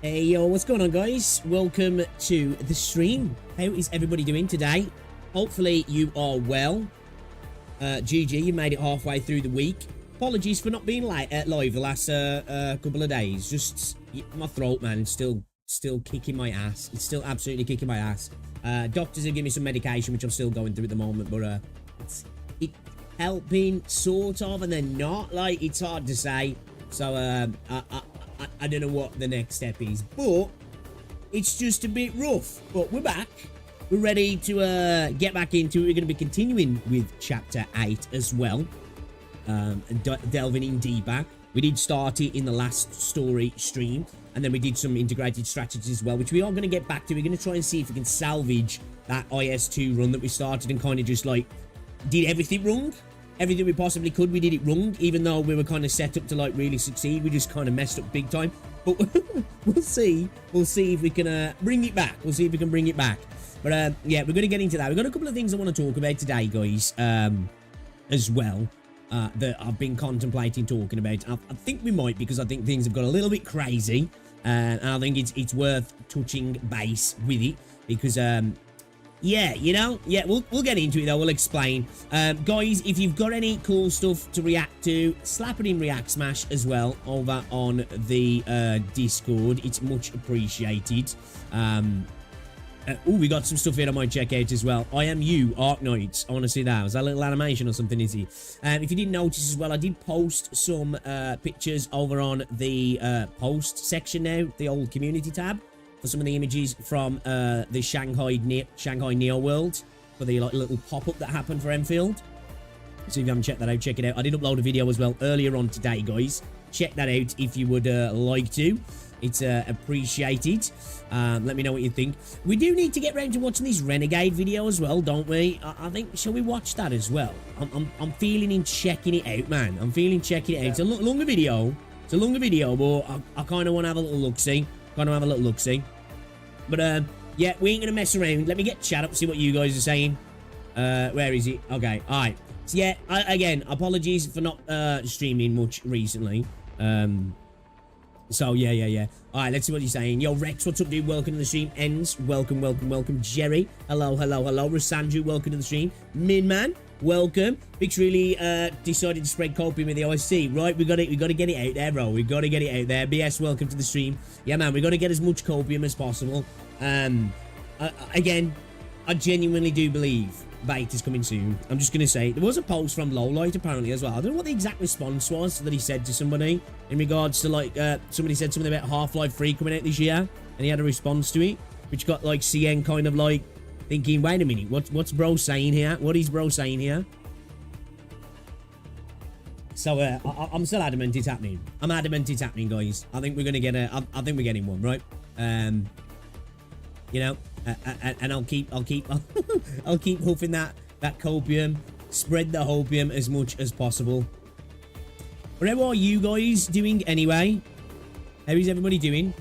Hey yo, what's going on guys? Welcome to the stream. How is everybody doing today? Hopefully you are well. GG, you made it halfway through the week. Apologies for not being live the last couple of days. Just my throat, man, it's still kicking my ass. It's still absolutely kicking my ass. Doctors have given me some medication which I'm still going through at the moment, but it's helping sort of, and then not. Like, it's hard to say. So I don't know what the next step is, but it's just a bit rough. But we're back. We're ready to get back into it. We're going to be continuing with Chapter 8 as well, and delving in deeper. We did start it in the last story stream, and then we did some integrated strategies as well, which we are going to get back to. We're going to try and see if we can salvage that IS2 run that we started and kind of just, like, did everything wrong. Everything we possibly could, we did it wrong, even though we were kind of set up to, like, really succeed. We just kind of messed up big time. But we'll see. We'll see if we can bring it back. We'll see if we can bring it back. But, yeah, we're going to get into that. We've got a couple of things I want to talk about today, guys, as well, that I've been contemplating talking about. I think we might, because I think things have got a little bit crazy. And I think it's worth touching base with it, because, yeah, you know, yeah, we'll get into it though. We'll explain. Guys, if you've got any cool stuff to react to, slap it in React Smash as well over on the Discord. It's much appreciated. Oh, we got some stuff here I might check out as well. I am you, Arknights. I want to see that. Was that a little animation or something, is he? If you didn't notice as well, I did post some pictures over on the post section now, the old community tab, for some of the images from the Shanghai Neo World, for the like little pop-up that happened for Endfield. So if you haven't checked that out, check it out. I did upload a video as well earlier on today, guys. Check that out if you would like to. It's appreciated. Let me know what you think. We do need to get round to watching this Renegade video as well, don't we? I think, shall we watch that as well? I'm feeling in checking it out, man. I'm feeling checking it out. It's a longer video. It's a longer video, but I kind of want to have a little look-see. But yeah, we ain't gonna mess around. Let me get chat up, see what you guys are saying. Where is it? Okay, all right. So yeah, again, apologies for not streaming much recently. So yeah. All right, let's see what you're saying. Yo, Rex, what's up, dude? Welcome to the stream. Ends, welcome. Jerry, hello. Rasanju, welcome to the stream. Minman, welcome. Bix really decided to spread copium with the OSC. Right, we got to get it out there, bro. We got to get it out there. BS, welcome to the stream. Yeah, man, we got to get as much copium as possible. Again, I genuinely do believe bait is coming soon. I'm just gonna say, there was a post from Lowlight apparently as well. I don't know what the exact response was that he said to somebody in regards to, like, somebody said something about Half-Life 3 coming out this year, and he had a response to it, which got, like, CN kind of, like, thinking, wait a minute, what's bro saying here? What is bro saying here? So I'm still adamant it's happening. I'm adamant it's happening, guys. I think we're gonna get I think we're getting one, right? You know, and I'll keep I'll keep hoofing that copium, spread the hopium as much as possible. But how are you guys doing anyway? How is everybody doing?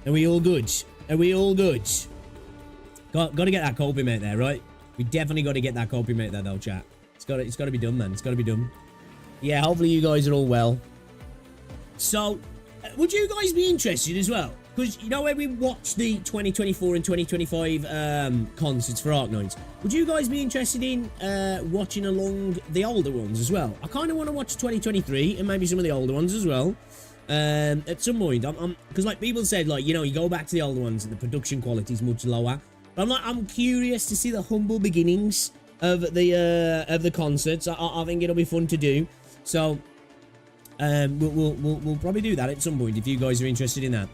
Are we all good? Are we all good? Got to get that copium out there, right? We definitely got to get that copium out there, though, chat. It's got to be done, man. It's got to be done. Yeah, hopefully you guys are all well. So, would you guys be interested as well? Because, you know, when we watch the 2024 and 2025 concerts for Arknights, would you guys be interested in watching along the older ones as well? I kind of want to watch 2023 and maybe some of the older ones as well. At some point, because, like, people said, like, you know, you go back to the older ones and the production quality is much lower. But I'm curious to see the humble beginnings of the concerts. I think it'll be fun to do. So, we'll probably do that at some point if you guys are interested in that.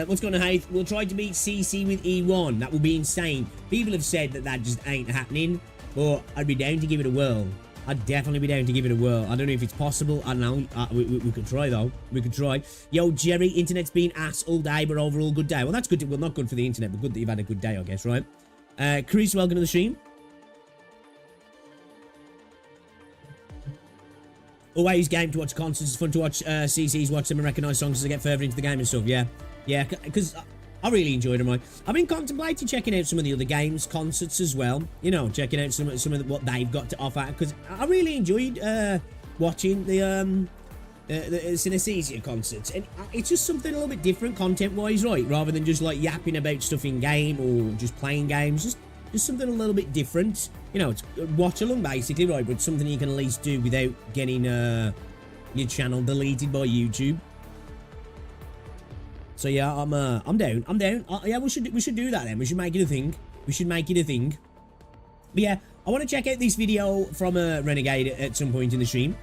What's going to happen? We'll try to beat CC with E1. That would be insane. People have said that just ain't happening, but I'd be down to give it a whirl. I'd definitely be down to give it a whirl. I don't know if it's possible. I don't know. We could try, though. We could try. Yo, Jerry, internet's been ass all day, but overall good day. Well, that's good. Well, not good for the internet, but good that you've had a good day, I guess, right? Chris, welcome to the stream. Always game to watch concerts. It's fun to watch CCs, watch them and recognise songs as I get further into the game and stuff. Yeah, because I really enjoyed them. Right, I've been contemplating checking out some of the other games concerts as well. You know, checking out some of what they've got to offer, because I really enjoyed watching the the synesthesia concerts, and it's just something a little bit different content-wise, right? Rather than just like yapping about stuff in game or just playing games, just something a little bit different. You know, it's watch along basically, right? But something you can at least do without getting your channel deleted by YouTube. So yeah, I'm down. Yeah, we should do that then. We should make it a thing. But yeah, I want to check out this video from Renegade at some point in the stream.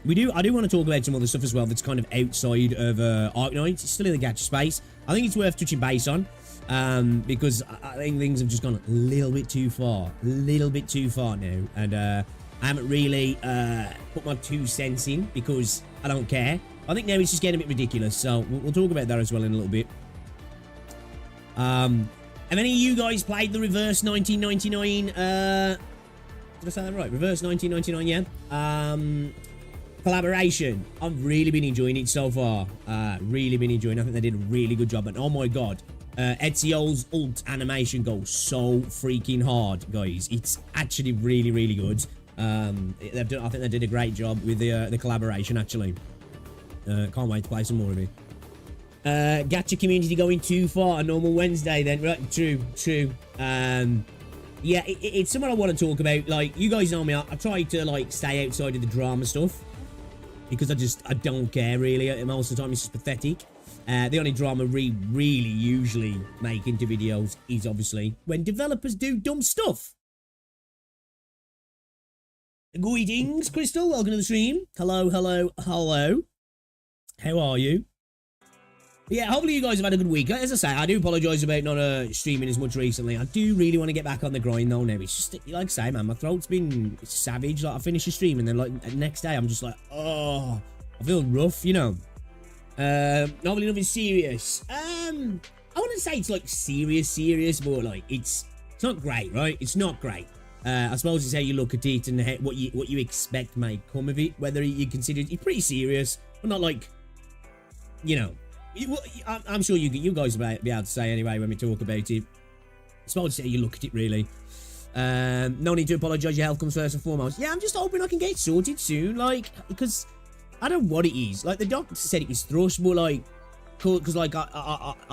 I do want to talk about some other stuff as well that's kind of outside of Arknights. It's still in the gacha space. I think it's worth touching base on because I think things have just gone a little bit too far now, and I haven't really put my 2 cents in because I don't care. I think now it's just getting a bit ridiculous, so we'll talk about that as well in a little bit. Have any of you guys played the Reverse 1999? Did I say that right? Reverse 1999, yeah. Collaboration. I've really been enjoying it so far. Really been enjoying it. I think they did a really good job. And oh my god, Etsio's ult animation goes so freaking hard, guys. It's actually really, really good. I think they did a great job with the collaboration, actually. Can't wait to play some more of it. Gacha community going too far on normal Wednesday then. Right, true. Yeah, it's something I want to talk about. Like, you guys know me, I try to like stay outside of the drama stuff because I don't care really. Most of the time it's just pathetic. The only drama we really usually make into videos is obviously when developers do dumb stuff. Greetings, Crystal. Welcome to the stream. Hello. How are you? Yeah, hopefully you guys have had a good week. As I say, I do apologise about not streaming as much recently. I do really want to get back on the grind though now. It's just, like I say, man, my throat's been savage. Like, I finish a stream and then like the next day I'm just like, oh, I feel rough, you know. Not really nothing serious. I wouldn't say it's like serious, but like it's not great, right? It's not great. I suppose it's how you look at it and what you expect may come of it. Whether you consider it pretty serious, but not like, you know. I'm sure you guys will be able to say anyway when we talk about it. I suppose it's how you look at it, really. No need to apologise. Your health comes first and foremost. Yeah, I'm just hoping I can get it sorted soon, like, because I don't know what it is. Like, the doctor said it was thrush, but like, because like,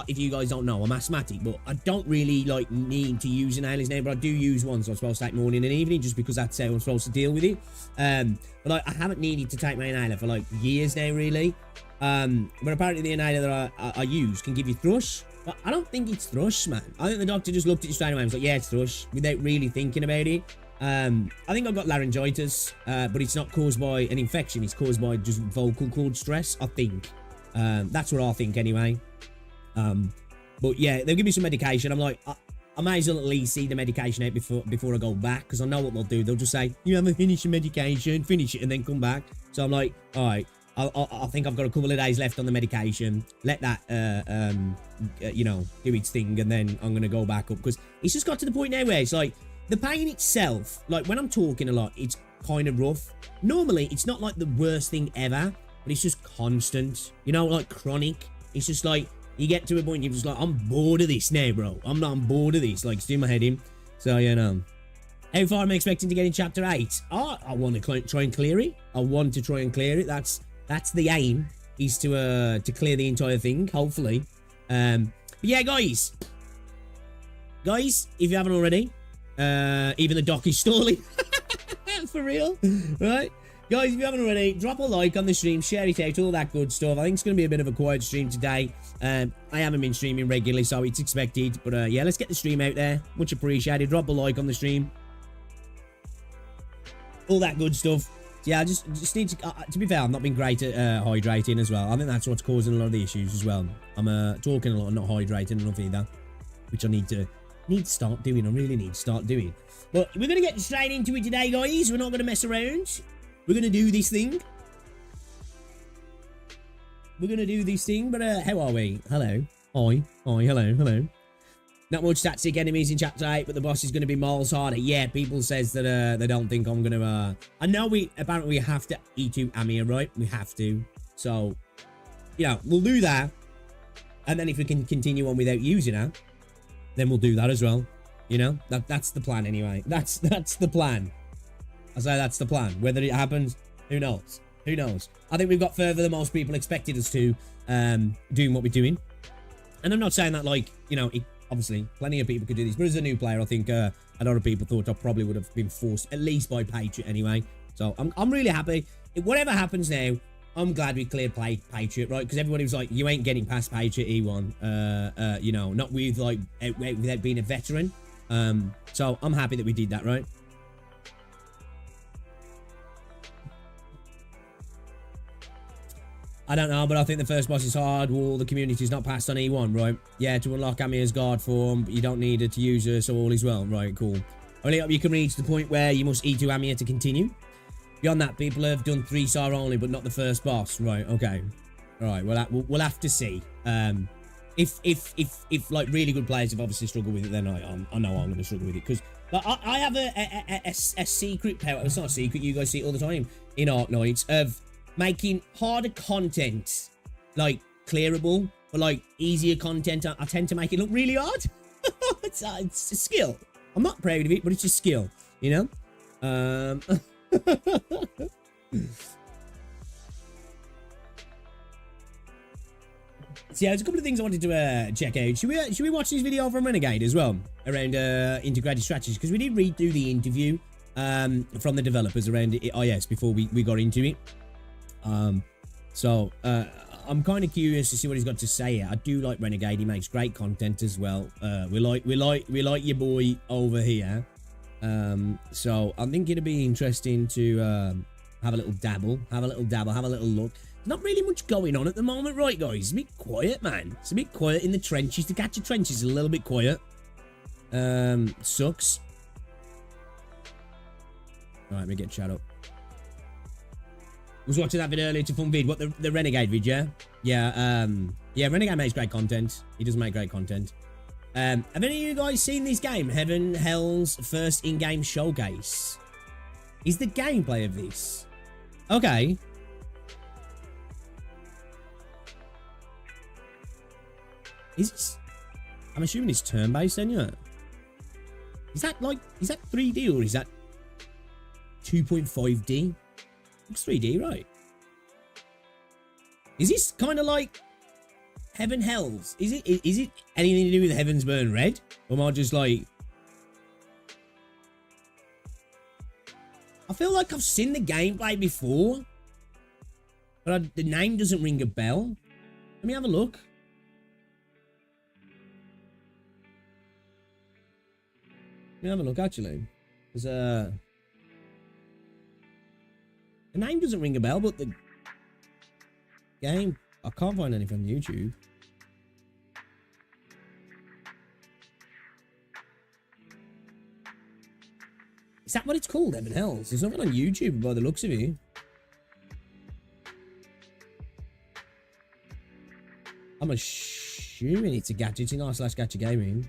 if you guys don't know, I'm asthmatic, but I don't really like need to use inhalers now, but I do use one, so I'm supposed to take morning and evening just because that's how I'm supposed to deal with it. But like, I haven't needed to take my inhaler for like years now, really. But apparently the inhaler that I use can give you thrush, but I don't think it's thrush, man. I think the doctor just looked at you straight away and was like, yeah, it's thrush, without really thinking about it. I think I've got laryngitis, but it's not caused by an infection, it's caused by just vocal cord stress, I think. That's what I think anyway. But yeah, they'll give me some medication. I'm like, I may as well at least see the medication out before I go back, because I know what they'll do. They'll just say, you haven't finished your medication, finish it and then come back. So I'm like, all right, I think I've got a couple of days left on the medication. Let that, you know, do its thing, and then I'm going to go back up, because it's just got to the point now where it's like, the pain itself, like when I'm talking a lot, it's kind of rough. Normally, it's not like the worst thing ever, but it's just constant, you know, like chronic. It's just like, you get to a point, you're just like, I'm bored of this now, bro. I'm bored of this. Like, it's doing my head in. So, you know. How far am I expecting to get in Chapter 8? Oh, I want to try and clear it. I want to try and clear it. That's the aim, is to clear the entire thing, hopefully. But yeah, guys. Guys, if you haven't already, even the dock is stalling. For real. Right? Guys, if you haven't already, drop a like on the stream, share it out, all that good stuff. I think it's going to be a bit of a quiet stream today. I haven't been streaming regularly, so it's expected. But yeah, let's get the stream out there. Much appreciated. Drop a like on the stream. All that good stuff. Yeah, I just need to be fair, I've not been great at hydrating as well. I think that's what's causing a lot of the issues as well. I'm talking a lot and not hydrating enough either, which I need to start doing. I really need to start doing. But we're going to get straight into it today, guys. We're not going to mess around. We're going to do this thing. But how are we? Hello. Hi. Hello. Not much static enemies in Chapter 8, but the boss is going to be miles harder. Yeah, people says that they don't think I'm going to... I know apparently we have to E2 Amir, right? We have to. So, yeah, we'll do that. And then if we can continue on without using her, then we'll do that as well. You know? That's the plan anyway. That's the plan. I say that's the plan. Whether it happens, who knows? Who knows? I think we've got further than most people expected us to, doing what we're doing. And I'm not saying that, like, you know, obviously, plenty of people could do this. But as a new player, I think a lot of people thought I probably would have been forced, at least by Patriot anyway. So I'm really happy. Whatever happens now, I'm glad we cleared Patriot, right? Because everybody was like, you ain't getting past Patriot E1, you know, not with, like, without being a veteran. So I'm happy that we did that, right? I don't know, but I think the first boss is hard. Well, the community's not passed on E1, right? Yeah, to unlock Amir's guard form, but you don't need it to use her, so all is well. Right, cool. Only hope you can reach the point where you must E2 Amir to continue. Beyond that, people have done 3-star only, but not the first boss. Right, okay. All right, we'll have to see. If like really good players have obviously struggled with it, then I know I'm going to struggle with it, because like, I have a secret power. It's not a secret. You guys see it all the time in Arknights of making harder content like clearable, but like easier content I tend to make it look really hard. It's a skill. I'm not proud of it, but it's a skill, you know. So yeah, there's a couple of things I wanted to check out. Should we watch this video from Renegade as well around integrated strategies, because we did read through the interview from the developers around IS before we got into it. So I'm kind of curious to see what he's got to say here. I do like Renegade. He makes great content as well. We like your boy over here. So I think it'd be interesting to have a little dabble, have a little look. Not really much going on at the moment, right, guys? It's a bit quiet, man. It's a bit quiet in the trenches. The Gacha trenches is a little bit quiet. Sucks. All right, let me get chat up. Was watching that video earlier to fun vid. What, the Renegade vid, yeah? Yeah, yeah, Renegade makes great content. He does make great content. Have any of you guys seen this game? Heaven Hell's first in-game showcase. Is the gameplay of this? Okay. Is this... I'm assuming it's turn-based then, yeah? Is that 3D or is that 2.5D? Looks 3D, right? Is this kind of like Heaven Hells? Is it anything to do with Heaven's Burn Red? Or am I just like... I feel like I've seen the gameplay before, but the name doesn't ring a bell. Let me have a look. Let me have a look, actually. Because, the name doesn't ring a bell, but the game... I can't find anything on YouTube. Is that what it's called, Heaven Hells? There's nothing on YouTube by the looks of it. I'm assuming it's a gacha. It's in r/gacha gaming.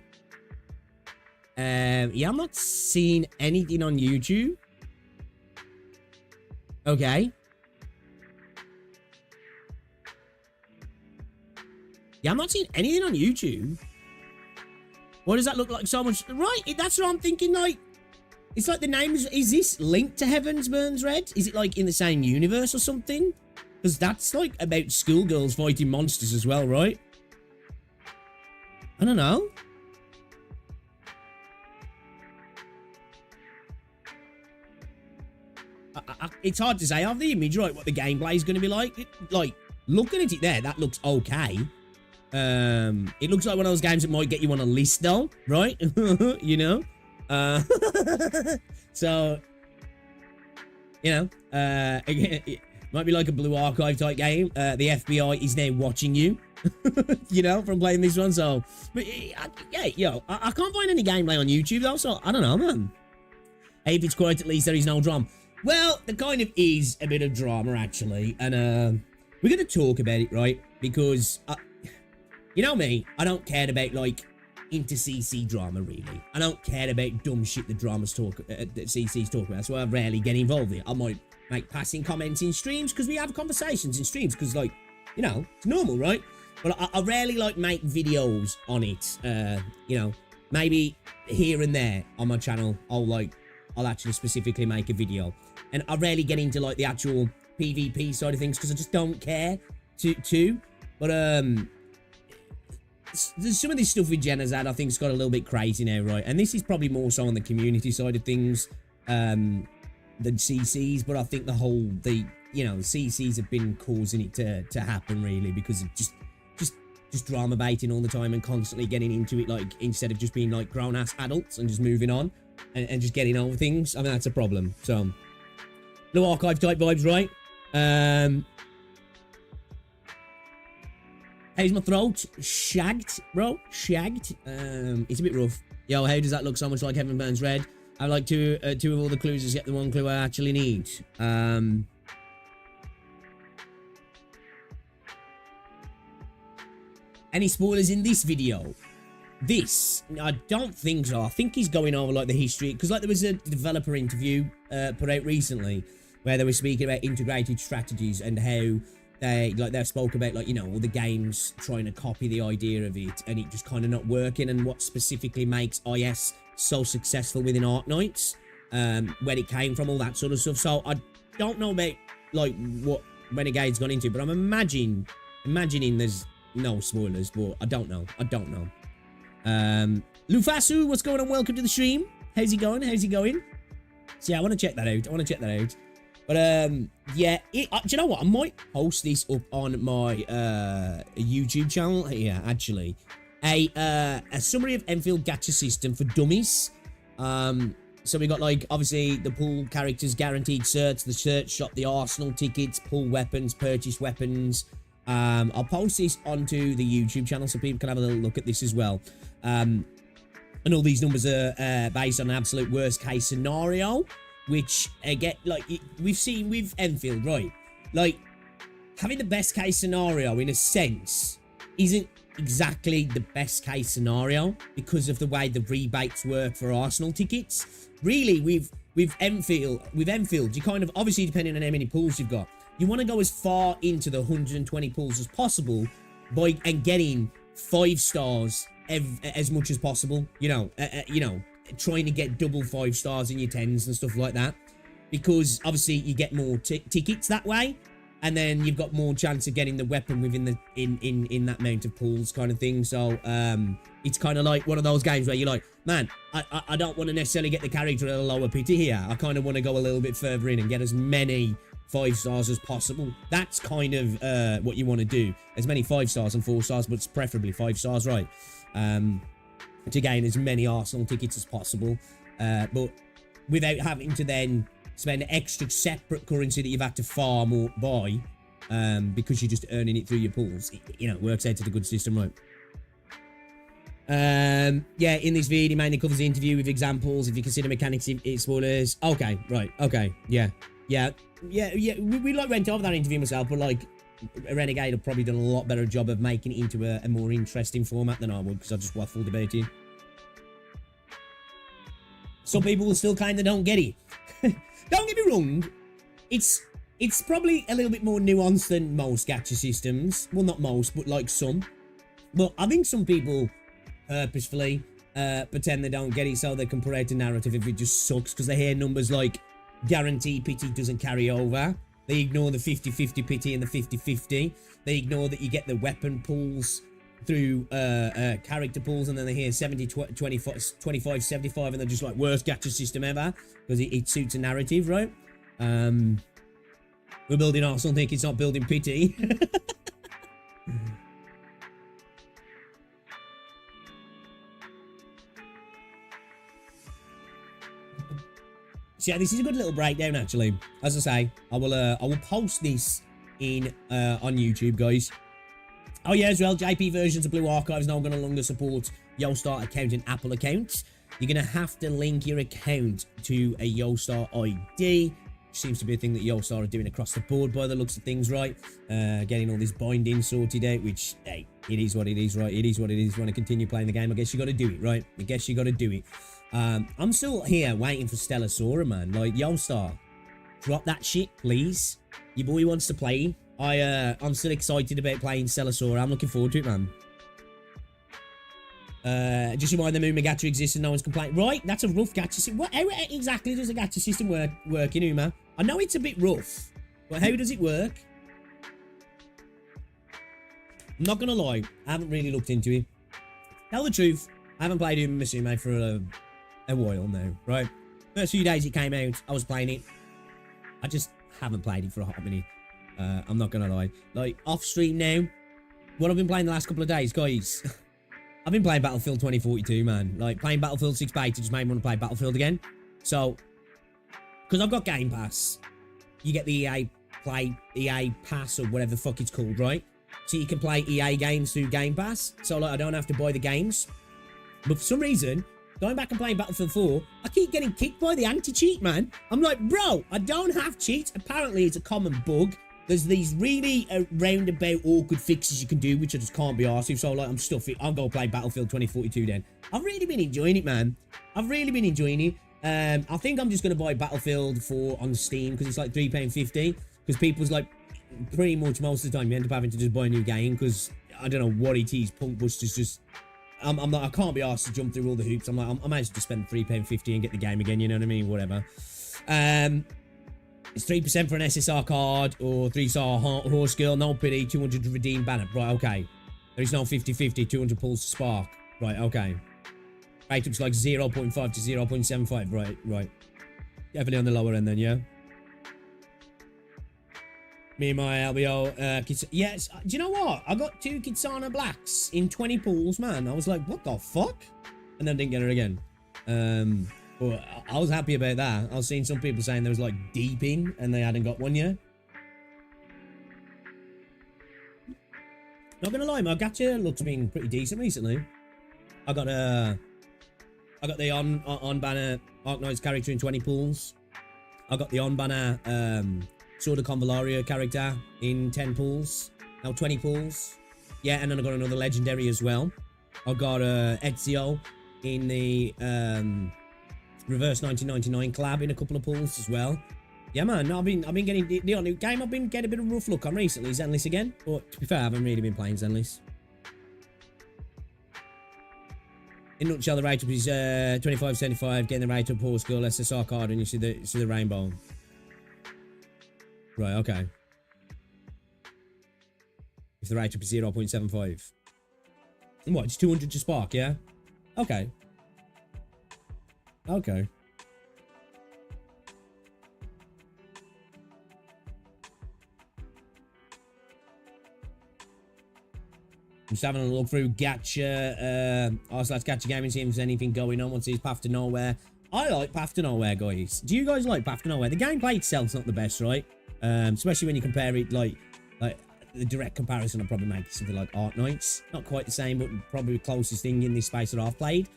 Yeah, I'm not seeing anything on YouTube. Okay. Yeah, I'm not seeing anything on YouTube. What does that look like so much? Right, that's what I'm thinking, like... It's like the name is this linked to Heaven's Burns Red? Is it like in the same universe or something? Because that's like about schoolgirls fighting monsters as well, right? I don't know. It's hard to say. I have the image, right, what the gameplay is going to be like. Like, looking at it there, that looks okay. It looks like one of those games that might get you on a list, though, right? You know? So, you know, it might be like a Blue Archive type game. The FBI is now watching you, you know, from playing this one. So, but yeah, yo, I can't find any gameplay on YouTube though. So I don't know, man. Hey, if it's quiet, at least there is no drama. Well, there kind of is a bit of drama actually, and we're gonna talk about it, right? Because you know me, I don't care about like inter-CC drama, really. I don't care about dumb shit that that CC's talk about. That's why I rarely get involved in it. I might make passing comments in streams because we have conversations in streams because, like, you know, it's normal, right? But I rarely, like, make videos on it. You know, maybe here and there on my channel, I'll actually specifically make a video. And I rarely get into, like, the actual PvP side of things because I just don't care but some of this stuff with Jenna's had, I think, has got a little bit crazy now, right? And this is probably more so on the community side of things than CCs, but I think the CCs have been causing it to happen, really, because of just drama baiting all the time and constantly getting into it, like, instead of just being, like, grown-ass adults and just moving on and just getting over things. I mean, that's a problem. So, no archive-type vibes, right? How's my throat? Shagged, bro. Shagged. It's a bit rough. Yo, how does that look so much like Heaven Burns Red? I like two of all the clues to get the one clue I actually need. Any spoilers in this video? This, I don't think so. I think he's going over, like, the history, because, like, there was a developer interview put out recently where they were speaking about integrated strategies and how they spoke about, like, you know, all the games trying to copy the idea of it and it just kind of not working, and what specifically makes IS so successful within Arknights, where it came from, all that sort of stuff. So I don't know about, like, what Renegade's gone into, but I'm imagining there's no spoilers, but I don't know. Lufasu, what's going on? Welcome to the stream. How's it going? So yeah, I want to check that out. But yeah, do you know what? I might post this up on my YouTube channel here, actually. A summary of Endfield Gacha system for dummies. So we got, like, obviously the pool characters, guaranteed certs, the search shop, the Arsenal tickets, pool weapons, purchase weapons. I'll post this onto the YouTube channel so people can have a little look at this as well. And all these numbers are based on an absolute worst case scenario, which, again, like, we've seen with Endfield, right? Like, having the best case scenario, in a sense, isn't exactly the best case scenario because of the way the rebates work for Arsenal tickets. Really, with Endfield, you kind of, obviously, depending on how many pools you've got, you want to go as far into the 120 pools as possible and getting 5 stars as much as possible. You know, trying to get double 5 stars in your 10s and stuff like that, because obviously you get more tickets that way, and then you've got more chance of getting the weapon within the in that amount of pools, kind of thing. So it's kind of like one of those games where you're like, man, I don't want to necessarily get the character at a lower pity here. I kind of want to go a little bit further in and get as many 5 stars as possible. That's kind of what you want to do. As many 5 stars and 4 stars, but it's preferably 5 stars, right? To gain as many Arsenal tickets as possible, but without having to then spend extra separate currency that you've had to farm or buy, because you're just earning it through your pools. It works out to the good system, right? Yeah, in this video, mainly covers the interview with examples. If you consider mechanics, it's spoilers. Okay, right, okay, yeah. We like went over that interview myself, but, like, Renegade have probably done a lot better job of making it into a more interesting format than I would, because I just waffled about it. Some people will still claim they don't get it. Don't get me wrong, it's probably a little bit more nuanced than most gacha systems. Well, not most, but, like, some. But I think some people purposefully pretend they don't get it so they can create a narrative if it just sucks, because they hear numbers like guarantee pity doesn't carry over. They ignore the 50-50 pity and the 50-50. They ignore that you get the weapon pools through character pools, and then they hear 25-75, and they're just like, worst gacha system ever, because it suits a narrative, right? We're building Arsenal, think it's not building pity. So yeah, this is a good little breakdown, actually. As I say, I will post this in on YouTube, guys. Oh yeah, as well, JP versions of Blue Archive is now going to longer support YoStar account and Apple accounts. You're going to have to link your account to a YoStar ID, which seems to be a thing that YoStar are doing across the board by the looks of things, right? Getting all this binding sorted out, which, hey, it is what it is, right? It is what it is. If you want to continue playing the game, I guess you got to do it, right? I guess you got to do it. I'm still here waiting for Stellar Sora, man. Like, YoStar, drop that shit, please. Your boy wants to play. I'm still excited about playing Stellar Sora. I'm looking forward to it, man. Just remind them Uma Gacha exists and no one's complaining. Right, that's a rough gacha system. How exactly does a gacha system work in Uma? I know it's a bit rough. But how does it work? I'm not gonna lie, I haven't really looked into it. Tell the truth, I haven't played Uma Musume for a while now, right? First few days it came out, I was playing it. I just haven't played it for a hot minute. I'm not gonna lie. Like, off stream now, what I've been playing the last couple of days, guys. I've been playing Battlefield 2042, man. Like, playing Battlefield 6 beta just made me want to play Battlefield again. So, because I've got Game Pass, you get the EA Pass or whatever the fuck it's called, right? So you can play EA games through Game Pass. So, like, I don't have to buy the games. But for some reason, going back and playing Battlefield 4, I keep getting kicked by the anti-cheat, man. I'm like, bro, I don't have cheats. Apparently, it's a common bug. There's these really roundabout awkward fixes you can do, which I just can't be arsed with. So, like, I'm stuffy. I'll go play Battlefield 2042 then. I've really been enjoying it, man. I've really been enjoying it. I think I'm just going to buy Battlefield 4 on Steam because it's like £3.50. Because people's like, pretty much most of the time, you end up having to just buy a new game because I don't know what it is. Punk Busters just... I'm not, I can't be asked to jump through all the hoops. I'm like, I might as well just spend £3.50 and get the game again, you know what I mean? Whatever. It's 3% for an SSR card or 3-star horse girl, no pity, 200 to redeem banner. Right, okay. There is no 50-50, 200 pulls to spark. Right, okay. Rate looks like 0.5 to 0.75. Right, right. Definitely on the lower end then, yeah? Me and my LBO, yes, do you know what? I got 2 Kitsana Blacks in 20 pools, man. I was like, what the fuck? And then didn't get her again. But I was happy about that. I was seeing some people saying there was like deep in and they hadn't got one yet. Not gonna lie, my gacha looks been pretty decent recently. I got the on banner Arknights character in 20 pools. I got the on banner Sword of Convalaria character in 10 pools. Now 20 pools. Yeah, and then I got another legendary as well. I got Etsio in the Reverse 1999 collab in a couple of pools as well. Yeah, man, no, I've been getting the only game I've been getting a bit of a rough look on recently is Zenless again. But to be fair, I haven't really been playing Zenless. In a nutshell, the rate up is 25.75. Getting the rate up, horse girl, SSR card, and you see the rainbow. Right, okay. If the rate up is 0.75. And what, it's 200 to spark, yeah? Okay. Okay. I'm just having a look through Gacha, /Gacha Gaming, see if there's anything going on. What's his Path to Nowhere? I like Path to Nowhere, guys. Do you guys like Path to Nowhere? The gameplay itself's not the best, right? Especially when you compare it, like the direct comparison I'd probably make something like Arknights. Not quite the same, but probably the closest thing in this space that I've played.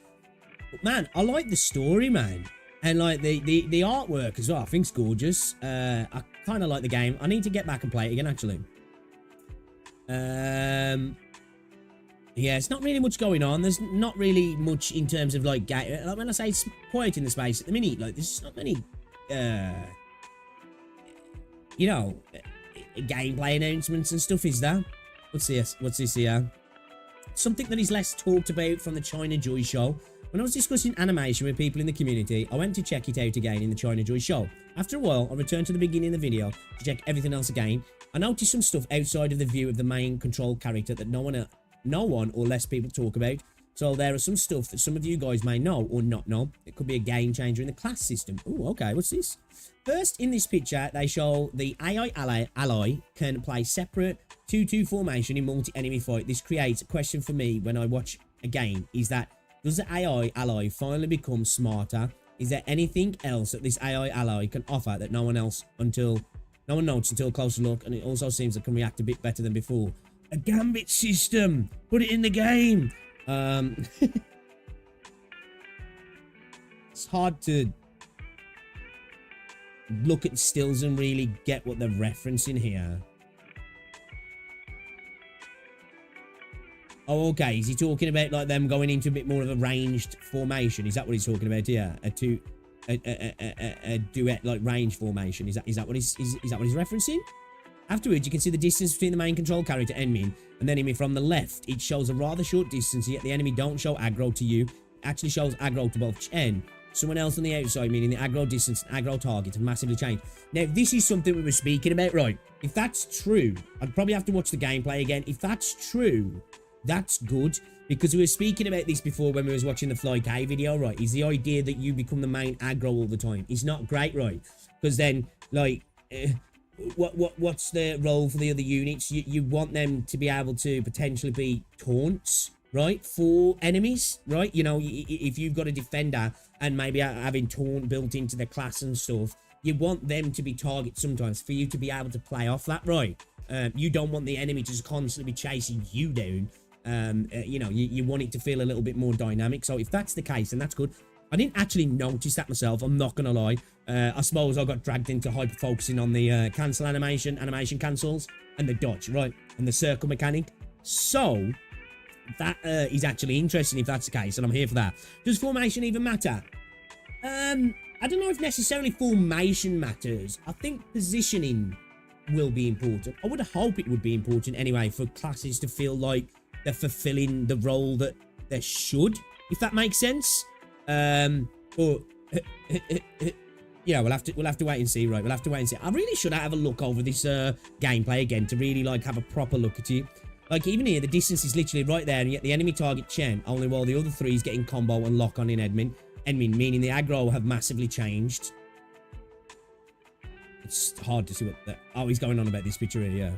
But man, I like the story, man. And like the artwork as well, I think's gorgeous. I kind of like the game. I need to get back and play it again, actually. Yeah, it's not really much going on. There's not really much in terms of like when I say it's quiet in the space at the minute, like there's not many you know, gameplay announcements and stuff, is there? What's this here? Something that is less talked about from the China Joy show. When I was discussing animation with people in the community, I went to check it out again in the China Joy show. After a while, I returned to the beginning of the video to check everything else again. I noticed some stuff outside of the view of the main control character that no one or less people talk about. So there are some stuff that some of you guys may know or not know. It could be a game changer in the class system. Oh, okay, what's this? First, in this picture, they show the AI ally can play separate 2-2 formation in multi-enemy fight. This creates a question for me when I watch a game. Is that, does the AI ally finally become smarter? Is there anything else that this AI ally can offer that no one notes until a closer look? And it also seems it can react a bit better than before. A gambit system! Put it in the game! It's hard to look at stills and really get what they're referencing here. Oh, okay. Is he talking about like them going into a bit more of a ranged formation? Is that what he's talking about here? A duet like range formation. Is that what he's referencing? Afterwards, you can see the distance between the main control character enemy and the enemy from the left. It shows a rather short distance, yet the enemy don't show aggro to you. It actually shows aggro to both Chen someone else on the outside, meaning the aggro distance and aggro targets have massively changed. Now, this is something we were speaking about, right? If that's true, I'd probably have to watch the gameplay again. If that's true, that's good. Because we were speaking about this before when we was watching the Fly K video, right? Is the idea that you become the main aggro all the time. It's not great, right? Because then, like, what's the role for the other units? You want them to be able to potentially be taunts, right? For enemies, right? You know, if you've got a defender and maybe having taunt built into the class and stuff, you want them to be targets sometimes for you to be able to play off that, right? You don't want the enemy to just constantly be chasing you down. You know, you want it to feel a little bit more dynamic. So if that's the case, then that's good. I didn't actually notice that myself, I'm not gonna lie. I suppose I got dragged into hyper focusing on the cancel animation cancels, and the dodge, right, and the circle mechanic. So that is actually interesting if that's the case, and I'm here for that. Does formation even matter? I don't know if necessarily formation matters. I think positioning will be important. I would hope it would be important anyway for classes to feel like they're fulfilling the role that they should, if that makes sense. But yeah, we'll have to wait and see, right? We'll have to wait and see. I really should have a look over this gameplay again to really like have a proper look at it. Like even here, the distance is literally right there, and yet the enemy target Chen, only while the other three is getting combo and lock on in Edmin, meaning the aggro have massively changed. It's hard to see what that. Oh, he's going on about this picture here, yeah.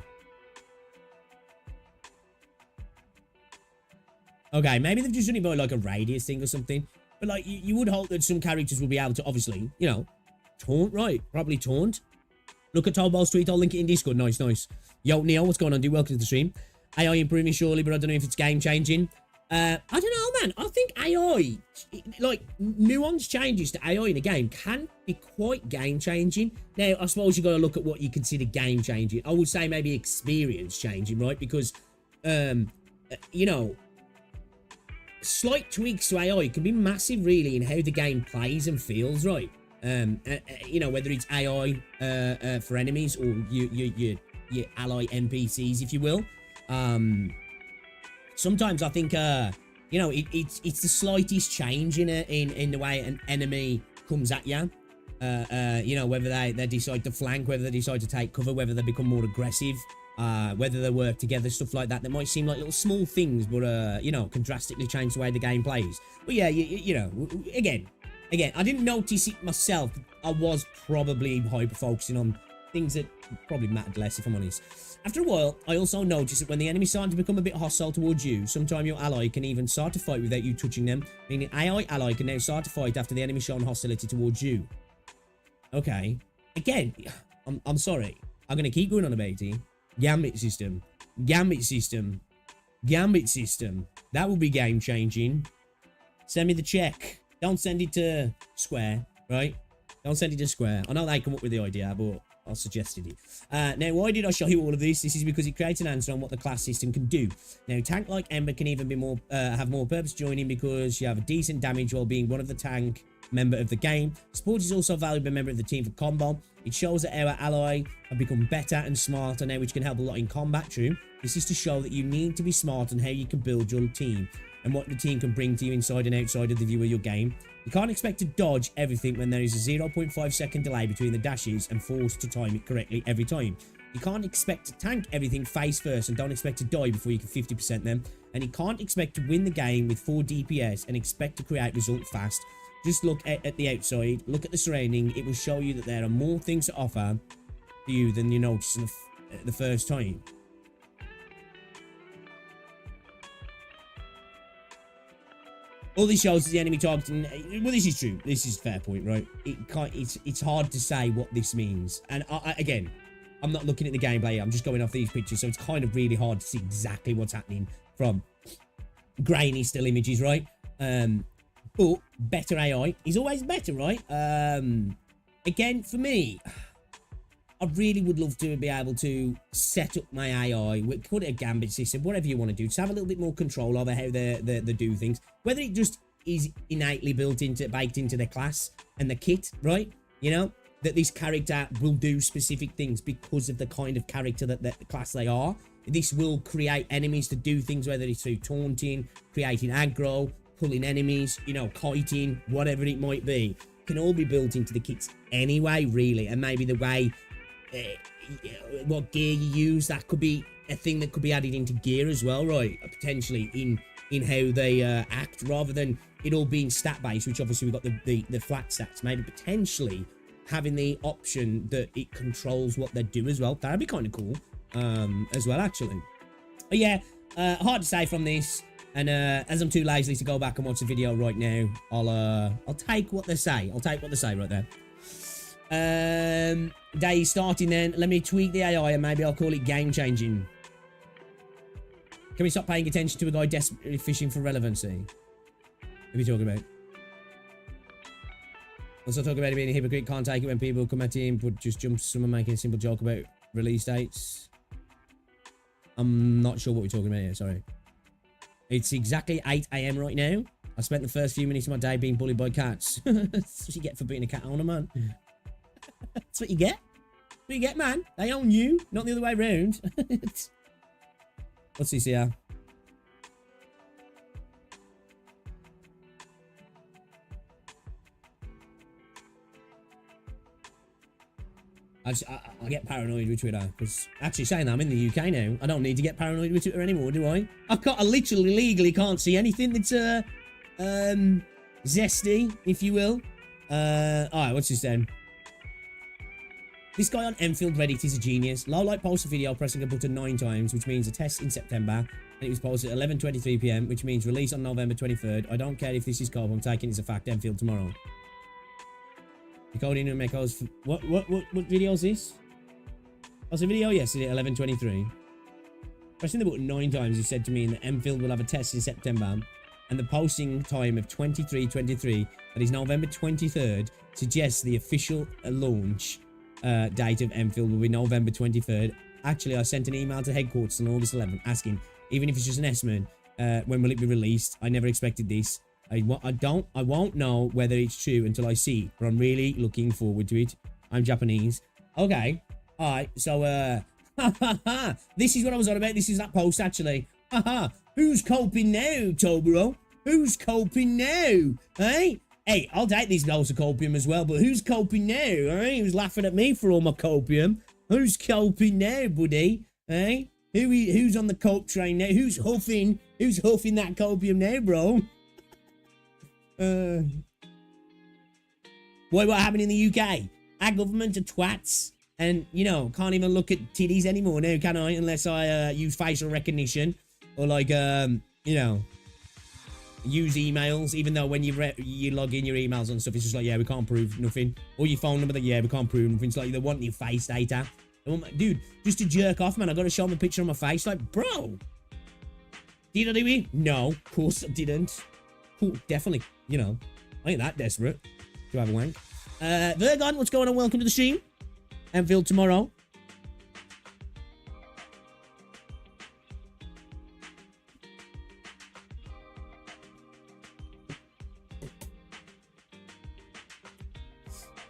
Okay, maybe they've just done it by like a radius thing or something. But like, you would hope that some characters will be able to obviously, you know, taunt, right? Probably taunt. Look at Tobal Street, I'll link it in Discord. Nice, nice. Yo, Neo, what's going on, dude? Welcome to the stream. AI improving surely, but I don't know if it's game changing. I don't know, man. I think AI, like, nuanced changes to AI in a game can be quite game changing. Now, I suppose you got to look at what you consider game changing. I would say maybe experience changing, right? Because, you know, slight tweaks to AI can be massive, really, in how the game plays and feels, right? You know, whether it's AI for enemies or your ally NPCs, if you will. Sometimes I think, you know, it's the slightest change in the way an enemy comes at you. You know, whether they decide to flank, whether they decide to take cover, whether they become more aggressive, whether they work together, stuff like that. That might seem like little small things, but, you know, can drastically change the way the game plays. But yeah, you know, again, I didn't notice it myself. I was probably hyper-focusing on things that probably mattered less, if I'm honest. After a while, I also noticed that when the enemy started to become a bit hostile towards you, sometimes your ally can even start to fight without you touching them, meaning AI ally can now start to fight after the enemy shown hostility towards you. Okay. Again, I'm sorry. I'm going to keep going on about it. Gambit system. Gambit system. Gambit system. That will be game changing. Send me the check. Don't send it to Square, right? Don't send it to Square. I know they come up with the idea, but I suggested it. Now, why did I show you all of this? This is because it creates an answer on what the class system can do. Now, tank like Ember can even be more, have more purpose joining because you have a decent damage while being one of the tank member of the game. Support is also a valuable member of the team for combo. It shows that our ally have become better and smarter now, which can help a lot in combat. True. This is to show that you need to be smart on how you can build your team and what the team can bring to you inside and outside of the view of your game. You can't expect to dodge everything when there is a 0.5 second delay between the dashes and forced to time it correctly every time. You can't expect to tank everything face first and don't expect to die before you can 50% them. And you can't expect to win the game with 4 DPS and expect to create results fast. Just look at the outside, look at the surrounding. It will show you that there are more things to offer to you than you notice the first time. All this shows is the enemy targeting. Well, this is true. This is a fair point, right? It's hard to say what this means. And again, I'm not looking at the gameplay. I'm just going off these pictures, so it's kind of really hard to see exactly what's happening from grainy still images, right? But better AI is always better, right? Again, for me, I really would love to be able to set up my AI, call it a gambit system, whatever you want to do. Just have a little bit more control over how they do things. Whether it just is innately baked into the class and the kit, right? You know, that this character will do specific things because of the kind of character that the class they are. This will create enemies to do things, whether it's through taunting, creating aggro, pulling enemies, you know, kiting, whatever it might be, can all be built into the kits anyway, really. And maybe the way, what gear you use, that could be a thing that could be added into gear as well, right? Potentially in how they act, rather than it all being stat based, which obviously we've got the flat stats. Maybe potentially having the option that it controls what they do as well. That'd be kind of cool as well, actually. But yeah, hard to say from this. And as I'm too lazy to go back and watch the video right now, I'll take what they say. I'll take what they say right there. Day starting then. Let me tweak the AI and maybe I'll call it game changing. Can we stop paying attention to a guy desperately fishing for relevancy? What are we talking about? Also talk about it being a hypocrite. Can't take it when people come at him, but just jumps someone making a simple joke about release dates. I'm not sure what we're talking about here, sorry. It's exactly 8 AM right now. I spent the first few minutes of my day being bullied by cats. That's what you get for being a cat owner, man. That's what you get. That's what you get, man. They own you, not the other way around. What's this here? I get paranoid with Twitter, because actually saying that I'm in the UK now, I don't need to get paranoid with Twitter anymore, do I? I literally legally can't see anything that's zesty, if you will. Alright, what's this then? This guy on Endfield Reddit is a genius. Lowlight posted a video pressing a button 9 times, which means a test in September, and it was posted at 11:23 PM, which means release on November 23rd. I don't care if this is cold, I'm taking it as a fact. Endfield tomorrow. Decoding and echoes. What video is this? I was a video yesterday at 11:23. Pressing the button 9 times, he said to me that Endfield will have a test in September, and the posting time of 23:23, that is November 23rd, suggests the official launch date of Endfield will be November 23rd. Actually, I sent an email to headquarters on August 11th asking, even if it's just an estimate, when will it be released? I never expected this. I won't know whether it's true until I see, but I'm really looking forward to it. I'm Japanese. Okay. Alright, so, this is what I was on about. This is that post, actually. Haha. Who's coping now, Tobro? Who's coping now? Hey? Hey, I'll take these dose of copium as well, but who's coping now? Hey? Who's laughing at me for all my copium? Who's coping now, buddy? Hey? Who's on the cope train now? Who's huffing that copium now, bro? Boy, what happened in the UK? Our government are twats, and you know, can't even look at titties anymore now, can I? Unless I use facial recognition or like you know, use emails. Even though when you log in your emails and stuff, it's just like, yeah, we can't prove nothing. Or your phone number, that yeah, we can't prove nothing. It's like they want your face data. Dude, just to jerk off, man, I gotta show them a picture of my face. Like, bro, did I do it? No, of course I didn't. Cool, definitely. You know, I ain't that desperate to have a wank. Vergon, what's going on? Welcome to the stream. Endfield tomorrow.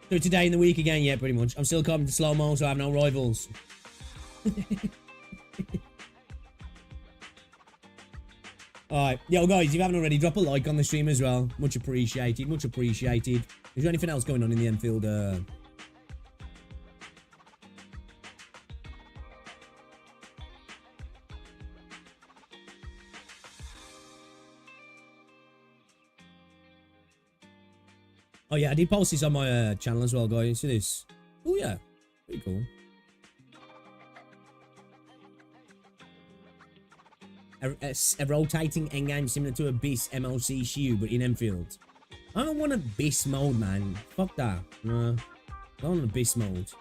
So today in the week again, yeah, pretty much. I'm still coming to slow-mo, so I have no rivals. Alright, yo guys, if you haven't already, drop a like on the stream as well. Much appreciated, much appreciated. Is there anything else going on in the Endfield? Oh yeah, I did post this on my channel as well, guys. See this? Oh yeah, pretty cool. A rotating endgame similar to Abyss MLC shoe, but in Endfield. I don't want Abyss mode, man. Fuck that. No, I don't want Abyss mode.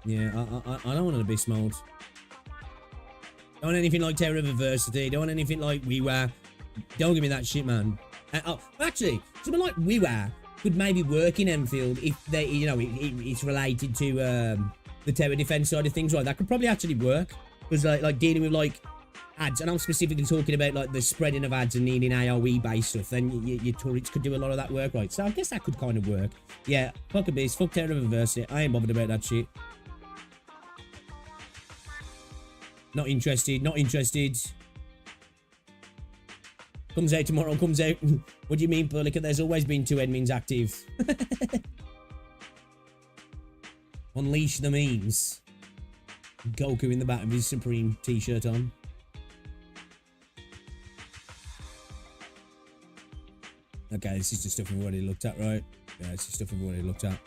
Yeah, I don't want an Abyss mode. Don't want anything like Terror of Adversity. Don't want anything like WiiWare. Don't give me that shit, man. Oh, actually, something like WiiWare could maybe work in Endfield if they, you know, it's related to the terror defense side of things, right? That could probably actually work, because like dealing with like ads, and I'm specifically talking about like the spreading of ads and needing AOE based stuff. Then your turrets could do a lot of that work, right? So I guess that could kind of work. Yeah, fuck Abyss, fuck Terror of Adversity. I ain't bothered about that shit. Not interested. Not interested. Comes out tomorrow, comes out. What do you mean, Purlica? There's always been 2 admins active. Unleash the memes. Goku in the back of his Supreme t-shirt on. Okay, this is the stuff we've already looked at, right? Yeah, this is stuff we've already looked at.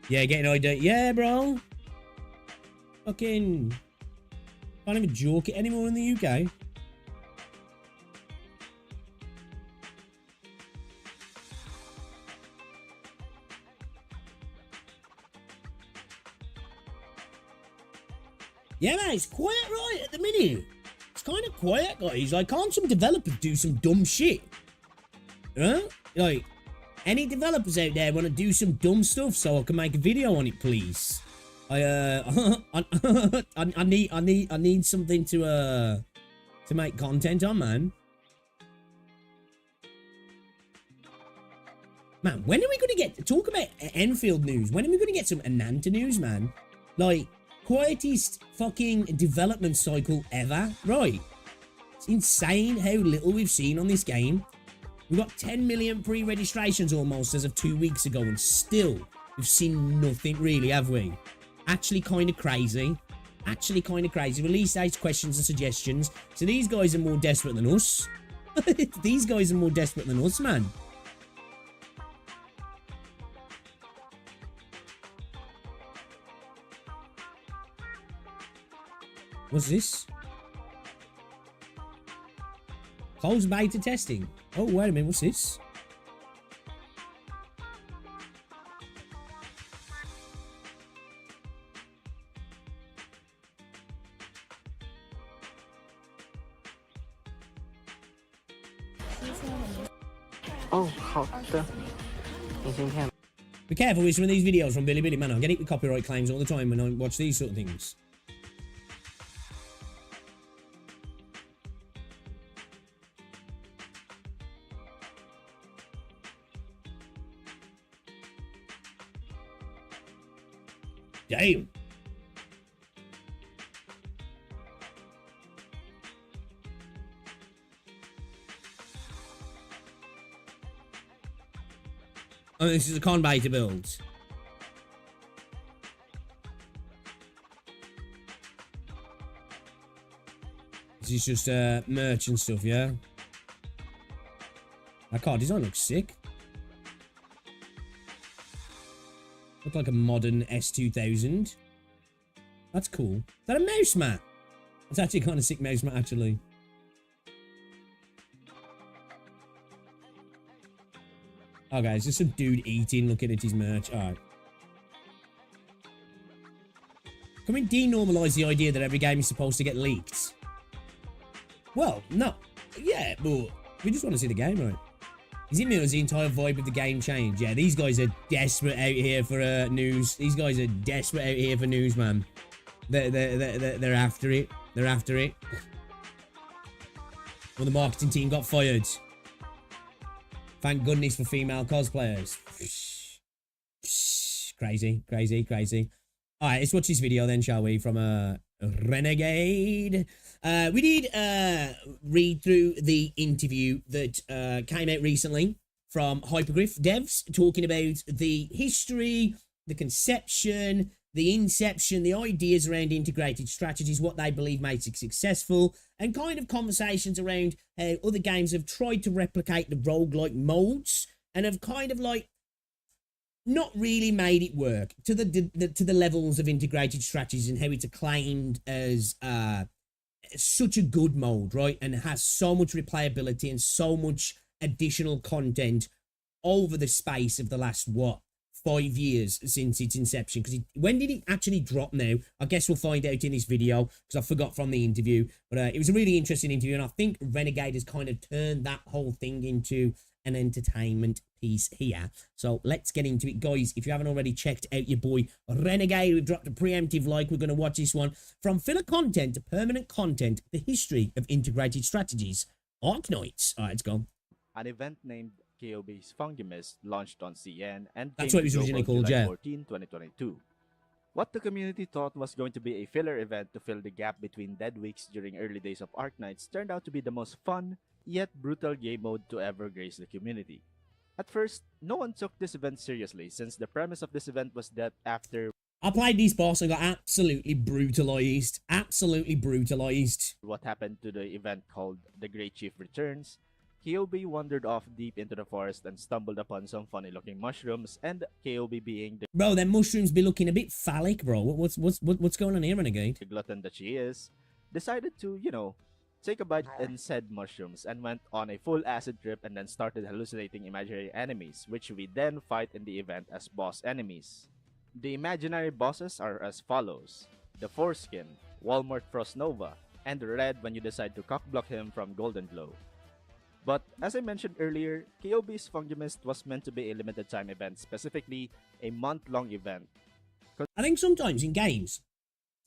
Yeah, getting idea. Yeah, bro. Fucking... Can't even joke it anymore in the UK. Yeah, man, it's quiet right at the minute. It's kind of quiet, guys. Like, can't some developers do some dumb shit? Huh? Like, any developers out there want to do some dumb stuff so I can make a video on it, please? I need something to make content on, man. Man, when are we gonna talk about Endfield news? When are we gonna get some Ananta news, man? Like, quietest fucking development cycle ever, right? It's insane how little we've seen on this game. We've got 10 million pre-registrations almost as of 2 weeks ago, and still we've seen nothing really, have we? Actually kind of crazy. Actually kind of crazy. Release dates, questions and suggestions. So these guys are more desperate than us. These guys are more desperate than us, man. What's this? Closed beta testing. Oh, wait a minute. What's this? Oh, 好的，明信片。 Be careful with some of these videos from Billy Man. I get hit with copyright claims all the time when I watch these sort of things. Damn. Oh, this is a con beta build. This is just merch and stuff, yeah? That car design looks sick. Look like a modern S2000. That's cool. Is that a mouse mat? It's actually kind of sick mouse mat, actually. Oh, guys, just some dude eating, looking at his merch. All right. Can we denormalize the idea that every game is supposed to get leaked? Well, no. Yeah, but we just want to see the game, right? Is it me or has the entire vibe of the game changed? Yeah, these guys are desperate out here for news. These guys are desperate out here for news, man. They're after it. They're after it. Well, the marketing team got fired. Thank goodness for female cosplayers. Crazy, crazy, crazy. All right, let's watch this video then, shall we? From Renegade. We did read through the interview that came out recently from Hypergryph devs, talking about the history, the conception, the inception, the ideas around integrated strategies, what they believe makes it successful, and kind of conversations around how other games have tried to replicate the roguelike modes and have kind of like not really made it work to the levels of integrated strategies, and how it's acclaimed as such a good mode, right? And has so much replayability and so much additional content over the space of the last, what, 5 years since its inception. Because when did it actually drop now? I guess we'll find out in this video, because I forgot from the interview. But it was a really interesting interview, and I think Renegade has kind of turned that whole thing into an entertainment piece here. So let's get into it, guys. If you haven't already checked out your boy Renegade, we've dropped a preemptive like. We're going to watch this one from filler content to permanent content, the history of integrated strategies. Arknights. All right, let's go. An event named KOB's Fungimus launched on CN and that's what it was originally called, July yeah. 14, 2022. What the community thought was going to be a filler event to fill the gap between dead weeks during early days of Arknights turned out to be the most fun, yet brutal game mode to ever grace the community. At first, no one took this event seriously since the premise of this event was that after I played this boss and got absolutely brutalized. Absolutely brutalized. what happened to the event called The Great Chief Returns, KOB wandered off deep into the forest and stumbled upon some funny looking mushrooms, and KOB being the Bro, them mushrooms be looking a bit phallic, bro. What's going on here, Renegade? glutton that she is, decided to, take a bite in said mushrooms and went on a full acid trip and then started hallucinating imaginary enemies, which we then fight in the event as boss enemies. The imaginary bosses are as follows: the Foreskin, Walmart Frost Nova, and the Red when you decide to cockblock him from Golden Glow. But as I mentioned earlier, KOB's Fungimist was meant to be a limited time event, specifically a month-long event. I think sometimes in games,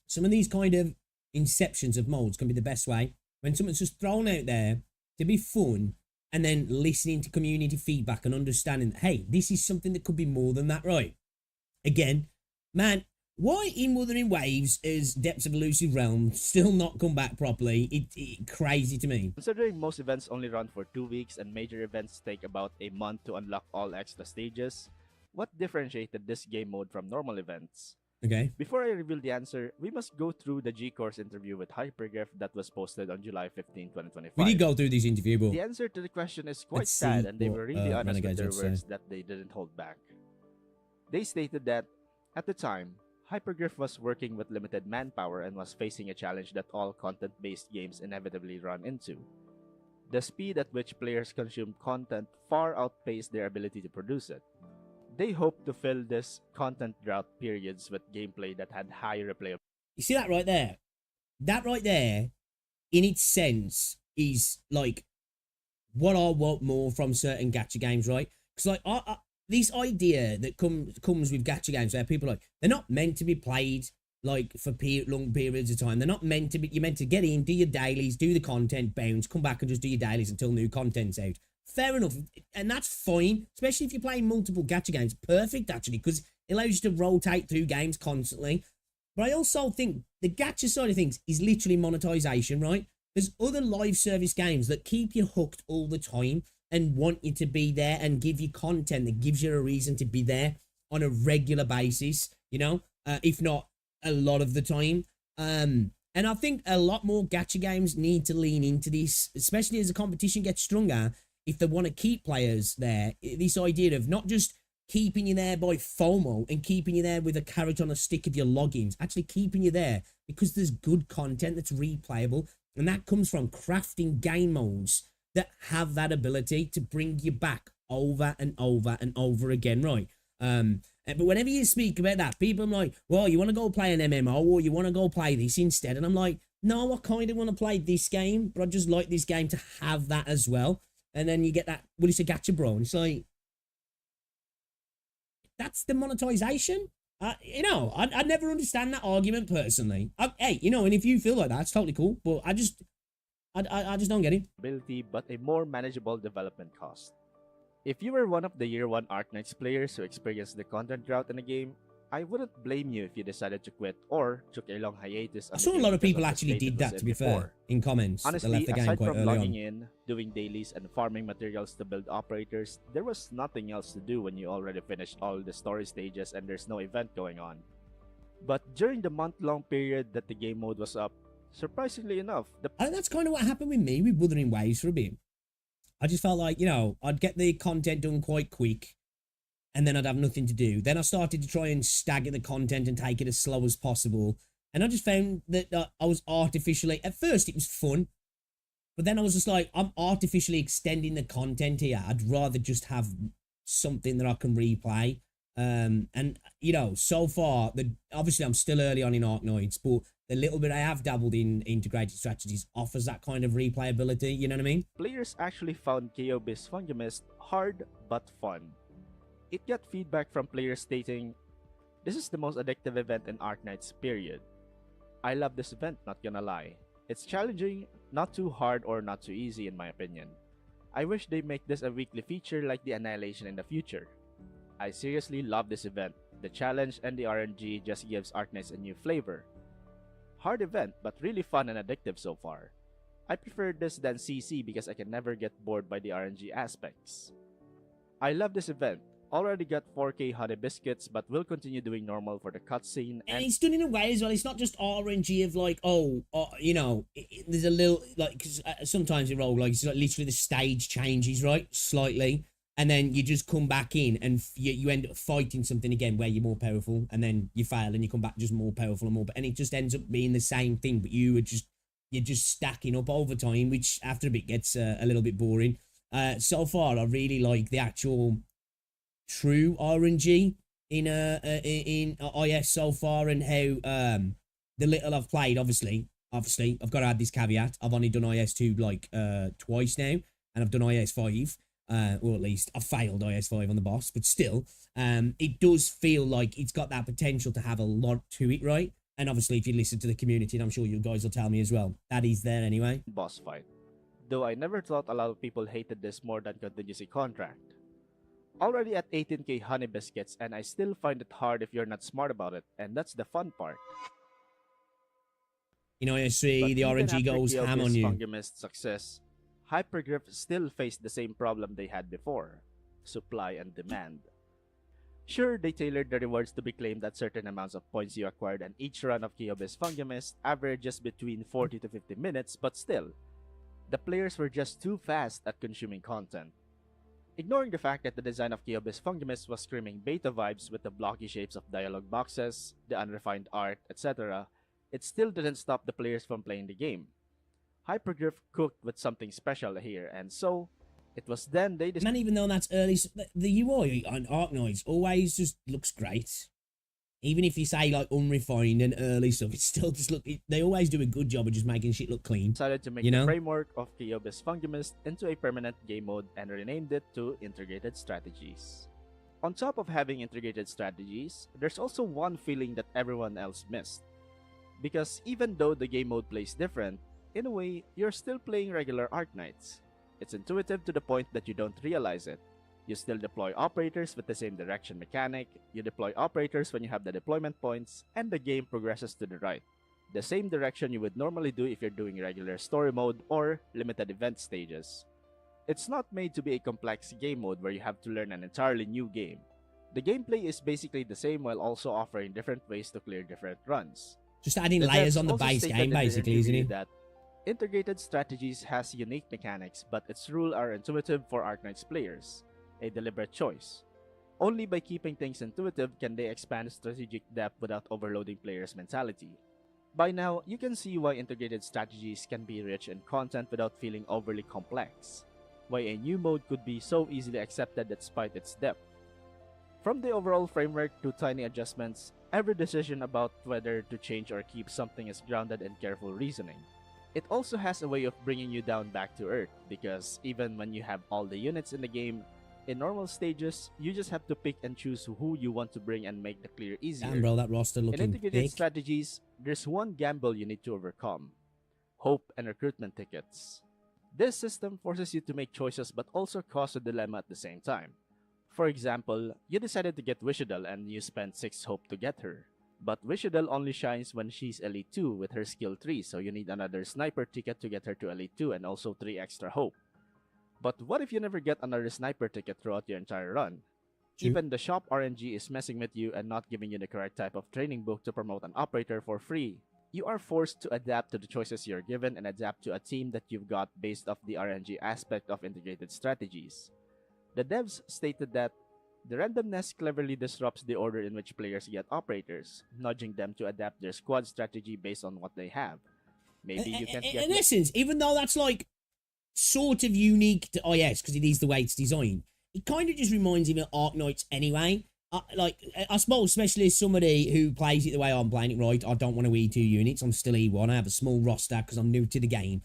some of these kind of inceptions of modes can be the best way. When something's just thrown out there to be fun, and then listening to community feedback and understanding that, hey, this is something that could be more than that, right? Again, man, why in Wuthering Waves is Depths of Elusive Realm still not come back properly? It crazy to me. Considering most events only run for 2 weeks and major events take about a month to unlock all extra stages, what differentiated this game mode from normal events? Okay. Before I reveal the answer, we must go through the G-Course interview with Hypergryph that was posted on July 15, 2025. We did go through this interview, but The answer to the question is quite Let's see sad, and they what, were really honest with Renegades their have to say. words that they didn't hold back. They stated that, at the time, Hypergryph was working with limited manpower and was facing a challenge that all content-based games inevitably run into. The speed at which players consume content far outpaced their ability to produce it. They hoped to fill this content drought periods with gameplay that had high replayability. you see that right there? That right there, in its sense, is like what I want more from certain gacha games, right? Because like this idea that comes with gacha games where people are like, they're not meant to be played like for long periods of time. They're not meant to be. You're meant to get in, do your dailies, do the content, bounce, come back and just do your dailies until new content's out. Fair enough, and that's fine, especially if you're playing multiple gacha games. Perfect, actually, because it allows you to rotate through games constantly. But I also think the gacha side of things is literally monetization, right? There's other live service games that keep you hooked all the time and want you to be there and give you content that gives you a reason to be there on a regular basis, you know, if not a lot of the time. And I think a lot more gacha games need to lean into this, especially as the competition gets stronger. If they want to keep players there, this idea of not just keeping you there by FOMO and keeping you there with a carrot on a stick of your logins, actually keeping you there because there's good content that's replayable. And that comes from crafting game modes that have that ability to bring you back over and over and over again, right? But whenever you speak about that, people are like, well, you want to go play an MMO or you want to go play this instead. And I'm like, no, I kind of want to play this game, but I just like this game to have that as well. And then you get that, well, it's a gacha, bro. And it's like, that's the monetization. You know, I never understand that argument personally. Hey, you know, and if you feel like that, it's totally cool. But I just don't get it. But a more manageable development cost. If you were one of the Year 1 Arknights players who experienced the content drought in the game, I wouldn't blame you if you decided to quit or took a long hiatus. I saw a lot of people actually did that, to be fair, in comments. Honestly, they left the game aside quite from early logging on. in, doing dailies, and farming materials to build operators, there was nothing else to do when you already finished all the story stages and there's no event going on. But during the month-long period that the game mode was up, surprisingly enough, I think that's kind of what happened with me with Wuthering Waves for a bit. I just felt like, you know, I'd get the content done quite quick and then I'd have nothing to do. Then I started to try and stagger the content and take it as slow as possible. And I just found that I was artificially, at first it was fun, but then I was just like, I'm artificially extending the content here. I'd rather just have something that I can replay. And, you know, so far, obviously I'm still early on in Arknights, but the little bit I have dabbled in integrated strategies offers that kind of replayability, you know what I mean? Players actually found KOB's Fungimist hard but fun. It got feedback from players stating, "This is the most addictive event in Arknights, period. I love this event, not gonna lie. It's challenging, not too hard or not too easy in my opinion. I wish they make this a weekly feature like the Annihilation in the future. I seriously love this event. The challenge and the RNG just gives Arknights a new flavor. Hard event, but really fun and addictive so far. I prefer this than CC because I can never get bored by the RNG aspects. I love this event. Already got 4k honey biscuits, but will continue doing normal for the cutscene. And it's done in a way as well. It's not just RNG of like, you know, there's a little like, cause sometimes in Roguelike, it's like literally the stage changes, right, slightly, and then you just come back in and you end up fighting something again where you're more powerful, and then you fail and you come back just more powerful and more, and it just ends up being the same thing, but you're just stacking up over time, which after a bit gets a little bit boring. So far, I really like the actual true RNG in IS so far, and how the little I've played, obviously I've got to add this caveat, I've only done IS2 like twice now, and I've done IS5, or at least I've failed IS5 on the boss, but still it does feel like it's got that potential to have a lot to it, right? And obviously if you listen to the community, and I'm sure you guys will tell me as well, that is there anyway. Boss fight. Though I never thought a lot of people hated this more than contingency contract. Already at 18k honey biscuits, and I still find it hard if you're not smart about it, and that's the fun part. You know, I see the RNG goes ham on you. Fungamist success, Hypergryph still faced the same problem they had before, supply and demand. Sure, they tailored the rewards to be claimed at certain amounts of points you acquired, and each run of Kyobis Fungamist averages between 40 to 50 minutes, but still, the players were just too fast at consuming content. Ignoring the fact that the design of Kyobis Fungamist was screaming beta vibes with the blocky shapes of dialogue boxes, the unrefined art, etc., it still didn't stop the players from playing the game. Hypergryph cooked with something special here, and so, it was then they decided. Man, even though that's early, the UI on Arknights always just looks great. Even if you say like unrefined and early stuff, it still just they always do a good job of just making shit look clean. Decided to make the framework of Kyobis Fungamist into a permanent game mode and renamed it to Integrated Strategies. On top of having integrated strategies, there's also one feeling that everyone else missed. Because even though the game mode plays different, in a way, you're still playing regular Arknights. It's intuitive to the point that you don't realize it. You still deploy operators with the same direction mechanic, you deploy operators when you have the deployment points, and the game progresses to the right. The same direction you would normally do if you're doing regular story mode or limited event stages. It's not made to be a complex game mode where you have to learn an entirely new game. The gameplay is basically the same while also offering different ways to clear different runs. Just adding layers on the base game basically, isn't it? That Integrated Strategies has unique mechanics, but its rules are intuitive for Arknights players. A deliberate choice. Only by keeping things intuitive can they expand strategic depth without overloading players' mentality. By now, you can see why integrated strategies can be rich in content without feeling overly complex. Why a new mode could be so easily accepted despite its depth. From the overall framework to tiny adjustments, every decision about whether to change or keep something is grounded in careful reasoning. It also has a way of bringing you down back to earth, because even when you have all the units in the game, in normal stages, you just have to pick and choose who you want to bring and make the clear easier. Damn bro, that roster looking in integrated big. Strategies, there's one gamble you need to overcome. Hope and recruitment tickets. This system forces you to make choices but also cause a dilemma at the same time. For example, you decided to get Wishadel and you spent 6 hope to get her. But Wishadel only shines when she's Elite 2 with her skill 3, so you need another sniper ticket to get her to Elite 2 and also 3 extra hope. But what if you never get another sniper ticket throughout your entire run? True. Even the shop RNG is messing with you and not giving you the correct type of training book to promote an operator for free. You are forced to adapt to the choices you're given and adapt to a team that you've got based off the RNG aspect of integrated strategies. The devs stated that the randomness cleverly disrupts the order in which players get operators, nudging them to adapt their squad strategy based on what they have. Maybe you can't get... In essence, even though that's like sort of unique to IS because it is the way it's designed, it kind of just reminds me of Arknights anyway. Like, I suppose, especially as somebody who plays it the way I'm playing it, right? I don't want to E2 units. I'm still E1. I have a small roster because I'm new to the game.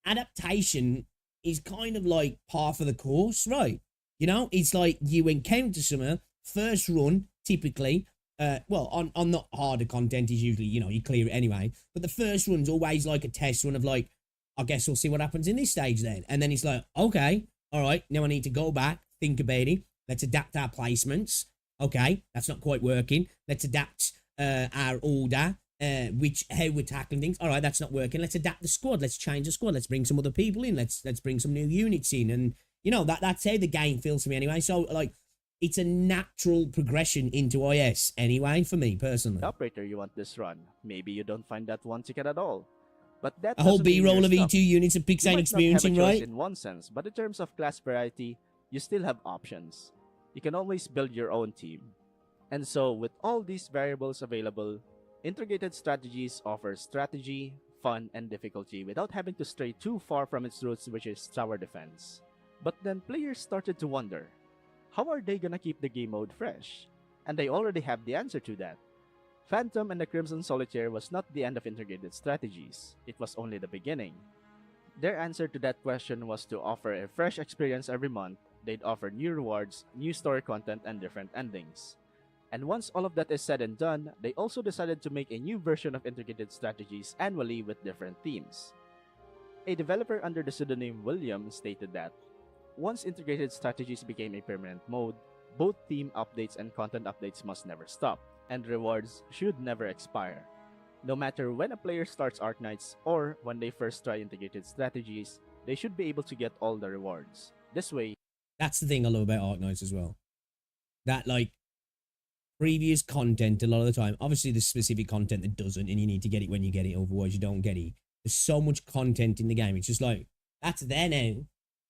Adaptation is kind of like par for the course, right? You know, it's like you encounter something, first run, typically, well, on not harder content is usually, you know, you clear it anyway. But the first run's always like a test run of like, I guess we'll see what happens in this stage then. And then it's like, okay, all right, now I need to go back, think about it. Let's adapt our placements. Okay, that's not quite working. Let's adapt our order, how we're tackling things. All right, that's not working. Let's adapt the squad. Let's change the squad. Let's bring some other people in. Let's bring some new units in. And you know that's how the game feels to me anyway. So like, it's a natural progression into IS anyway for me personally. The operator you want this run. Maybe you don't find that one ticket at all. But that A whole doesn't mean B-roll you're of stuck. E2 units of You Pixane might experiencing, not have a choice right? in one sense, but in terms of class variety, you still have options. You can always build your own team. And so, with all these variables available, integrated strategies offer strategy, fun, and difficulty without having to stray too far from its roots, which is tower defense. But then players started to wonder, how are they gonna keep the game mode fresh? And they already have the answer to that. Phantom and the Crimson Solitaire was not the end of integrated strategies, it was only the beginning. Their answer to that question was to offer a fresh experience every month. They'd offer new rewards, new story content, and different endings. And once all of that is said and done, they also decided to make a new version of integrated strategies annually with different themes. A developer under the pseudonym William stated that, once integrated strategies became a permanent mode, both theme updates and content updates must never stop, and rewards should never expire. No matter when a player starts Arknights or when they first try integrated strategies, they should be able to get all the rewards. This way, That's the thing I love about Arknights as well. That like previous content a lot of the time, obviously there's specific content that doesn't, and you need to get it when you get it, otherwise you don't get it. There's so much content in the game. It's just like, that's there now.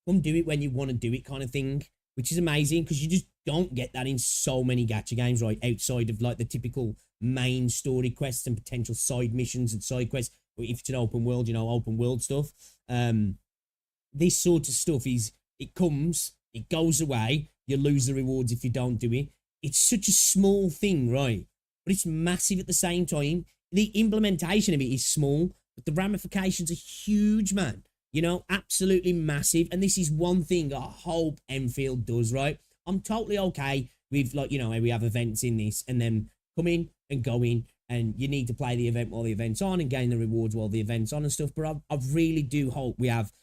Come do it when you want to do it kind of thing, which is amazing because you just don't get that in so many gacha games, right? Outside of like the typical main story quests and potential side missions and side quests. Or if it's an open world, you know, open world stuff. This sort of stuff is, it comes, it goes away, you lose the rewards if you don't do it. It's such a small thing, right? But it's massive at the same time. The implementation of it is small, but the ramifications are huge, man. You know, absolutely massive. And this is one thing I hope Endfield does, right? I'm totally okay with, like, you know, we have events in this and then come in and go in and you need to play the event while the event's on and gain the rewards while the event's on and stuff. But I really do hope we have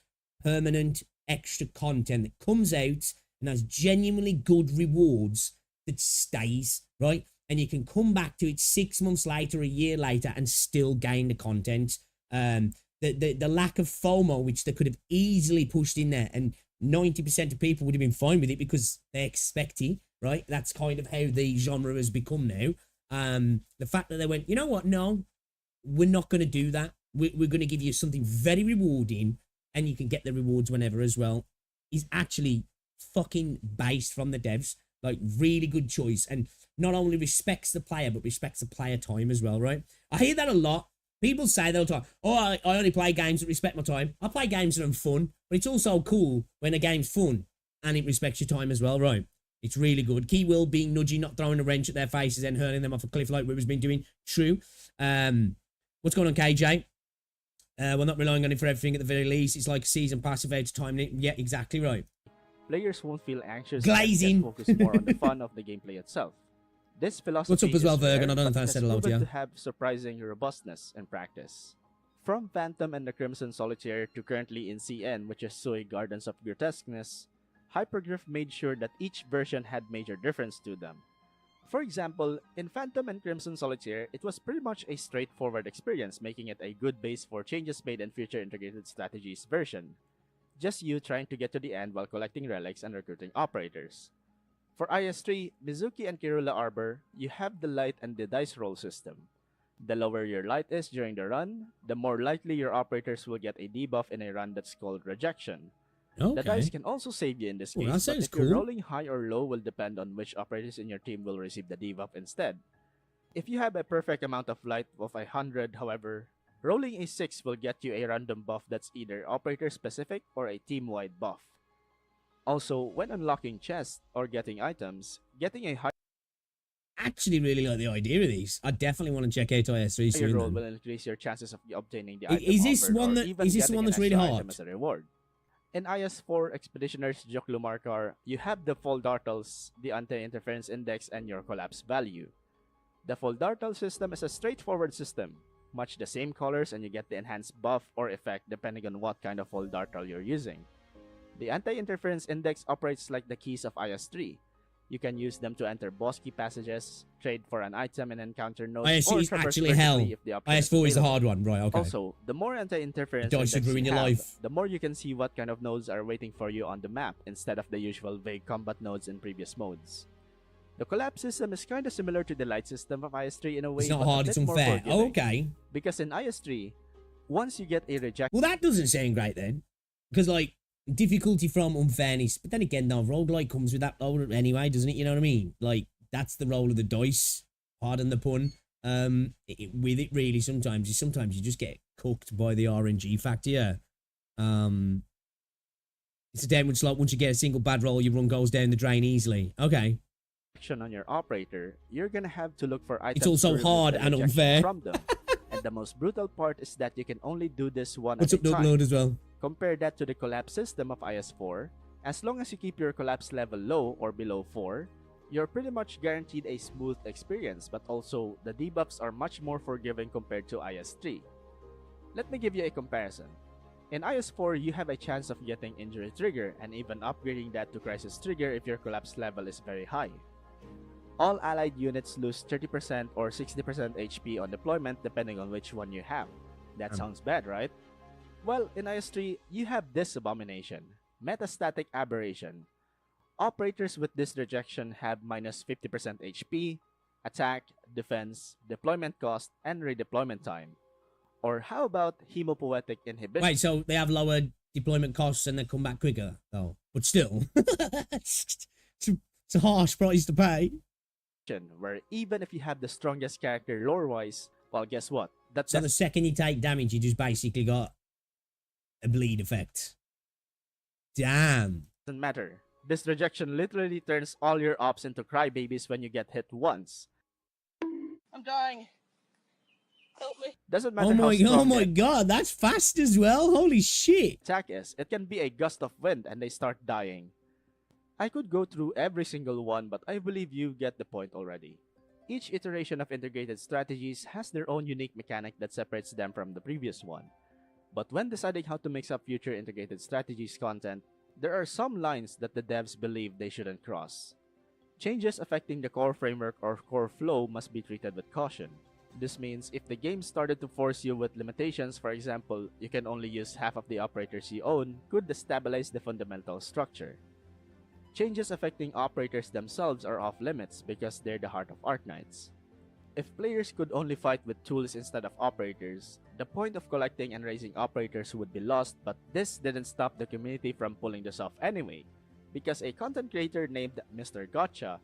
permanent extra content that comes out and has genuinely good rewards that stays, right? And you can come back to it 6 months later, a year later, and still gain the content. The lack of FOMO, which they could have easily pushed in there, and 90% of people would have been fine with it because they expect it, right? That's kind of how the genre has become now. The fact that they went, you know what? No, we're not going to do that. We're going to give you something very rewarding, and you can get the rewards whenever as well, is actually fucking based from the devs. Like, really good choice, and not only respects the player, but respects the player time as well, right? I hear that a lot. People say they'll talk, oh, I only play games that respect my time. I play games that are fun, but it's also cool when a game's fun and it respects your time as well, right? It's really good. Key will being nudgy, not throwing a wrench at their faces and hurling them off a cliff like River's been doing. True. What's going on, KJ? We're not relying on it for everything at the very least. It's like a season pass event time. Yeah, exactly right. players won't feel anxious Glazing. and focus more on the fun of the gameplay itself. This philosophy What's up as well, is rare, Vergan? I don't know but if I it said has hello to proven you. to have surprising robustness in practice. From Phantom and the Crimson Solitaire to currently in CN, which is Sui Gardens of Grotesqueness, Hypergryph made sure that each version had major difference to them. For example, in Phantom and Crimson Solitaire, it was pretty much a straightforward experience, making it a good base for changes made in future integrated strategies version. Just you trying to get to the end while collecting relics and recruiting operators. For IS-3, Mizuki and Kirula Arbor, you have the light and the dice roll system. The lower your light is during the run, the more likely your operators will get a debuff in a run that's called rejection. Okay. The dice can also save you in this Oh, that case, but sounds if you're cool. rolling high or low will depend on which operators in your team will receive the debuff instead. If you have a perfect amount of light of 100, however, rolling a 6 will get you a random buff that's either operator-specific or a team-wide buff. Also, when unlocking chests or getting items, getting a higher Actually really like the idea of these. I definitely want to check out IS3 soon roll then. will increase your chances of obtaining the I- item is this offered, one or that- even is this getting one an that's really extra hard? item as a reward. In IS-4 Expeditioner's Joklumarkar, you have the Foldartals, the Anti-Interference Index, and your Collapse value. The Foldartal system is a straightforward system, much the same colors, and you get the enhanced buff or effect depending on what kind of Foldartal you're using. The Anti-Interference Index operates like the keys of IS-3. You can use them to enter boss key passages, trade for an item and encounter nodes, IS or is traverse actually hell. vertically if the option is IS4 is a available. hard one, right? Okay. Also, the more anti-interference The dice index would ruin you your have, life. the more you can see what kind of nodes are waiting for you on the map instead of the usual vague combat nodes in previous modes. The collapse system is kind of similar to the light system of IS3 in a way, It's not but hard, a it's bit more unfair. forgiving. Okay. Because in IS3, once you get a rejection Well, that doesn't sound great then. Because, like, difficulty from unfairness. But then again, though, roguelike comes with that role anyway, doesn't it? You know what I mean? Like, that's the roll of the dice. Pardon the pun. With it, really, sometimes you just get cooked by the RNG factor, yeah. It's a downward slope. Once you get a single bad roll, your run goes down the drain easily. Okay. on your operator, you're gonna have to look for items. It's also to remove hard the and rejection unfair. from them. And the most brutal part is that you can only do this one What's at up, a Doug time. Lord, as well? Compare that to the collapse system of IS4. As long as you keep your collapse level low or below 4, you're pretty much guaranteed a smooth experience, but also the debuffs are much more forgiving compared to IS3. Let me give you a comparison. In IS4, you have a chance of getting Injury Trigger and even upgrading that to Crisis Trigger if your collapse level is very high. All allied units lose 30% or 60% HP on deployment depending on which one you have. That sounds bad, right? Well, in IS3, you have this abomination, Metastatic Aberration. Operators with this rejection have minus 50% HP, attack, defense, deployment cost, and redeployment time. Or how about Hemopoetic Inhibition? Wait, so they have lower deployment costs and they come back quicker? Oh, but still. it's a harsh price to pay. Where even if you have the strongest character lore-wise, well, guess what? So the second you take damage, you just basically got a bleed effect. Damn. Doesn't matter. This rejection literally turns all your ops into crybabies when you get hit once. I'm dying. Help me. Doesn't matter Oh how my, strong oh my the god, that's fast as well. Holy shit. attack is. It can be a gust of wind and they start dying. I could go through every single one, but I believe you get the point already. Each iteration of integrated strategies has their own unique mechanic that separates them from the previous one. But when deciding how to mix up future integrated strategies content, there are some lines that the devs believe they shouldn't cross. Changes affecting the core framework or core flow must be treated with caution. This means if the game started to force you with limitations, for example, you can only use half of the operators you own, could destabilize the fundamental structure. Changes affecting operators themselves are off limits because they're the heart of Arknights. If players could only fight with tools instead of operators, the point of collecting and raising operators would be lost, but this didn't stop the community from pulling this off anyway, because a content creator named Mr. Gacha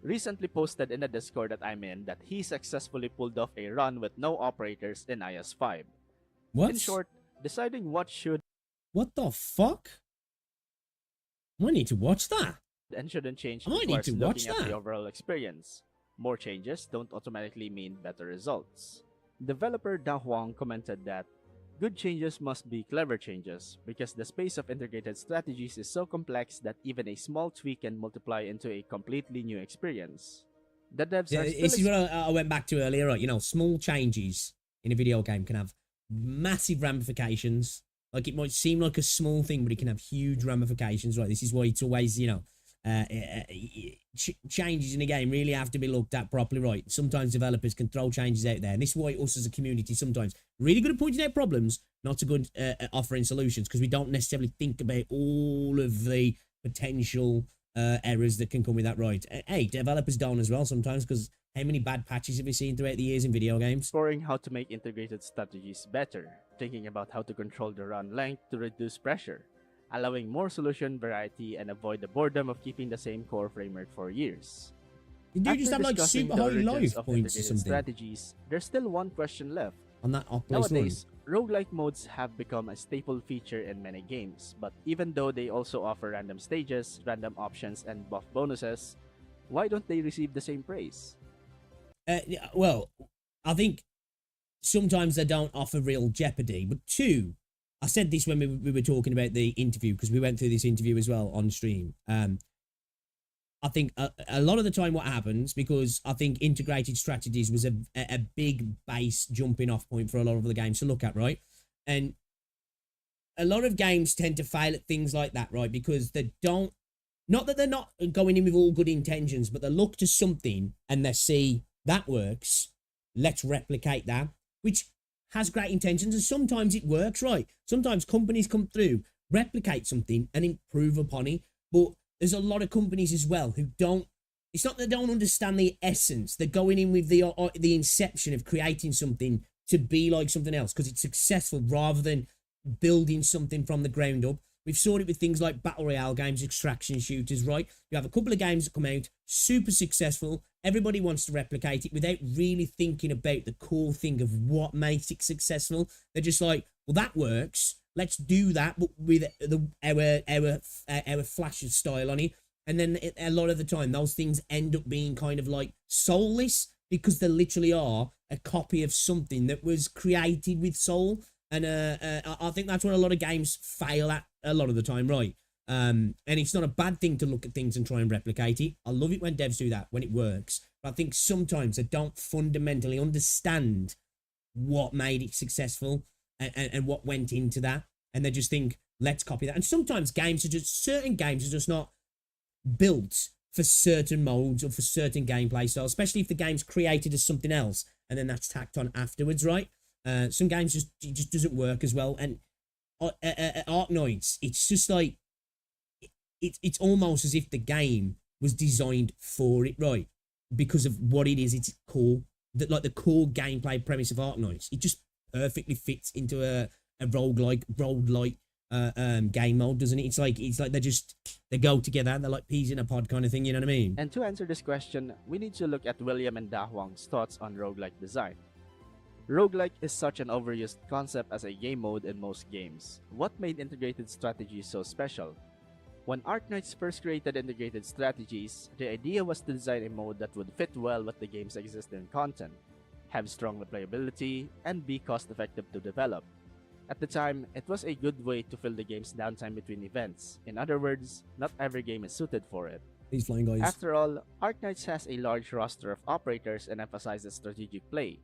recently posted in the Discord that I'm in that he successfully pulled off a run with no operators in IS5. What? In short, deciding what should What the fuck? I need to watch that. and shouldn't change I need requires to watch looking at that. the overall experience. More changes don't automatically mean better results. Developer Da Huang commented that good changes must be clever changes because the space of integrated strategies is so complex that even a small tweak can multiply into a completely new experience. The devs Yeah, are still this is what I went back to earlier, right? You know, small changes in a video game can have massive ramifications. Like, it might seem like a small thing, but it can have huge ramifications, right? This is why it's always, you know, changes in the game really have to be looked at properly, right? Sometimes developers can throw changes out there, and this is why us as a community sometimes really good at pointing out problems, not so good at offering solutions, because we don't necessarily think about all of the potential errors that can come with that, right? Hey, developers don't as well sometimes, because how many bad patches have we seen throughout the years in video games? exploring how to make integrated strategies better, thinking about how to control the run length to reduce pressure, allowing more solution variety and avoid the boredom of keeping the same core framework for years. Did you After just have like discussing super the high origins life of points or integrated something strategies, there's still one question left. on that place run? Nowadays, roguelike modes have become a staple feature in many games, but even though they also offer random stages, random options, and buff bonuses, why don't they receive the same praise? Well, I think sometimes they don't offer real jeopardy, but two, I said this when we were talking about the interview, because we went through this interview as well on stream. I think a lot of the time what happens, because I think integrated strategies was a big base jumping off point for a lot of the games to look at, right? And a lot of games tend to fail at things like that, right? Because they don't Not that they're not going in with all good intentions, but they look to something and they see that works. Let's replicate that, which has great intentions, and sometimes it works, right? Sometimes companies come through, replicate something, and improve upon it. But there's a lot of companies as well who don't. It's not that they don't understand the essence. They're going in with the inception of creating something to be like something else because it's successful rather than building something from the ground up. We've seen it with things like battle royale games, extraction shooters, right? You have a couple of games that come out, super successful. Everybody wants to replicate it without really thinking about the core thing of what makes it successful. They're just like, well, that works. Let's do that, but with our flash of style on it. And then a lot of the time, those things end up being kind of like soulless because they literally are a copy of something that was created with soul. And I think that's what a lot of games fail at a lot of the time, right? And it's not a bad thing to look at things and try and replicate it. I love it when devs do that, when it works. But I think sometimes they don't fundamentally understand what made it successful and what went into that. And they just think, let's copy that. And sometimes certain games are just not built for certain modes or for certain gameplay styles, especially if the game's created as something else and then that's tacked on afterwards, right? Some games it just doesn't work as well. And Arknights, it's just like it's almost as if the game was designed for it, right? Because of what it is, it's core, like the core gameplay premise of Arknights. It just perfectly fits into a roguelike game mode, doesn't it? It's like they go together. They're like peas in a pod kind of thing. You know what I mean? And to answer this question, we need to look at William and Da Huang's thoughts on roguelike design. Roguelike is such an overused concept as a game mode in most games. What made integrated strategies so special? When Arknights first created integrated strategies, the idea was to design a mode that would fit well with the game's existing content, have strong replayability, and be cost-effective to develop. At the time, it was a good way to fill the game's downtime between events. In other words, not every game is suited for it. These flying guys. After all, Arknights has a large roster of operators and emphasizes strategic play.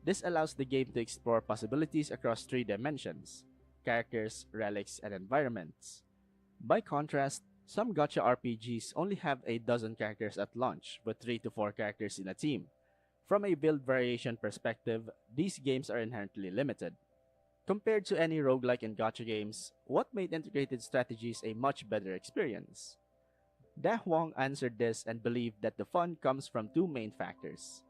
This allows the game to explore possibilities across 3 dimensions: characters, relics, and environments. By contrast, some Gacha RPGs only have a dozen characters at launch, with 3 to 4 characters in a team. From a build variation perspective, these games are inherently limited. Compared to any roguelike and gacha games, what made integrated strategies a much better experience? Da Huang answered this and believed that the fun comes from 2 main factors.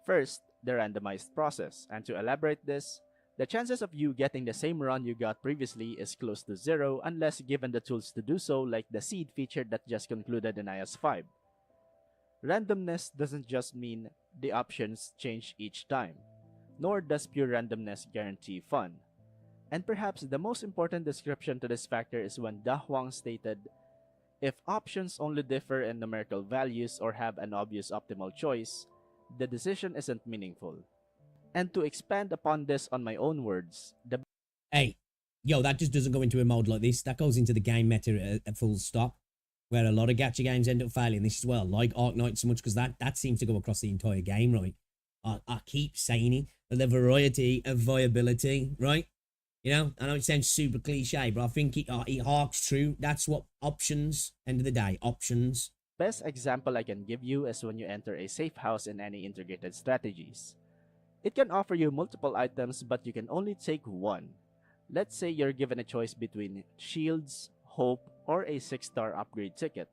First, the randomized process, and to elaborate this, the chances of you getting the same run you got previously is close to 0 unless given the tools to do so, like the seed feature that just concluded in IS5. Randomness doesn't just mean the options change each time, nor does pure randomness guarantee fun. And perhaps the most important description to this factor is when Da Huang stated, "If options only differ in numerical values or have an obvious optimal choice, the decision isn't meaningful." And to expand upon this on my own words, Hey, yo, that just doesn't go into a mode like this. That goes into the game meta at full stop, where a lot of gacha games end up failing this as well, like Arknights so much, because that seems to go across the entire game, right? I keep saying it, but the variety of viability, right? You know, I know it sounds super cliche, but I think it harks true. That's what options, end of the day, options. best example I can give you is when you enter a safe house in any integrated strategies. It can offer you multiple items, but you can only take one. Let's say you're given a choice between shields, hope, or a 6-star upgrade ticket.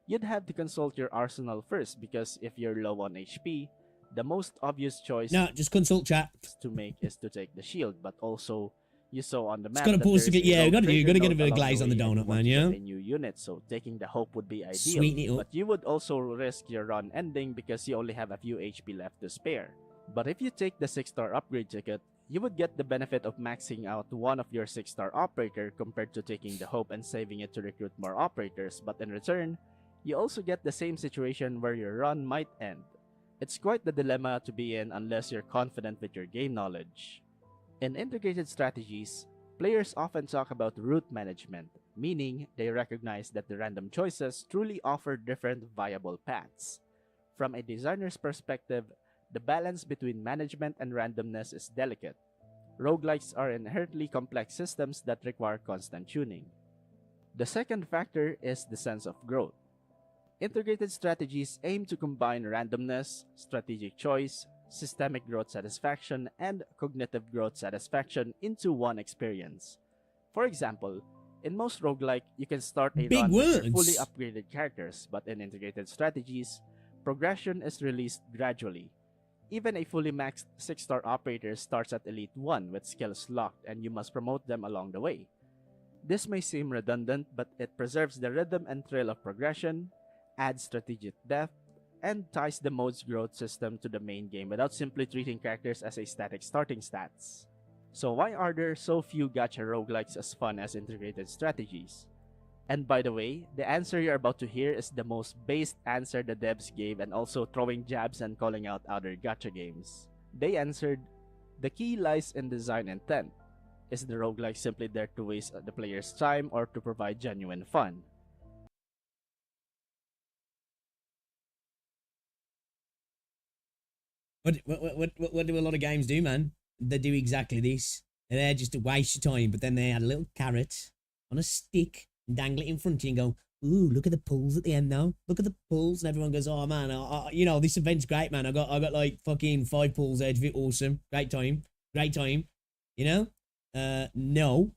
You'd have to consult your arsenal first because if you're low on HP, the most obvious choice No, just consult chat. to make is to take the shield, but also you saw on the map It's got to pause to get, yeah, we got to trigger get a note bit of along glaze the on the way and donut, you want man, to yeah? get a new unit, so taking the hope would be ideal. Sweeten it up. But you would also risk your run ending because you only have a few HP left to spare. But if you take the 6-star upgrade ticket, you would get the benefit of maxing out one of your 6-star operator compared to taking the hope and saving it to recruit more operators, but in return, you also get the same situation where your run might end. It's quite the dilemma to be in unless you're confident with your game knowledge. In integrated strategies, players often talk about route management, meaning they recognize that the random choices truly offer different viable paths. From a designer's perspective, the balance between management and randomness is delicate. Roguelikes are inherently complex systems that require constant tuning. The second factor is the sense of growth. Integrated strategies aim to combine randomness, strategic choice, systemic growth satisfaction, and cognitive growth satisfaction into one experience. For example, in most roguelike, you can start a Big run with your words. fully upgraded characters, but in integrated strategies, progression is released gradually. Even a fully maxed 6-star operator starts at Elite 1 with skills locked, and you must promote them along the way. This may seem redundant, but it preserves the rhythm and thrill of progression, adds strategic depth, and ties the mode's growth system to the main game without simply treating characters as a static starting stats. So why are there so few gacha roguelikes as fun as integrated strategies? And by the way, the answer you're about to hear is the most based answer the devs gave, and also throwing jabs and calling out other gacha games. They answered, the key lies in design intent. Is the roguelike simply there to waste the player's time or to provide genuine fun? What do a lot of games do, man? They do exactly this. They're there just to waste your time, but then they add a little carrot on a stick and dangle it in front of you and go, ooh, look at the pulls at the end now. Look at the pulls. And everyone goes, oh, man, you know, this event's great, man. I got like fucking 5 pulls out of it. Awesome. Great time. Great time. You know? No.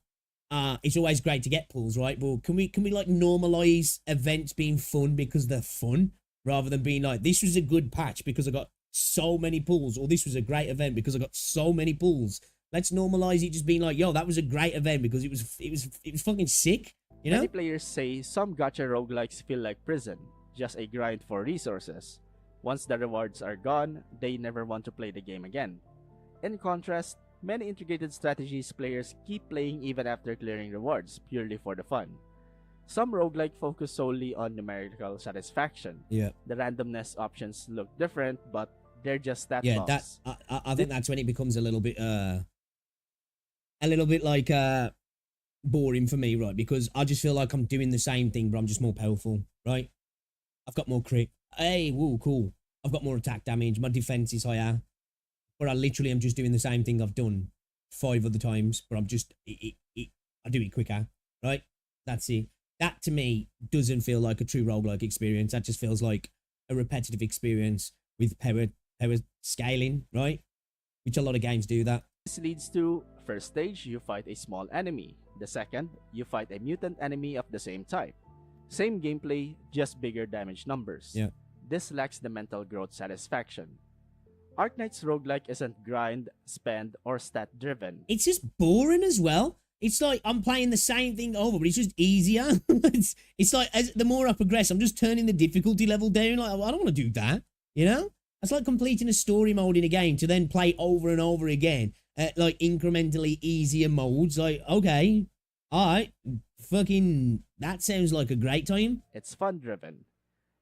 It's always great to get pulls, right? But can we like normalize events being fun because they're fun rather than being like, this was a good patch because I got so many pulls, or this was a great event because I got so many pulls. Let's normalize it just being like, yo, that was a great event because it was fucking sick, you know? Many players say some gacha roguelikes feel like prison, just a grind for resources. Once the rewards are gone, they never want to play the game again. In contrast, many integrated strategies players keep playing even after clearing rewards, purely for the fun. Some roguelike focus solely on numerical satisfaction. Yeah. The randomness options look different, but they're just stat Yeah, buffs. I think that's when it becomes a little bit like boring for me, right? Because I just feel like I'm doing the same thing, but I'm just more powerful, right? I've got more crit. Hey, woo, cool. I've got more attack damage. My defense is higher. But I literally am just doing the same thing I've done 5 other times, but I'm just, I do it quicker, right? That's it. That to me doesn't feel like a true roguelike experience. That just feels like a repetitive experience with power scaling, right? Which a lot of games do that. This leads to, first stage, you fight a small enemy. The second, you fight a mutant enemy of the same type. Same gameplay, just bigger damage numbers. Yeah. This lacks the mental growth satisfaction. Arknights roguelike isn't grind, spend, or stat driven. It's just boring as well. It's like I'm playing the same thing over, but it's just easier. it's like the more I progress, I'm just turning the difficulty level down. Like, I don't want to do that, you know? It's like completing a story mode in a game to then play over and over again at like incrementally easier modes. Like, okay, all right, fucking, that sounds like a great time. It's fun driven.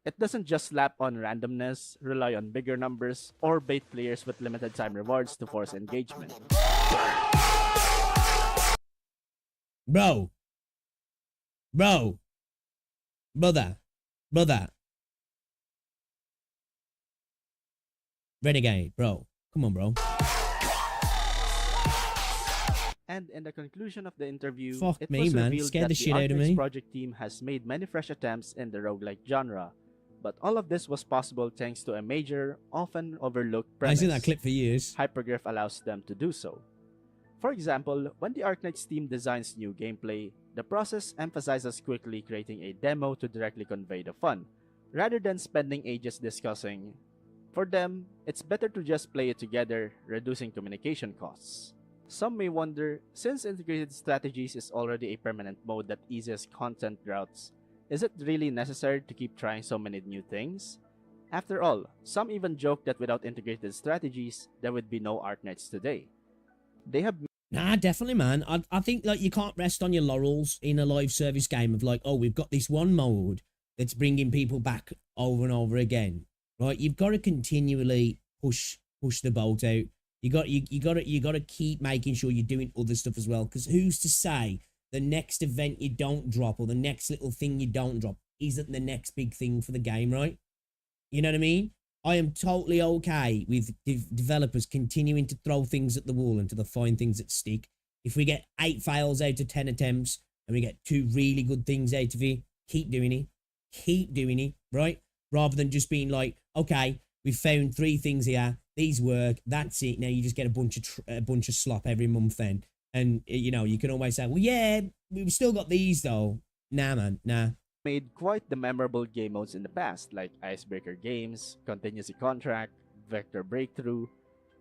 It doesn't just slap on randomness, rely on bigger numbers, or bait players with limited time rewards to force engagement. Brother. Renegade, bro. Come on, bro. And in the conclusion of the interview, Fuck it me, was man. revealed Scared that the shit out of Arknights me. project team has made many fresh attempts in the roguelike genre. But all of this was possible thanks to a major, often overlooked premise. I've seen that clip for years. Hypergryph allows them to do so. For example, when the Arknights team designs new gameplay, the process emphasizes quickly creating a demo to directly convey the fun, rather than spending ages discussing. For them, it's better to just play it together, reducing communication costs. Some may wonder, since integrated strategies is already a permanent mode that eases content droughts, is it really necessary to keep trying so many new things? After all, some even joke that without integrated strategies, there would be no Arknights today. They have Nah, definitely, man. I think like you can't rest on your laurels in a live service game of like, oh, we've got this one mode that's bringing people back over and over again, right? You've got to continually push the boat out. You got to keep making sure you're doing other stuff as well. Because who's to say the next event you don't drop or the next little thing you don't drop isn't the next big thing for the game, right? You know what I mean? I am totally okay with developers continuing to throw things at the wall until they find things that stick. If we get 8 fails out of 10 attempts and we get 2 really good things out of it, keep doing it. Keep doing it, right? Rather than just being like, okay, we've found 3 things here, these work, that's it. Now you just get a bunch of slop every month then. And, you know, you can always say, well, yeah, we've still got these though. Nah, man, nah. Made quite the memorable game modes in the past, like Icebreaker Games, Contingency Contract, Vector Breakthrough,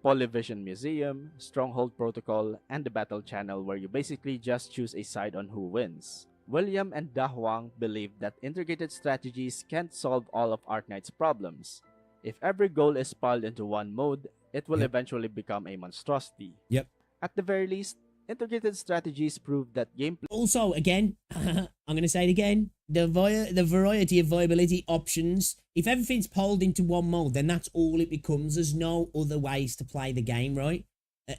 Polyvision Museum, Stronghold Protocol, and the Battle Channel, where you basically just choose a side on who wins. William and Da Huang believe that integrated strategies can't solve all of Arknights' problems. If every goal is piled into one mode, it will eventually become a monstrosity. Yep. At the very least, integrated strategies prove that gameplay. Also, again, I'm going to say it again, the variety of viability options, if everything's pulled into one mode, then that's all it becomes. There's no other ways to play the game, right?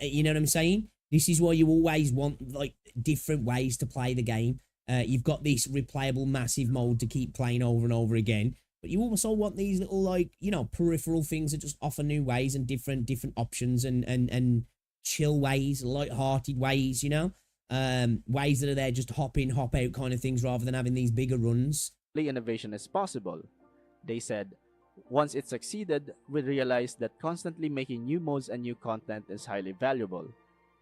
You know what I'm saying? This is why you always want, like, different ways to play the game. You've got this replayable massive mode to keep playing over and over again, but you also want these little, like, you know, peripheral things that just offer new ways and different options and chill ways, light-hearted ways, you know, ways that are there just hop in, hop out kind of things rather than having these bigger runs. Innovation is possible. They said, once it succeeded, we realized that constantly making new modes and new content is highly valuable.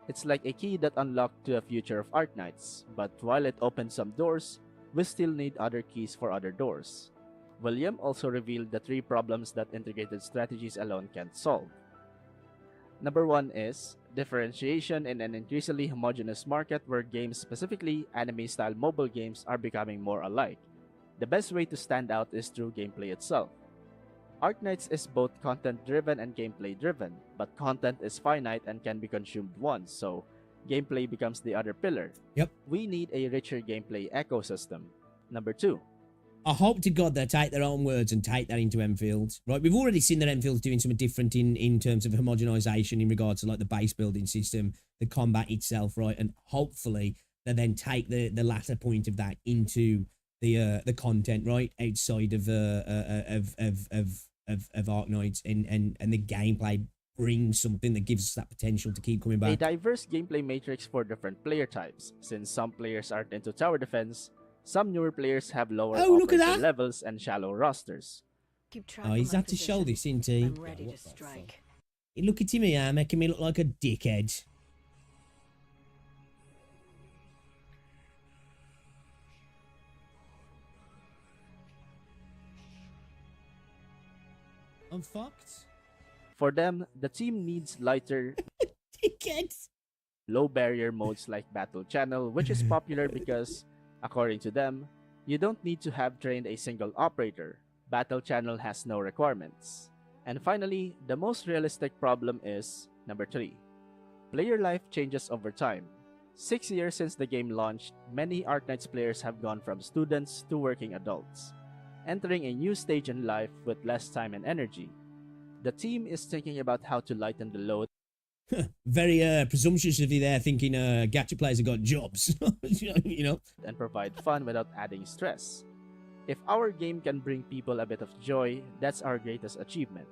It's like a key that unlocked to the future of Arknights, but while it opened some doors, we still need other keys for other doors. William also revealed the 3 problems that integrated strategies alone can't solve. Number 1 is differentiation in an increasingly homogeneous market where games, specifically anime-style mobile games, are becoming more alike. The best way to stand out is through gameplay itself. Arknights is both content-driven and gameplay-driven, but content is finite and can be consumed once, so gameplay becomes the other pillar. Yep. We need a richer gameplay ecosystem. Number 2. I hope to God they take their own words and take that into Endfield. Right, we've already seen that Enfield's doing something different in terms of homogenization in regards to like the base building system, the combat itself, right? And hopefully they then take the latter point of that into the content, right? Outside of Arknights and the gameplay brings something that gives us that potential to keep coming back. A diverse gameplay matrix for different player types, since some players aren't into tower defense. Some newer players have lower operator levels and shallow rosters. Oh, he's had to show this, isn't he? I'm ready to strike. Look at him here, making me look like a dickhead. I'm fucked. For them, the team needs lighter, dickheads, low barrier modes like Battle Channel, which is popular because, according to them, you don't need to have trained a single operator. Battle Channel has no requirements. And finally, the most realistic problem is number 3. Player life changes over time. 6 years since the game launched, many Arknights players have gone from students to working adults, entering a new stage in life with less time and energy. The team is thinking about how to lighten the load. Very presumptuous of you there, thinking gacha players have got jobs, you know, and provide fun without adding stress. If our game can bring people a bit of joy, that's our greatest achievement.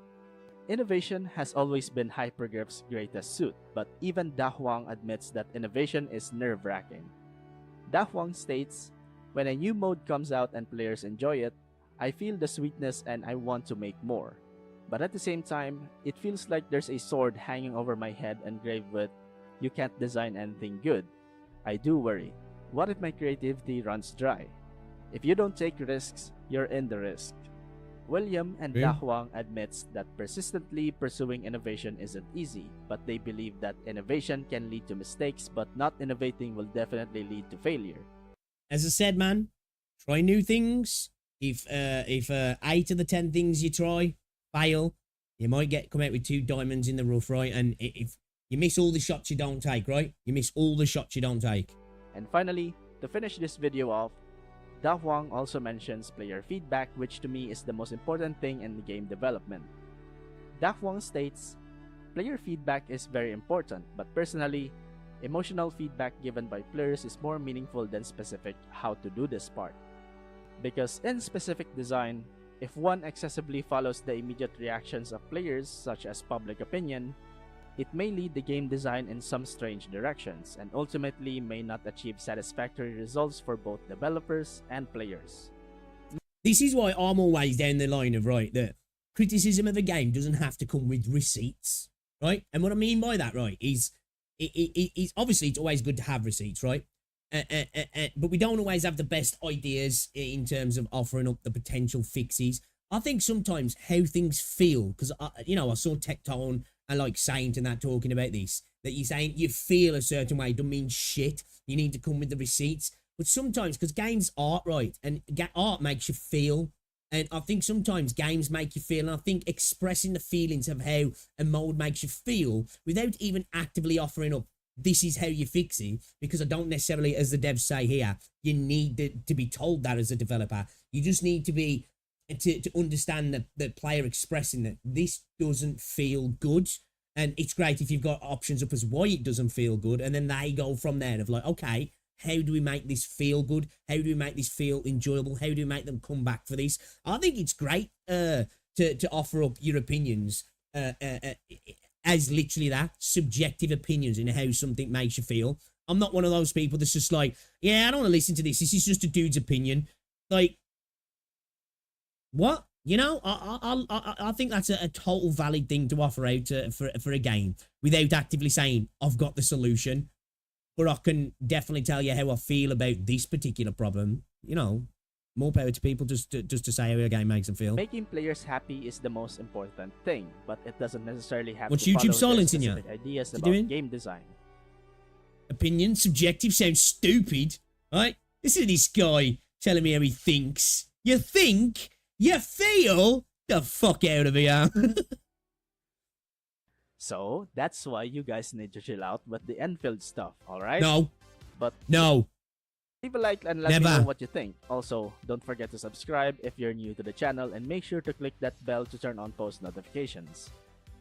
Innovation has always been Hypergryph's greatest suit, but even Da Huang admits that innovation is nerve-wracking. Da Huang states, "When a new mode comes out and players enjoy it, I feel the sweetness and I want to make more. But at the same time, it feels like there's a sword hanging over my head engraved with, 'You can't design anything good.' I do worry. What if my creativity runs dry? If you don't take risks, you're in the risk." William and Da Huang admits that persistently pursuing innovation isn't easy, but they believe that innovation can lead to mistakes, but not innovating will definitely lead to failure. As I said, man, try new things. If 8 of the 10 things you try fail, you might come out with 2 diamonds in the rough, right? And if you miss all the shots you don't take, right? You miss all the shots you don't take. And finally, to finish this video off, Da Huang also mentions player feedback, which to me is the most important thing in the game development. Da Huang states, "Player feedback is very important, but personally, emotional feedback given by players is more meaningful than specific how to do this part. Because in specific design, if one excessively follows the immediate reactions of players, such as public opinion, It may lead the game design in some strange directions, and ultimately may not achieve satisfactory results for both developers and players. This is why I'm always down the line of, right, that criticism of a game doesn't have to come with receipts, right? And what I mean by that, right, is it's obviously it's always good to have receipts, right? But we don't always have the best ideas in terms of offering up the potential fixes. I think sometimes how things feel, because I saw Tectone and like Saint and that talking about this, that you're saying you feel a certain way don't mean shit. You need to come with the receipts. But sometimes, because games art, right, and art makes you feel, and I think sometimes games make you feel, and I think expressing the feelings of how a mode makes you feel without even actively offering up, this is how you fix it, because I don't necessarily, as the devs say here, you need to be told that as a developer. You just need to be to understand the player expressing that this doesn't feel good. And it's great if you've got options up as why it doesn't feel good, and then they go from there of like, okay, how do we make this feel good? How do we make this feel enjoyable? How do we make them come back for this? I think it's great to offer up your opinions as literally that, subjective opinions in how something makes you feel. I'm not one of those people that's just like, yeah, I don't want to listen to this. This is just a dude's opinion. Like, what? You know, I think that's a total valid thing to offer out for a game without actively saying, I've got the solution, but I can definitely tell you how I feel about this particular problem. You know, more power to people just to say how a game makes them feel. Making players happy is the most important thing, but it doesn't necessarily have What's to YouTube follow silencing you? specific ideas What's it about doing? game design. Opinion, subjective, sounds stupid, right? This is this guy telling me how he thinks. You think? You feel? The fuck out of here. So, that's why you guys need to chill out with the Endfield stuff, alright? No. But No. leave a like and let me Never. know what you think. Also, don't forget to subscribe if you're new to the channel, and make sure to click that bell to turn on post notifications.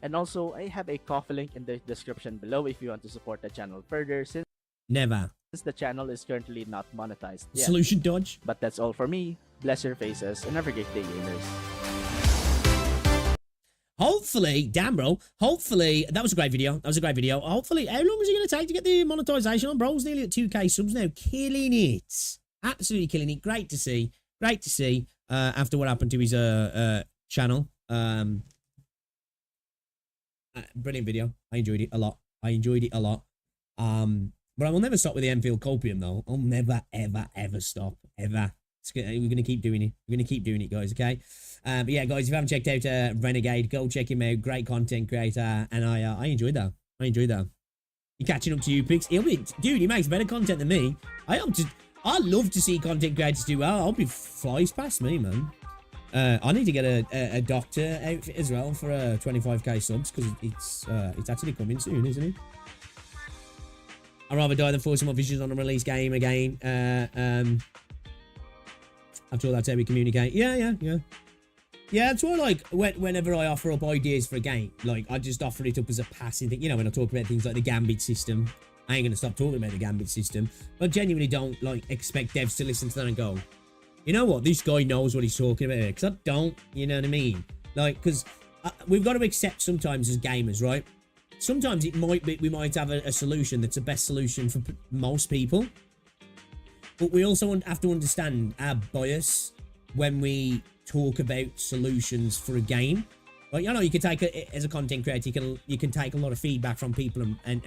And also, I have a coffee link in the description below if you want to support the channel further, since Never. the channel is currently not monetized yet. Solution dodge. But that's all for me. Bless your faces and have a great day, gamers. Hopefully, damn bro, hopefully, that was a great video. That was a great video. Hopefully, how long is it going to take to get the monetization on, bro? It's nearly at 2k subs now. Killing it. Absolutely killing it. Great to see. Great to see after what happened to his channel. Brilliant video. I enjoyed it a lot. But I will never stop with the Enfield Copium, though. I'll never, ever, ever stop. Ever. We're going to keep doing it. We're going to keep doing it, guys, okay? But yeah, guys, if you haven't checked out Renegade, go check him out. Great content creator. And I enjoyed that. You're catching up to you, Pix. Dude, he makes better content than me. I love to see content creators do well. I hope he flies past me, man. I need to get a doctor outfit as well for 25k subs, because it's actually coming soon, isn't it? I'd rather die than force more visions on a release game again. After all, that's how we communicate. Yeah, that's why, like, whenever I offer up ideas for a game, like, I just offer it up as a passing thing. You know, when I talk about things like the Gambit system, I ain't going to stop talking about the Gambit system. But I genuinely don't, like, expect devs to listen to that and go, you know what, this guy knows what he's talking about. Because I don't, you know what I mean? Like, because we've got to accept sometimes as gamers, right? Sometimes it might be, we might have a solution that's the best solution for most people. But we also have to understand our bias when we talk about solutions for a game. Like, you know, you can take as a content creator, you can take a lot of feedback from people and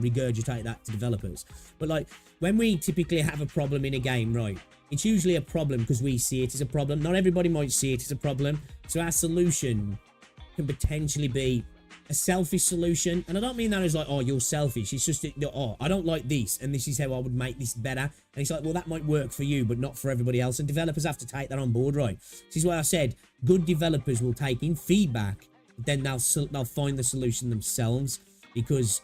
regurgitate that to developers. But like, when we typically have a problem in a game, right, it's usually a problem because we see it as a problem. Not everybody might see it as a problem. So our solution can potentially be a selfish solution. And I don't mean that as like, oh, you're selfish. It's just, oh, I don't like this, and this is how I would make this better. And it's like, well, that might work for you, but not for everybody else. And developers have to take that on board, right? This is why I said good developers will take in feedback, then they'll find the solution themselves, because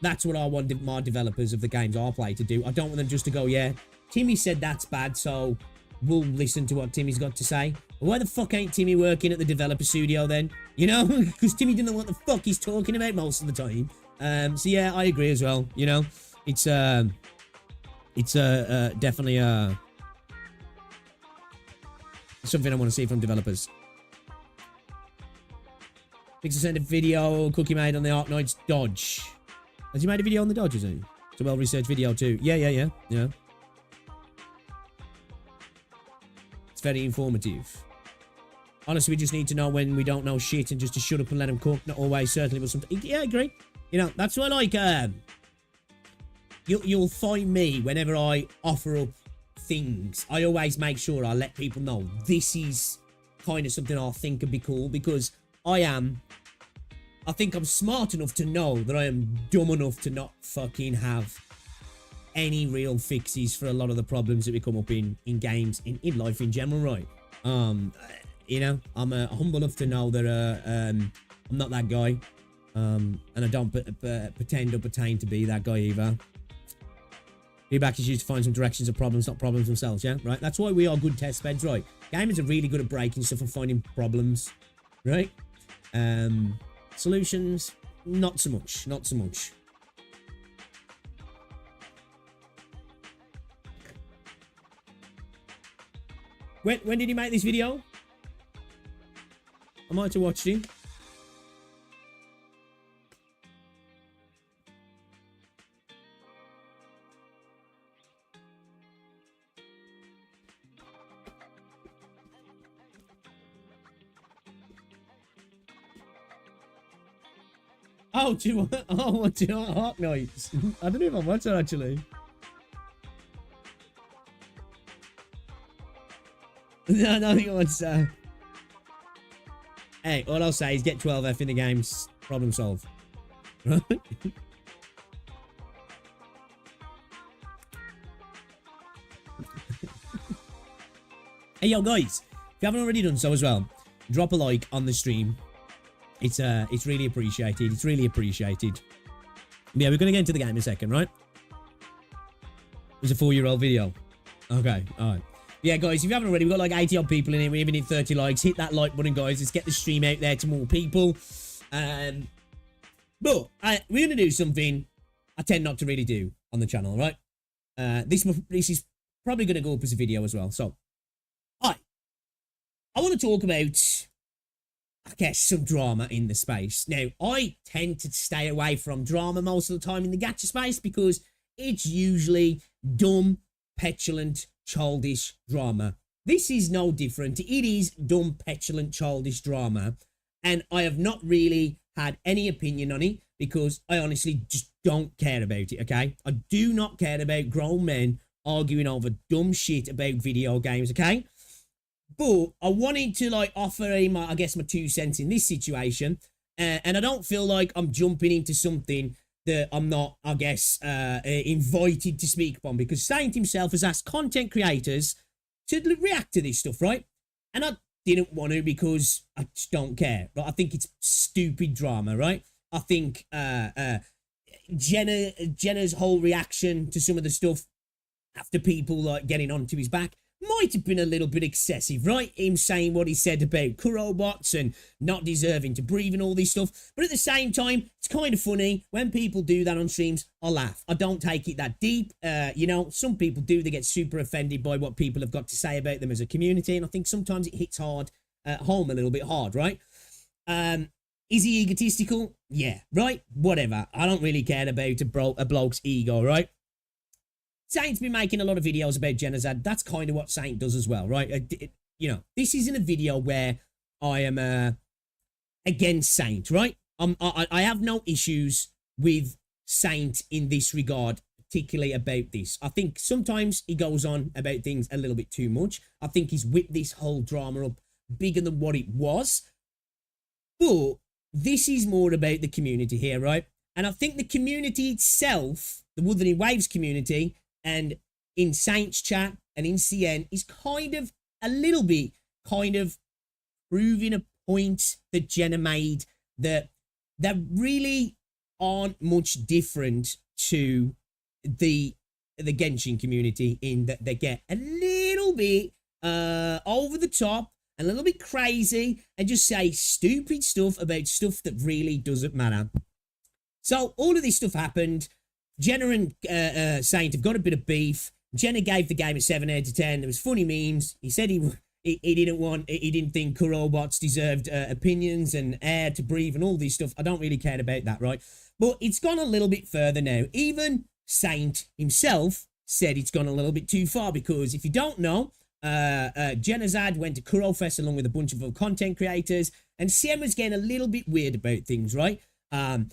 that's what I want my developers of the games I play to do. I don't want them just to go, yeah, Timmy said that's bad, so we'll listen to what Timmy's got to say. Why the fuck ain't Timmy working at the developer studio then? You know, because Timmy doesn't know what the fuck he's talking about most of the time. So yeah, I agree as well. You know, it's definitely something I want to see from developers. Pixel sent a video Cookie made on the Arknights dodge. Has he made a video on the dodge, has he? It's a well-researched video too. Yeah. It's very informative. Honestly, we just need to know when we don't know shit and just to shut up and let them cook. Not always, certainly, but sometimes. Yeah, I agree. You know, that's why, like, you'll find me whenever I offer up things. I always make sure I let people know this is kind of something I think would be cool, because I think I'm smart enough to know that I am dumb enough to not fucking have any real fixes for a lot of the problems that we come up in games, in life in general, right? You know, I'm humble enough to know that I'm not that guy, and I don't pretend or pertain to be that guy either. Feedback is used to find some directions of problems, not problems themselves, yeah? Right? That's why we are good test beds, right? Gamers are really good at breaking stuff and finding problems, right? Solutions, not so much. Not so much. When did you make this video? I might have watched it. Oh, do you want Arknights? I don't know if I watched that actually. No, I don't think I watched that. Hey, all I'll say is get 12F in the games. Problem solved. Right? Hey, yo, guys. If you haven't already done so as well, drop a like on the stream. It's really appreciated. It's really appreciated. Yeah, we're going to get into the game in a second, right? It was a 4-year-old video. Okay, all right. Yeah, guys, if you haven't already, we've got like 80 odd people in here. We even need 30 likes. Hit that like button, guys. Let's get the stream out there to more people. But we're going to do something I tend not to really do on the channel, right? This is probably going to go up as a video as well. So, I want to talk about, I guess, some drama in the space. Now, I tend to stay away from drama most of the time in the gacha space because it's usually dumb, petulant, childish drama. This is no different. It is dumb, petulant, childish drama. And I have not really had any opinion on it because I honestly just don't care about it, okay? I do not care about grown men arguing over dumb shit about video games, okay? But I wanted to like offer my 2 cents in this situation, and I don't feel like I'm jumping into something that I'm not, I guess, invited to speak upon, because Saint himself has asked content creators to react to this stuff, right? And I didn't want to because I just don't care. But I think it's stupid drama, right? I think Jenna's whole reaction to some of the stuff after people like getting onto his back might have been a little bit excessive, right? Him saying what he said about Kurobots and not deserving to breathe and all this stuff. But at the same time, it's kind of funny. When people do that on streams, I laugh. I don't take it that deep. You know, some people do. They get super offended by what people have got to say about them as a community. And I think sometimes it hits home a little bit hard, right? Is he egotistical? Yeah, right? Whatever. I don't really care about a bloke's ego, right? Saint's been making a lot of videos about genocide. That's kind of what Saint does as well, right? You know, this isn't a video where I am against Saint, right? I have no issues with Saint in this regard, particularly about this. I think sometimes he goes on about things a little bit too much. I think he's whipped this whole drama up bigger than what it was. But this is more about the community here, right? And I think the community itself, the Wuthering Waves community, and in Saint's chat and in CN is kind of a little bit proving a point that Jenna made that really aren't much different to the Genshin community, in that they get a little bit over the top, a little bit crazy, and just say stupid stuff about stuff that really doesn't matter. So all of this stuff happened. Jenna and Saint have got a bit of beef. Jenna gave the game a 7 out of 10. There was funny memes. He said he didn't think robots deserved opinions and air to breathe and all this stuff. I don't really care about that, right? But it's gone a little bit further now. Even Saint himself said it's gone a little bit too far, because if you don't know, Genazad went to Kurofest along with a bunch of other content creators, and CM was getting a little bit weird about things, right? Now,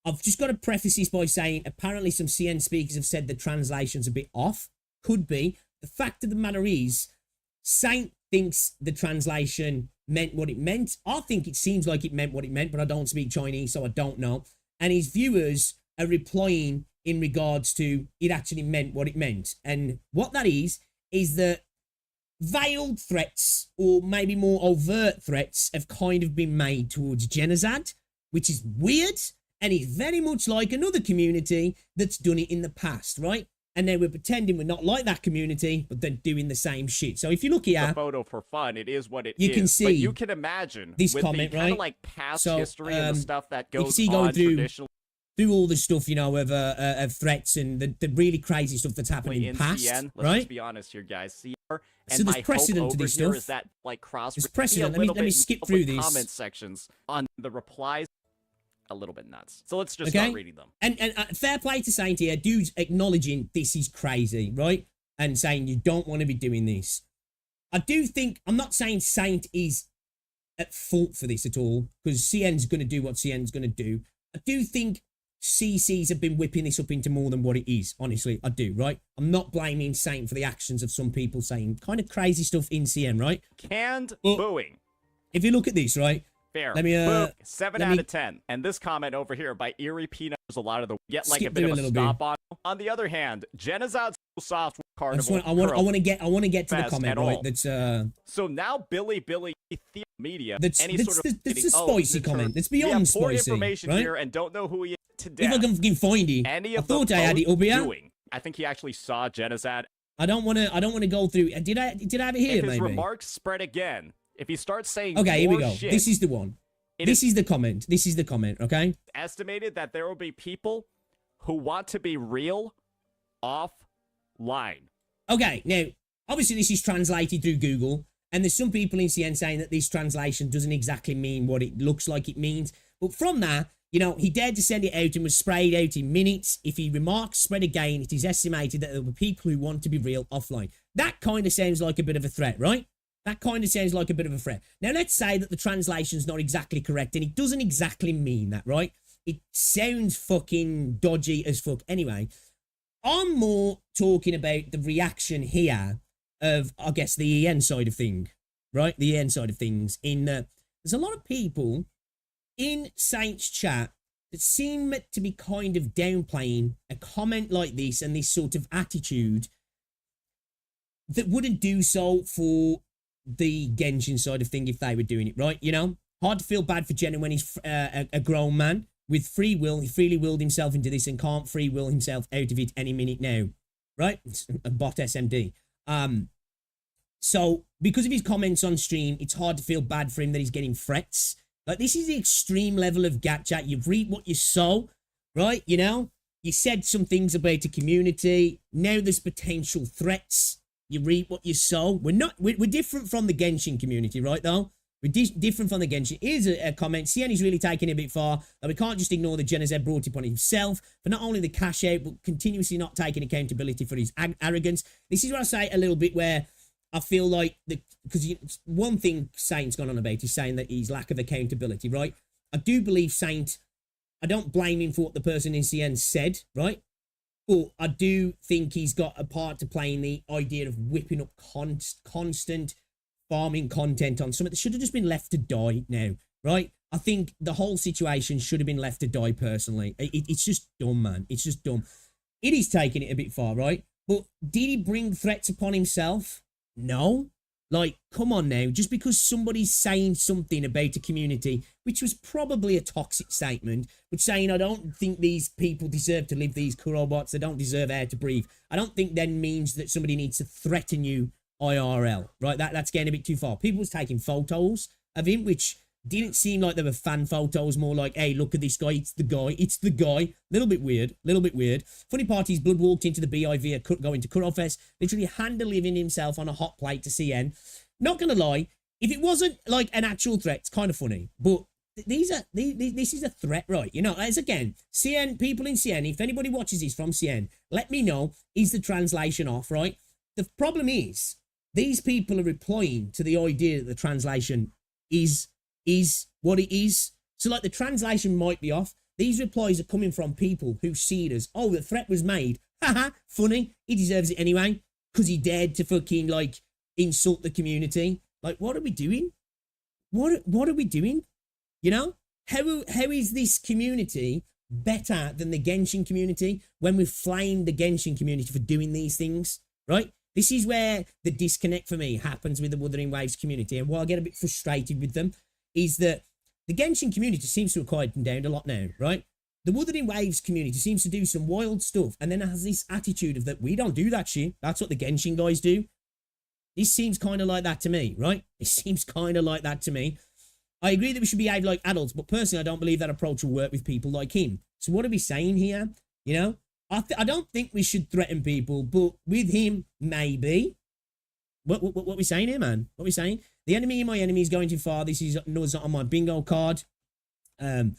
I've just got to preface this by saying apparently some CN speakers have said the translation's a bit off. Could be. The fact of the matter is, Saint thinks the translation meant what it meant. I think it seems like it meant what it meant, but I don't speak Chinese, so I don't know. And his viewers are replying in regards to it actually meant what it meant. And what that is that veiled threats, or maybe more overt threats, have kind of been made towards Genazad, which is weird, and it's very much like another community that's done it in the past, right? And then we're pretending we're not like that community, but then doing the same shit. So if you look here, the photo for fun, it is what it is. You can see, but you can imagine this with comment, the kind right? of like past So, history and the stuff that goes you can see on going through traditionally all the stuff, you know, of threats and the really crazy stuff that's happened in the past, CN. Let's right? just be honest here, guys. CR, and So there's my precedent hope to over this here stuff. is that like cross. There's precedent. Let me skip through these comment sections on the replies. A little bit nuts. So let's just Okay. start reading them. And fair play to Saint here, dude's acknowledging this is crazy, right? And saying you don't want to be doing this. I do think, I'm not saying Saint is at fault for this at all, because CN's going to do what CN's going to do. I do think CCs have been whipping this up into more than what it is. Honestly, I do, right? I'm not blaming Saint for the actions of some people saying kind of crazy stuff in CN, right? Canned But booing. if you look at this, right? Fair. Let me, Boo, 7 let out me- of 10. And this comment over here by Eerie Peanut, there's a lot of the get like Skip a bit through of a a little stop on. On the other hand, Genazad's soft I just carnival. want to get to the Fest comment, at right? all. That's So now Billy Media, That's any the sort of spicy comment. That's beyond we have poor spicy, information right? here and don't know who he is today. If I can fucking find it, Any I of thought the I had it up here. doing. I think he actually saw Genazad. I don't want to go through. Did I have it here? If his Maybe. remarks spread again, if he starts saying Okay, here we more go. shit, This is the one. This is the comment. This is the comment. Okay. estimated that there will be people who want to be real offline. Okay. Now, obviously, this is translated through Google, and there's some people in CN saying that this translation doesn't exactly mean what it looks like it means. But from that, you know, he dared to send it out and was sprayed out in minutes. If he remarks spread again, it is estimated that there will be people who want to be real offline. That kind of sounds like a bit of a threat, right? That kind of sounds like a bit of a threat. Now, let's say that the translation's not exactly correct, and it doesn't exactly mean that, right? It sounds fucking dodgy as fuck. Anyway, I'm more talking about the reaction here of, I guess, the EN side of thing, right? The EN side of things. There's a lot of people in Saint's chat that seem to be kind of downplaying a comment like this and this sort of attitude that wouldn't do so for the Genshin side of thing if they were doing it, right? You know, hard to feel bad for Jenna when he's a grown man with free will. He freely willed himself into this and can't free will himself out of it any minute now, right? It's a bot SMD. So because of his comments on stream, it's hard to feel bad for him that he's getting threats. Like, this is the extreme level of Gacha. You've read what you sow, right? You know, you said some things about the community. Now there's potential threats. You reap what you sow. We're different from the Genshin community, right, though? We're different from the Genshin. Here's a comment. CN is really taking it a bit far. That we can't just ignore that Genazed brought it upon himself for not only the cash out, but continuously not taking accountability for his arrogance. This is what I say a little bit where I feel like, because one thing Saint's gone on about is saying that he's lack of accountability, right? I do believe Saint, I don't blame him for what the person in CN said, right? But I do think he's got a part to play in the idea of whipping up constant farming content on something that should have just been left to die now, right? I think the whole situation should have been left to die personally. It's just dumb, man. It's just dumb. It is taking it a bit far, right? But did he bring threats upon himself? No. Like, come on now. Just because somebody's saying something about a community, which was probably a toxic statement, but saying, I don't think these people deserve to live these robots, they don't deserve air to breathe, I don't think then means that somebody needs to threaten you IRL, right? That's getting a bit too far. People was taking photos of him, which didn't seem like they were fan photos, more like, hey, look at this guy, it's the guy, it's the guy. Little bit weird. Funny part is Blood walked into the BI via going to Kurofest, literally hand-delivering himself on a hot plate to CN. not gonna lie, if it wasn't like an actual threat, it's kind of funny. But this is a threat, right? You know, as again, CN, people in CN, if anybody watches this from CN, let me know, is the translation off, right? The problem is, these people are replying to the idea that the translation is what it is. So like the translation might be off. These replies are coming from people who see it as, oh, the threat was made. Haha, funny. He deserves it anyway. Because he dared to fucking like insult the community. Like, what are we doing? What are we doing? You know? How is this community better than the Genshin community when we've flamed the Genshin community for doing these things? Right? This is where the disconnect for me happens with the Wuthering Waves community. And why I get a bit frustrated with them is that the Genshin community seems to have quieted down a lot now, right? The Wuthering Waves community seems to do some wild stuff and then has this attitude of that we don't do that shit. That's what the Genshin guys do. This seems kind of like that to me, right? It seems kind of like that to me. I agree that we should behave like adults, but personally, I don't believe that approach will work with people like him. So what are we saying here? You know, I don't think we should threaten people, but with him, maybe. What we saying here, man? What we saying? The enemy in my enemy is going too far. This is not on my bingo card. I'm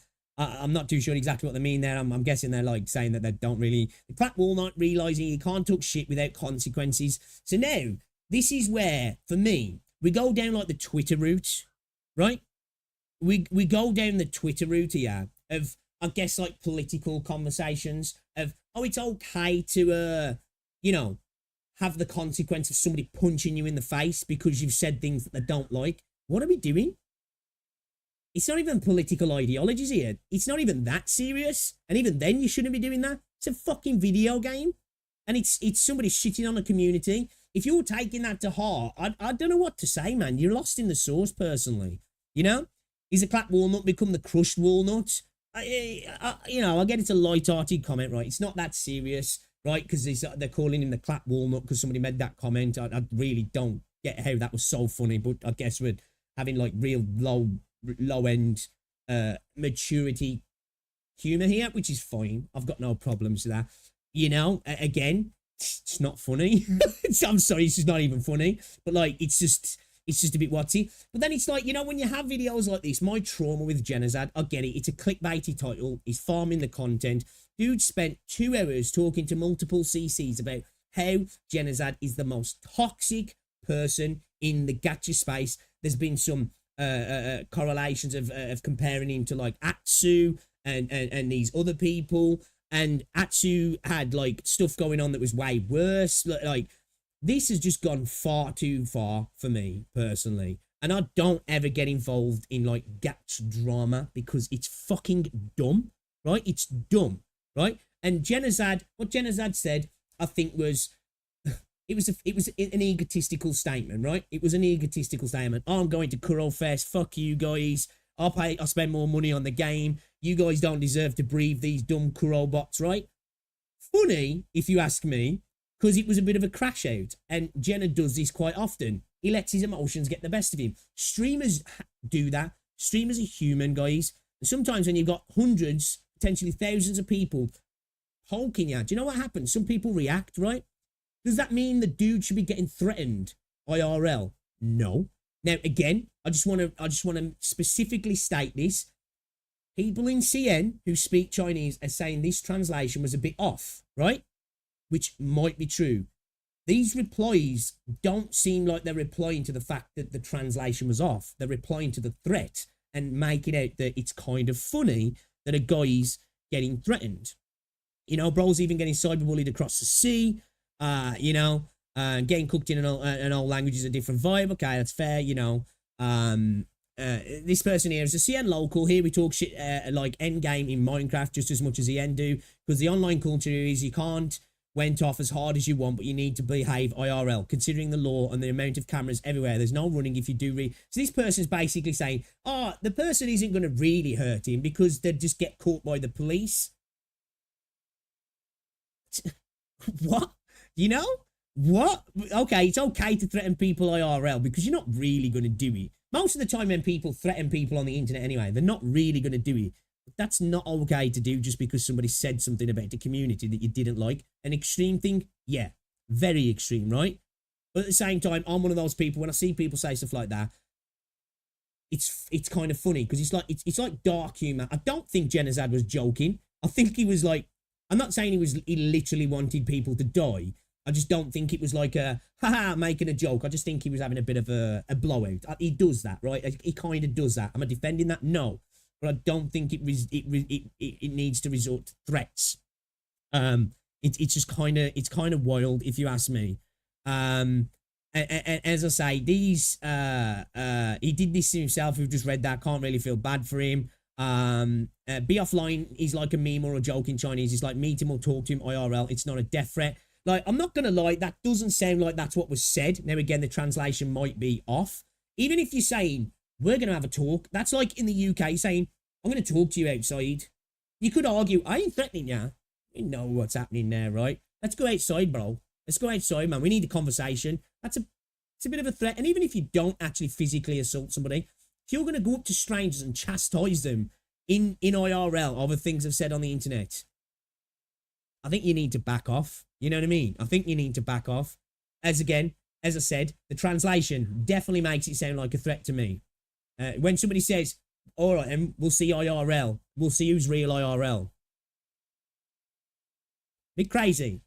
not too sure exactly what they mean there. I'm guessing they're like saying that they don't really. The clap will not realizing you can't talk shit without consequences. So now, this is where, for me, we go down like the Twitter route, right? We go down the Twitter route here of, I guess, like political conversations of, oh, it's okay to, you know, have the consequence of somebody punching you in the face because you've said things that they don't like. What are we doing? It's not even political ideologies here. It's not even that serious. And even then, you shouldn't be doing that. It's a fucking video game. And it's somebody shitting on a community. If you're taking that to heart, I don't know what to say, man. You're lost in the sauce, personally. You know? Is the clapped walnut become the crushed walnut? You know, I get it's a light-hearted comment, right? It's not that serious, right? Because they're calling him the clapped walnut because somebody made that comment. I really don't get how that was so funny, but I guess we're having like real low-end maturity humor here, which is fine. I've got no problems with that. You know, again, it's not funny. I'm sorry, it's just not even funny. But like, it's just a bit watsy. But then it's like, you know, when you have videos like this, my trauma with Genozad, I get it. It's a clickbaity title. He's farming the content. Dude spent 2 hours talking to multiple CCs about how Genozad is the most toxic person in the gacha space. There's been some correlations of comparing him to like Atsu and these other people. And Atsu had like stuff going on that was way worse. Like, this has just gone far too far for me, personally. And I don't ever get involved in, like, gacha drama because it's fucking dumb, right? It's dumb, right? And Genozad, what Genozad said, I think was, it was an egotistical statement, right? It was an egotistical statement. Oh, I'm going to Kuro Fest. Fuck you guys. I'll spend more money on the game. You guys don't deserve to breathe these dumb Kuro bots, right? Funny, if you ask me. Because it was a bit of a crash out. And Jenna does this quite often. He lets his emotions get the best of him. Streamers do that. Streamers are human, guys. And sometimes when you've got hundreds, potentially thousands of people poking you, do you know what happens? Some people react, right? Does that mean the dude should be getting threatened IRL? No. Now, again, I just want to specifically state this. People in CN who speak Chinese are saying this translation was a bit off, right? Which might be true. These replies don't seem like they're replying to the fact that the translation was off. They're replying to the threat and making out that it's kind of funny that a guy's getting threatened. You know, bro's even getting cyberbullied across the sea. You know, getting cooked in an old language is a different vibe. Okay, that's fair, you know. This person here is a CN local. Here we talk shit like endgame in Minecraft just as much as the end do. Because the online culture is you can't went off as hard as you want, but you need to behave IRL, considering the law and the amount of cameras everywhere. There's no running if you do So this person's basically saying, oh, the person isn't going to really hurt him because they'd just get caught by the police. What? You know? What? Okay, it's okay to threaten people IRL because you're not really going to do it. Most of the time when people threaten people on the internet anyway, they're not really going to do it. But that's not okay to do just because somebody said something about the community that you didn't like. An extreme thing? Yeah. Very extreme, right? But at the same time, I'm one of those people, when I see people say stuff like that, it's kind of funny because it's like dark humor. I don't think Genazad was joking. I think he was like, I'm not saying he literally wanted people to die. I just don't think it was like a haha making a joke. I just think he was having a bit of a blowout. He does that, right? He kind of does that. Am I defending that? No, but I don't think it needs to resort to threats. It's just kind of wild if you ask me. And as I say, these he did this to himself. We've just read that. Can't really feel bad for him. Be offline is like a meme or a joke in Chinese. It's like meet him or talk to him IRL. It's not a death threat. Like, I'm not gonna lie, that doesn't sound like that's what was said. Now again, the translation might be off. Even if you're saying we're gonna have a talk, that's like in the UK saying I'm gonna talk to you outside. You could argue I ain't threatening you. You know what's happening there, right? Let's go outside, bro. Let's go outside, man. We need a conversation. It's a bit of a threat. And even if you don't actually physically assault somebody, if you're going to go up to strangers and chastise them in IRL over things I've said on the internet, I think you need to back off. You know what I mean? I think you need to back off. As I said, the translation definitely makes it sound like a threat to me. When somebody says, all right, and we'll see IRL. We'll see who's real IRL. Bit crazy.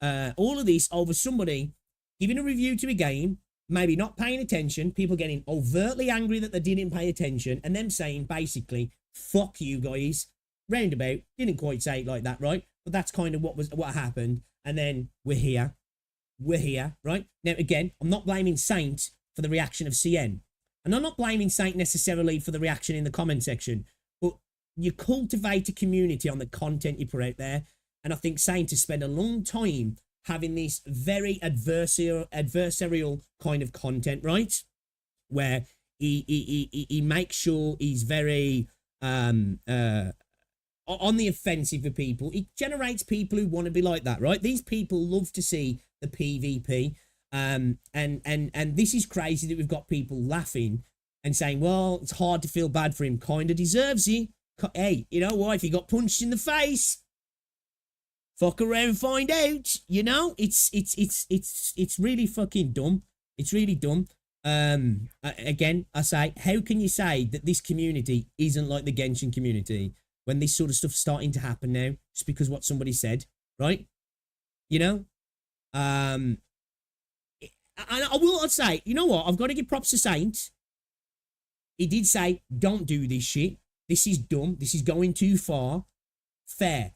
All of this over somebody giving a review to a game, maybe not paying attention, people getting overtly angry that they didn't pay attention, and them saying basically, fuck you guys, roundabout. Didn't quite say it like that, right? But that's kind of what happened. And then we're here, right? Now, again, I'm not blaming Saint for the reaction of CN. And I'm not blaming Saint necessarily for the reaction in the comment section, but you cultivate a community on the content you put out there. And I think Saint has spent a long time having this very adversarial kind of content, right? Where he makes sure he's very on the offensive for people. He generates people who want to be like that, right? These people love to see the PvP. And this is crazy that we've got people laughing and saying, well, it's hard to feel bad for him. Kind of deserves it. Hey, you know what? If he got punched in the face, fuck around and find out, you know? It's really fucking dumb. It's really dumb. Again, I say, how can you say that this community isn't like the Genshin community when this sort of stuff's starting to happen now just because what somebody said, right? You know? And I'd say, you know what? I've got to give props to Saint. He did say, don't do this shit. This is dumb. This is going too far. Fair.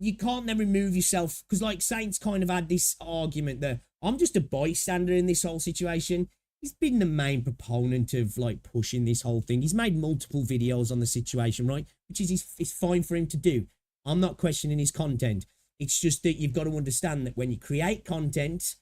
You can't then remove yourself, because like Saint's kind of had this argument that I'm just a bystander in this whole situation. He's been the main proponent of like pushing this whole thing. He's made multiple videos on the situation, right? Which is it's fine for him to do. I'm not questioning his content. It's just that you've got to understand that when you create content,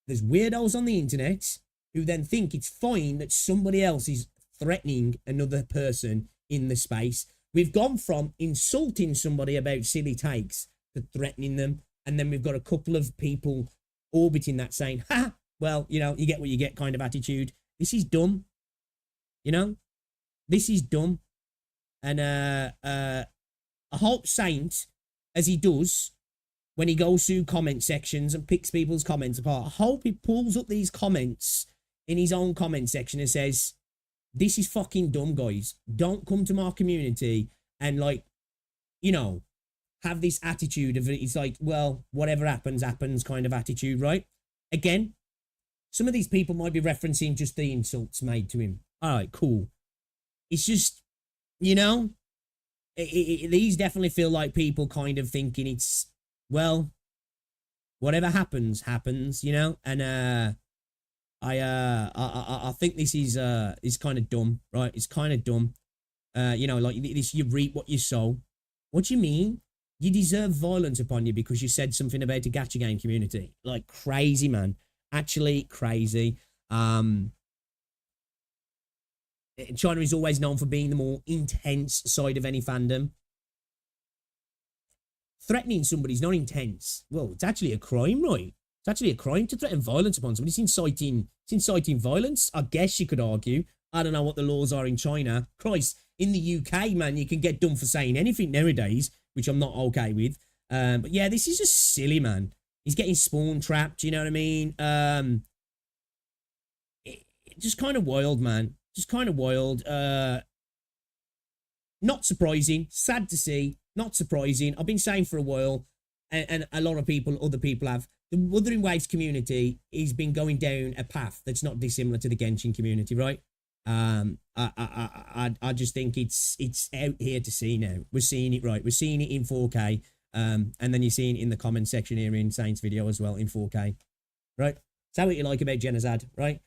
there's weirdos on the internet who then think it's fine that somebody else is threatening another person in the space. We've gone from insulting somebody about silly takes to threatening them. And then we've got a couple of people orbiting that saying, ha, well, you know, you get what you get kind of attitude. This is dumb. You know, this is dumb. And I hope Saint, as he does when he goes through comment sections and picks people's comments apart, I hope he pulls up these comments in his own comment section and says, this is fucking dumb, guys. Don't come to my community and, like, you know, have this attitude of it's like, well, whatever happens, happens kind of attitude, right? Again, some of these people might be referencing just the insults made to him. All right, cool. It's just, you know, these definitely feel like people kind of thinking it's, well, whatever happens, happens, you know? And, I think this is kind of dumb, right? It's kind of dumb. You know, like this, you reap what you sow. What do you mean? You deserve violence upon you because you said something about a gacha game community. Like crazy, man. Actually crazy. China is always known for being the more intense side of any fandom. Threatening somebody's not intense. Well, it's actually a crime, right? It's actually a crime to threaten violence upon somebody. It's inciting violence, I guess you could argue. I don't know what the laws are in China. Christ, in the UK, man, you can get done for saying anything nowadays, which I'm not okay with. But yeah, this is just silly, man. He's getting spawn trapped, you know what I mean? Just kind of wild, man. Just kind of wild. Not surprising. Sad to see. Not surprising. I've been saying for a while, and a lot of people, other people have, the Wuthering Waves community has been going down a path that's not dissimilar to the Genshin community, right? I just think it's out here to see now. We're seeing it, right? We're seeing it in 4K. And then you're seeing it in the comment section here in Saint's video as well in 4K, right? That's what you like about Genozad, right?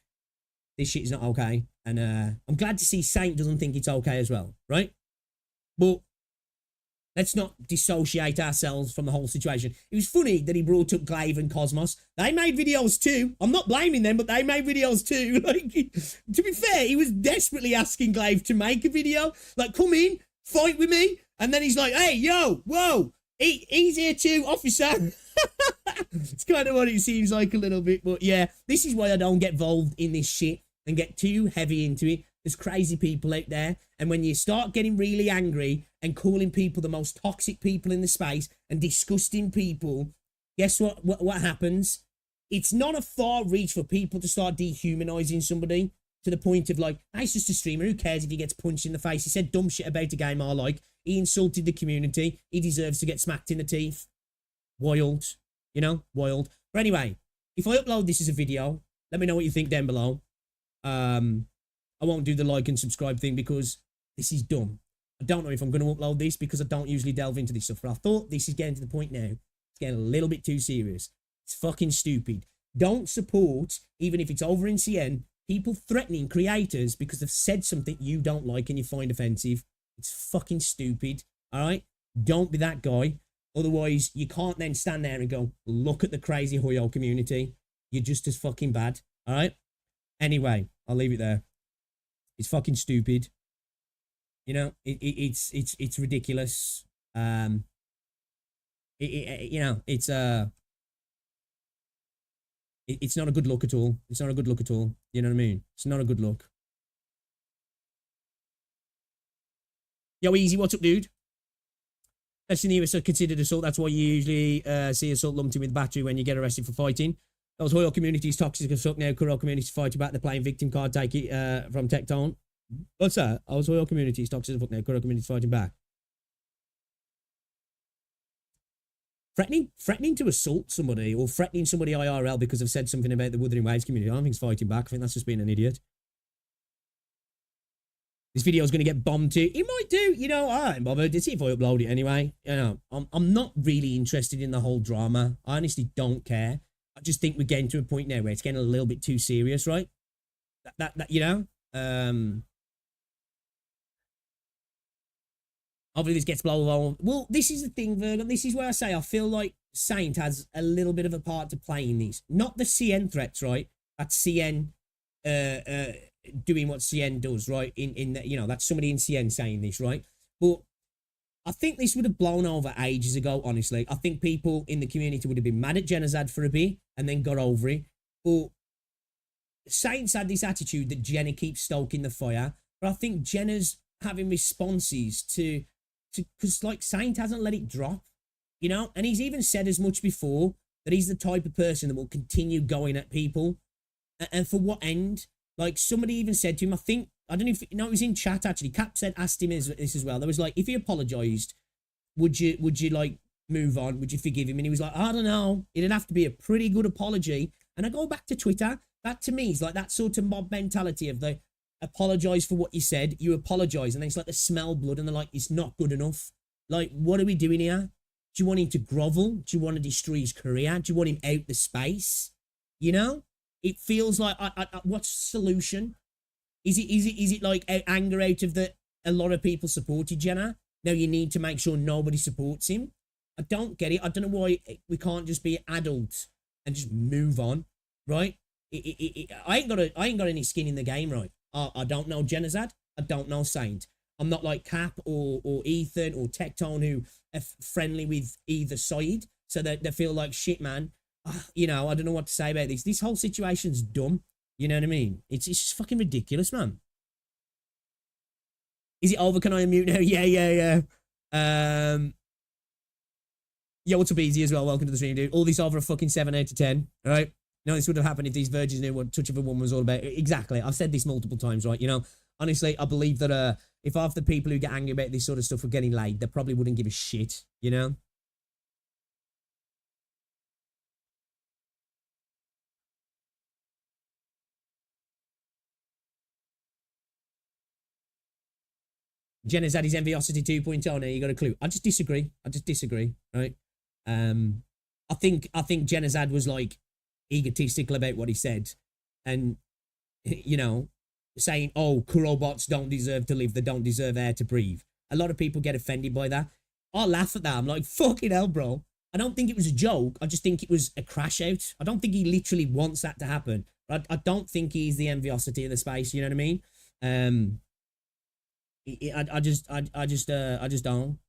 This shit is not okay. And I'm glad to see Saint doesn't think it's okay as well, right? But let's not dissociate ourselves from the whole situation. It was funny that he brought up Glaive and Cosmos. They made videos too. I'm not blaming them, but they made videos too. Like, to be fair, he was desperately asking Glaive to make a video. Like, come in, fight with me. And then he's like, hey, yo, whoa, he's here too, officer. It's kind of what it seems like a little bit. But yeah, this is why I don't get involved in this shit and get too heavy into it. There's crazy people out there. And when you start getting really angry and calling people the most toxic people in the space and disgusting people, guess what happens? It's not a far reach for people to start dehumanizing somebody to the point of like, hey, it's just a streamer. Who cares if he gets punched in the face? He said dumb shit about a game I like. He insulted the community. He deserves to get smacked in the teeth. Wild. You know? Wild. But anyway, if I upload this as a video, let me know what you think down below. I won't do the like and subscribe thing because this is dumb. I don't know if I'm going to upload this because I don't usually delve into this stuff. But I thought this is getting to the point now. It's getting a little bit too serious. It's fucking stupid. Don't support, even if it's over in CN, people threatening creators because they've said something you don't like and you find offensive. It's fucking stupid. All right? Don't be that guy. Otherwise, you can't then stand there and go, look at the crazy Hoyo community. You're just as fucking bad. All right? Anyway, I'll leave it there. It's fucking stupid. You know, it's ridiculous. You know, it's not a good look at all. It's not a good look at all. You know what I mean? It's not a good look. Yo, Easy, what's up, dude? That's in the US considered assault. That's why you usually see assault lumped in with battery when you get arrested for fighting. Those Hoyo communities toxic as fuck now. Kuro communities fight about the playing victim card. Take it from Tectone. What's that? I was Hoyo communities toxic as fuck now. Kuro communities fighting back. Threatening to assault somebody or threatening somebody IRL because they've said something about the Wuthering Waves community. I don't think it's fighting back. I think that's just being an idiot. This video is going to get bombed too. It might do. You know, I ain't bothered. Let's see if I upload it anyway. You know, I'm not really interested in the whole drama. I honestly don't care. I just think we're getting to a point now where it's getting a little bit too serious, right? That you know? Hopefully this gets blown over. Well, this is the thing, Virgo. This is where I say I feel like Saint has a little bit of a part to play in these. Not the CN threats, right? That's CN doing what CN does, right? In the, you know, that's somebody in CN saying this, right? But I think this would have blown over ages ago, honestly. I think people in the community would have been mad at Genozad for a bit and then got over it. But Saints had this attitude that Jenna keeps stoking the fire. But I think Jenna's having responses to because like Saint hasn't let it drop, you know? And he's even said as much before that he's the type of person that will continue going at people. And for what end? Like somebody even said to him, I don't know if, no, it was in chat actually. Cap asked him this as well. There was like, if he apologized, would you like move on? Would you forgive him? And he was like, I don't know. It'd have to be a pretty good apology. And I go back to Twitter. That to me is like that sort of mob mentality of the apologize for what you said. You apologize. And then it's like the smell blood and they're like, it's not good enough. Like, what are we doing here? Do you want him to grovel? Do you want to destroy his career? Do you want him out the space? You know? It feels like, what's the solution? Is it like anger out of the, a lot of people supported Jenna? Now you need to make sure nobody supports him. I don't get it. I don't know why we can't just be adults and just move on, right? I ain't got any skin in the game, right? I don't know Genozad. I don't know Saint. I'm not like Cap or Ethan or Tectone who are friendly with either side. So they feel like, shit, man. You know, I don't know what to say about this. This whole situation's dumb. You know what I mean? It's just fucking ridiculous, man. Is it over? Can I unmute now? Yeah. Yo, what's up, Easy, as well? Welcome to the stream, dude. All this over a fucking 7 out of 10, all right? No, this would have happened if these virgins knew what Touch of a Woman was all about. Exactly. I've said this multiple times, right? You know, honestly, I believe that if half the people who get angry about this sort of stuff were getting laid, they probably wouldn't give a shit, you know? Jenna's had his Enviosity 2.0 now, you got a clue. I just disagree, right? I think Jenazad was like egotistical about what he said, and you know, saying, "Oh, robots don't deserve to live; they don't deserve air to breathe." A lot of people get offended by that. I laugh at that. I'm like, "Fucking hell, bro!" I don't think it was a joke. I just think it was a crash out. I don't think he literally wants that to happen. I don't think he's the Enviosity of the space. You know what I mean? I just don't.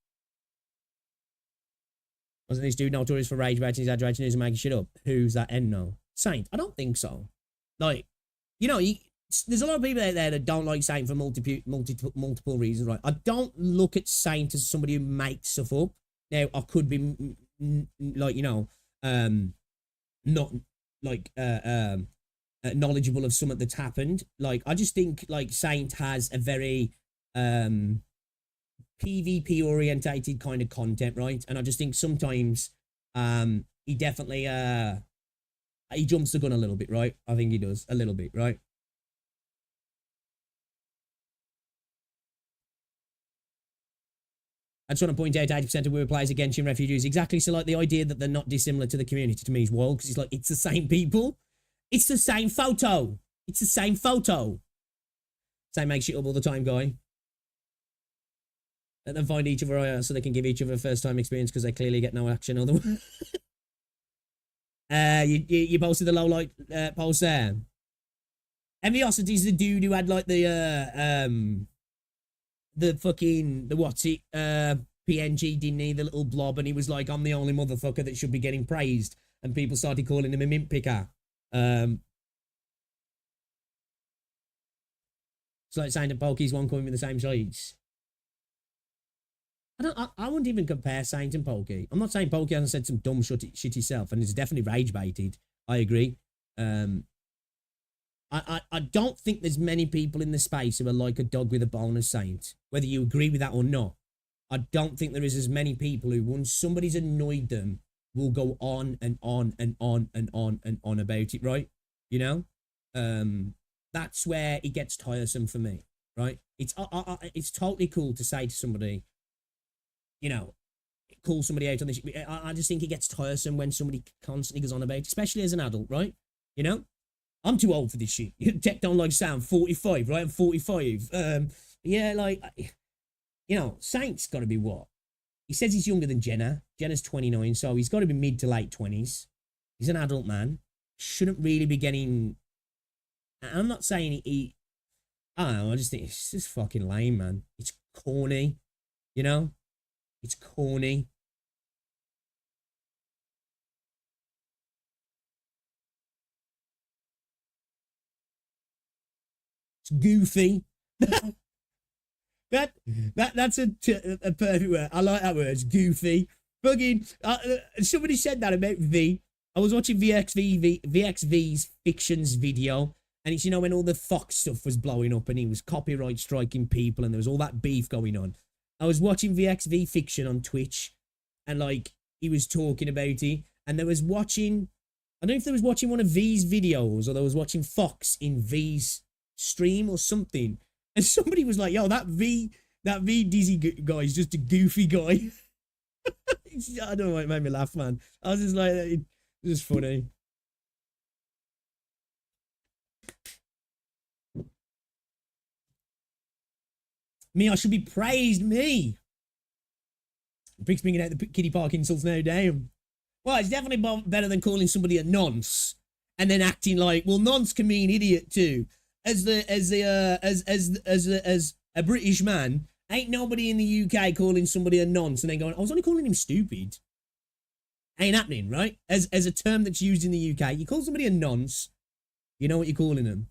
Wasn't this dude notorious for rage baiting, exaggerating news and making shit up? Who's that end now? Saint? I don't think so. Like, you know, there's a lot of people out there that don't like Saint for multiple reasons, right? I don't look at Saint as somebody who makes stuff up. Now, I could be, like, you know, not, like, knowledgeable of something that's happened. Like, I just think, like, Saint has a very, PvP orientated kind of content, right? And I just think sometimes he definitely he jumps the gun a little bit, right? I think he does a little bit, right? I just want to point out 80% of Weird players are Genshin refugees. Exactly. So like the idea that they're not dissimilar to the community to me is wild, because it's like it's the same people. It's the same photo. It's the same photo. Same make shit up all the time, guy. Let them find each other so they can give each other a first-time experience, because they clearly get no action otherwise. You posted the low light post there. Enviosity's the dude who had like the what's it PNG, didn't he? The little blob, and he was like, I'm the only motherfucker that should be getting praised, and people started calling him a mint picker. It's like saying that Poke's one coming with the same size. I wouldn't even compare Saint and Poke. I'm not saying Poke hasn't said some dumb shit himself, and it's definitely rage baited. I agree. I don't think there's many people in the space who are like a dog with a bone as Saint. Whether you agree with that or not, I don't think there is as many people who, once somebody's annoyed them, will go on and on and on and on and on about it, right? You know? That's where it gets tiresome for me, right? It's totally cool to say to somebody, you know, call somebody out on this. I just think it gets tiresome when somebody constantly goes on about it, especially as an adult, right? You know? I'm too old for this shit. Tech don't like sound 45, right? I'm 45. Yeah, like, you know, Saint's got to be what? He says he's younger than Jenna. Jenna's 29, so he's got to be mid to late 20s. He's an adult man. Shouldn't really be getting... I'm not saying I don't know, I just think it's just fucking lame, man. It's corny, you know? It's corny. It's goofy. That's a perfect word. I like that word. It's goofy. Fucking somebody said that about V. I was watching VXV's fictions video, and it's, you know, when all the Fox stuff was blowing up and he was copyright striking people and there was all that beef going on. I was watching VXV fiction on Twitch, and like he was talking about it, and there was watching, I don't know if they was watching one of V's videos or they was watching Fox in V's stream or something, and somebody was like, yo, that V Dizzy guy is just a goofy guy. I don't know why it made me laugh, man. I was just like, it was funny. Me, I should be praised, me. Brick's bringing out the kiddie park insults now, damn. Well, it's definitely better than calling somebody a nonce and then acting like, well, nonce can mean idiot too. As a British man, ain't nobody in the UK calling somebody a nonce and then going, I was only calling him stupid. Ain't happening, right? As a term that's used in the UK, you call somebody a nonce, you know what you're calling them.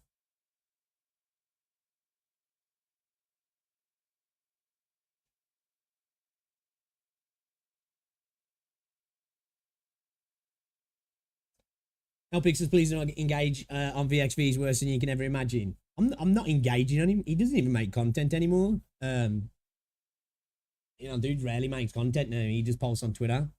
Pixels, please do not engage on VXV is worse than you can ever imagine. I'm not engaging on him. He doesn't even make content anymore. Dude rarely makes content now. He just posts on Twitter.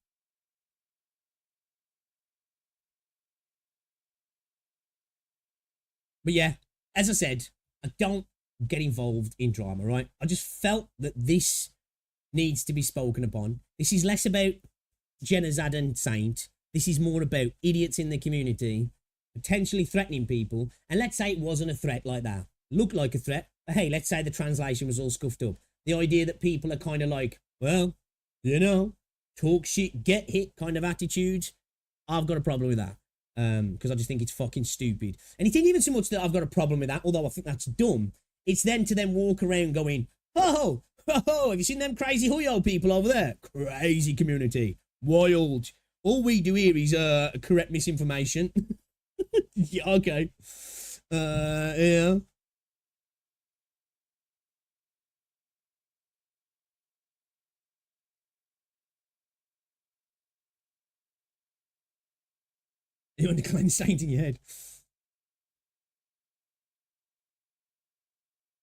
But yeah, as I said, I don't get involved in drama, right? I just felt that this needs to be spoken upon. This is less about Genazad and Saint. This is more about idiots in the community potentially threatening people. And let's say it wasn't a threat like that. Looked like a threat. But hey, let's say the translation was all scuffed up. The idea that people are kind of like, well, talk shit, get hit kind of attitude. I've got a problem with that. Because I just think it's fucking stupid. And it ain't even so much that I've got a problem with that, although I think that's dumb. It's then to then walk around going, oh, have you seen them crazy Huyo people over there? Crazy community. Wild. All we do here is correct misinformation. Yeah, okay. Yeah. You want to decline Saint in your head.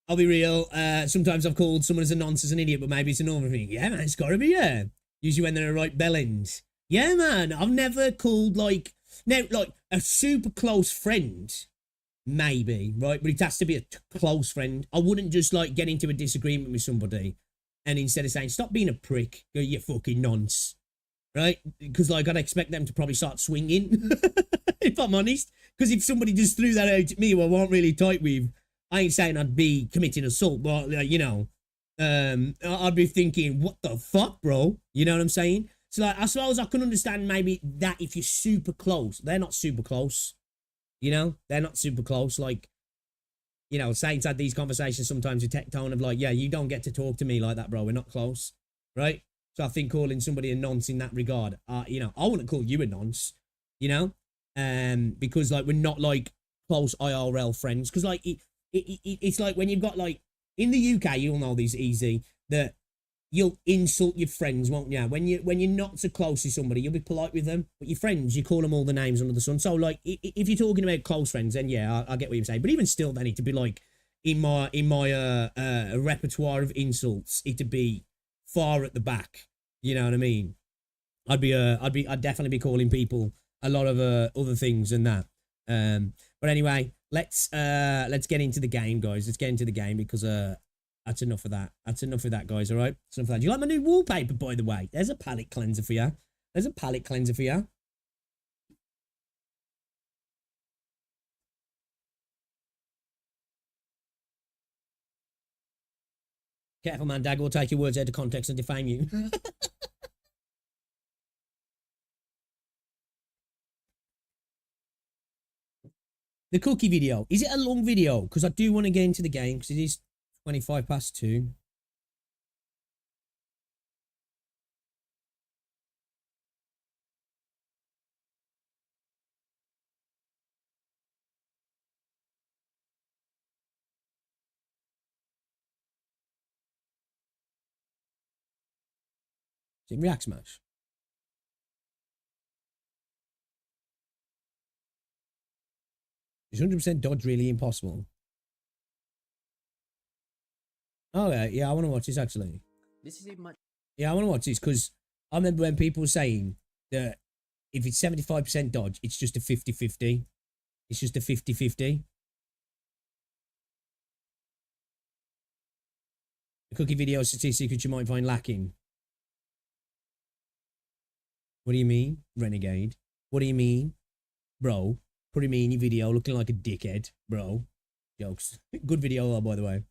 I'll be real. Sometimes I've called someone as a nonce as an idiot, but maybe it's a normal thing. Yeah, man, it's gotta be, yeah. Usually when they're a right bellend. Yeah, man, I've never called, like a super close friend, maybe, right? But it has to be a close friend. I wouldn't just, get into a disagreement with somebody and instead of saying, stop being a prick, go, you fucking nonce. Right? Because, I'd expect them to probably start swinging, if I'm honest. Because if somebody just threw that out at me who I wasn't really tight with, I ain't saying I'd be committing assault, but, I'd be thinking, what the fuck, bro? You know what I'm saying? So, I suppose I can understand maybe that if you're super close. They're not super close. They're not super close. Saints had these conversations sometimes with Tectone of yeah, you don't get to talk to me like that, bro. We're not close. Right? So I think calling somebody a nonce in that regard, I wouldn't call you a nonce, because we're not close IRL friends. Because it's like when you've got in the UK, you'll know this easy, that you'll insult your friends, won't you? When you're not so close to somebody, you'll be polite with them, but your friends, you call them all the names under the sun. So if you're talking about close friends, then yeah, I get what you're saying. But even still, they need to be in my repertoire of insults, it'd be far at the back. You know what I mean? I'd definitely be calling people a lot of other things than that. But anyway, let's get into the game, guys. Let's get into the game because that's enough of that. That's enough of that, guys. All right. That's enough of that. Do you like my new wallpaper, by the way? There's a palette cleanser for you. There's a palette cleanser for you. Careful, man. Dag will take your words out of context and defame you. The cookie video. Is it a long video? Because I do want to get into the game because it is 25 past 2. Is it React Smash? Is 100% dodge really impossible? Oh, yeah, I want to watch this, actually. This is a much... Yeah, I want to watch this, because I remember when people were saying that if it's 75% dodge, it's just a 50-50. It's just a 50-50. The cookie video statistic which you might find lacking. What do you mean, Renegade? What do you mean? Bro, putting me in your video looking like a dickhead, bro. Jokes. Good video, though, by the way.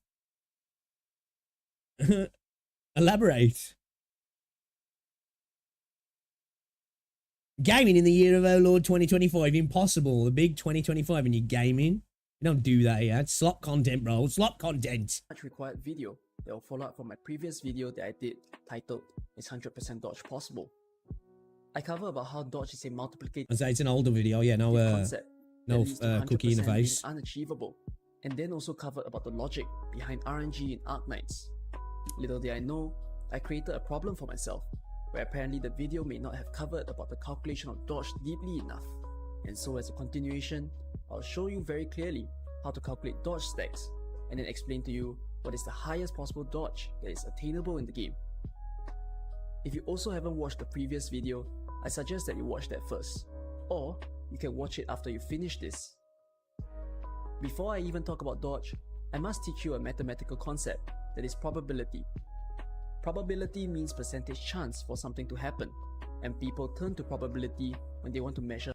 Elaborate. Gaming in the year of our Lord 2025. Impossible. The big 2025 and you're gaming. You don't do that here. It's slop content, bro. Slop content. Much required video that will follow up from my previous video that I did titled Is 100% Dodge Possible? I cover about how dodge is a multiplicative I'd say it's an older video, yeah, no concept cookie in the face. Unachievable. And then also covered about the logic behind RNG in Arknights. Little did I know, I created a problem for myself, where apparently the video may not have covered about the calculation of dodge deeply enough. And so as a continuation, I'll show you very clearly how to calculate dodge stacks and then explain to you what is the highest possible dodge that is attainable in the game. If you also haven't watched the previous video, I suggest that you watch that first, or you can watch it after you finish this. Before I even talk about dodge, I must teach you a mathematical concept that is probability. Probability means percentage chance for something to happen, and people turn to probability when they want to measure.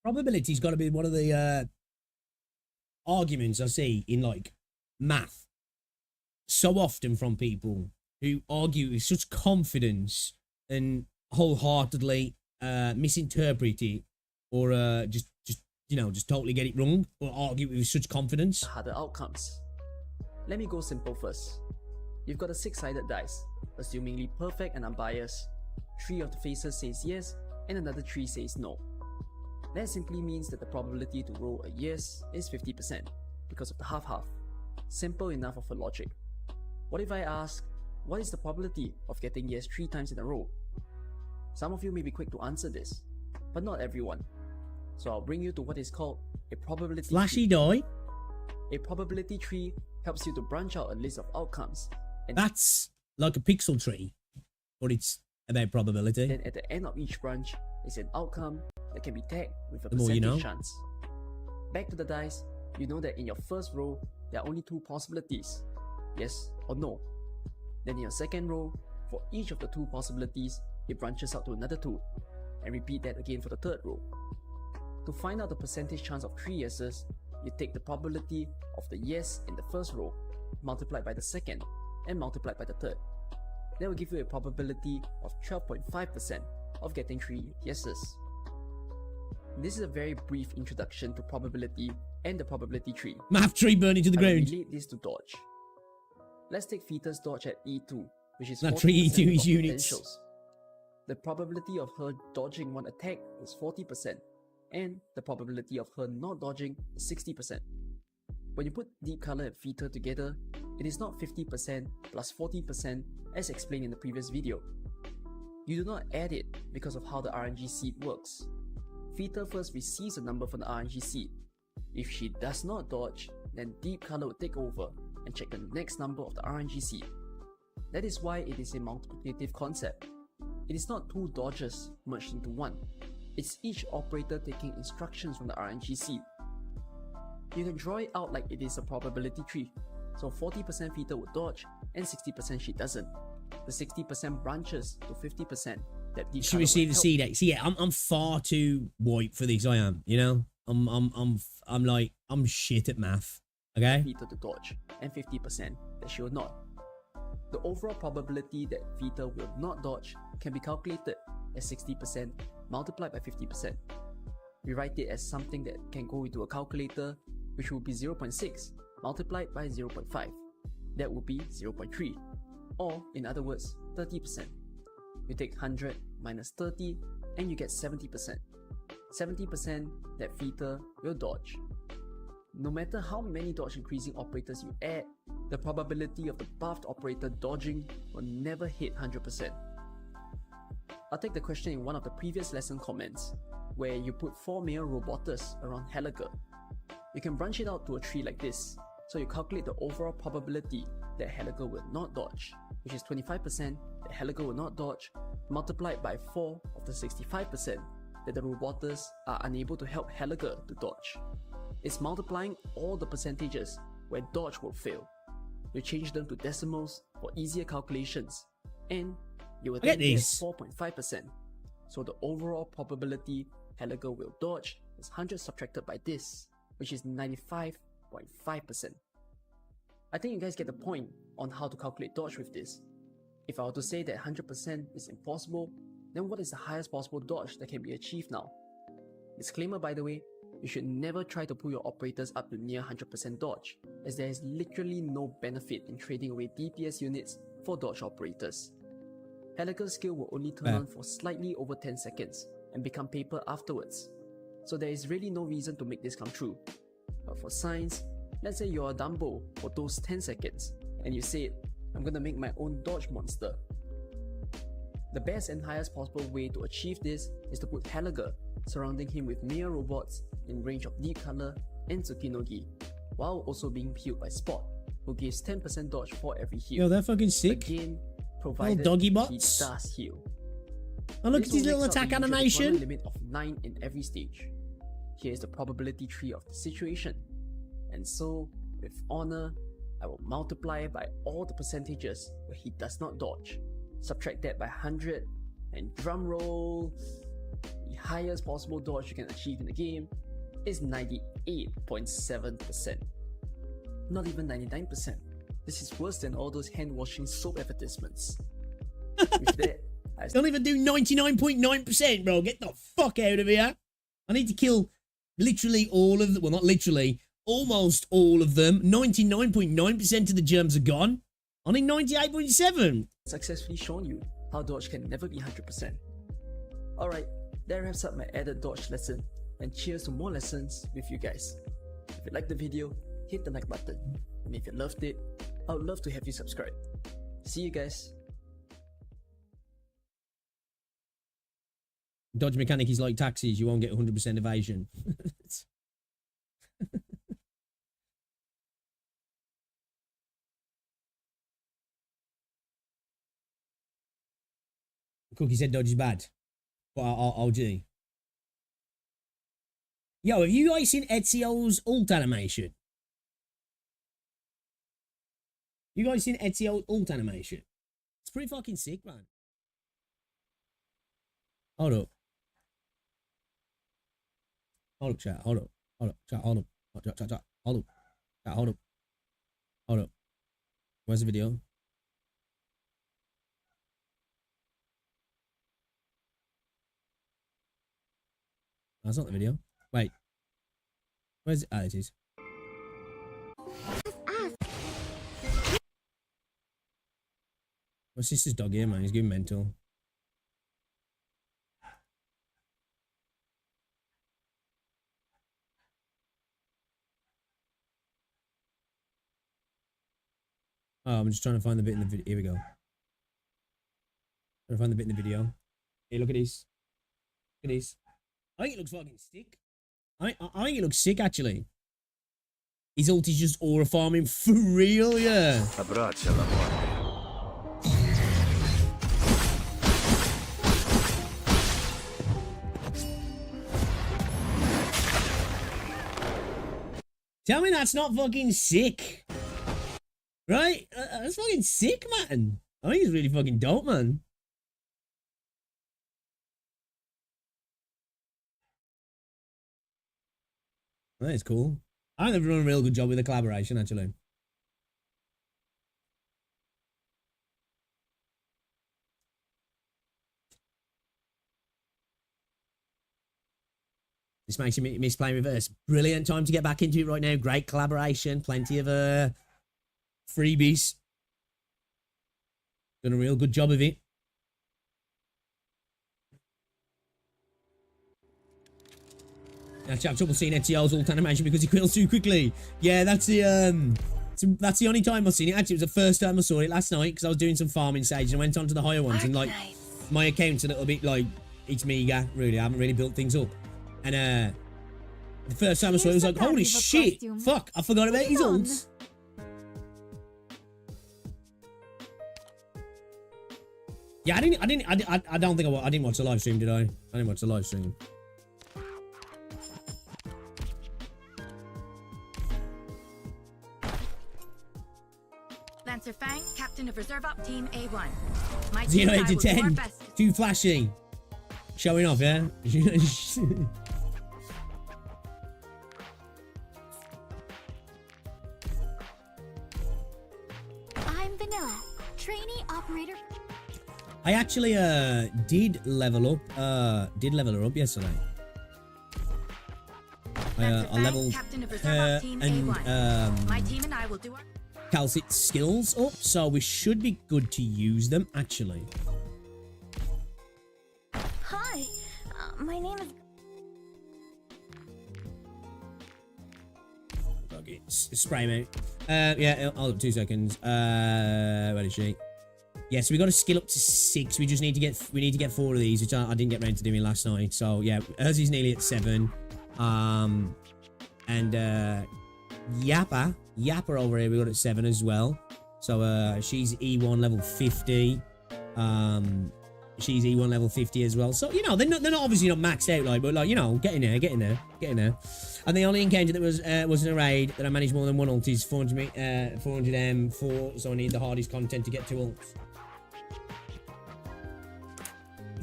Probability's got to be one of the arguments I see in like math so often from people who argue with such confidence and wholeheartedly misinterpret it or just totally get it wrong or argue with such confidence. Harder outcomes. Let me go simple first. You've got a 6-sided dice, assumingly perfect and unbiased. 3 of the faces says yes, and another 3 says no. That simply means that the probability to roll a yes is 50% because of the half-half. Simple enough of a logic. What if I ask, what is the probability of getting yes 3 times in a row? Some of you may be quick to answer this, but not everyone. So I'll bring you to what is called a probability Flashy tree. die. A probability tree helps you to branch out a list of outcomes. And That's like a pixel tree, but it's about probability. then at the end of each branch is an outcome that can be tagged with a The more you percentage know. chance. Back to the dice, you know that in your first row, there are only 2 possibilities, yes or no. Then in your second row, for each of the 2 possibilities, it branches out to another 2, and repeat that again for the third row. To find out the percentage chance of 3 yeses, you take the probability of the yes in the first row, multiplied by the second, and multiplied by the third. That will give you a probability of 12.5% of getting 3 yeses. This is a very brief introduction to probability and the probability tree. Math tree burning to the I will ground. relate this to dodge. Let's take Theta's dodge at E2, which is That 40% tree E2 is of units. potentials. The probability of her dodging one attack is 40%, and the probability of her not dodging is 60%. When you put deep color and Theta together, it is not 50% plus 40% as explained in the previous video. You do not add it because of how the RNG seed works. Theta first receives a number from the RNG seed. If she does not dodge, then deep color will take over and check the next number of the RNG seed. That is why it is a multiplicative concept. It is not 2 dodges merged into one. It's each operator taking instructions from the RNG seed. You can draw it out like it is a probability tree. So 40% Theta will dodge and 60% she doesn't. The 60% branches to 50% that deep She color will received the help. seed X. Yeah, I'm far too white for this. I am. You know, I'm shit at math. Okay. Theta to dodge and 50% that she will not. The overall probability that Theta will not dodge can be calculated as 60% multiplied by 50%. We write it as something that can go into a calculator, which will be 0.6 multiplied by 0.5. That would be 0.3, or in other words, 30%. You take 100 minus 30 and you get 70%. 70% that Theta will dodge. No matter how many dodge increasing operators you add, the probability of the buffed operator dodging will never hit 100%. I'll take the question in one of the previous lesson comments, where you put 4 male robotas around Helliger. You can branch it out to a tree like this, so you calculate the overall probability that Helliger will not dodge, which is 25% that Helliger will not dodge, multiplied by 4 of the 65% that the robotas are unable to help Helliger to dodge. It's multiplying all the percentages where dodge will fail. You change them to decimals for easier calculations, and you will then get 4.5%. So the overall probability Helliger will dodge is 100 subtracted by this, which is 95.5%. I think you guys get the point on how to calculate dodge with this. If I were to say that 100% is impossible, then what is the highest possible dodge that can be achieved now? Disclaimer by the way, you should never try to pull your operators up to near 100% dodge, as there is literally no benefit in trading away DPS units for dodge operators. Helliger's skill will only turn on for slightly over 10 seconds and become paper afterwards, so there is really no reason to make this come true. But for science, let's say you're a Dumbo for those 10 seconds and you said, I'm gonna make my own dodge monster. The best and highest possible way to achieve this is to put Halager, surrounding him with mere robots in range of Deep Color and Tsukinogi, while also being healed by Spot, who gives 10% dodge for every heal. Yo, they're fucking sick. Again, provided doggy he bots. does heal. Oh, look This at his will little max out attack the usual animation. deployment limit of 9 in every stage. Here is the probability tree of the situation. And so, with Honor, I will multiply by all the percentages where he does not dodge. Subtract that by 100, and drum roll, the highest possible dodge you can achieve in the game is 98.7%. Not even 99%. This is worse than all those hand-washing soap advertisements. With that, I Don't even do 99.9%, bro. Get the fuck out of here. I need to kill literally all of them. Well, not literally. Almost all of them. 99.9% of the germs are gone. Only 98.7. successfully shown you how dodge can never be 100%. Alright, that wraps up my added dodge lesson, and cheers to more lessons with you guys. If you liked the video, hit the like button, and if you loved it, I would love to have you subscribe. See you guys. Dodge mechanic is like taxis. You won't get 100% evasion. Cookie said dodge is bad. But OG. Yo, have you guys seen Ezio's ult animation? You guys seen Ezio's ult animation? It's pretty fucking sick, man. Hold up. Hold up, chat. Hold up. Hold up. Chat. Hold up. Chat. Hold up. Chat. Hold up. Hold up. Where's the video? That's not the video. Wait. Where's it? Ah, it is. My sister's dog here, man. He's going mental. Oh, I'm just trying to find the bit in the video. Here we go. Trying to find the bit in the video. Hey, look at this. Look at this. I think it looks fucking sick. I think it looks sick, actually. His ult is just aura farming for real, yeah. Tell me that's not fucking sick. Right? That's fucking sick, man. I think it's really fucking dope, man. That is cool. I think they've done a real good job with the collaboration, actually. This makes you miss playing reverse. Brilliant time to get back into it right now. Great collaboration. Plenty of freebies. Done a real good job of it. Actually, I have trouble seeing Ezio's ult animation because he quills too quickly. Yeah, that's the only time I've seen it. Actually, it was the first time I saw it last night because I was doing some farming stage and I went on to the higher ones and like my account's a little bit like it's meager, really. I haven't really built things up. And the first time I saw it, I was like, holy shit, fuck, I forgot about his ult. Yeah, I don't think I didn't watch the live stream, did I? I didn't watch the live stream. Lancer Fang, captain of Reserve Op Team A1. My 0 team 8 to and I will do our 10. best. Too flashy. Showing off, yeah? I'm Vanilla, trainee operator. I actually did level her up yesterday. Lancer I Fang, leveled captain of her Reserve Op Team and A1. My team and I will do our Calcit's skills up, so we should be good to use them, actually. Hi, my name is Okay, spray mate. Yeah, hold up 2 seconds. Where is she? Yeah, so we got to skill up to 6. We just need to get 4 of these, which I didn't get around to doing last night. So yeah, Urzi's nearly at 7. And Yappa over here we got at 7 as well. So she's E1 level 50. She's E1 level 50 as well. So, you know, they're not obviously not maxed out, like, but, like, you know, getting there. And the only encounter that was in a raid that I managed more than 1 ult is 400 M4, so I need the hardest content to get 2 ults.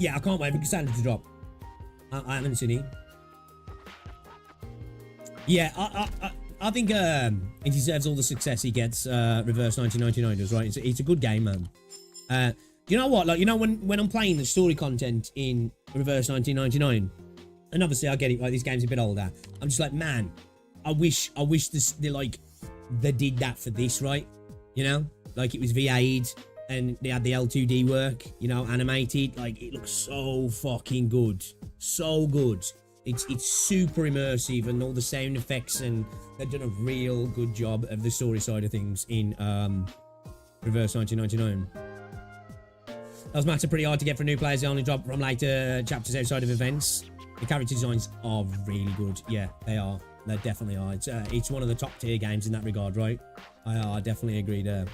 Yeah, I can't wait for Cassandra to drop. I haven't seen it. Yeah, I think he deserves all the success he gets. Reverse 1999 does, right? It's a good game, man. You know what? Like, you know, when I'm playing the story content in Reverse 1999, and obviously I get it, like, this game's a bit older. I'm just like, man, I wish they did that for this, right? You know, like it was VA'd and they had the L2D work, you know, animated. Like, it looks so fucking good, so good. It's super immersive and all the sound effects, and they've done a real good job of the story side of things in Reverse 1999. Those maps are pretty hard to get for new players. They only drop from later chapters outside of events. The character designs are really good. Yeah, they are. They definitely are. It's one of the top tier games in that regard, right? I definitely agree there.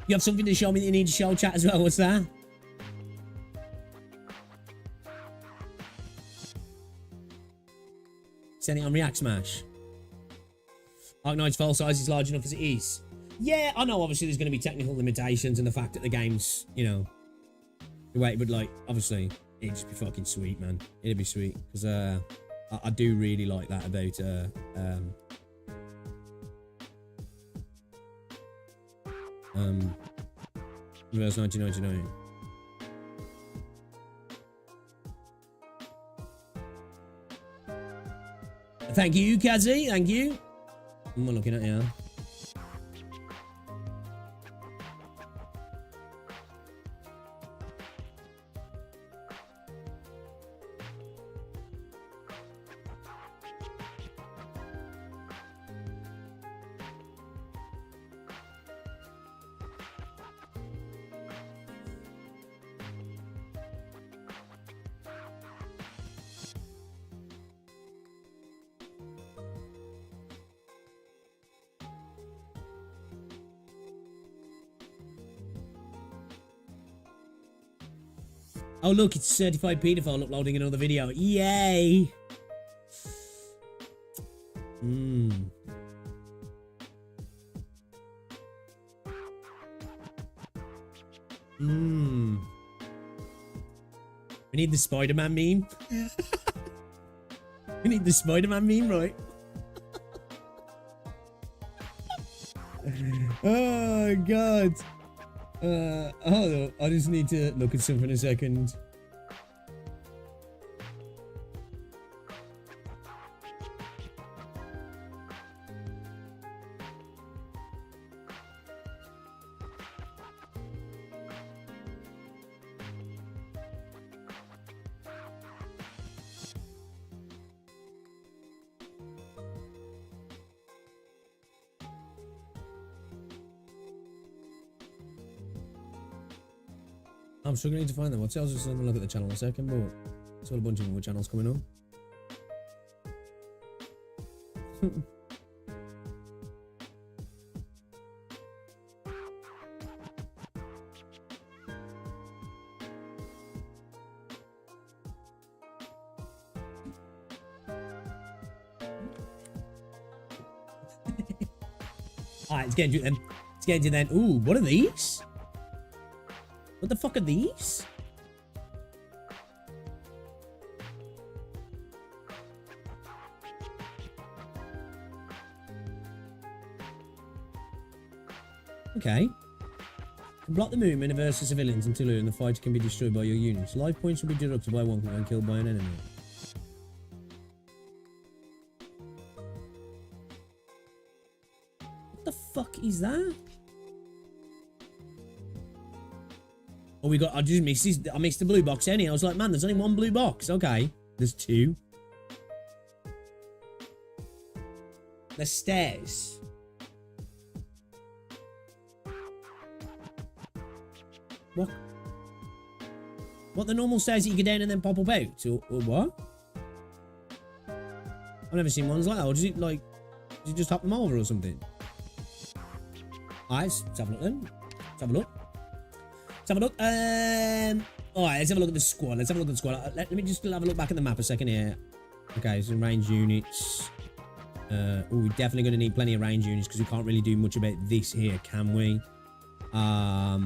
You have something to show me that you need to show, chat, as well. What's that? Sending on React Smash. Arknights file size is large enough as it is. Yeah, I know obviously there's going to be technical limitations and the fact that the game's, you know, the way it would, like, obviously, it'd just be fucking sweet, man. It'd be sweet. Because I do really like that about Reverse 1999. Thank you, Kazi. Thank you. I'm not looking at you. Oh, look, it's certified pedophile uploading another video. Yay! We need the Spider-Man meme. We need the Spider-Man meme, right? Oh, God. Hold on. I just need to look at something a second. I'm struggling to find them. I'll just have a look at the channel in a second, but it's all a bunch of other channels coming on. Alright, let's get into them. Let's get into them. Ooh, what are these? What the fuck are these? Okay. Block the movement of versus civilians until the fighter can be destroyed by your units. Life points will be deducted by 1 when killed by an enemy. What the fuck is that? Oh, we got. I just missed this. I missed the blue box anyway. I was like, man, there's only 1 blue box. Okay, there's 2. the stairs. What? What, the normal stairs that you go down and then pop up out? Or what? I've never seen ones like that. Or does it like... Does it just hop them over or something? Alright, let's have a look then. Let's have a look. Let's have a look. Alright, let's have a look at the squad. Let's have a look at the squad. Let me just have a look back at the map a second here. Okay, so range units. Oh, we're definitely going to need plenty of range units because we can't really do much about this here, can we? Yeah,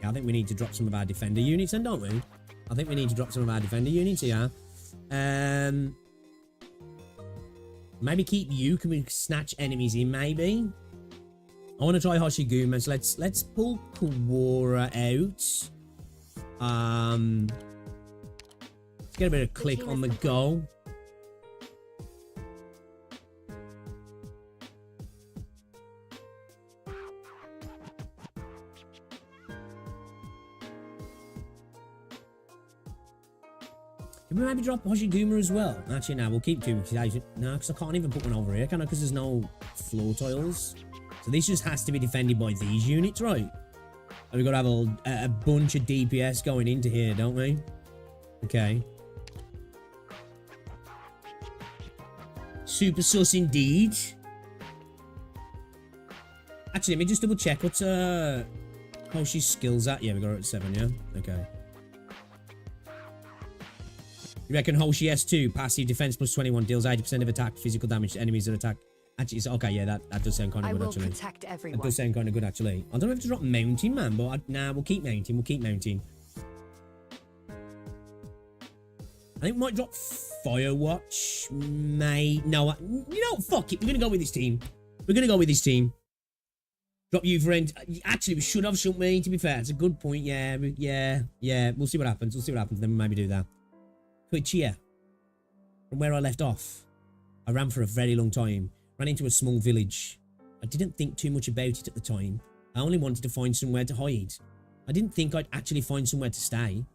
I think we need to drop some of our defender units then, don't we? I think we need to drop some of our defender units here. Maybe keep you. Can we snatch enemies in, maybe? I want to try Hoshiguma, so let's pull Kawara out. Let's get a bit of click on the go. Can we maybe drop Hoshiguma as well? Actually, no, we'll keep two. No, because I can't even put one over here, can I? Because there's no floor tiles. So this just has to be defended by these units, right? And we've got to have a bunch of DPS going into here, don't we? Okay. Super sus indeed. Actually, let me just double check what's Hoshi's skills at. Yeah, we got her at 7, yeah? Okay. You reckon Hoshi S2, passive defense plus 21, deals 80% of attack, physical damage to enemies that attack. Actually, it's, okay, yeah, that does sound kind of good, actually. Protect everyone. That does sound kind of good, actually. I don't know if to drop mountain, man, but nah, we'll keep mountain. We'll keep mountain. I think we might drop Firewatch. No, you know, fuck it. We're going to go with this team. We're going to go with this team. Drop you for end. Actually, we should have, shouldn't we? To be fair, it's a good point. Yeah. We'll see what happens. We'll see what happens. Then we maybe do that. Quick cheer. From where I left off, I ran for a very long time. Ran into a small village. I didn't think too much about it at the time. I only wanted to find somewhere to hide. I didn't think I'd actually find somewhere to stay.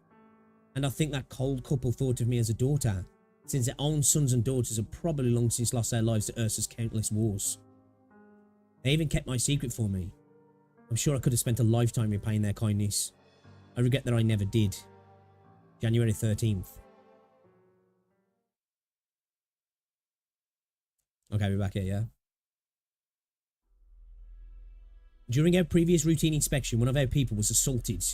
And I think that cold couple thought of me as a daughter, since their own sons and daughters have probably long since lost their lives to Ursa's countless wars. They even kept my secret for me. I'm sure I could have spent a lifetime repaying their kindness. I regret that I never did. January 13th. Okay, we're back here, yeah? During our previous routine inspection, one of our people was assaulted.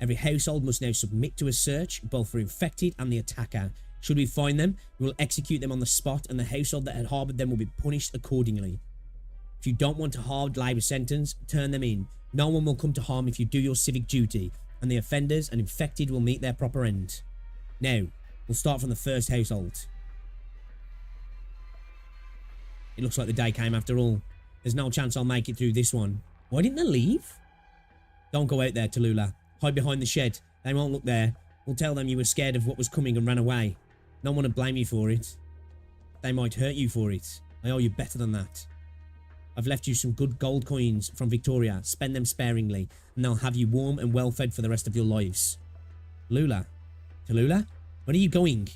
Every household must now submit to a search, both for infected and the attacker. Should we find them, we will execute them on the spot, and the household that had harboured them will be punished accordingly. If you don't want a hard labour sentence, turn them in. No one will come to harm if you do your civic duty, and the offenders and infected will meet their proper end. Now, we'll start from the first household. It looks like the day came after all. There's no chance I'll make it through this one. Why didn't they leave? Don't go out there, Tallulah. Hide behind the shed. They won't look there. We'll tell them you were scared of what was coming and ran away. No one will blame you for it. They might hurt you for it. I owe you better than that. I've left you some good gold coins from Victoria. Spend them sparingly, and they'll have you warm and well fed for the rest of your lives. Tallulah? Tallulah? Where are you going?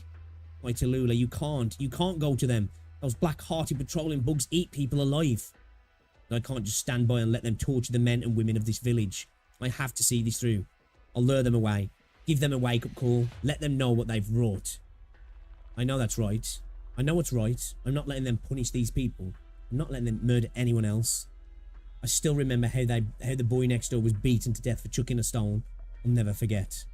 Why, Tallulah, you can't go to them. Those black-hearted patrolling bugs eat people alive. I can't just stand by and let them torture the men and women of this village. I have to see this through. I'll lure them away. Give them a wake-up call. Let them know what they've wrought. I know that's right. I know what's right. I'm not letting them punish these people. I'm not letting them murder anyone else. I still remember how the boy next door was beaten to death for chucking a stone. I'll never forget.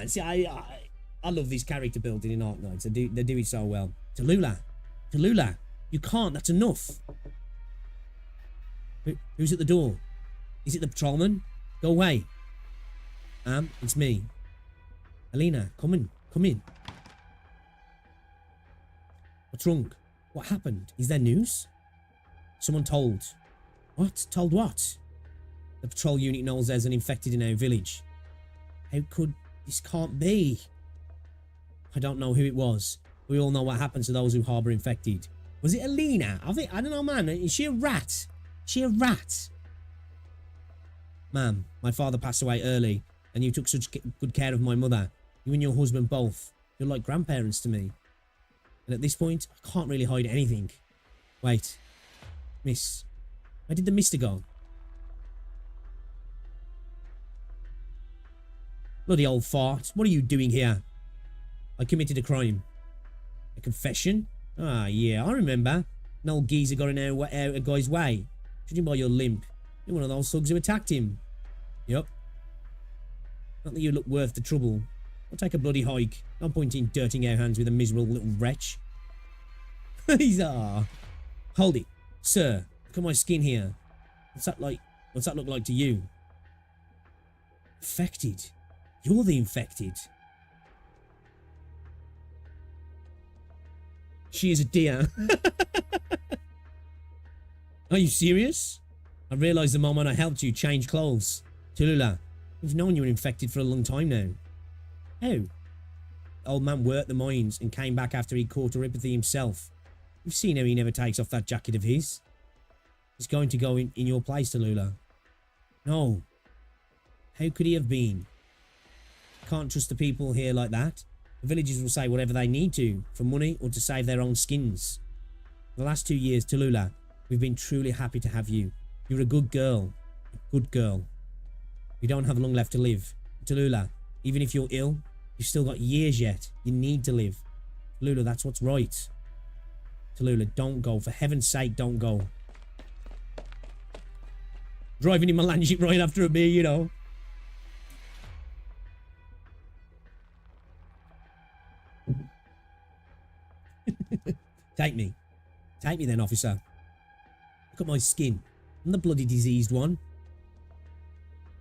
See, I love this character building in Arknights. They do it so well. Tallulah, you can't. That's enough. Who's at the door? Is it the patrolman? Go away. It's me. Alina, come in. What's wrong? What happened? Is there news? Someone told. What? Told what? The patrol unit knows there's an infected in our village. How could... This can't be. I don't know who it was. We all know what happens to those who harbour infected. Was it Alina? I don't know, man. Is she a rat? Is she a rat? Ma'am, my father passed away early, and you took such good care of my mother. You and your husband both. You're like grandparents to me. And at this point, I can't really hide anything. Wait. Miss. Where did the mister go? Bloody old fart. What are you doing here? I committed a crime. A confession? Ah, yeah, I remember. An old geezer got out a guy's way. Judging by your limp, you're one of those thugs who attacked him. Yup. Not that you look worth the trouble. I'll take a bloody hike. No point in dirting our hands with a miserable little wretch. He's Hold it. Sir, look at my skin here. What's that look like to you? Infected? You're the infected. She is a deer. Are you serious? I realised the moment I helped you change clothes. Tallulah, we've known you were infected for a long time now. How? The old man worked the mines and came back after he caught telepathy himself. You've seen how he never takes off that jacket of his. He's going to go in your place, Tallulah. No. How could he have been? Can't trust the people here like that. The villagers will say whatever they need to, for money or to save their own skins. For the last 2 years, Tallulah, we've been truly happy to have you. You're a good girl. A good girl. You don't have long left to live. Tallulah, even if you're ill, you've still got years yet. You need to live. Tallulah, that's what's right. Tallulah, don't go. For heaven's sake, don't go. Driving in my landship right after a beer, you know. Take me. Take me then, officer. Look at my skin. I'm the bloody diseased one.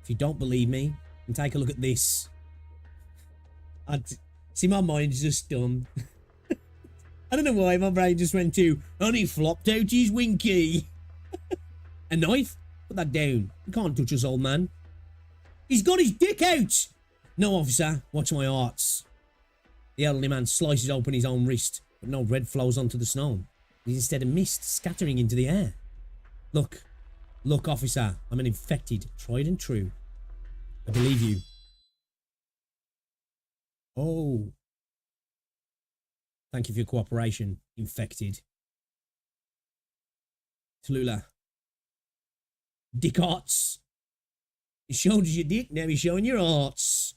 If you don't believe me, then take a look at this. See, my mind's just dumb. I don't know why my brain just went to, and he flopped out his winky. A knife? Put that down. You can't touch us, old man. He's got his dick out! No, officer. Watch my arts. The elderly man slices open his own wrist, but no red flows onto the snow. It is instead a mist scattering into the air. Look. Look, officer. I'm an infected, tried and true. I believe you. Oh. Thank you for your cooperation, infected. Tallulah. Dick arts. You showed us your dick, now you're showing your arts.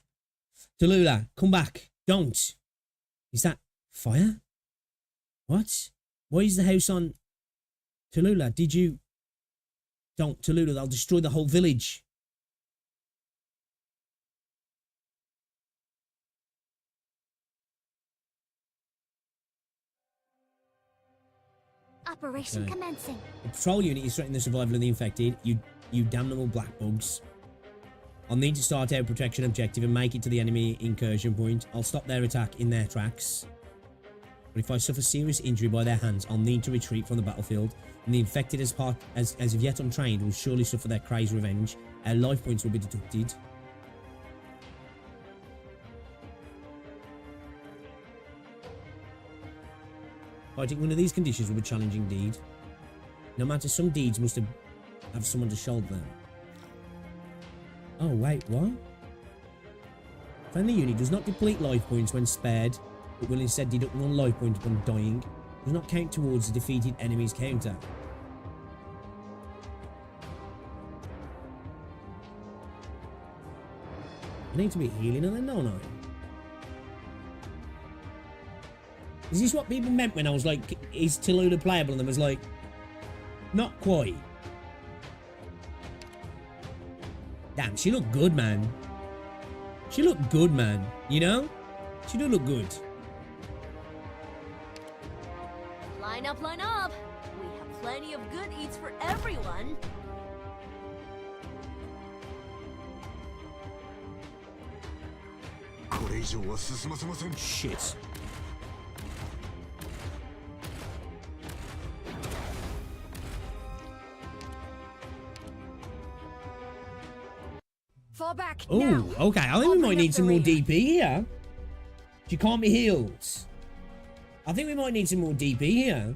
Tallulah, come back. Don't. Is that fire? What? Why is the house on... Tallulah, did you... Don't, Tallulah, they'll destroy the whole village. Operation commencing. The patrol unit is threatening the survival of the infected. You damnable black bugs. I'll need to start our protection objective and make it to the enemy incursion point. I'll stop their attack in their tracks. But if I suffer serious injury by their hands, I'll need to retreat from the battlefield. And the infected as of yet untrained will surely suffer their crazed revenge. Our life points will be deducted. Fighting under these conditions will be challenging indeed. No matter, some deeds must have someone to shoulder them. Oh, wait, what? Friendly unit does not deplete life points when spared, but will instead deduct 1 life point upon dying. Does not count towards the defeated enemy's counter. I need to be healing and then don't I? Is this what people meant when I was like, is Tallulah playable? And I was like, not quite. Damn, she looked good, man. She looked good, man. You know? She do look good. Line up, line up. We have plenty of good eats for everyone. Shit. Fall back. Oh, now. okay. I think we might need some more Open up DP here. She can't be healed. I think we might need some more DP here.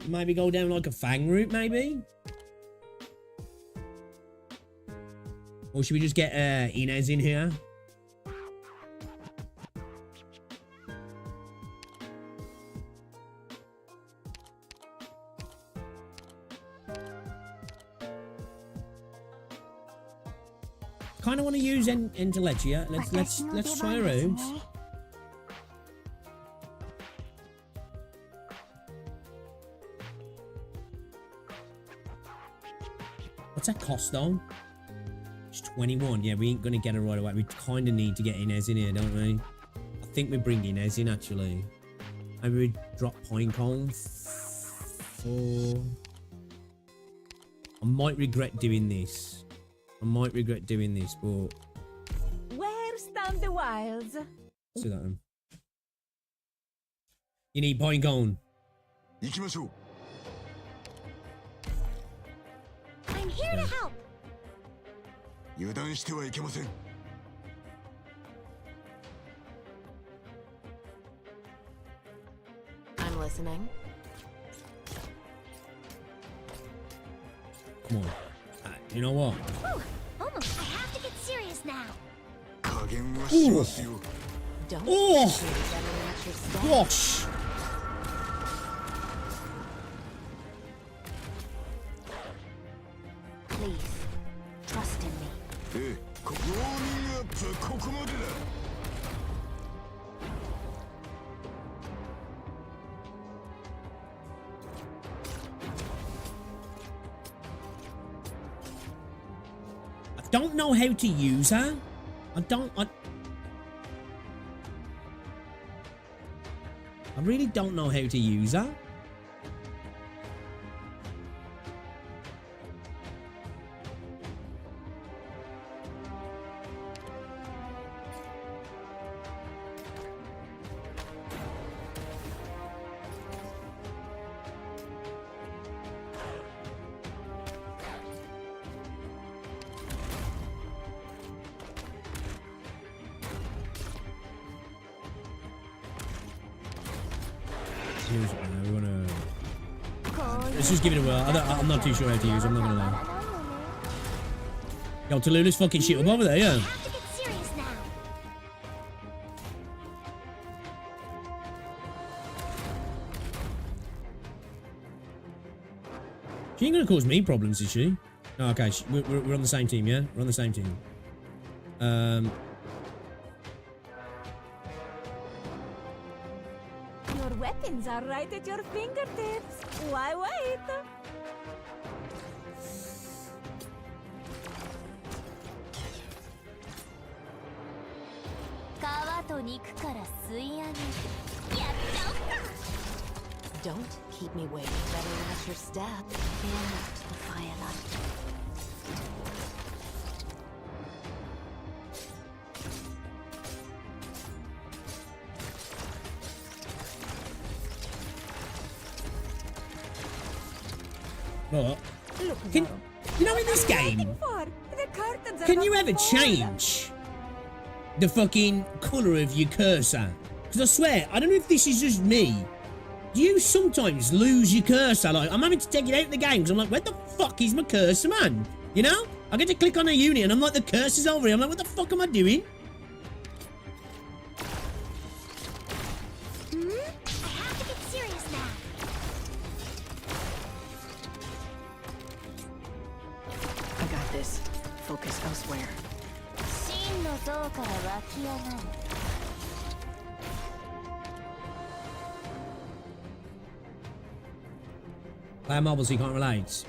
Maybe go down like a Fang route, maybe? Or should we just get Inez in here? kind of want to use Etsio. Let's try her out. What's that cost though? It's 21. Yeah, we ain't gonna get her right away. We kind of need to get Inez in here, don't we? I think we bring Inez in actually. Maybe we drop Pinecone for. I might regret doing this. But Where stand the wilds? let's do that then. You need Pinecone. I'm here to help. I'm listening. Come on. You know what? Whew, almost. I have to get serious now. Ooh. Don't Oh! shoot everyone at your step. Gosh! Please, trust in me. I don't know how to use her. I really don't know how to use her. Let's just give it a whirl. I'm not too sure how to use it, I'm not gonna lie. Yo, Tallulah's fucking shit up over there, yeah. I have to get serious now. She ain't gonna cause me problems, is she? Oh, okay, we're on the same team, yeah? We're on the same team. Your weapons are right at your fingertips. Why wait? Don't keep me waiting. Better watch your step. Fear not the firelight. What? Can, you know, in this game, can you ever change the fucking colour of your cursor? Because I swear, I don't know if this is just me. Do you sometimes lose your cursor? Like, I'm having to take it out of the game because I'm like, where the fuck is my cursor, man? You know? I get to click on a unit and I'm like, the cursor's over here. I'm like, what the fuck am I doing? I have to get serious now. I got this. Focus elsewhere. Play on mobile so you can't relate.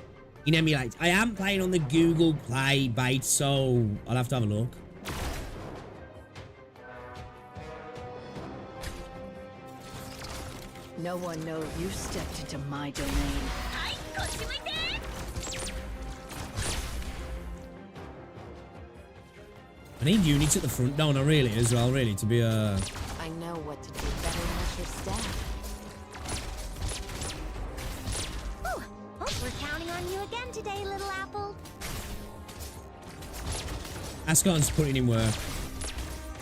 In emulate. I am playing on the Google Play bait, so I'll have to have a look. No one knows you stepped into my domain. I need units at the front, don't I, really, as well, really, to be I know what to do. Better watch your step. We're counting on you again today, little apple. Ascon's putting in work.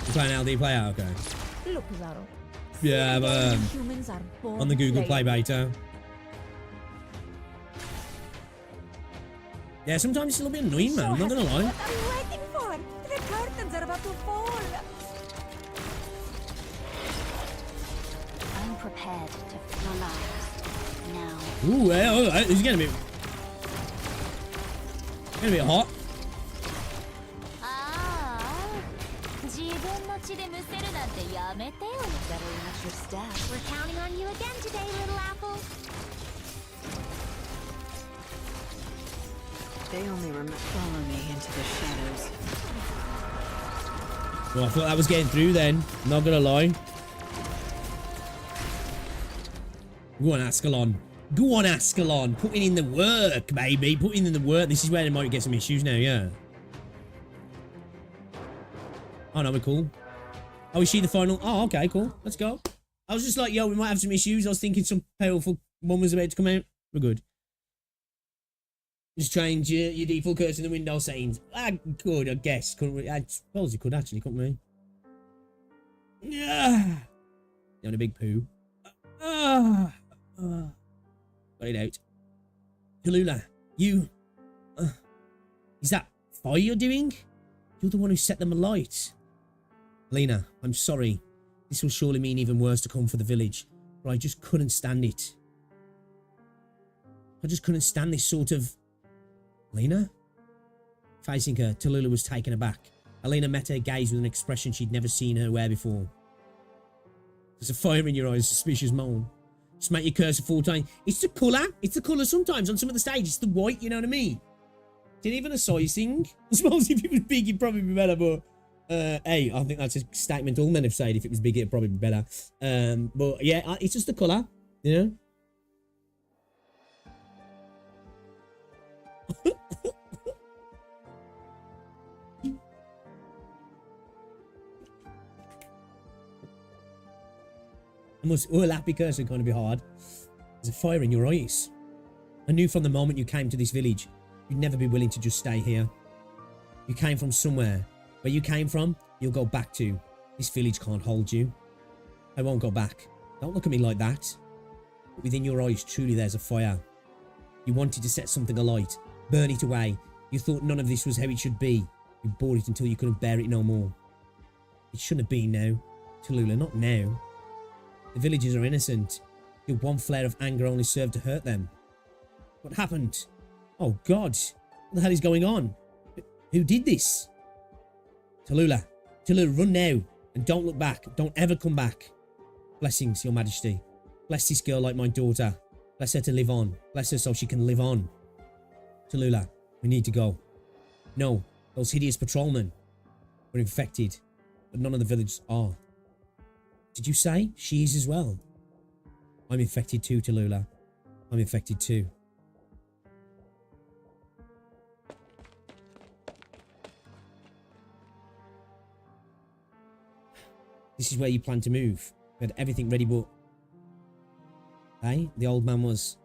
You playing LD player? Okay. Look, Zaro. Yeah, but Humans are born on the Google Play players. beta. Yeah, sometimes it's a little bit annoying, man. I'm not gonna lie. What are you waiting for? The curtains are about to fall. I'm prepared to relax now. Ooh, it's getting a bit hot. Ah, You better watch your step. We're counting on you again today, little apple. They only remember follow me into the shadows. Well, I thought that was getting through then. Not gonna lie. Go on, Ascalon. Go on, Ascalon. Putting in the work, baby. Putting in the work. This is where they might get some issues now, yeah. Oh, no, we're cool. Oh, is she the final? Oh, okay, cool. Let's go. I was just like, yo, we might have some issues. I was thinking some powerful one was about to come out. We're good. Just change your default cursor in the window settings. I could, I guess. Couldn't we? I suppose you could actually, couldn't we? Yeah. Down a big poo. Got it out. Tallulah, you... is that fire you're doing? You're the one who set them alight. Lena, I'm sorry. This will surely mean even worse to come for the village, but I just couldn't stand it. I just couldn't stand this sort of... Lena? Facing her, Tallulah was taken aback. Elena met her gaze with an expression she'd never seen her wear before. There's a fire in your eyes, suspicious moan. Just make your cursor 4 times. It's the colour. It's the colour sometimes on some of the stage. It's the white, you know what I mean? Didn't even a size thing. I suppose if it was big, it'd probably be better, but... hey, I think that's a statement all men have said. If it was big, it'd probably be better. But yeah, it's just the colour, you know? Happy cursor going to be hard. There's a fire in your eyes. I knew from the moment you came to this village, you'd never be willing to just stay here. You came from somewhere. Where you came from, you'll go back to. This village can't hold you. I won't go back. Don't look at me like that. But within your eyes, truly there's a fire. You wanted to set something alight. Burn it away. You thought none of this was how it should be. You bore it until you couldn't bear it no more. It shouldn't have been now. Tallulah, not now. The villagers are innocent. Your one flare of anger only served to hurt them. What happened? Oh God. What the hell is going on? Who did this? Tallulah. Tallulah, run now. And don't look back. Don't ever come back. Blessings, your majesty. Bless this girl like my daughter. Bless her to live on. Bless her so she can live on. Tallulah, we need to go. No, those hideous patrolmen were infected, but none of the villagers are. Did you say she is as well? I'm infected too, Tallulah. I'm infected too. This is where you plan to move. We had everything ready, but... Hey, the old man was...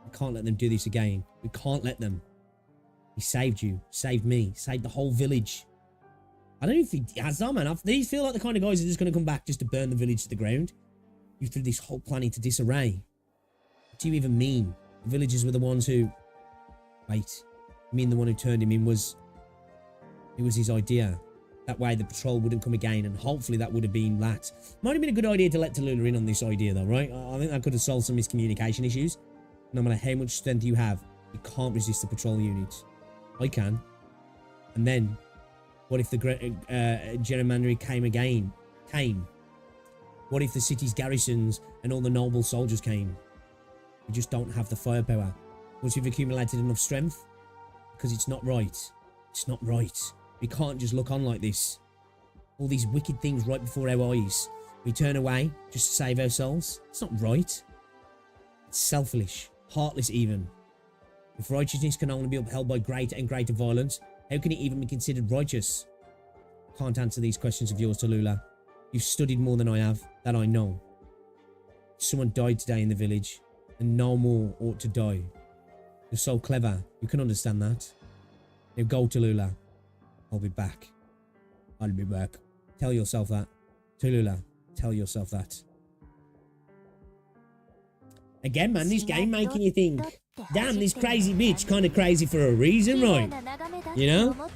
We can't let them do this again. We can't let them. He saved you, saved me, saved the whole village. I don't know if he has that, man. These feel like the kind of guys who are just going to come back just to burn the village to the ground. You threw this whole plan into disarray. What do you even mean? The villagers were the ones who... Wait. You mean the one who turned him in was... It was his idea. That way the patrol wouldn't come again, and hopefully that would have been that. Might have been a good idea to let Tallulah in on this idea though, right? I think that could have solved some miscommunication issues. No matter how much strength you have, you can't resist the patrol units. I can. And then... What if the gerrymandering came? What if the city's garrisons and all the noble soldiers came? We just don't have the firepower. Once we've accumulated enough strength? Because it's not right. It's not right. We can't just look on like this. All these wicked things right before our eyes. We turn away just to save ourselves. It's not right. It's selfish. Heartless even. If righteousness can only be upheld by greater and greater violence, how can it even be considered righteous? Can't answer these questions of yours, Tallulah. You've studied more than I have, that I know. Someone died today in the village, and no more ought to die. You're so clever, you can understand that. Now go, Tallulah. I'll be back. I'll be back. Tell yourself that. Tallulah, tell yourself that. Again, man, this game making you think, damn, this crazy bitch kind of crazy for a reason, right? You know?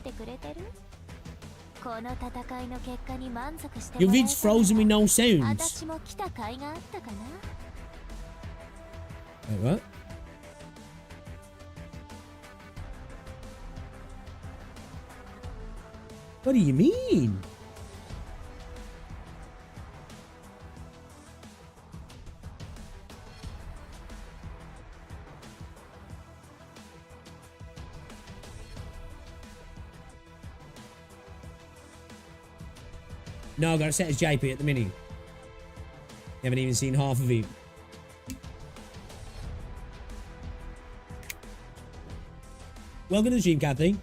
Your vid's frozen with no sounds. Wait, what? What do you mean? No, I got to set as JP at the minute. Haven't even seen half of it. Welcome to the stream, Kathy.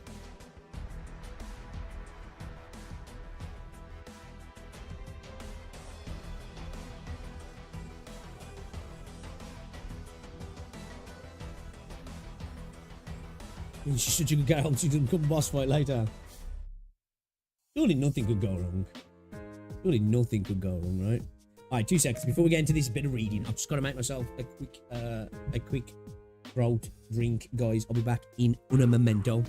She's such a good girl. She didn't come boss fight later. Surely nothing could go wrong. Surely nothing could go wrong, right? All right, 2 seconds before we get into this bit of reading. I've just got to make myself a quick throat drink, guys. I'll be back in un momento.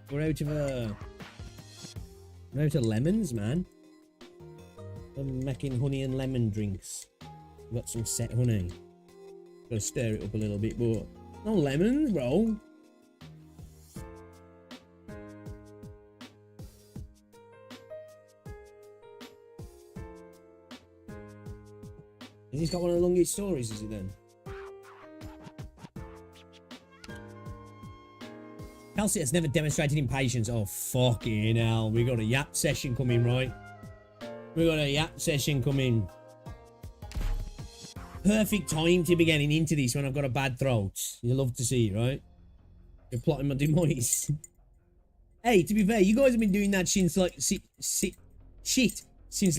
We're out of lemons, man. I'm making honey and lemon drinks. Got some set honey. Gotta stir it up a little bit, but no lemons, bro. Has he got one of the longest stories, is it then? Kelsey has never demonstrated impatience. Oh, fucking hell. We got a yap session coming, right? We got a yap session coming. Perfect time to be getting into this when I've got a bad throat. You love to see it, right? You're plotting my demise. Hey, to be fair, you guys have been doing that since like since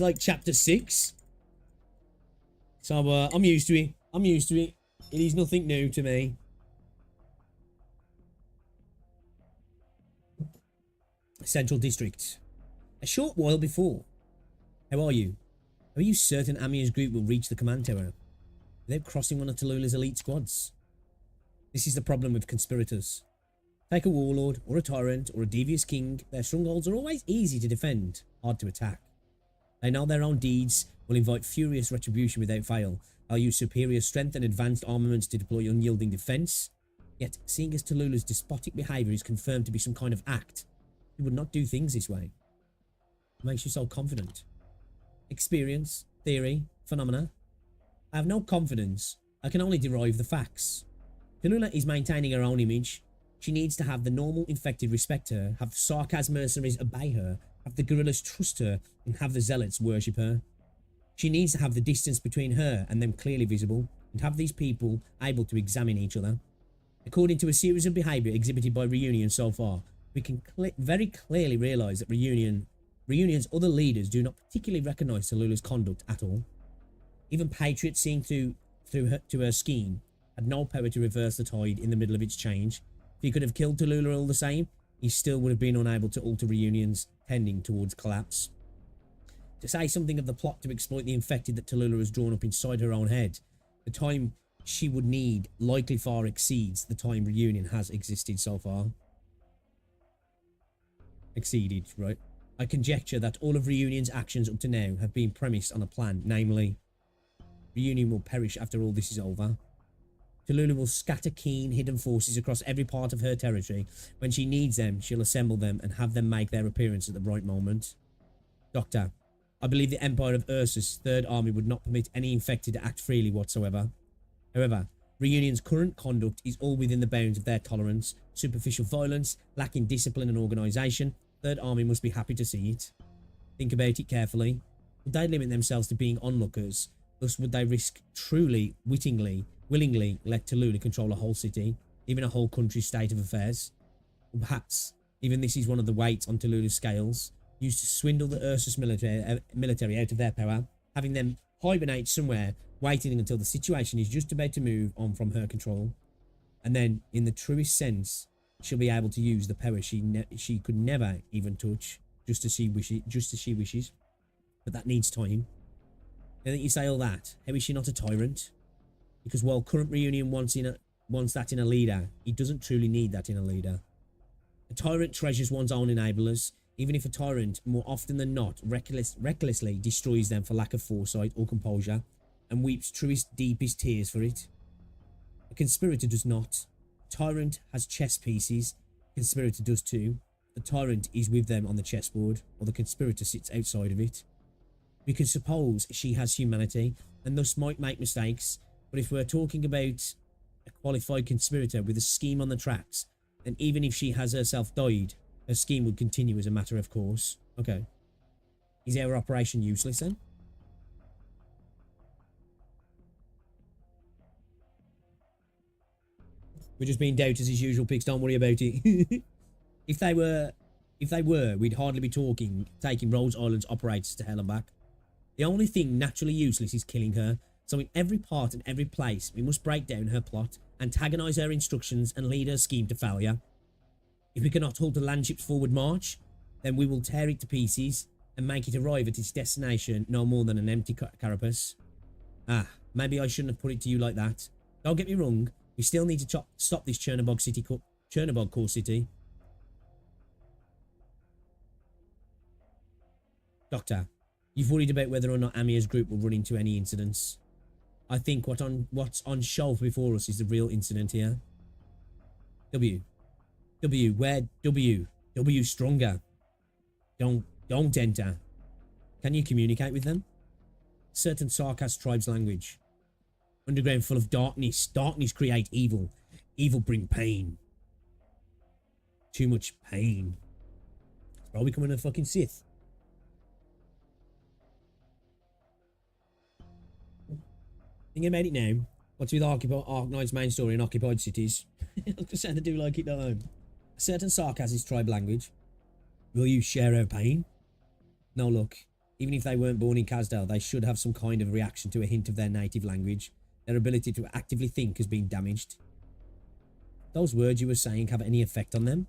like chapter 6. So I'm used to it. I'm used to it. It is nothing new to me. Central District. A short while before. How are you? Are you certain Amiya's group will reach the command tower without crossing one of Tallulah's elite squads? This is the problem with conspirators. Take a warlord, or a tyrant, or a devious king. Their strongholds are always easy to defend, hard to attack. They know their own deeds will invite furious retribution without fail. They'll use superior strength and advanced armaments to deploy unyielding defense. Yet, seeing as Tallulah's despotic behavior is confirmed to be some kind of act, he would not do things this way. What makes you so confident? Experience, theory, phenomena. I have no confidence. I can only derive the facts. Tallulah is maintaining her own image. She needs to have the normal infected respect her, have the sarcasm mercenaries obey her, have the guerrillas trust her, and have the zealots worship her. She needs to have the distance between her and them clearly visible, and have these people able to examine each other. According to a series of behaviour exhibited by Reunion so far, we can very clearly realise that Reunion's other leaders do not particularly recognise Tallulah's conduct at all. Even Patriot, seeing through her scheme, had no power to reverse the tide in the middle of its change. If he could have killed Tallulah all the same, he still would have been unable to alter Reunion's tending towards collapse. To say something of the plot to exploit the infected that Tallulah has drawn up inside her own head, the time she would need likely far exceeds the time Reunion has existed so far. Exceeded, right? I conjecture that all of Reunion's actions up to now have been premised on a plan, namely, Reunion will perish after all this is over. Tallulah will scatter keen, hidden forces across every part of her territory. When she needs them, she'll assemble them and have them make their appearance at the right moment. Doctor, I believe the Empire of Ursus' Third Army would not permit any infected to act freely whatsoever. However, Reunion's current conduct is all within the bounds of their tolerance. Superficial violence, lacking discipline and organisation. Third Army must be happy to see it. Think about it carefully. Would they limit themselves to being onlookers? Thus would they risk truly, willingly let Tallulah control a whole city, even a whole country's state of affairs? Or perhaps, even this is one of the weights on Tallulah's scales, used to swindle the Ursus military out of their power, having them hibernate somewhere, waiting until the situation is just about to move on from her control. And then, in the truest sense, she'll be able to use the power she could never even touch, just as she wishes. But that needs time. Now that you say all that, how is she not a tyrant? Because while current Reunion wants that in a leader, he doesn't truly need that in a leader. A tyrant treasures one's own enablers, even if a tyrant, more often than not, recklessly destroys them for lack of foresight or composure, and weeps truest, deepest tears for it. A conspirator does not. A tyrant has chess pieces. A conspirator does too. The tyrant is with them on the chessboard, while the conspirator sits outside of it. We can suppose she has humanity, and thus might make mistakes, but if we're talking about a qualified conspirator with a scheme on the tracks, then even if she has herself died, her scheme would continue as a matter of course. Okay. Is our operation useless then? We're just being doubters as usual, Pix, don't worry about it. If they were, we'd hardly be taking Rose Island's operators to hell and back. The only thing naturally useless is killing her. So in every part and every place, we must break down her plot, antagonise her instructions, and lead her scheme to failure. If we cannot halt a landship's forward march, then we will tear it to pieces and make it arrive at its destination no more than an empty carapace. Ah, maybe I shouldn't have put it to you like that. Don't get me wrong, we still need to stop this Chernobog core city. Doctor, you've worried about whether or not Amiya's group will run into any incidents. I think what's on shelf before us is the real incident here. W, where W stronger. Don't enter. Can you communicate with them? Certain Sarkas tribe's language. Underground full of darkness. Darkness create evil. Evil bring pain. Too much pain. It's probably becoming a fucking Sith. Thinking about it now, what's with Arknights' main story in occupied cities? I'm just saying to do like it at home. A certain Sarkas' tribe language. Will you share our pain? No, look. Even if they weren't born in Kazdal, they should have some kind of reaction to a hint of their native language. Their ability to actively think has been damaged. Those words you were saying have any effect on them?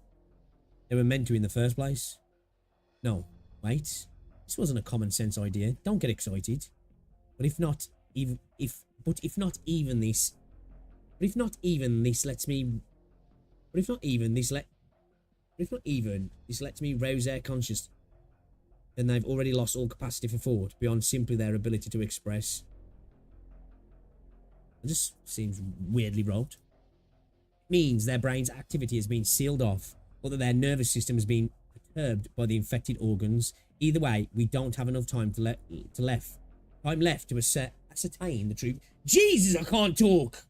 They were meant to in the first place. No, wait. This wasn't a common sense idea. Don't get excited. But if not even this lets me rouse their conscious, then they've already lost all capacity for thought beyond simply their ability to express. It just seems weirdly robbed. It means their brain's activity has been sealed off, or that their nervous system has been perturbed by the infected organs. Either way, we don't have enough time left to ascertain the truth. Jesus, I can't talk!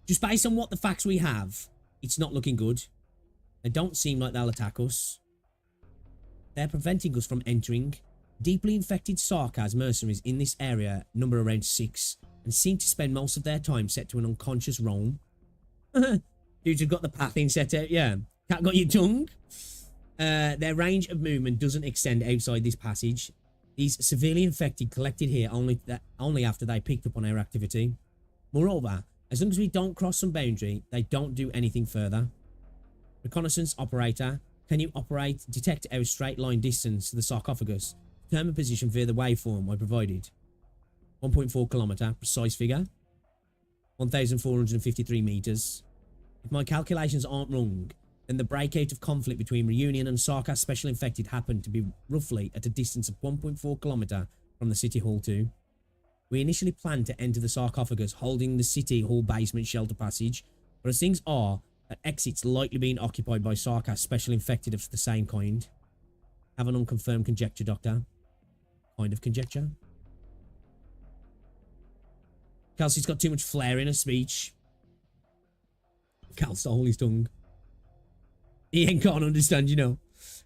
Just based on what the facts we have, it's not looking good. They don't seem like they'll attack us. They're preventing us from entering. Deeply infected Sarkaz mercenaries in this area number around 6 and seem to spend most of their time set to an unconscious roam. Dudes have got the pathing set out, yeah. Cat got your tongue? Their range of movement doesn't extend outside this passage. These severely infected collected here only after they picked up on our activity. Moreover, as long as we don't cross some boundary, they don't do anything further. Reconnaissance operator, can you detect our straight line distance to the sarcophagus? Determine position via the waveform I provided. 1.4 kilometer, precise figure. 1,453 meters. If my calculations aren't wrong, then the breakout of conflict between Reunion and Sarkaz Special Infected happened to be roughly at a distance of 1.4 kilometer from the City Hall 2. We initially planned to enter the sarcophagus holding the City Hall basement shelter passage, but as things are, that exit's likely being occupied by Sarkaz Special Infected of the same kind. Have an unconfirmed conjecture, Doctor. Kind of conjecture. Kelsey's got too much flair in her speech. Cal stole his tongue. He ain't can't understand, you know.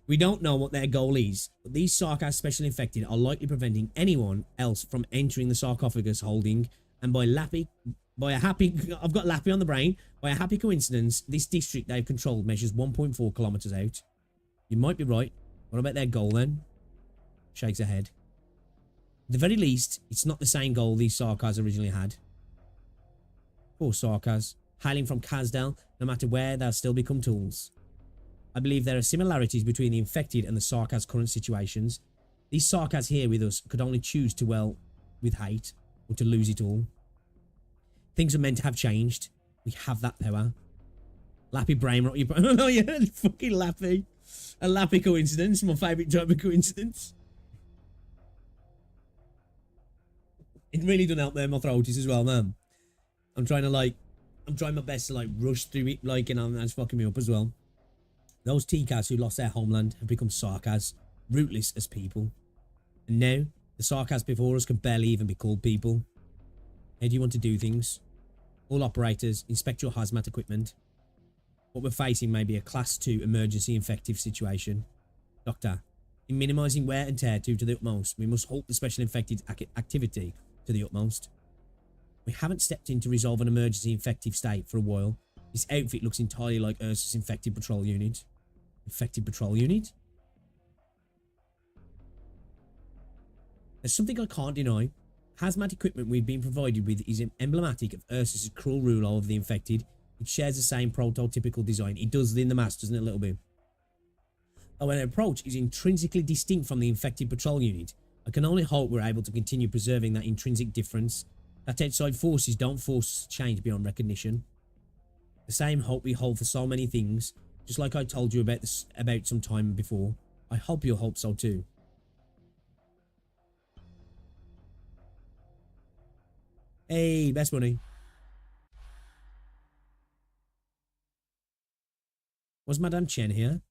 We don't know what their goal is, but these Sarkaz Special Infected are likely preventing anyone else from entering the sarcophagus holding, and I've got Lappy on the brain, by a happy coincidence, this district they've controlled measures 1.4 kilometers out. You might be right. What about their goal then? Shakes her head. At the very least, it's not the same goal these Sarkaz originally had. Poor Sarkaz. Hailing from Kazdal, no matter where, they'll still become tools. I believe there are similarities between the infected and the Sarkaz current situations. These Sarkaz here with us could only choose to, well, with hate, or to lose it all. Things are meant to have changed. We have that power. Lappy brain rot your brain. Oh yeah, fucking Lappy. A Lappy coincidence, my favourite type of coincidence. It really doesn't help there, my throat is as well, man. I'm trying my best to rush through it, and that's fucking me up as well. Those T-Kaz who lost their homeland have become Sarkaz, rootless as people. And now, the Sarkaz before us can barely even be called people. How do you want to do things? All operators, inspect your hazmat equipment. What we're facing may be a Class 2 emergency infective situation. Doctor, in minimising wear and tear to the utmost, we must halt the special infected activity to the utmost. We haven't stepped in to resolve an emergency infective state for a while. This outfit looks entirely like Ursa's infected patrol unit. Infected patrol unit? There's something I can't deny. Hazmat equipment we've been provided with is emblematic of Ursa's cruel rule over the infected. It shares the same prototypical design. It does in the mass, doesn't it, a little bit? Though an approach is intrinsically distinct from the infected patrol unit, I can only hope we're able to continue preserving that intrinsic difference, that outside forces don't force us to change beyond recognition. The same hope we hold for so many things, just like I told you about some time before. I hope you'll hope so too. Hey, best money. Was Madame Chen here?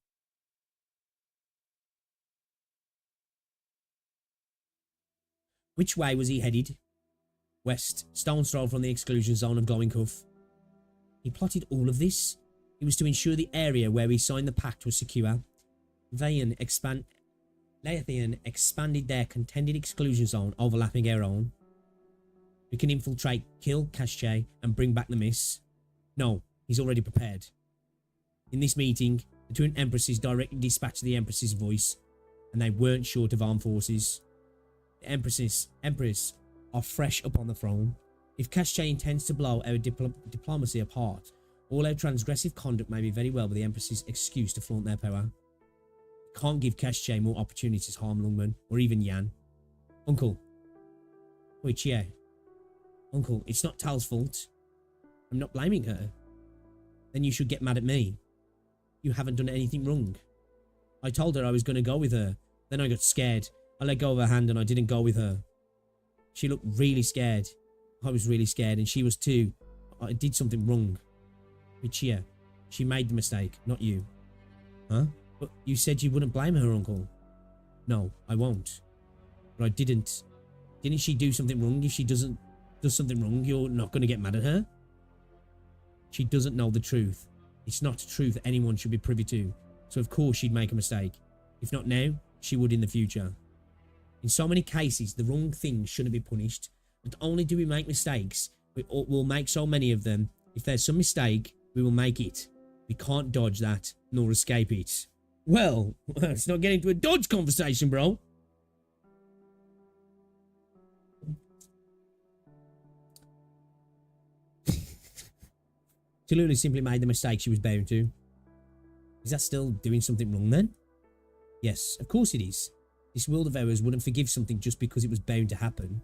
Which way was he headed? West, stone's throw from the exclusion zone of Glowing Cuff. He plotted all of this. It was to ensure the area where we signed the pact was secure. Leithian expanded their contended exclusion zone, overlapping our own. We can infiltrate, kill Cache, and bring back the miss. No, he's already prepared. In this meeting, the between empresses directly dispatched the Empress's voice, and they weren't short of armed forces. The Empress are fresh upon the throne. If Casche intends to blow our diplomacy apart, all our transgressive conduct may be very well with the Empress's excuse to flaunt their power. Can't give Casche more opportunities to harm Lungman, or even Yan. Uncle. Wait, yeah. Uncle, it's not Tal's fault. I'm not blaming her. Then you should get mad at me. You haven't done anything wrong. I told her I was going to go with her. Then I got scared. I let go of her hand and I didn't go with her. She looked really scared. I was really scared and she was too. I did something wrong. Michia, she made the mistake, not you. Huh? But you said you wouldn't blame her, Uncle. No, I won't. But I didn't. Didn't she do something wrong? If she does something wrong, you're not going to get mad at her? She doesn't know the truth. It's not a truth anyone should be privy to. So of course she'd make a mistake. If not now, she would in the future. In so many cases, the wrong thing shouldn't be punished. Not only do we make mistakes, we'll make so many of them. If there's some mistake, we will make it. We can't dodge that, nor escape it. Well, let's not get into a dodge conversation, bro. Tallulah simply made the mistake she was bound to. Is that still doing something wrong then? Yes, of course it is. This world of ours wouldn't forgive something just because it was bound to happen.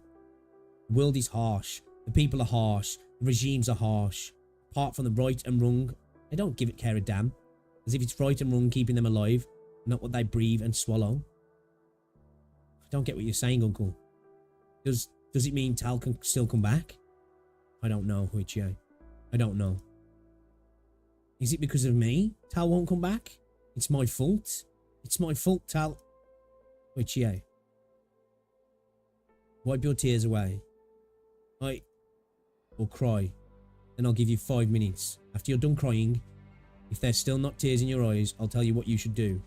The world is harsh. The people are harsh. The regimes are harsh. Apart from the right and wrong, they don't care a damn. As if it's right and wrong keeping them alive, not what they breathe and swallow. I don't get what you're saying, Uncle. Does it mean Tal can still come back? I don't know, Huichie. I don't know. Is it because of me Tal won't come back? It's my fault. It's my fault, Tal. Huichie. Wipe your tears away. Or cry. Then I'll give you 5 minutes. After you're done crying, if there's still not tears in your eyes, I'll tell you what you should do.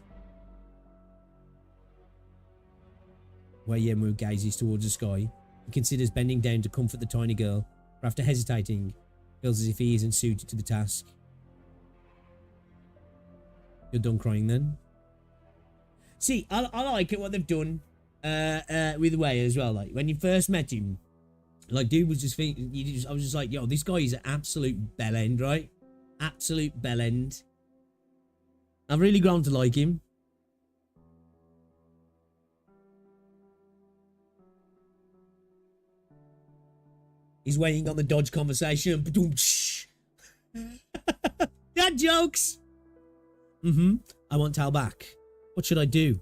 Wei Yenwu gazes towards the sky. He considers bending down to comfort the tiny girl, but after hesitating, feels as if he isn't suited to the task. You're done crying then? See, I like it what they've done with Wei as well. Like, when you first met him, like, dude was just thinking, I was just like, yo, this guy is an absolute bellend, right? Absolute bellend. I've really grown to like him. He's waiting on the dodge conversation. That jokes. I want Tal back. What should I do?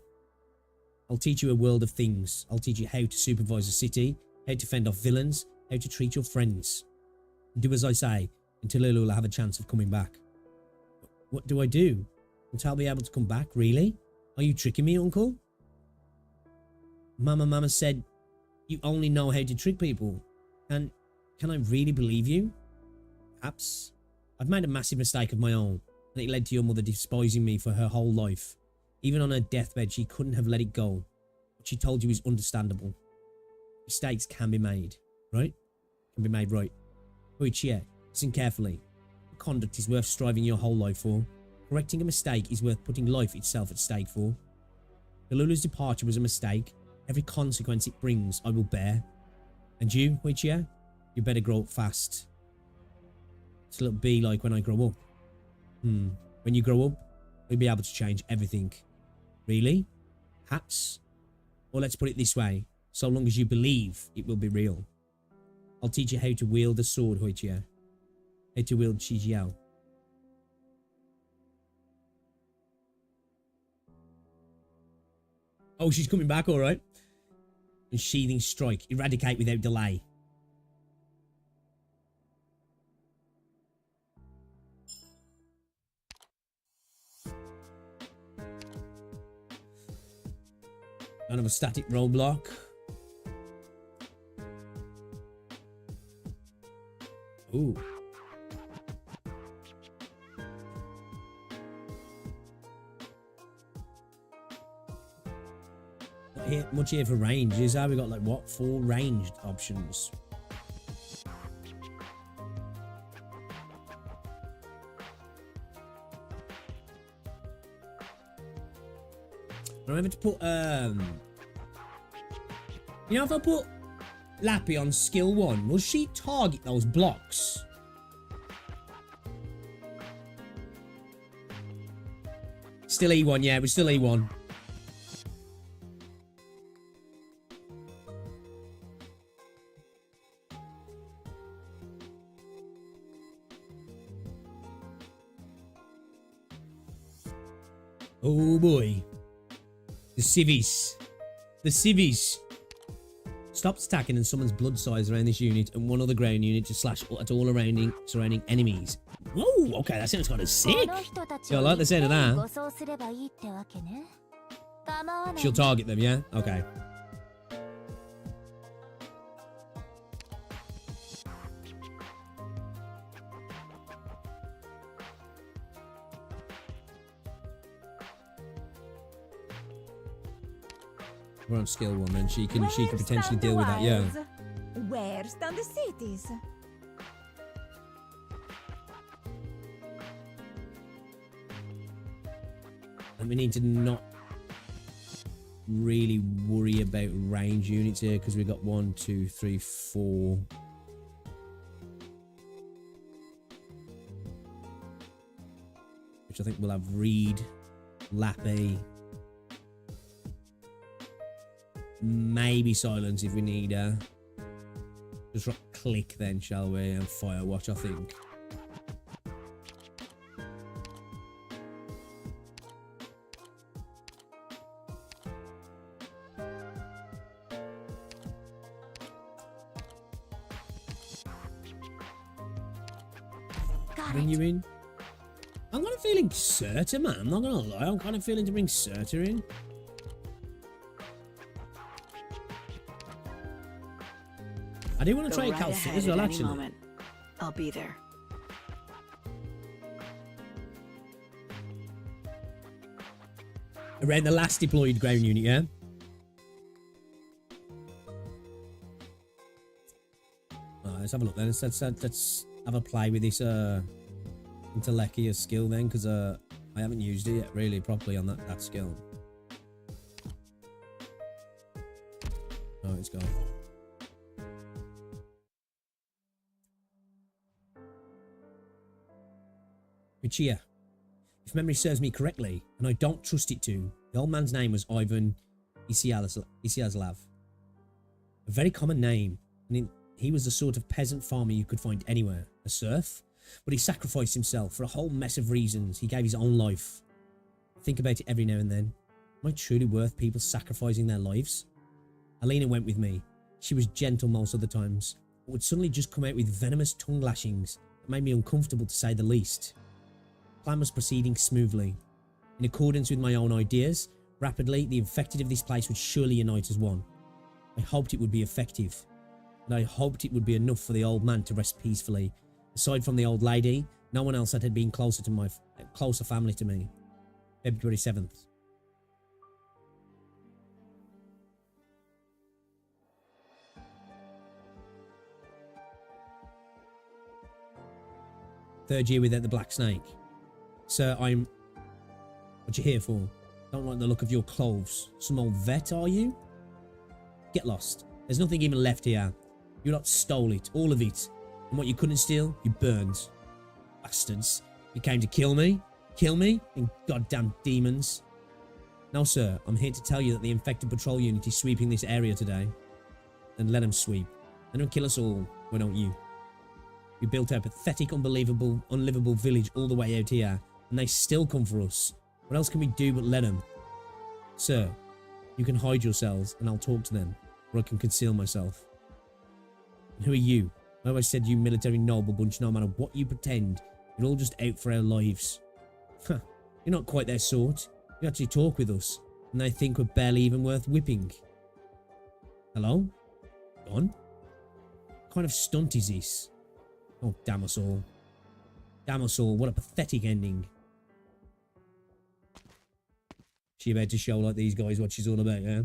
I'll teach you a world of things. I'll teach you how to supervise a city, how to fend off villains, how to treat your friends. Do as I say, and Tallulah will have a chance of coming back. What do I do? Will Tal be able to come back, really? Are you tricking me, Uncle? Mama said you only know how to trick people. Can I really believe you? Perhaps. I've made a massive mistake of my own, and it led to your mother despising me for her whole life. Even on her deathbed, she couldn't have let it go. What she told you is understandable. Mistakes can be made, right? Can be made right. Huichie, listen carefully. Conduct is worth striving your whole life for. Correcting a mistake is worth putting life itself at stake for. Tallulah's departure was a mistake. Every consequence it brings, I will bear. And you, Huichie, you better grow up fast. What'll it be like when I grow up? When you grow up, you'll be able to change everything. Really? Perhaps? Or let's put it this way. So long as you believe it will be real. I'll teach you how to wield a sword, Huichie. How to wield Shijiao. Oh, she's coming back, alright. And sheathing strike. Eradicate without delay. Kind of a static roadblock. Ooh. Not here, much here for range. Is how we got like what? 4 ranged options. Remember to put, you know, if I put Lappy on skill 1, will she target those blocks? Still E1, yeah, we're still E1. Oh boy. The civvies. The civvies. Stop stacking and summons blood size around this unit and one other ground unit to slash at all surrounding enemies. Whoa, okay, that sounds kind of sick. Yeah, I like the sound of that. She'll target them, yeah? Okay. We're on skill 1 then. She can potentially deal with that, yeah. Where stand the cities? And we need to not really worry about range units here because we've got 1, 2, 3, 4. Which I think we'll have Reed, Lappy, maybe Silence if we need her. Just click then, shall we? And Firewatch, I think. Bring you in. I'm kind of feeling Surtur, man. I'm not gonna lie. I'm kind of feeling to bring Surtur in. I do want to try Go Cal right as well, ahead at any actually. moment. I'll be there. Around the last deployed ground unit, yeah? Alright, let's have a look then. Let's have a play with this Intellectia skill then, because I haven't used it yet really properly on that skill. Oh, it's gone. Lucia, if memory serves me correctly, and I don't trust it to, the old man's name was Ivan Isiaslav. A very common name, and he was the sort of peasant farmer you could find anywhere, a serf, but he sacrificed himself for a whole mess of reasons. He gave his own life. I think about it every now and then. Am I truly worth people sacrificing their lives? Alina went with me. She was gentle most of the times, but would suddenly just come out with venomous tongue lashings that made me uncomfortable to say the least. Plan was proceeding smoothly. In accordance with my own ideas, rapidly, the infected of this place would surely unite as one. I hoped it would be effective, and I hoped it would be enough for the old man to rest peacefully. Aside from the old lady, no one else had been closer family to me. February 7th. Third year without the Black Snake. Sir, what you here for? Don't like the look of your clothes. Some old vet, are you? Get lost. There's nothing even left here. You lot stole it, all of it. And what you couldn't steal, you burned. Bastards. You came to kill me? Kill me? And goddamn demons. No, sir, I'm here to tell you that the infected patrol unit is sweeping this area today. Then let them sweep. Let them kill us all. Why don't you? We built a pathetic, unbelievable, unlivable village all the way out here. And they still come for us. What else can we do but let them? Sir, you can hide yourselves and I'll talk to them, or I can conceal myself. And who are you? I always said you military noble bunch, no matter what you pretend, you're all just out for our lives. Huh, you're not quite their sort. You actually talk with us, and they think we're barely even worth whipping. Hello? Gone? What kind of stunt is this? Oh, damn us all. Damn us all, what a pathetic ending. She about to show like these guys what she's all about, yeah?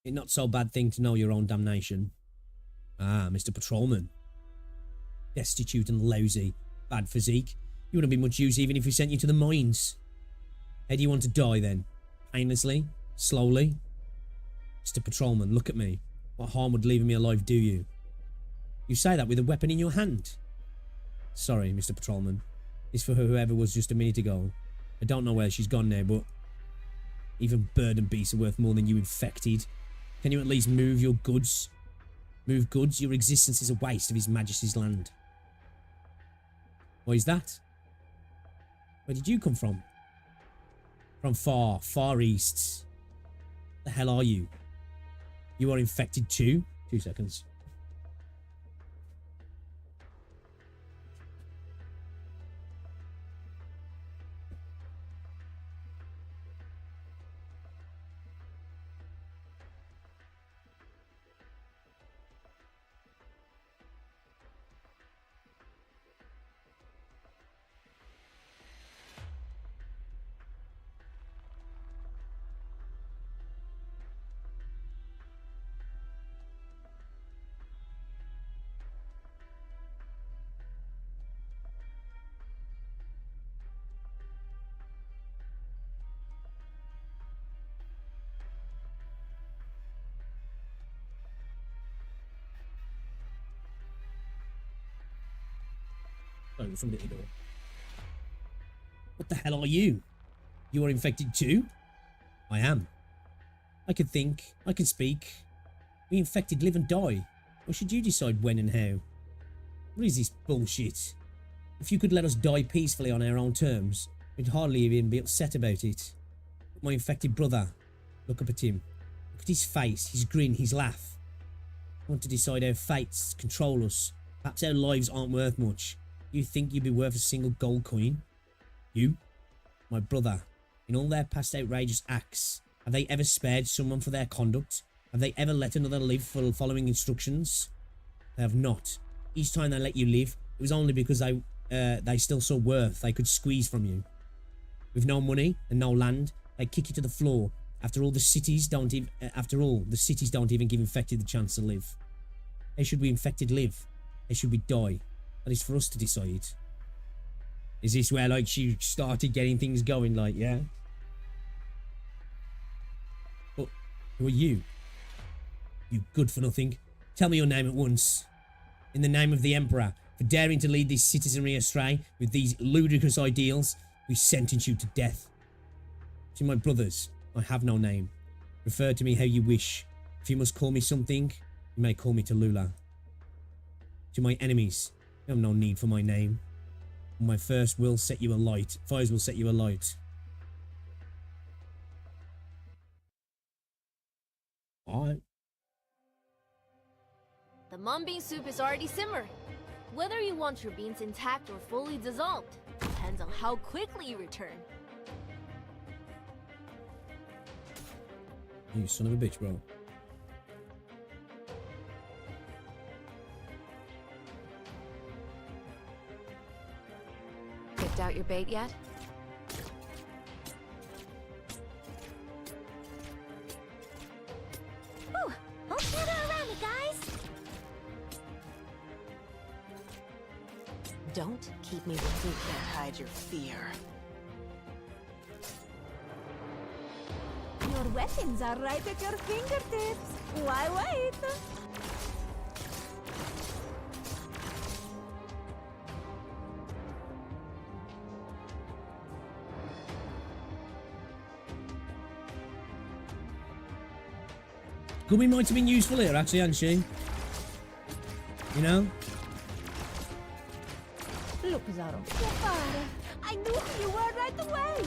It's not so bad thing to know your own damnation. Ah, Mr. Patrolman. Destitute and lousy. Bad physique. You wouldn't be much use even if we sent you to the mines. How do you want to die then? Painlessly? Slowly? Mr. Patrolman, look at me. What harm would leaving me alive do you? You say that with a weapon in your hand. Sorry, Mr. Patrolman. It's for whoever was just a minute ago. I don't know where she's gone now, but even bird and beasts are worth more than you infected. Can you at least move your goods? Move goods? Your existence is a waste of His Majesty's land. Why is that? Where did you come from? From far, far east. The hell are you? You are infected too? 2 seconds. Oh, from the door. What the hell are you? You are infected too? I am. I can think. I can speak. We infected live and die. Or should you decide when and how? What is this bullshit? If you could let us die peacefully on our own terms, we'd hardly even be upset about it. But my infected brother, look up at him. Look at his face, his grin, his laugh. I want to decide how fates control us. Perhaps our lives aren't worth much. You think you'd be worth a single gold coin? You? My brother. In all their past outrageous acts, have they ever spared someone for their conduct? Have they ever let another live for following instructions? They have not. Each time they let you live, it was only because they still saw worth they could squeeze from you. With no money and no land, they kick you to the floor. After all, the cities don't even give infected the chance to live. How should we infected live? How should we die? That is for us to decide. Is this where, like, she started getting things going, like, yeah? But who are you? You good for nothing. Tell me your name at once. In the name of the Emperor, for daring to lead this citizenry astray with these ludicrous ideals, we sentence you to death. To my brothers, I have no name. Refer to me how you wish. If you must call me something, you may call me Tallulah. To my enemies, you have no need for my name. My fires will set you alight. Alright. The mung bean soup is already simmering. Whether you want your beans intact or fully dissolved depends on how quickly you return. You son of a bitch, bro. Picked out your bait yet? Ooh, don't gather around me, guys. Don't keep me waiting. You can't hide your fear. Your weapons are right at your fingertips. Why wait? Gummy might have been useful here, actually, hadn't she? You know? Look, Zaro. I knew who you were right away.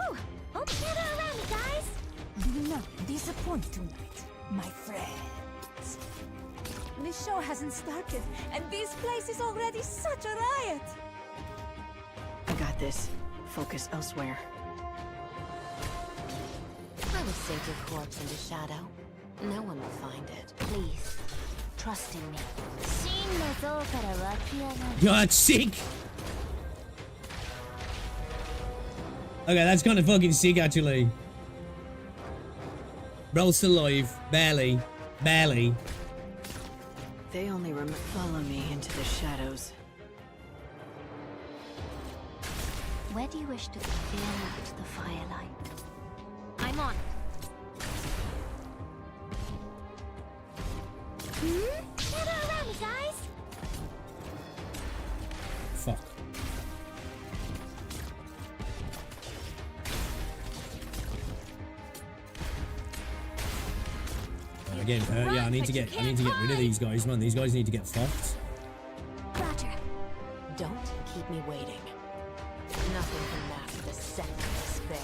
Ooh, don't gather around me, guys. Do not disappoint tonight, my friends. The show hasn't started, and this place is already such a riot. I got this. Focus elsewhere. I would sink your corpse into shadow. No one will find it. Please, trust in me. God, sick. Okay, that's kind of fucking sick, actually. Bro's still alive. Barely. Barely. They only follow me into the shadows. Where do you wish to clear out the firelight? I'm on. Gather around me, guys! Fuck. Again, yeah, I need to get rid of these guys, man. These guys need to get fucked. Roger. Don't keep me waiting. Nothing can mask the scent of despair.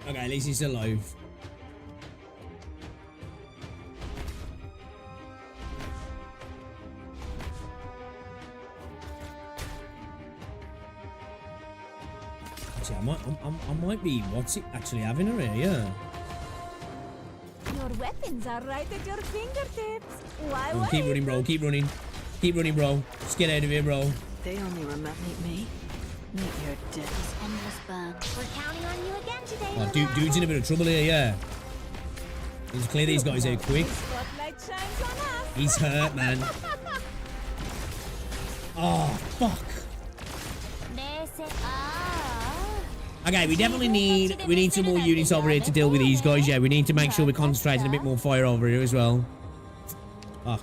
Okay, at least he's alive. Actually, I might be, what's it actually having her here, yeah. Your weapons are right at your fingertips. Why Oh, wait? keep running, bro, keep running. Keep running, bro. Just get out of here, bro. They only remember me. Meet your death. Endless burn. We're counting on you again today, Oh, dude's in a bit of trouble here, yeah. Need to clear these guys out quick. Spotlight shines on us. He's hurt, man. Oh, fuck. Okay, we definitely need some more units over here to deal with these guys. Yeah, we need to make sure we're concentrating a bit more fire over here as well. Fuck.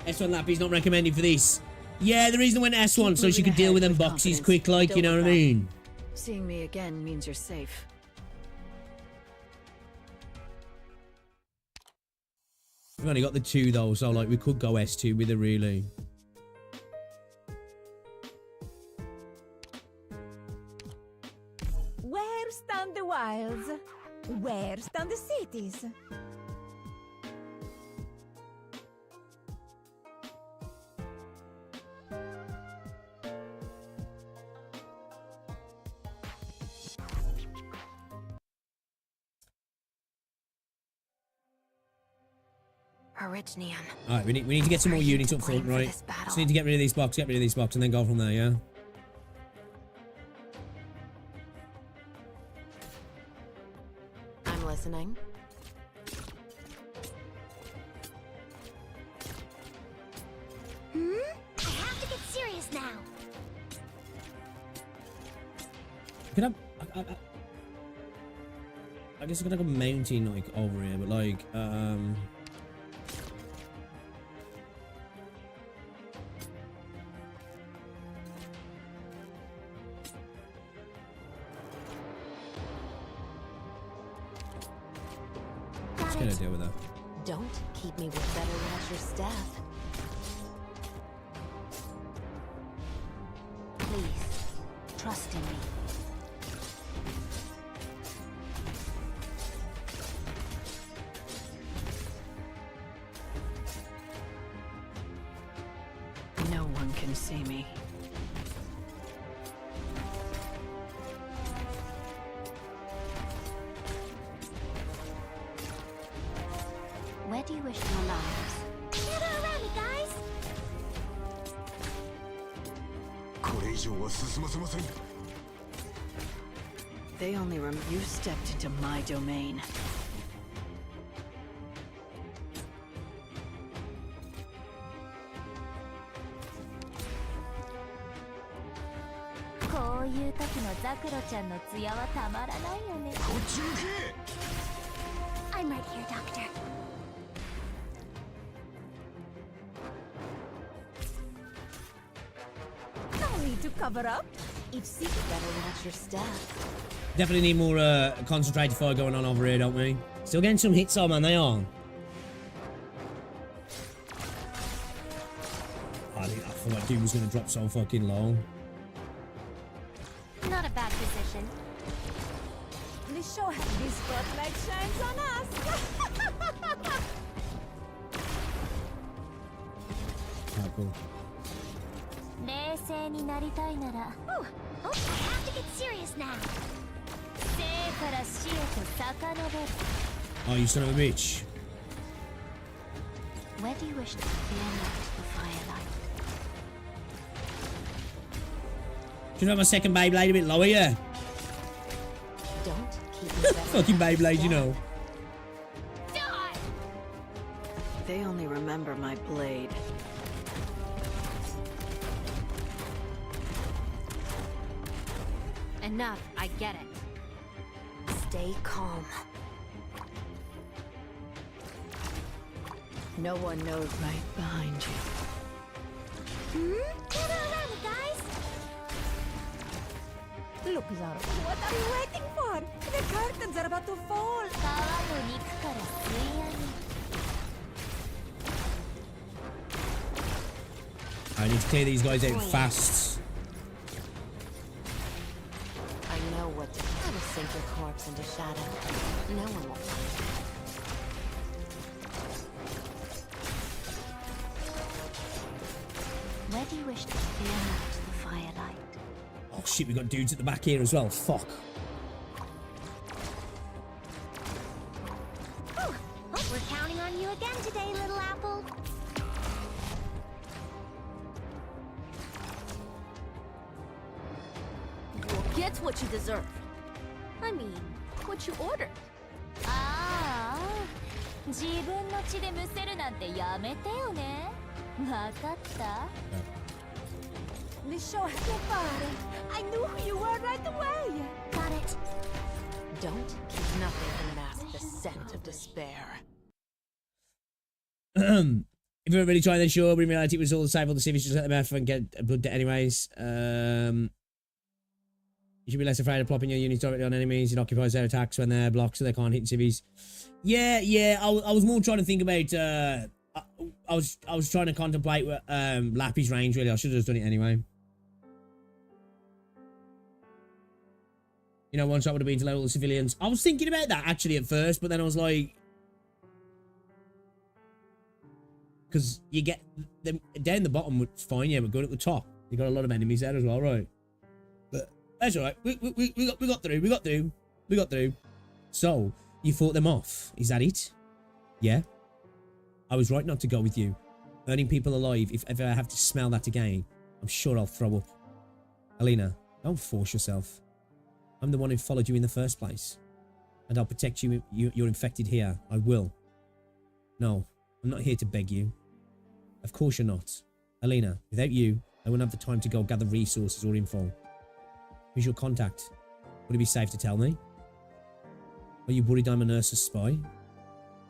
S1 Lappy's not recommended for this. Yeah, the reason I went S1 so she could deal with them boxes quick, like, you know what I mean? Seeing me again means you're safe. We've only got the 2 though, so like we could go S2 with her really. Where stand the wilds? Where stand the cities? Originium. Alright, we need to get some more units up front, right? Just need to get rid of this box, get rid of this box, and then go from there, yeah? I'm listening. I have to get serious now. Can I guess I could have a mountain like over here, but like just gonna deal with that. Don't keep me with better than your staff. Please, trust in me. No one can see me. Where do you wish to align us? Gather around me, guys! They only you stepped into my domain. I'm right here, Doctor. No need to cover up. If secret better than your staff. Definitely need more concentrated fire going on over here, don't we? Still getting some hits on, man, they are. I thought that dude was gonna drop so fucking low. Not a bad position. The The show has this spotlight shines on us. Oh, cool. Oh, I have to get serious now. Oh, you son of a bitch. Where do you wish to begin the firelight? Should have my second Beyblade a bit lower, yeah? Don't keep me better. Fucking Beyblade, you know. They only remember my blade. Enough, I get it. Stay calm. No one knows right behind you. Gather around, guys. Look, Zara. What are you waiting for? The curtains are about to fall. I need to clear these guys out fast. I know what to do to sink your corpse into shadow. No one will find you. Where do you wish to begin the firelight? Oh shit, we got dudes at the back here as well. Fuck. Oh, we're counting on you again today, little apple. You'll get what you deserve. I mean, what you ordered. Ah, 自分の血でむせるなんてやめてよね。わかった？ The show has to fire. I knew who you were right away. Got it. Don't keep nothing can mask the scent of despair. If you're really trying to show, but in reality it was all the same. All the civvies just let them have and get a blood debt anyways. You should be less afraid of plopping your units directly on enemies. It occupies their attacks when they're blocked so they can't hit civvies. Yeah. I was more trying to think about I was trying to contemplate Lappy's range really. I should have just done it anyway. You know, one shot would have been to let all the civilians. I was thinking about that actually at first, but then I was like, because you get them down the bottom, it's fine, yeah, but going at the top, you got a lot of enemies there as well, right? But that's all right. We got through. So you fought them off. Is that it? Yeah. I was right not to go with you. Burning people alive. If ever I have to smell that again, I'm sure I'll throw up. Alina, don't force yourself. I'm the one who followed you in the first place. And I'll protect you. You're infected here. I will. No, I'm not here to beg you. Of course you're not. Alina, without you, I wouldn't have the time to go gather resources or info. Who's your contact? Would it be safe to tell me? Are you worried I'm a nurse's spy?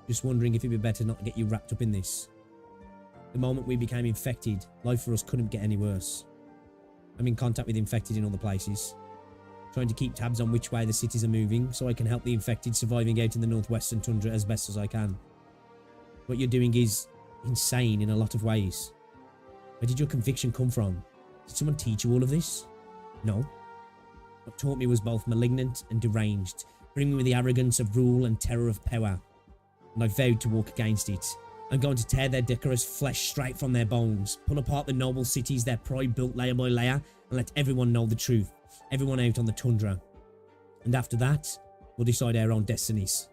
Just wondering if it'd be better not to get you wrapped up in this. The moment we became infected, life for us couldn't get any worse. I'm in contact with infected in other places, trying to keep tabs on which way the cities are moving so I can help the infected surviving out in the northwestern tundra as best as I can. What you're doing is insane in a lot of ways. Where did your conviction come from? Did someone teach you all of this? No. What taught me was both malignant and deranged, bringing me the arrogance of rule and terror of power. And I vowed to walk against it. I'm going to tear their decorous flesh straight from their bones, pull apart the noble cities their pride built layer by layer, and let everyone know the truth. Everyone out on the tundra. And after that, we'll decide our own destinies.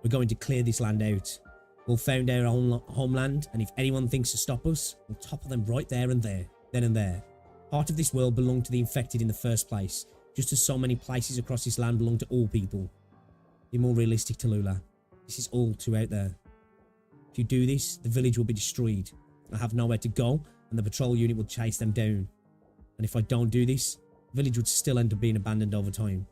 We're going to clear this land out. We'll found our own homeland, and if anyone thinks to stop us, we'll topple them right there and there, then and there. Part of this world belonged to the infected in the first place, just as so many places across this land belong to all people. Be more realistic, Tallulah. This is all too out there. If you do this, the village will be destroyed. I'll have nowhere to go, and the patrol unit will chase them down. And if I don't do this, the village would still end up being abandoned over time.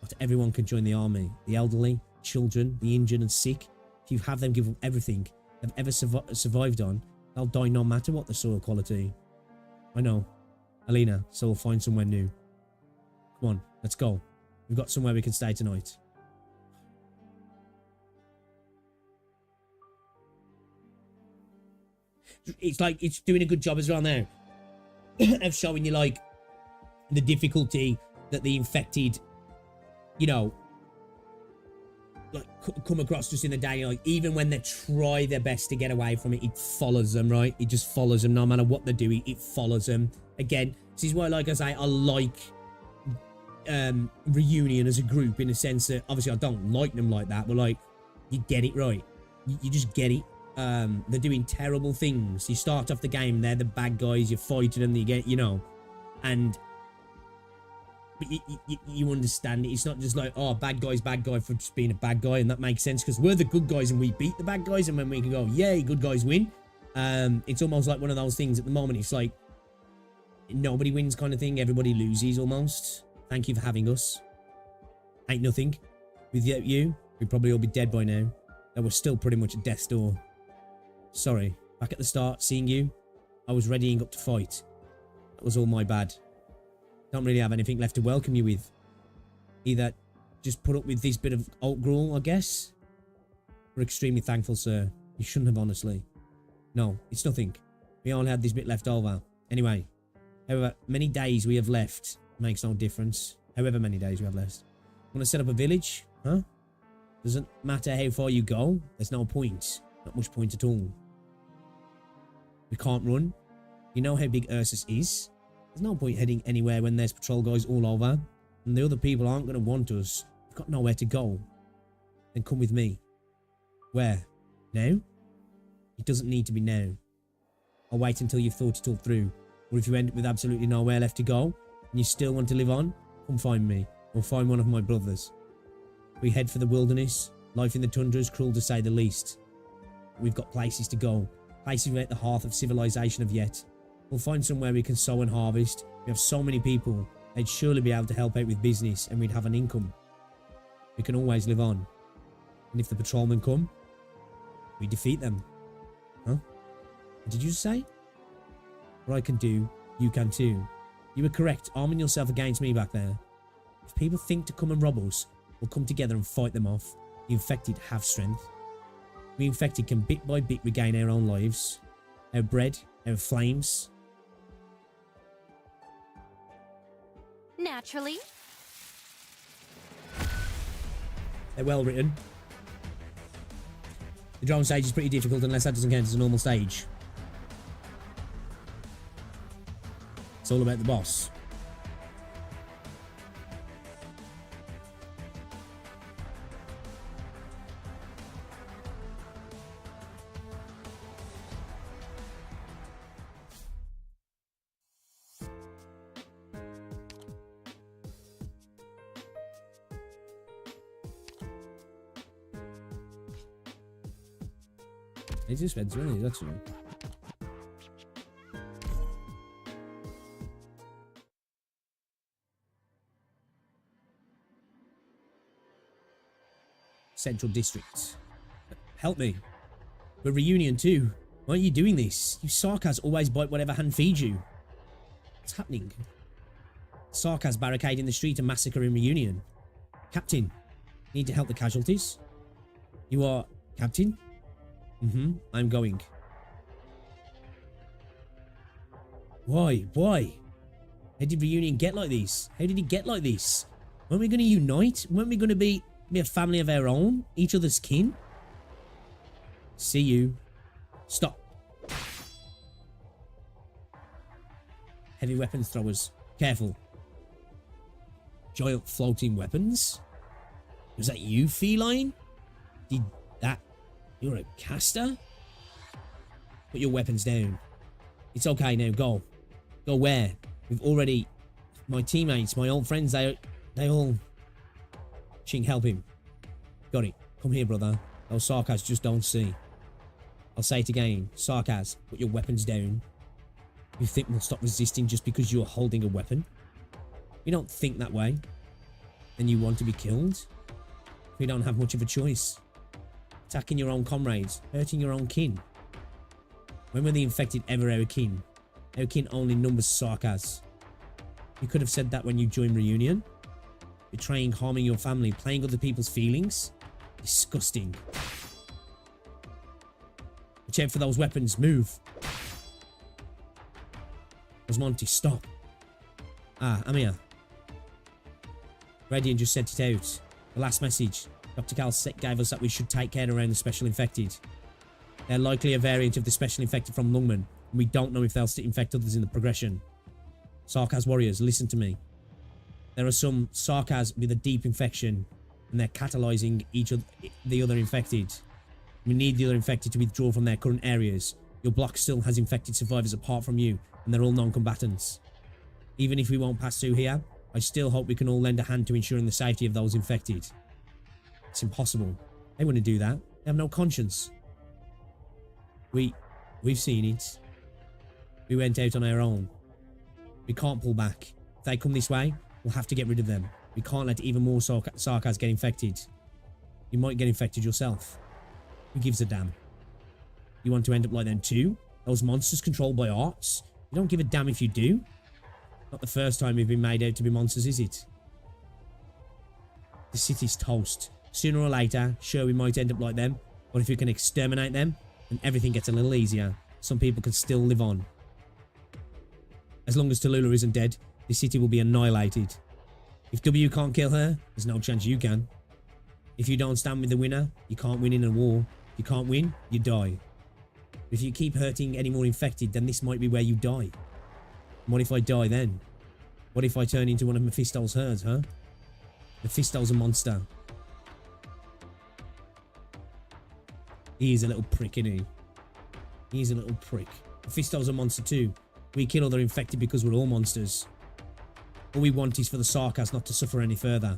Not everyone can join the army. The elderly, children, the injured and sick. If you have them give up everything they've ever survived on, they'll die no matter what the soil quality. I know. Alina, so we'll find somewhere new. Come on, let's go. We've got somewhere we can stay tonight. It's like, it's doing a good job as well now of showing you like the difficulty that the infected, you know, like come across just in the day, like even when they try their best to get away from it, it follows them, right? It just follows them no matter what they're doing. It follows them. Again, this is why, like I say, I like Reunion as a group, in a sense that obviously I don't like them like that, but like you get it, right? You just get it. They're doing terrible things. You start off the game, they're the bad guys, you're fighting them, you get, you know, and but you understand it. It's not just like, oh, bad guy for just being a bad guy, and that makes sense because we're the good guys and we beat the bad guys, and when we can go, yay, good guys win. It's almost like one of those things at the moment. It's like nobody wins kind of thing. Everybody loses almost. Thank you for having us. Ain't nothing. Without you, we'd probably all be dead by now. That was still pretty much at death's door. Sorry. Back at the start, seeing you, I was readying up to fight. That was all my bad. Don't really have anything left to welcome you with. Either just put up with this bit of alt gruel, I guess. We're extremely thankful, sir. You shouldn't have, honestly. No, it's nothing. We only had this bit left over. Anyway, however many days we have left makes no difference. However many days we have left. Want to set up a village? Huh? Doesn't matter how far you go. There's no point. Not much point at all. We can't run. You know how big Ursus is. There's no point heading anywhere when there's patrol guys all over. And the other people aren't going to want us. We've got nowhere to go. Then come with me. Where? Now? It doesn't need to be now. I'll wait until you've thought it all through. Or if you end up with absolutely nowhere left to go, and you still want to live on, come find me. Or find one of my brothers. We head for the wilderness. Life in the tundra is cruel to say the least. We've got places to go. Places we're at the heart of civilization of yet. We'll find somewhere we can sow and harvest. We have so many people. They'd surely be able to help out with business, and we'd have an income. We can always live on. And if the patrolmen come, we defeat them. Huh? What did you say? What I can do, you can too. You were correct, arming yourself against me back there. If people think to come and rob us, we'll come together and fight them off. The infected have strength. We infected can bit by bit regain our own lives. Our bread, our flames. Naturally. They're well written. The drone stage is pretty difficult unless that doesn't count as a normal stage. It's all about the boss. It's just red, really, actually. Central District. Help me. We're Reunion too. Why are you doing this? You Sarkas always bite whatever hand feeds you. What's happening? Sarkas barricade in the street and massacre in Reunion. Captain, need to help the casualties? You are... Captain? I'm going. Why? Why? How did Reunion get like this? How did it get like this? Weren't we going to unite? Weren't we going to be a family of our own? Each other's kin? See you. Stop. Heavy weapons throwers. Careful. Giant floating weapons? Was that you, Feline? Did that... You're a caster? Put your weapons down. It's okay now, go. Go where? We've already... My teammates, my old friends, they all... Ching, help him. Got it. Come here, brother. Those Sarkas just don't see. I'll say it again. Sarkas, put your weapons down. You think we'll stop resisting just because you're holding a weapon? We don't think that way. Then you want to be killed? We don't have much of a choice. Attacking your own comrades, hurting your own kin. When were the infected ever our kin? Our kin only numbers Sarkas. You could have said that when you joined Reunion. Betraying, harming your family, playing other people's feelings. Disgusting. Watch out for those weapons, move. Osmonte, stop. Ah, I'm here. Radiant just sent it out. The last message. Dr. Cal gave us that we should take care around the special infected. They're likely a variant of the special infected from Lungman, and we don't know if they'll still infect others in the progression. Sarkaz warriors, listen to me. There are some Sarkaz with a deep infection, and they're catalyzing the other infected. We need the other infected to withdraw from their current areas. Your block still has infected survivors apart from you, and they're all non-combatants. Even if we won't pass through here, I still hope we can all lend a hand to ensuring the safety of those infected. It's impossible. They wouldn't do that. They have no conscience. We've seen it. We went out on our own. We can't pull back. If they come this way, we'll have to get rid of them. We can't let even more Sarkaz get infected. You might get infected yourself. Who gives a damn? You want to end up like them too? Those monsters controlled by arts? You don't give a damn if you do? Not the first time we've been made out to be monsters, is it? The city's toast. Sooner or later, sure, we might end up like them, but if we can exterminate them, then everything gets a little easier. Some people can still live on. As long as Tallulah isn't dead, the city will be annihilated. If W can't kill her, there's no chance you can. If you don't stand with the winner, you can't win in a war. If you can't win, you die. If you keep hurting any more infected, then this might be where you die. And what if I die then? What if I turn into one of Mephisto's herds, huh? Mephisto's a monster. He's a little prick, isn't he? He's a little prick. Mephisto's a monster too. We kill other infected because we're all monsters. All we want is for the Sarkaz not to suffer any further.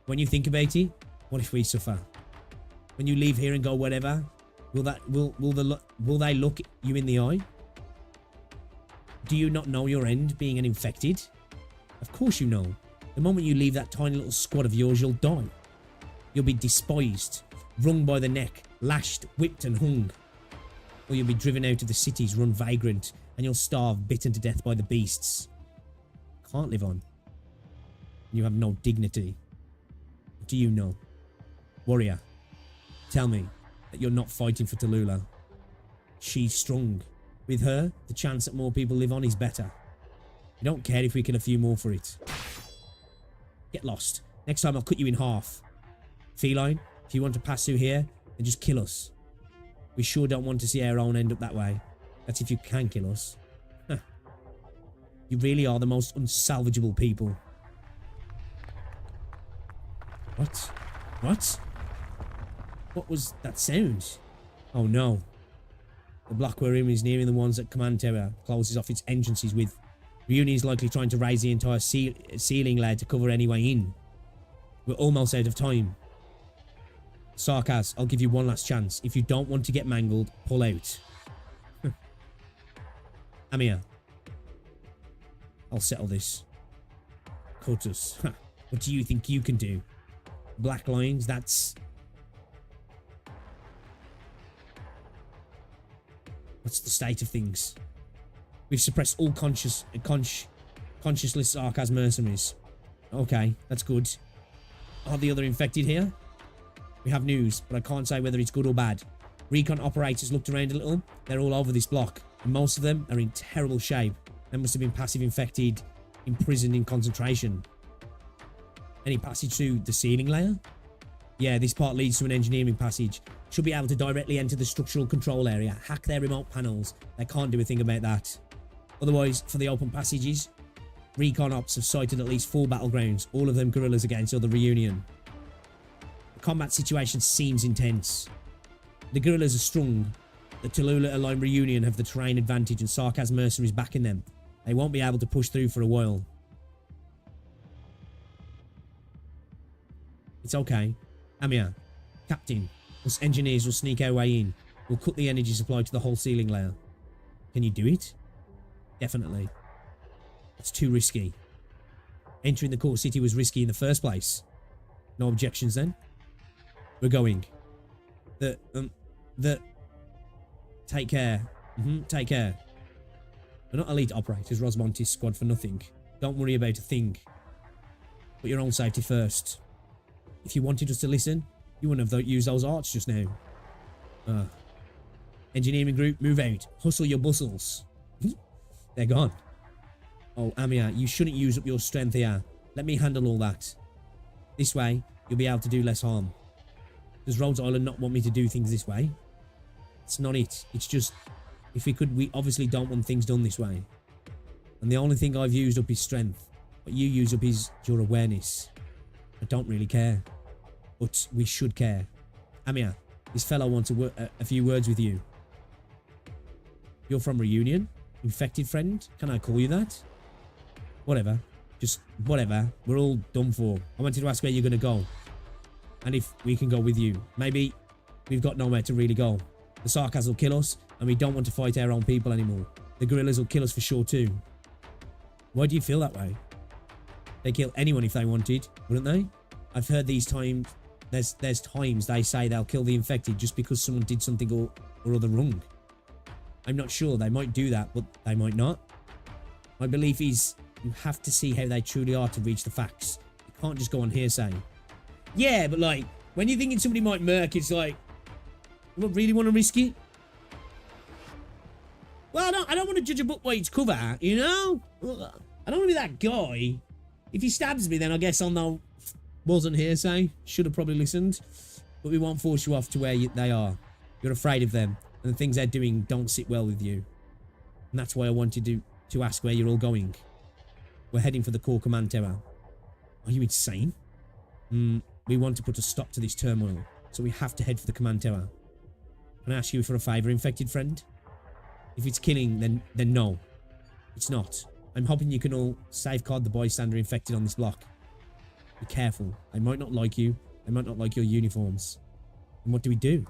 When you think about it, what if we suffer? When you leave here and go wherever, will they look you in the eye? Do you not know your end, being an infected? Of course you know. The moment you leave that tiny little squad of yours, you'll die. You'll be despised, wrung by the neck, lashed, whipped and hung. Or you'll be driven out of the cities, run vagrant, and you'll starve, bitten to death by the beasts. Can't live on. You have no dignity. What do you know? Warrior, tell me that you're not fighting for Tallulah. She's strong. With her, the chance that more people live on is better. You don't care if we kill a few more for it. Get lost. Next time I'll cut you in half. Feline, if you want to pass through here, then just kill us. We sure don't want to see our own end up that way. That's if you can kill us. Huh. You really are the most unsalvageable people. What? What? What was that sound? Oh no. The block we're in is nearing the ones that Command Tower closes off its entrances with. Reunion is likely trying to raise the entire ceiling layer to cover any way in. We're almost out of time. Sarkaz, I'll give you one last chance. If you don't want to get mangled, pull out. Amir. I'll settle this. Kotus. What do you think you can do? Black lines, that's... What's the state of things? We've suppressed all conscienceless Sarkaz mercenaries. Okay, that's good. Are the other infected here? We have news, but I can't say whether it's good or bad. Recon operators looked around a little. They're all over this block, and most of them are in terrible shape. They must have been passive infected, imprisoned in concentration. Any passage through the ceiling layer? Yeah, this part leads to an engineering passage. Should be able to directly enter the structural control area, hack their remote panels. They can't do a thing about that. Otherwise, for the open passages, Recon Ops have sighted at least 4 battlegrounds, all of them guerrillas against other Reunion. The combat situation seems intense. The guerrillas are strong. The Tallulah-aligned Reunion have the terrain advantage and Sarkaz mercenaries backing them. They won't be able to push through for a while. It's okay. Amir, Captain, us engineers will sneak our way in. We'll cut the energy supply to the whole ceiling layer. Can you do it? Definitely. It's too risky. Entering the core city was risky in the first place. No objections then? We're going. Take care. Take care. We're not elite operators, Rosmonti's squad, for nothing. Don't worry about a thing. Put your own safety first. If you wanted us to listen, you wouldn't have used those arts just now. Engineering group, move out. Hustle your bustles. They're gone. Oh, Amir, you shouldn't use up your strength here. Let me handle all that. This way, you'll be able to do less harm. Does Rhodes Island not want me to do things this way? It's not it. It's just, if we could, we obviously don't want things done this way. And the only thing I've used up is strength. What you use up is your awareness. I don't really care. But we should care. Amir, this fellow wants a few words with you. You're from Reunion? Infected friend? Can I call you that? Whatever. Just whatever. We're all done for. I wanted to ask where you're going to go. And if we can go with you. Maybe we've got nowhere to really go. The Sarkas will kill us, and we don't want to fight our own people anymore. The guerrillas will kill us for sure too. Why do you feel that way? They'd kill anyone if they wanted, wouldn't they? I've heard these times, there's times they say they'll kill the infected just because someone did something or other wrong. I'm not sure. They might do that, but they might not. My belief is you have to see how they truly are to reach the facts. You can't just go on hearsay. Yeah, but like, when you're thinking somebody might murk, it's like, you don't really want to risk it? Well, I don't want to judge a book by its cover, you know? I don't want to be that guy. If he stabs me, then I guess I'll know wasn't hearsay. Should have probably listened. But we won't force you off to where they are. You're afraid of them. And the things they're doing don't sit well with you. And that's why I wanted to ask where you're all going. We're heading for the core command tower. Are you insane? We want to put a stop to this turmoil. So we have to head for the command tower. Can I ask you for a favour, infected friend? If it's killing, then no. It's not. I'm hoping you can all safeguard the bystander infected on this block. Be careful. I might not like you. I might not like your uniforms. And what do we do?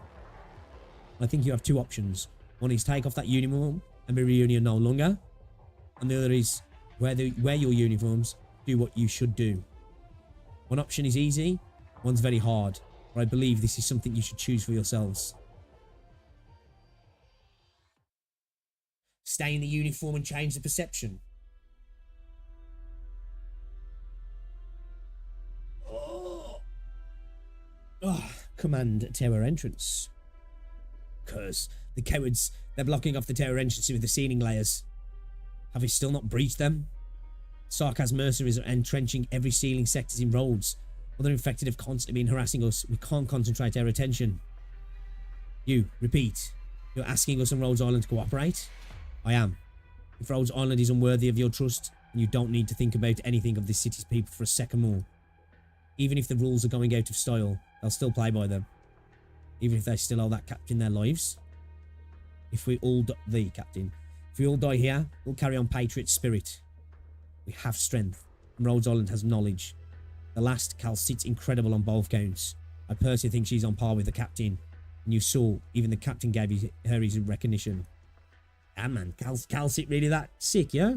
I think you have two options. One is take off that uniform and be Reunion no longer. And the other is wear your uniforms, do what you should do. One option is easy, one's very hard. But I believe this is something you should choose for yourselves. Stay in the uniform and change the perception. Command tower entrance. Curse. The cowards. They're blocking off the tower entrance with the ceiling layers. Have we still not breached them? Sarkas mercenaries are entrenching every ceiling sectors in Rhodes. Other infected have constantly been harassing us. We can't concentrate our attention. You, repeat. You're asking us on Rhodes Island to cooperate? I am. If Rhodes Island is unworthy of your trust, then you don't need to think about anything of this city's people for a second more. Even if the rules are going out of style, they'll still play by them. Even if they still owe that captain their lives. If we all die here, we'll carry on Patriot spirit. We have strength, and Rhodes Island has knowledge. The last, Cal sits incredible on both counts. I personally think she's on par with the captain. And you saw, even the captain gave her his recognition. Ah man, Cal sit really that sick, yeah?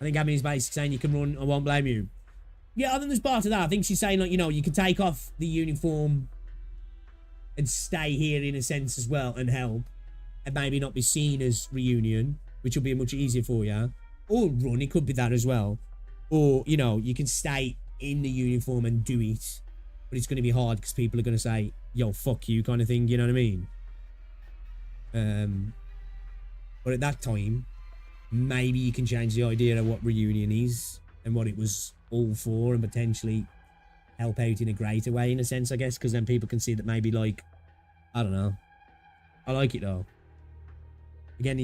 I think Abby is basically saying you can run, I won't blame you. Yeah, I think there's part of that. I think she's saying, like, you know, you can take off the uniform and stay here in a sense as well and help. And maybe not be seen as Reunion, which will be much easier for you. Or run, it could be that as well. Or, you know, you can stay in the uniform and do it. But it's going to be hard because people are going to say, yo, fuck you kind of thing, you know what I mean? But at that time, maybe you can change the idea of what Reunion is and what it was all for and potentially help out in a greater way in a sense, I guess, because then people can see that maybe, like, I don't know. I like it though. Again,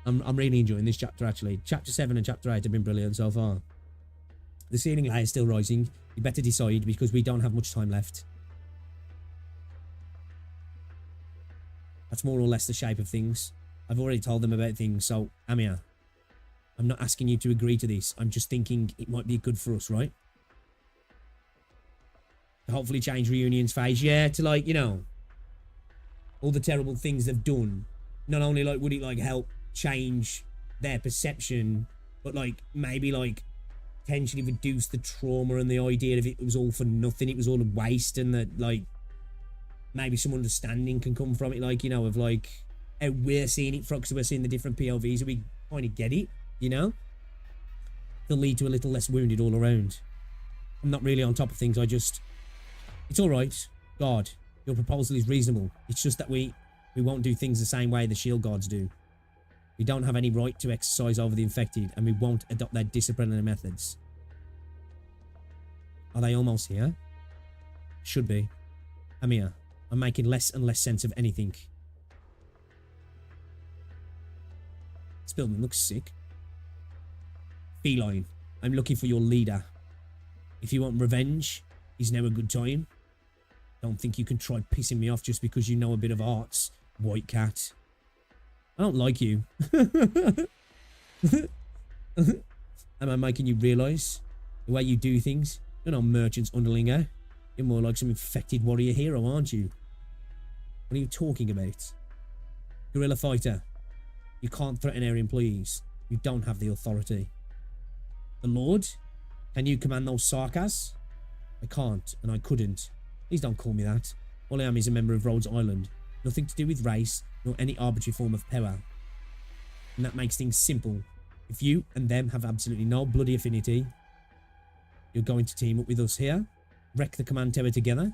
I'm really enjoying this chapter actually. Chapter 7 and chapter 8 have been brilliant so far. The ceiling layer is still rising. You better decide because we don't have much time left. That's more or less the shape of things. I've already told them about things, so Amir, I'm not asking you to agree to this. I'm just thinking it might be good for us, right? To hopefully change Reunion's face. Yeah, to, like, you know, all the terrible things they've done. Not only, like, would it, like, help change their perception, but, like, maybe, like, potentially reduce the trauma and the idea of it was all for nothing, it was all a waste, and that, like, maybe some understanding can come from it, like, you know, of, like, how we're seeing it from, because we're seeing the different POVs, and we kind of get it, you know? It'll lead to a little less wounded all around. I'm not really on top of things, it's alright. God, your proposal is reasonable. It's just that we won't do things the same way the shield guards do. We don't have any right to exercise over the infected, and we won't adopt their disciplinary methods. Are they almost here? Should be. I'm here. I'm making less and less sense of anything. This building looks sick. Feline, I'm looking for your leader. If you want revenge, is now a good time. Don't think you can try pissing me off just because you know a bit of arts, white cat. I don't like you. Am I making you realise the way you do things? You're not merchant's underlinger. You're more like some infected warrior hero, aren't you? What are you talking about? Guerrilla fighter. You can't threaten our employees. You don't have the authority. The Lord? Can you command those Sarkas? I can't, and I couldn't. Please don't call me that. All I am is a member of Rhodes Island. Nothing to do with race, nor any arbitrary form of power. And that makes things simple. If you and them have absolutely no bloody affinity, you're going to team up with us here? Wreck the command tower together?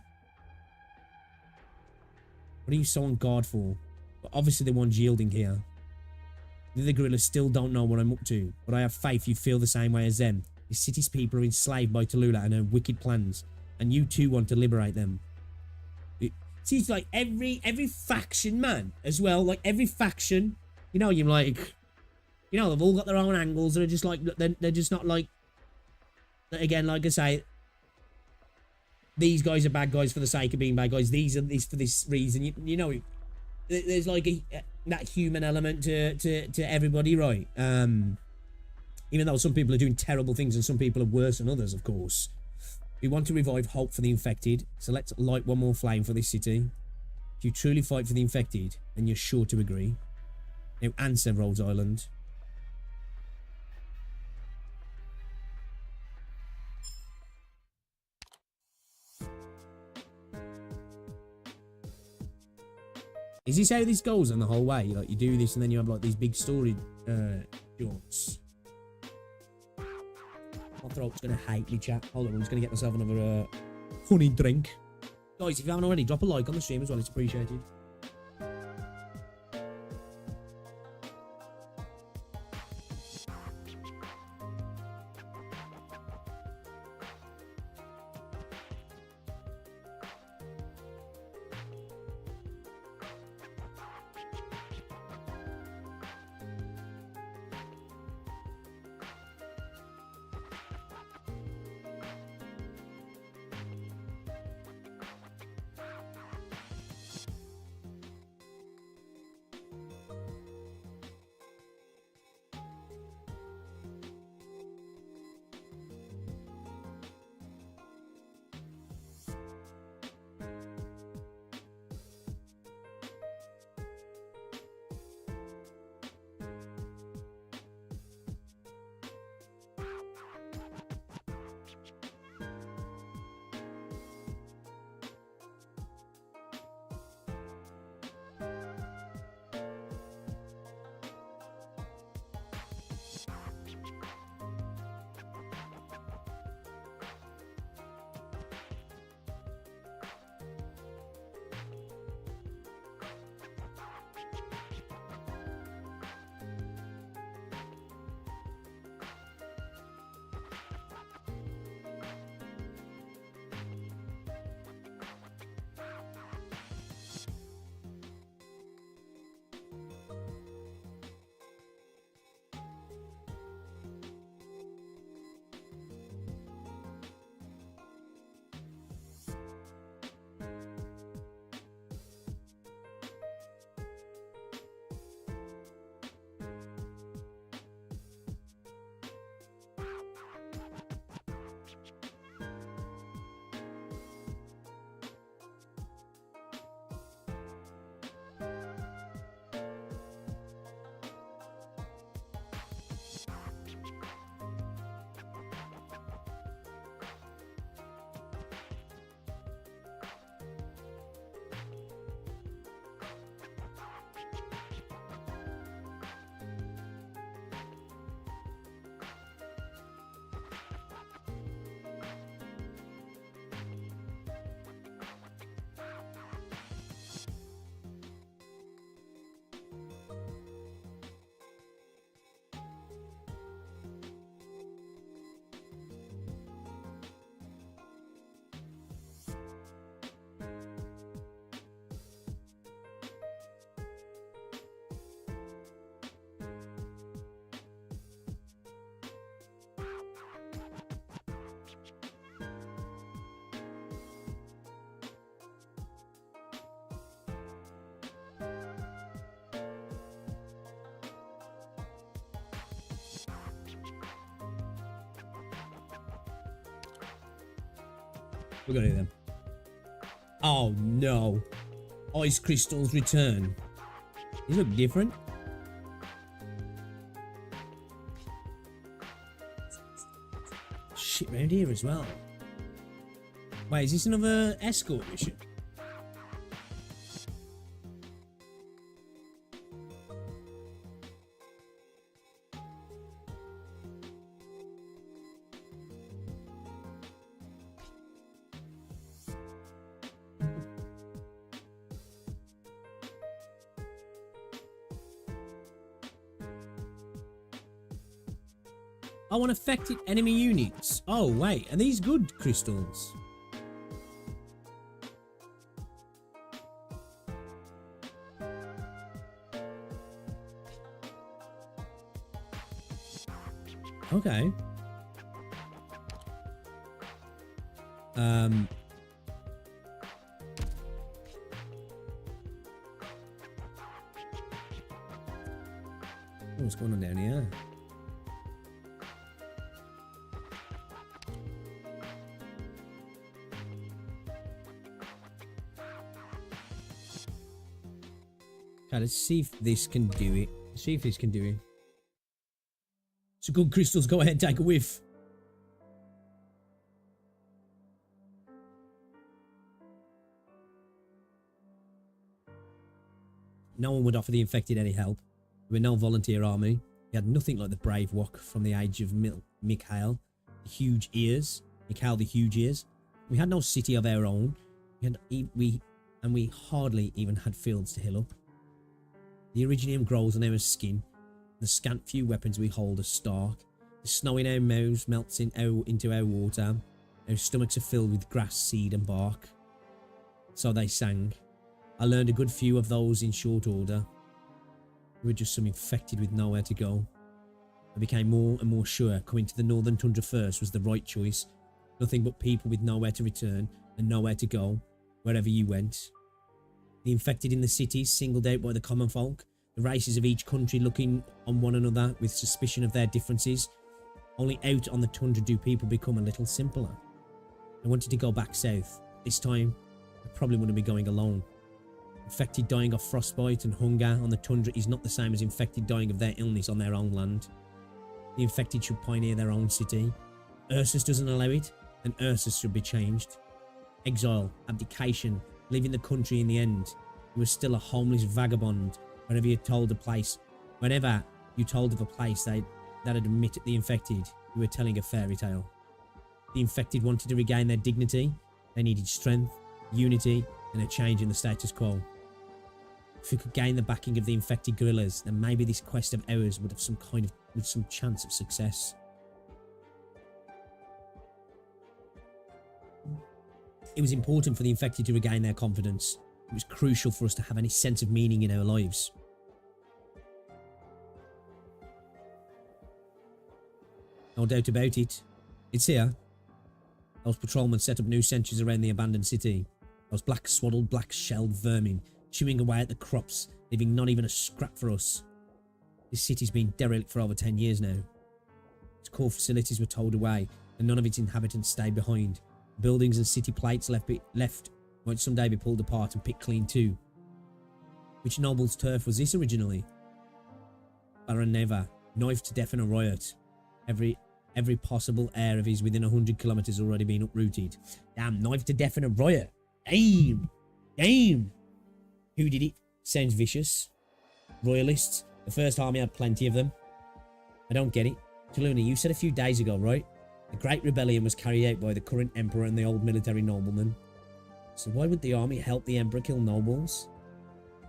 What are you so on guard for? But obviously the one's yielding here. The other guerrillas still don't know what I'm up to, but I have faith you feel the same way as them. The city's people are enslaved by Tallulah and her wicked plans, and you too want to liberate them. See, it's like every faction, man, as well. Like every faction, you know, you're like, you know, they've all got their own angles. They're just like, they're just not like, again, like I say, these guys are bad guys for the sake of being bad guys. These are this for this reason. You know, there's like that human element to everybody, right? Even though some people are doing terrible things and some people are worse than others, of course. We want to revive hope for the infected, so let's light one more flame for this city. If you truly fight for the infected, then you're sure to agree. Now answer, Rhodes Island. Is this how this goes on the whole way? Like you do this and then you have like these big story jaunts. My throat's gonna hate me, chat. Hold on, I'm just gonna get myself another honey drink. Guys, if you haven't already, drop a like on the stream as well, it's appreciated. We're gonna do them. Oh no. Ice crystals return. These look different. Shit round here as well. Wait, is this another escort mission? I want affected enemy units. Oh, wait. Are these good crystals? Okay. What's going on down here? Okay, let's see if this can do it. See if this can do it. So good crystals, go ahead, take a whiff. No one would offer the infected any help. There were no volunteer army. We had nothing like the brave walk from the age of Mikhail. The huge ears. Mikhail the huge ears. We had no city of our own. We hardly even had fields to hill up. The Originium grows on our skin. The scant few weapons we hold are stark. The snow in our mouths melts into our water. Our stomachs are filled with grass, seed and bark. So they sang. I learned a good few of those in short order. We were just some infected with nowhere to go. I became more and more sure coming to the northern tundra first was the right choice. Nothing but people with nowhere to return and nowhere to go, wherever you went. The infected in the cities singled out by the common folk, the races of each country looking on one another with suspicion of their differences. Only out on the tundra do people become a little simpler. I wanted to go back south. This time, I probably wouldn't be going alone. Infected dying of frostbite and hunger on the tundra is not the same as infected dying of their illness on their own land. The infected should pioneer their own city. Ursus doesn't allow it, and Ursus should be changed. Exile, abdication, leaving the country in the end. You were still a homeless vagabond whenever you told of a place that'd admit the infected, you were telling a fairy tale. The infected wanted to regain their dignity. They needed strength, unity, and a change in the status quo. If we could gain the backing of the infected guerrillas, then maybe this quest of ours would have some chance of success. It was important for the infected to regain their confidence. It was crucial for us to have any sense of meaning in our lives. No doubt about it. It's here. Those patrolmen set up new sentries around the abandoned city. Those black swaddled, black-shelled vermin, chewing away at the crops, leaving not even a scrap for us. This city's been derelict for over 10 years now. Its core facilities were towed away, and none of its inhabitants stayed behind. Buildings and city plates left might someday be pulled apart and picked clean too. Which noble's turf was this originally? Baron Neva, knifed to death in a riot. Every possible heir of his within 100 kilometers already been uprooted. Damn, knifed to death in a riot. Damn! Damn! Who did it? Sounds vicious. Royalists. The First Army had plenty of them. I don't get it. Taluna, you said a few days ago, right? The Great Rebellion was carried out by the current Emperor and the old military noblemen. So why would the army help the Emperor kill nobles?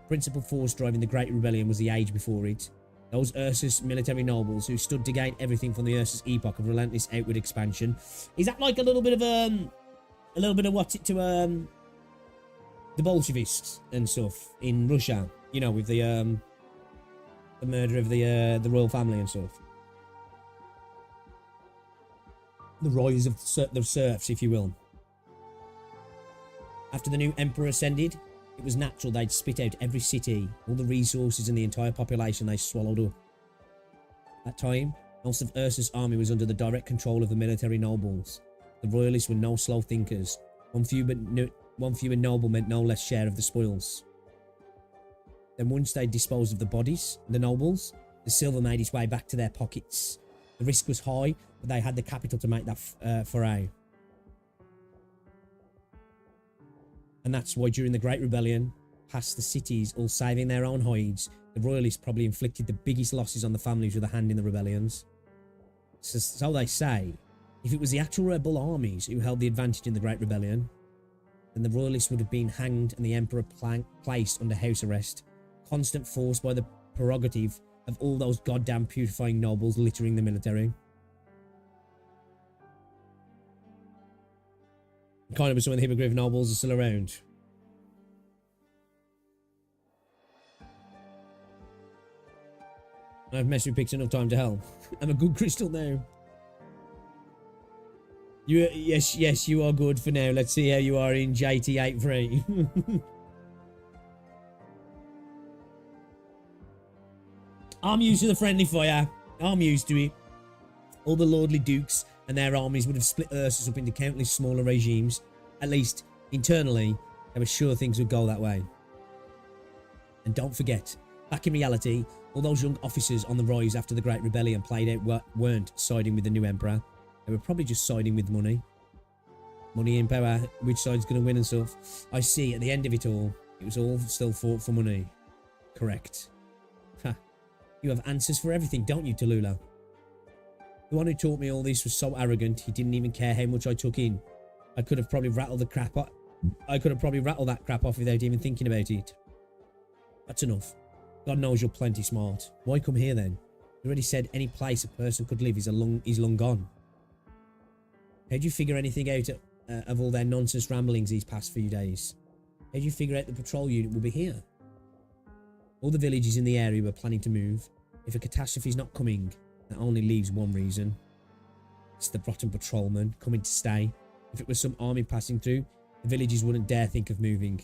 Principal force driving the Great Rebellion was the age before it. Those Ursus military nobles who stood to gain everything from the Ursus epoch of relentless outward expansion. Is that like a little bit of what's it to the Bolsheviks and stuff in Russia? You know, with the murder of the royal family and stuff. The rise of the serfs, if you will. After the new emperor ascended, it was natural they'd spit out every city, all the resources and the entire population they swallowed up. At that time, most of Ursus' army was under the direct control of the military nobles. The royalists were no slow thinkers. One fewer noble meant no less share of the spoils. Then once they disposed of the bodies, the nobles, the silver made its way back to their pockets. The risk was high, but they had the capital to make that foray. And that's why during the Great Rebellion, past the cities all saving their own hides, the royalists probably inflicted the biggest losses on the families with a hand in the rebellions. So they say, if it was the actual rebel armies who held the advantage in the Great Rebellion, then the royalists would have been hanged and the emperor placed under house arrest, constant force by the prerogative of all those goddamn putrefying nobles littering the military. Kind of some of the Hypergryph nobles are still around. I've messed with pics enough time to hell. I'm a good crystal now. Yes, you are good for now. Let's see how you are in JT83. I'm used to the friendly fire. I'm used to it. All the lordly dukes and their armies would have split Ursus up into countless smaller regimes. At least, internally, they were sure things would go that way. And don't forget, back in reality, all those young officers on the rise after the Great Rebellion played out weren't siding with the new emperor. They were probably just siding with money. Money and power, which side's going to win and stuff. I see, at the end of it all, it was all still fought for money. Correct. Ha. You have answers for everything, don't you, Tallulah? The one who taught me all this was so arrogant, he didn't even care how much I took in. I could have probably rattled that crap off without even thinking about it. That's enough. God knows you're plenty smart. Why come here then? You already said any place a person could live is long gone. How'd you figure anything out of all their nonsense ramblings these past few days? How'd you figure out the patrol unit will be here? All the villages in the area were planning to move. If a catastrophe's not coming, that only leaves one reason. It's the rotten patrolmen coming to stay. If it was some army passing through, the villages wouldn't dare think of moving.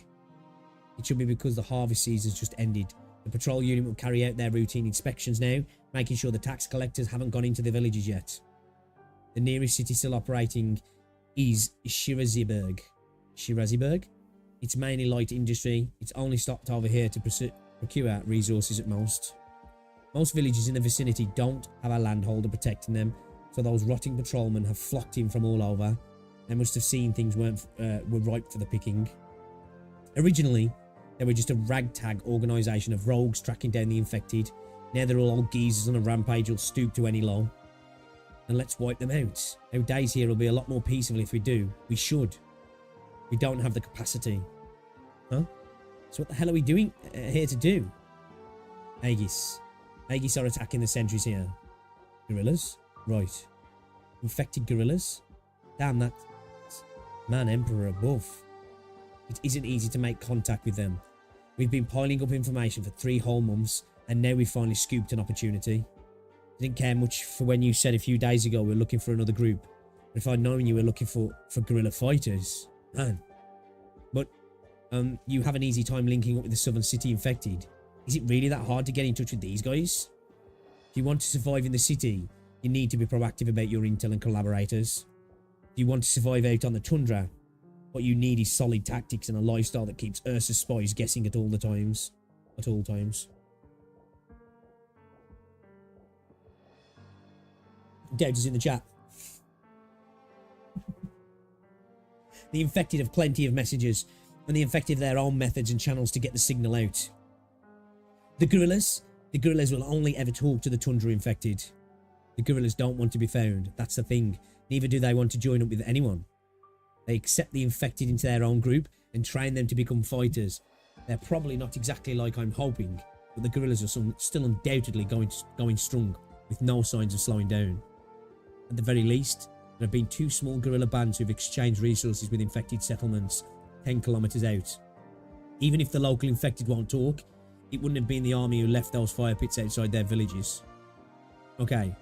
It should be because the harvest season's just ended. The patrol unit will carry out their routine inspections now, making sure the tax collectors haven't gone into the villages yet. The nearest city still operating is Shiraziburg. Shiraziburg? It's mainly light industry. It's only stopped over here to procure resources at most. Most villages in the vicinity don't have a landholder protecting them, so those rotting patrolmen have flocked in from all over. They must have seen things were ripe for the picking. Originally, they were just a ragtag organisation of rogues tracking down the infected. Now they're all old geezers on a rampage who'll stoop to any law. And let's wipe them out. Our days here will be a lot more peaceful if we do. We should. We don't have the capacity. Huh? So what the hell are we doing here to do? Aegis. Aegis are attacking the sentries here. Guerrillas? Right. Infected guerrillas? Damn, that man emperor above. It isn't easy to make contact with them. We've been piling up information for 3 whole months, and now we've finally scooped an opportunity. I didn't care much for when you said a few days ago we're looking for another group. But if I'd known you were looking for guerrilla fighters, man. But you have an easy time linking up with the Southern City infected. Is it really that hard to get in touch with these guys? If you want to survive in the city, you need to be proactive about your intel and collaborators. If you want to survive out on the tundra, what you need is solid tactics and a lifestyle that keeps Ursa's spies guessing at all times. Doubters in the chat. The infected have plenty of messages, and the infected have their own methods and channels to get the signal out. The guerrillas will only ever talk to the tundra infected. The guerrillas don't want to be found, that's the thing. Neither do they want to join up with anyone. They accept the infected into their own group and train them to become fighters. They're probably not exactly like I'm hoping, but the guerrillas are still undoubtedly going strong, with no signs of slowing down. At the very least, there have been 2 small guerrilla bands who've exchanged resources with infected settlements 10 kilometers out. Even if the local infected won't talk, it wouldn't have been the army who left those fire pits outside their villages. Okay,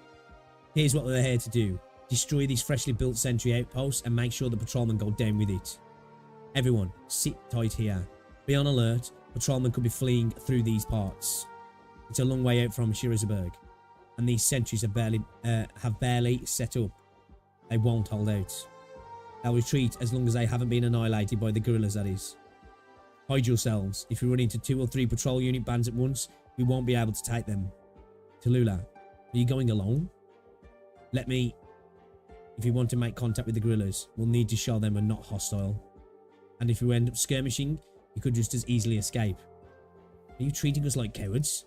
here's what we're here to do. Destroy these freshly built sentry outposts and make sure the patrolmen go down with it. Everyone, sit tight here. Be on alert. Patrolmen could be fleeing through these parts. It's a long way out from Shiraziburg, and these sentries have barely set up. They won't hold out. They'll retreat as long as they haven't been annihilated by the guerrillas, that is. Hide yourselves. If we run into 2 or 3 patrol unit bands at once, we won't be able to take them. Tallulah, are you going alone? Let me... If you want to make contact with the guerrillas, we'll need to show them we're not hostile. And if we end up skirmishing, you could just as easily escape. Are you treating us like cowards?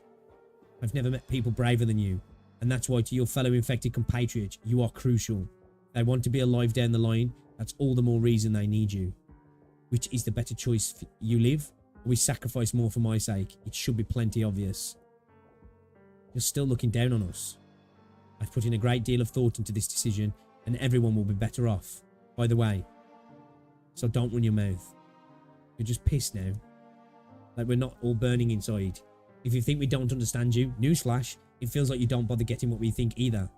I've never met people braver than you. And that's why to your fellow infected compatriots, you are crucial. They want to be alive down the line. That's all the more reason they need you. Which is the better choice? You live, or we sacrifice more for my sake? It should be plenty obvious. You're still looking down on us. I've put in a great deal of thought into this decision, and everyone will be better off. By the way, so don't run your mouth. You're just pissed now. Like we're not all burning inside. If you think we don't understand you, newsflash, it feels like you don't bother getting what we think either.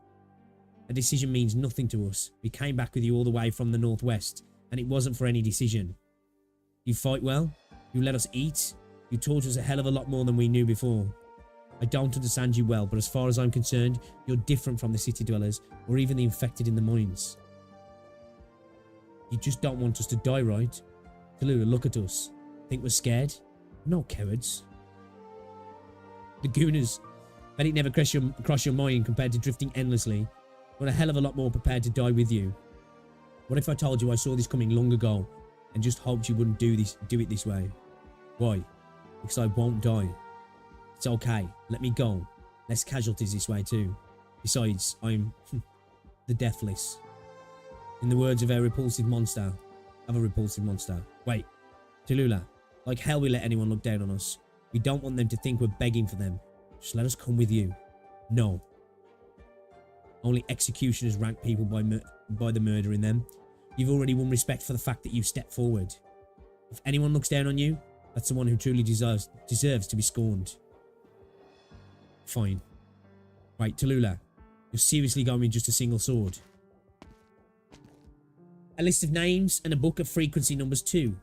A decision means nothing to us. We came back with you all the way from the northwest, and it wasn't for any decision. You fight well, you let us eat, you taught us a hell of a lot more than we knew before. I don't understand you well, but as far as I'm concerned, you're different from the city dwellers, or even the infected in the mines. You just don't want us to die, right? Tallulah, look at us. Think we're scared? No cowards. The Gooners. Bet it never cross your mind compared to drifting endlessly. We're a hell of a lot more prepared to die with you. What if I told you I saw this coming long ago and just hoped you wouldn't do it this way? Why? Because I won't die. It's okay. Let me go. Less casualties this way too. Besides, I'm the deathless. In the words of a repulsive monster. Wait, Tallulah, like hell we let anyone look down on us. We don't want them to think we're begging for them. Just let us come with you. No. Only executioners rank people by the murder in them. You've already won respect for the fact that you stepped forward. If anyone looks down on you, that's the one who truly deserves to be scorned. Fine. Right, Tallulah, you're seriously going with just a single sword. A list of names and a book of frequency numbers too.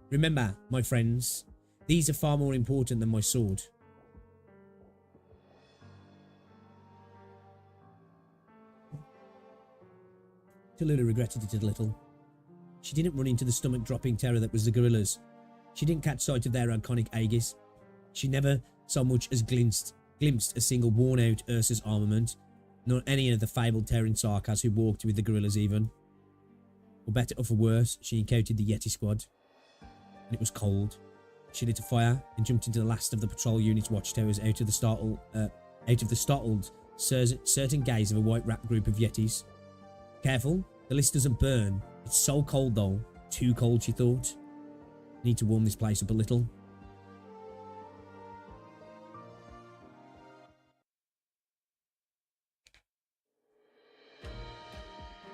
Remember, my friends, these are far more important than my sword. Tallulah regretted it a little. She didn't run into the stomach-dropping terror that was the guerrillas. She didn't catch sight of their iconic Aegis. She never so much as glimpsed a single worn-out Ursa's armament, nor any of the fabled Terran Sarkas who walked with the guerrillas even. For better or for worse, she encountered the Yeti squad. And it was cold. She lit a fire and jumped into the last of the patrol unit's watchtowers out of the startled certain gaze of a white-wrapped group of Yetis. Careful, the list doesn't burn. It's so cold though. Too cold, she thought. Need to warm this place up a little.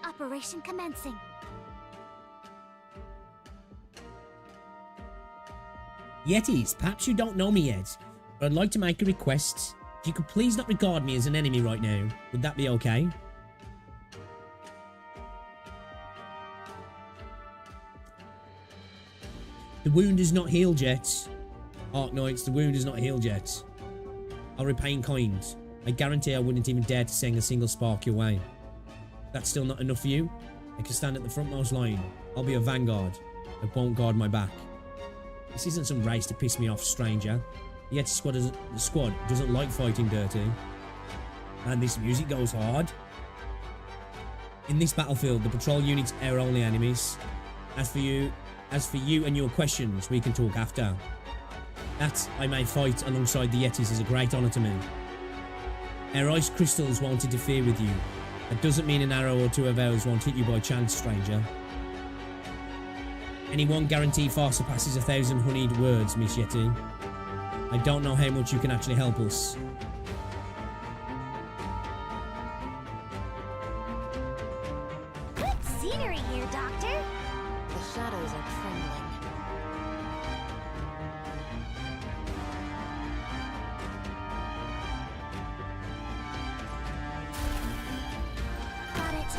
Operation commencing. Yetis, perhaps you don't know me yet, but I'd like to make a request. If you could please not regard me as an enemy right now, would that be okay? The wound is not healed yet. Arknights, the wound is not healed yet. I'll repay in kind. I guarantee I wouldn't even dare to send a single spark your way. That's still not enough for you? I can stand at the frontmost line. I'll be a vanguard. I won't guard my back. This isn't some race to piss me off, stranger. The Yeti squad doesn't like fighting dirty. And this music goes hard. In this battlefield, the patrol units are only enemies. As for you and your questions, we can talk after. That I may fight alongside the Yetis is a great honour to me. Our ice crystals won't interfere with you. That doesn't mean an arrow or two of ours won't hit you by chance, stranger. Any one guarantee far surpasses 1,000 honeyed words, Miss Yeti. I don't know how much you can actually help us. Good scenery here, Doctor. The shadows are trembling. Got it.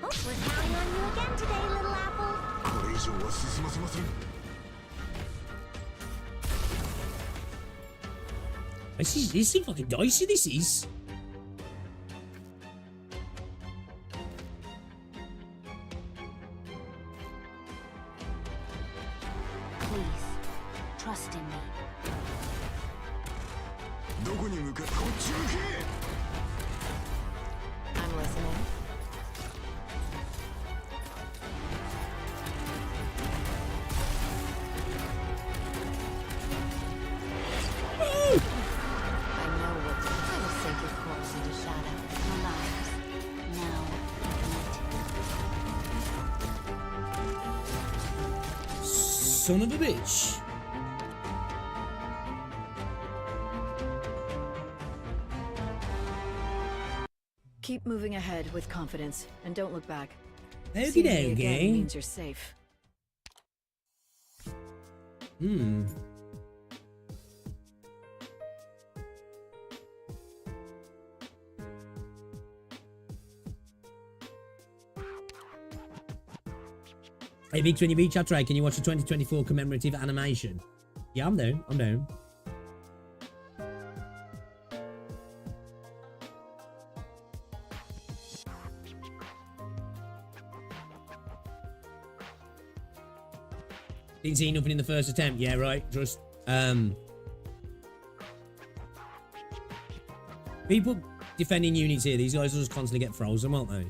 Oh, we're counting on you again today, little apple. This is fucking dicey, this is. Please, trust in me. I'm listening. I know what to do. I will sink your corpse into shadow. Relax. Now, eat. Son of a bitch. Keep moving ahead with confidence and don't look back. Okie Seeing me again dokie. means you're safe. Hmm. Hey Victor, when you reach Outright, can you watch the 2024 commemorative animation? Yeah, I'm down. I'm down. Didn't see nothing in the first attempt. Yeah, right. Just people defending units here. These guys will just constantly get frozen, won't they?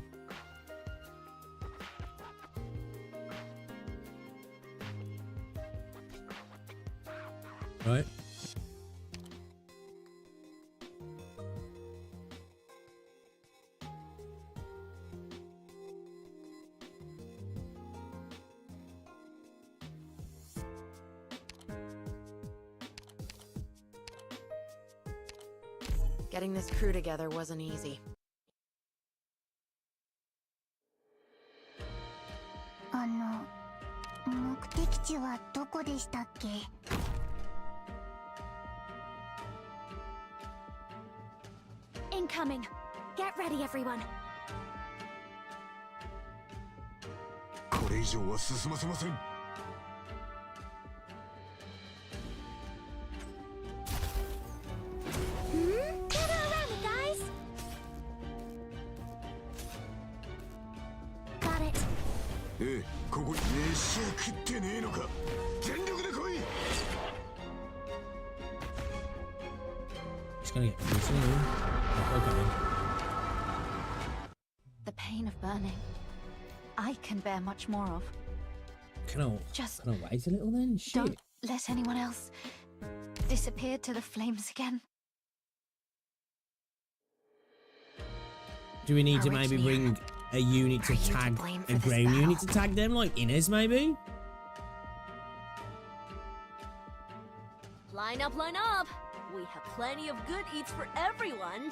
Right. Getting this crew together wasn't easy. 目的地はどこでしたっけ? Incoming. Get ready, everyone. これ以上は進ませません。 Gather around me, guys. Got it. ええ、ここに飯を食ってねえのか。全力で来い。 Just gonna get this in. Okay. The pain of burning, I can bear much more of. Can I Just wait a little then? Shit. don't let anyone else disappear to the flames again. Do we need to maybe bring a unit to tag a ground unit to tag them, like Inez maybe? Line up, line up! We have plenty of good eats for everyone!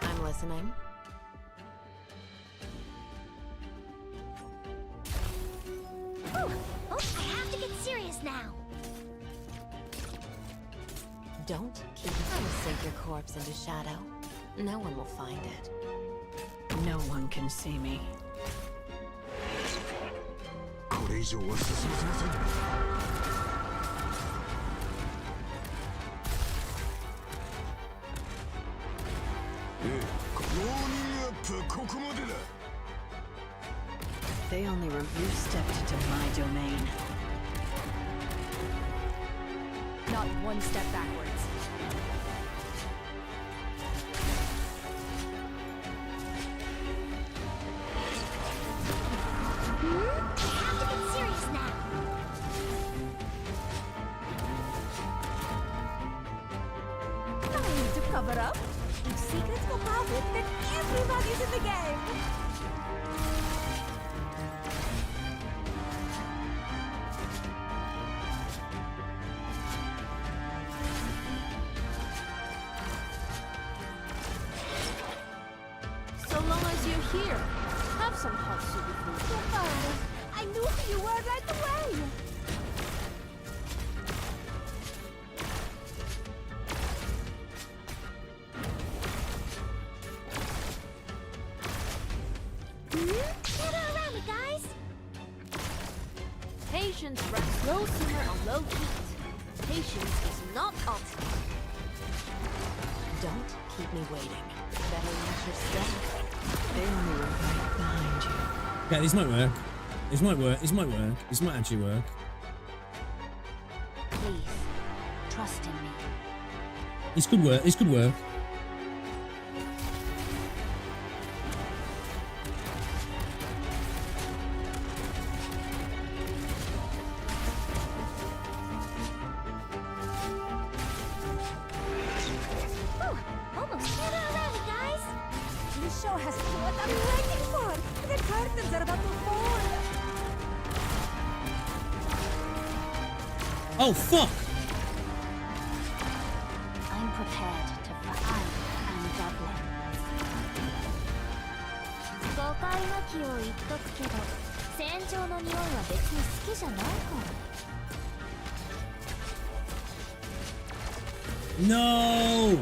I'm listening. Oh, I have to get serious now. Don't keep. I will sink your corpse into shadow. No one will find it. No one can see me. これ以上は進ませません。ええ、ウォーミングアップはここまでだ。 They only you stepped into my domain. Not one step backwards. I have to get serious now. I need to cover up. Keep secrets for profit, then everybody's in the game. So long as you're here, have some hot soup with me. I knew who you were right away. Gather around me, guys. Patience rests low simmer on low heat. Patience is not optional. Don't keep me waiting. Better watch your step. They're moving right behind you. Okay, this might work. This might work. This might work. This might actually work. Please, trust in me. This could work. This could work. Almost get around it, guys. The show has to do what I'm waiting for. The curtains are about to fall. Oh, fuck! I'm prepared to fight and double. 誤解なきを言っとくけど、戦場の匂いは別に好きじゃないから。No!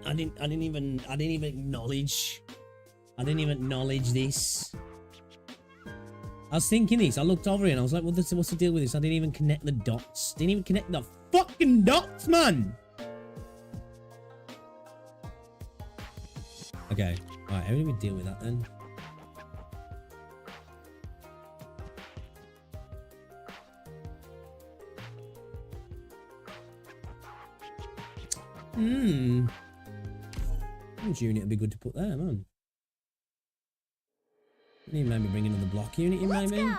I didn't even acknowledge. I didn't even acknowledge this. I was thinking this. I looked over it and I was like, what's the deal with this? I didn't even connect the dots. Didn't even connect the fucking dots, man. Okay. Alright, how do we deal with that then? Which unit would be good to put there, man? You need maybe bring another block unit in, maybe? Let's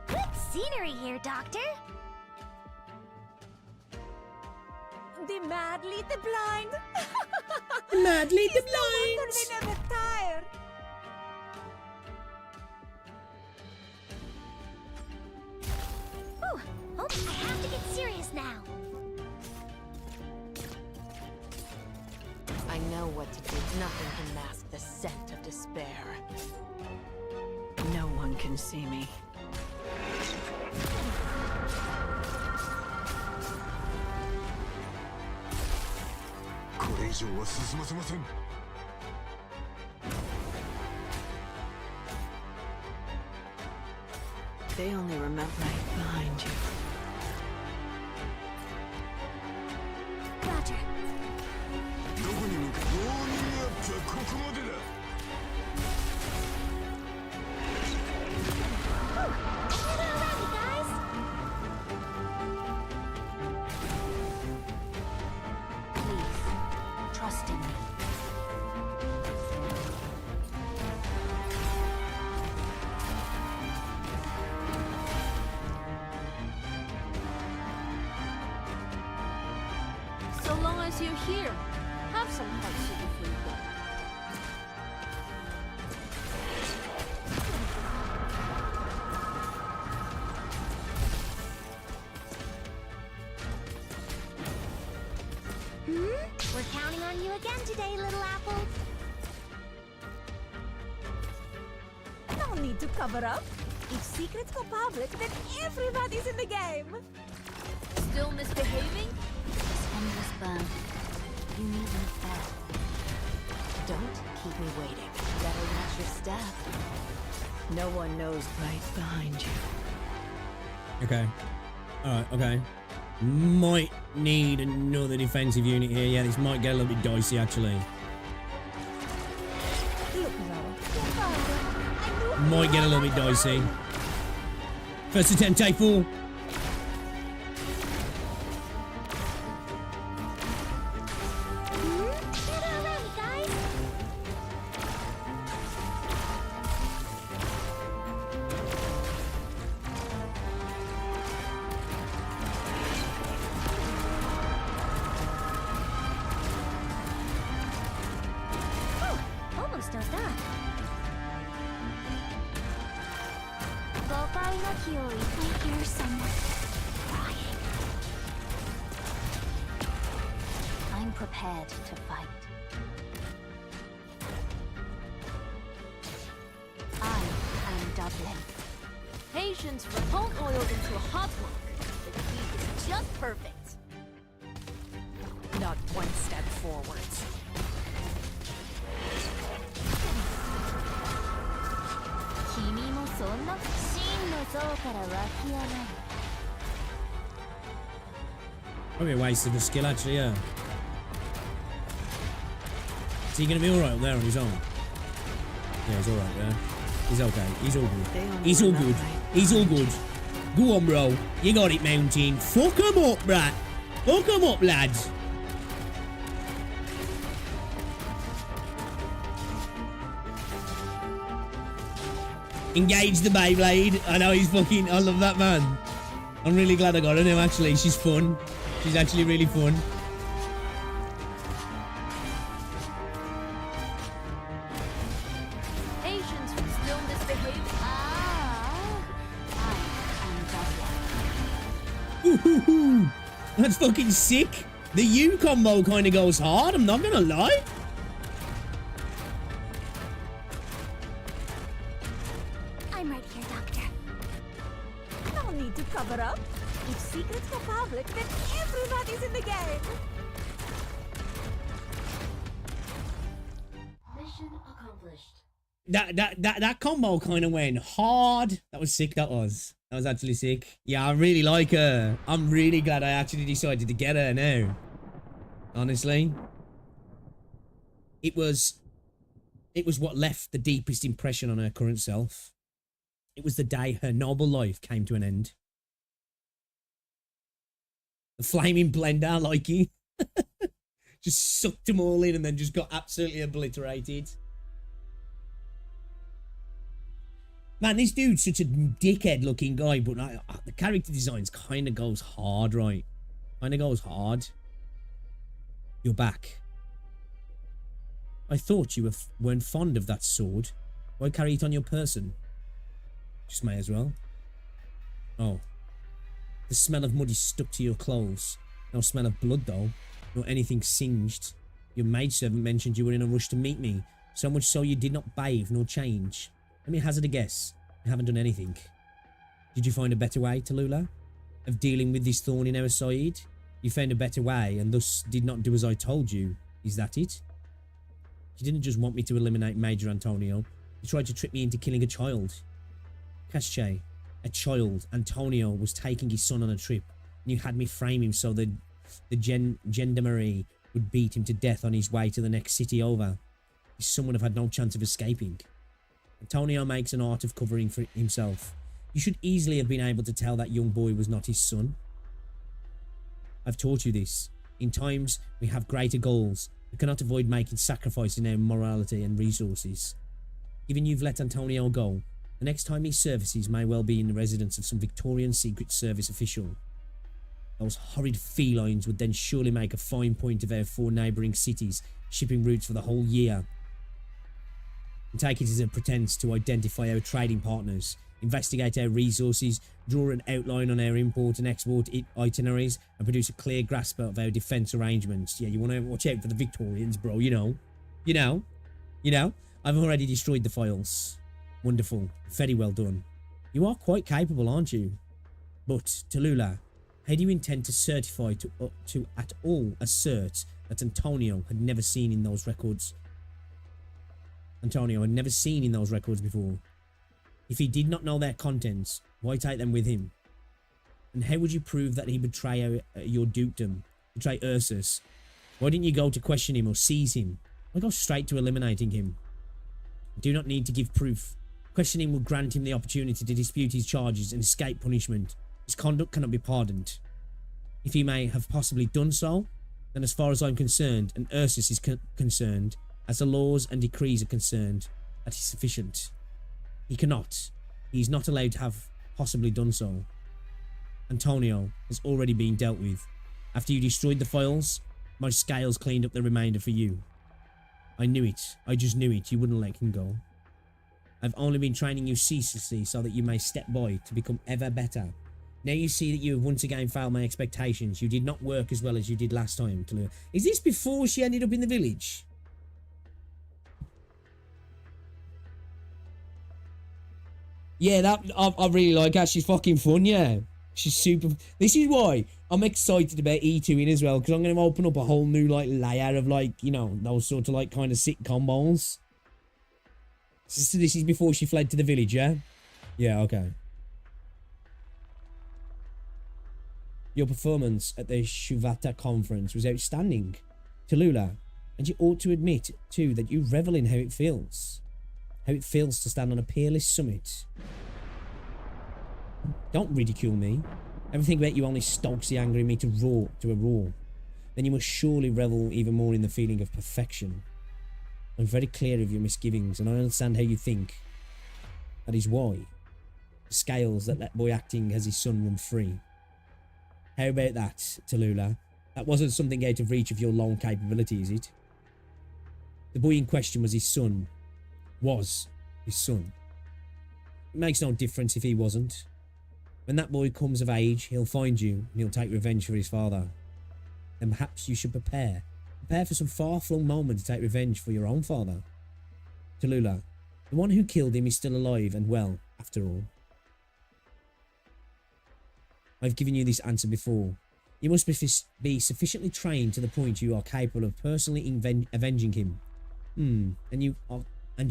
go! Good scenery here, Doctor. The mad lead the blind. Mad lead the It's no wonder blinds! they never tire. Whew. Oh, I have to get serious now. I know what to do. Nothing can mask the scent of despair. No one can see me. They only remember right behind you. Roger. Please, trust in me. So long as you're here, have some heart sugar for you go. We're counting on you again today, little apple. No need to cover up. If secrets go public, then everybody's in the game. Still misbehaving? This endless burn. You need me fed. Don't keep me waiting. Better watch your step. No one knows right behind you. Okay. Alright, okay. Might need another defensive unit here. Yeah, this might get a little bit dicey, actually. Look, Zara. Might get a little bit dicey. First attempt, take 4. Get around, guys. Whew, almost done that. 誤解なきを言って hear someone crying. I'm prepared to fight. Dublin. Patience from home oiled into a hot block. The heat is just perfect. Not one step forwards. Probably a waste of the skill, actually, yeah. Is he going to be alright up there on his own? Yeah, he's alright there. He's okay. He's all good. He's all good. He's all good. Go on, bro. You got it, Mountain. Fuck him up, brat. Fuck him up, lads. Engage the Beyblade. I know he's fucking... I love that, man. I'm really glad I got her now, actually. She's fun. She's actually really fun. Patience from still misbehaving. Ooh, that's fucking sick. The U combo kind of goes hard, I'm not gonna lie. I'm right here, Doctor. No need to cover up. If secrets go public, then everybody's in the game. Mission accomplished. That combo kind of went hard. That was sick, that was. That was actually sick. Yeah, I really like her. I'm really glad I actually decided to get her now. Honestly. It was what left the deepest impression on her current self. It was the day her noble life came to an end. The flaming blender, like he just sucked them all in and then just got absolutely obliterated. Man, this dude's such a dickhead looking guy, but the character designs kind of goes hard, right? Kind of goes hard. You're back. I thought you weren't fond of that sword. Why carry it on your person? Just may as well. Oh. The smell of mud is stuck to your clothes. No smell of blood, though. Nor anything singed. Your maidservant mentioned you were in a rush to meet me. So much so you did not bathe nor change. Let me hazard a guess. You haven't done anything. Did you find a better way, Tallulah? Of dealing with this thorn in our side? You found a better way and thus did not do as I told you. Is that it? You didn't just want me to eliminate Major Antonio. You tried to trick me into killing a child. Casche, a child. Antonio was taking his son on a trip. And you had me frame him so that the gendarmerie would beat him to death on his way to the next city over. His son would have had no chance of escaping. Antonio makes an art of covering for himself. You should easily have been able to tell that young boy was not his son. I've taught you this. In times, we have greater goals. We cannot avoid making sacrifices in our morality and resources. Given you've let Antonio go, the next time he surfaces may well be in the residence of some Victorian Secret Service official. Those horrid felines would then surely make a fine point of our 4 neighbouring cities, shipping routes for the whole year. And take it as a pretense to identify our trading partners, investigate our resources, draw an outline on our import and export itineraries, and produce a clear grasp of our defence arrangements. Yeah, you want to watch out for the Victorians, bro, you know. You know. I've already destroyed the files. Wonderful. Very well done. You are quite capable, aren't you? But, Tallulah, how do you intend to certify to at all assert that Antonio had never seen in those records? Antonio had never seen in those records before. If he did not know their contents, why take them with him? And how would you prove that he betrayed your dukedom, betray Ursus? Why didn't you go to question him or seize him? Why go straight to eliminating him? You do not need to give proof. Questioning will grant him the opportunity to dispute his charges and escape punishment. His conduct cannot be pardoned. If he may have possibly done so, then as far as I'm concerned, and Ursus is concerned, as the laws and decrees are concerned, that is sufficient. He cannot. He is not allowed to have possibly done so. Antonio has already been dealt with. After you destroyed the files, my scales cleaned up the remainder for you. I knew it. I just knew it. You wouldn't let him go. I've only been training you ceaselessly so that you may step by to become ever better. Now you see that you have once again failed my expectations. You did not work as well as you did last time. Is this before she ended up in the village? Yeah, I really like her. She's fucking fun, yeah. She's super... This is why I'm excited about E2 in as well, because I'm going to open up a whole new, like, layer of, like, you know, those sort of, like, kind of sitcom balls. So this is before she fled to the village, yeah? Yeah, okay. Your performance at the Shuvata conference was outstanding, Tallulah, and you ought to admit, too, that you revel in how it feels. How it feels to stand on a peerless summit. Don't ridicule me. Everything about you only stokes the anger in me to a roar. Then you must surely revel even more in the feeling of perfection. I'm very clear of your misgivings, and I understand how you think. That is why. The scales that let boy acting as his son run free. How about that, Tallulah? That wasn't something out of reach of your long capability, is it? The boy in question was his son. Was his son. It makes no difference if he wasn't. When that boy comes of age, he'll find you and he'll take revenge for his father. Then perhaps you should prepare. Prepare for some far-flung moment to take revenge for your own father. Tallulah, the one who killed him is still alive and well, after all. I've given you this answer before. You must be sufficiently trained to the point you are capable of personally avenging him. And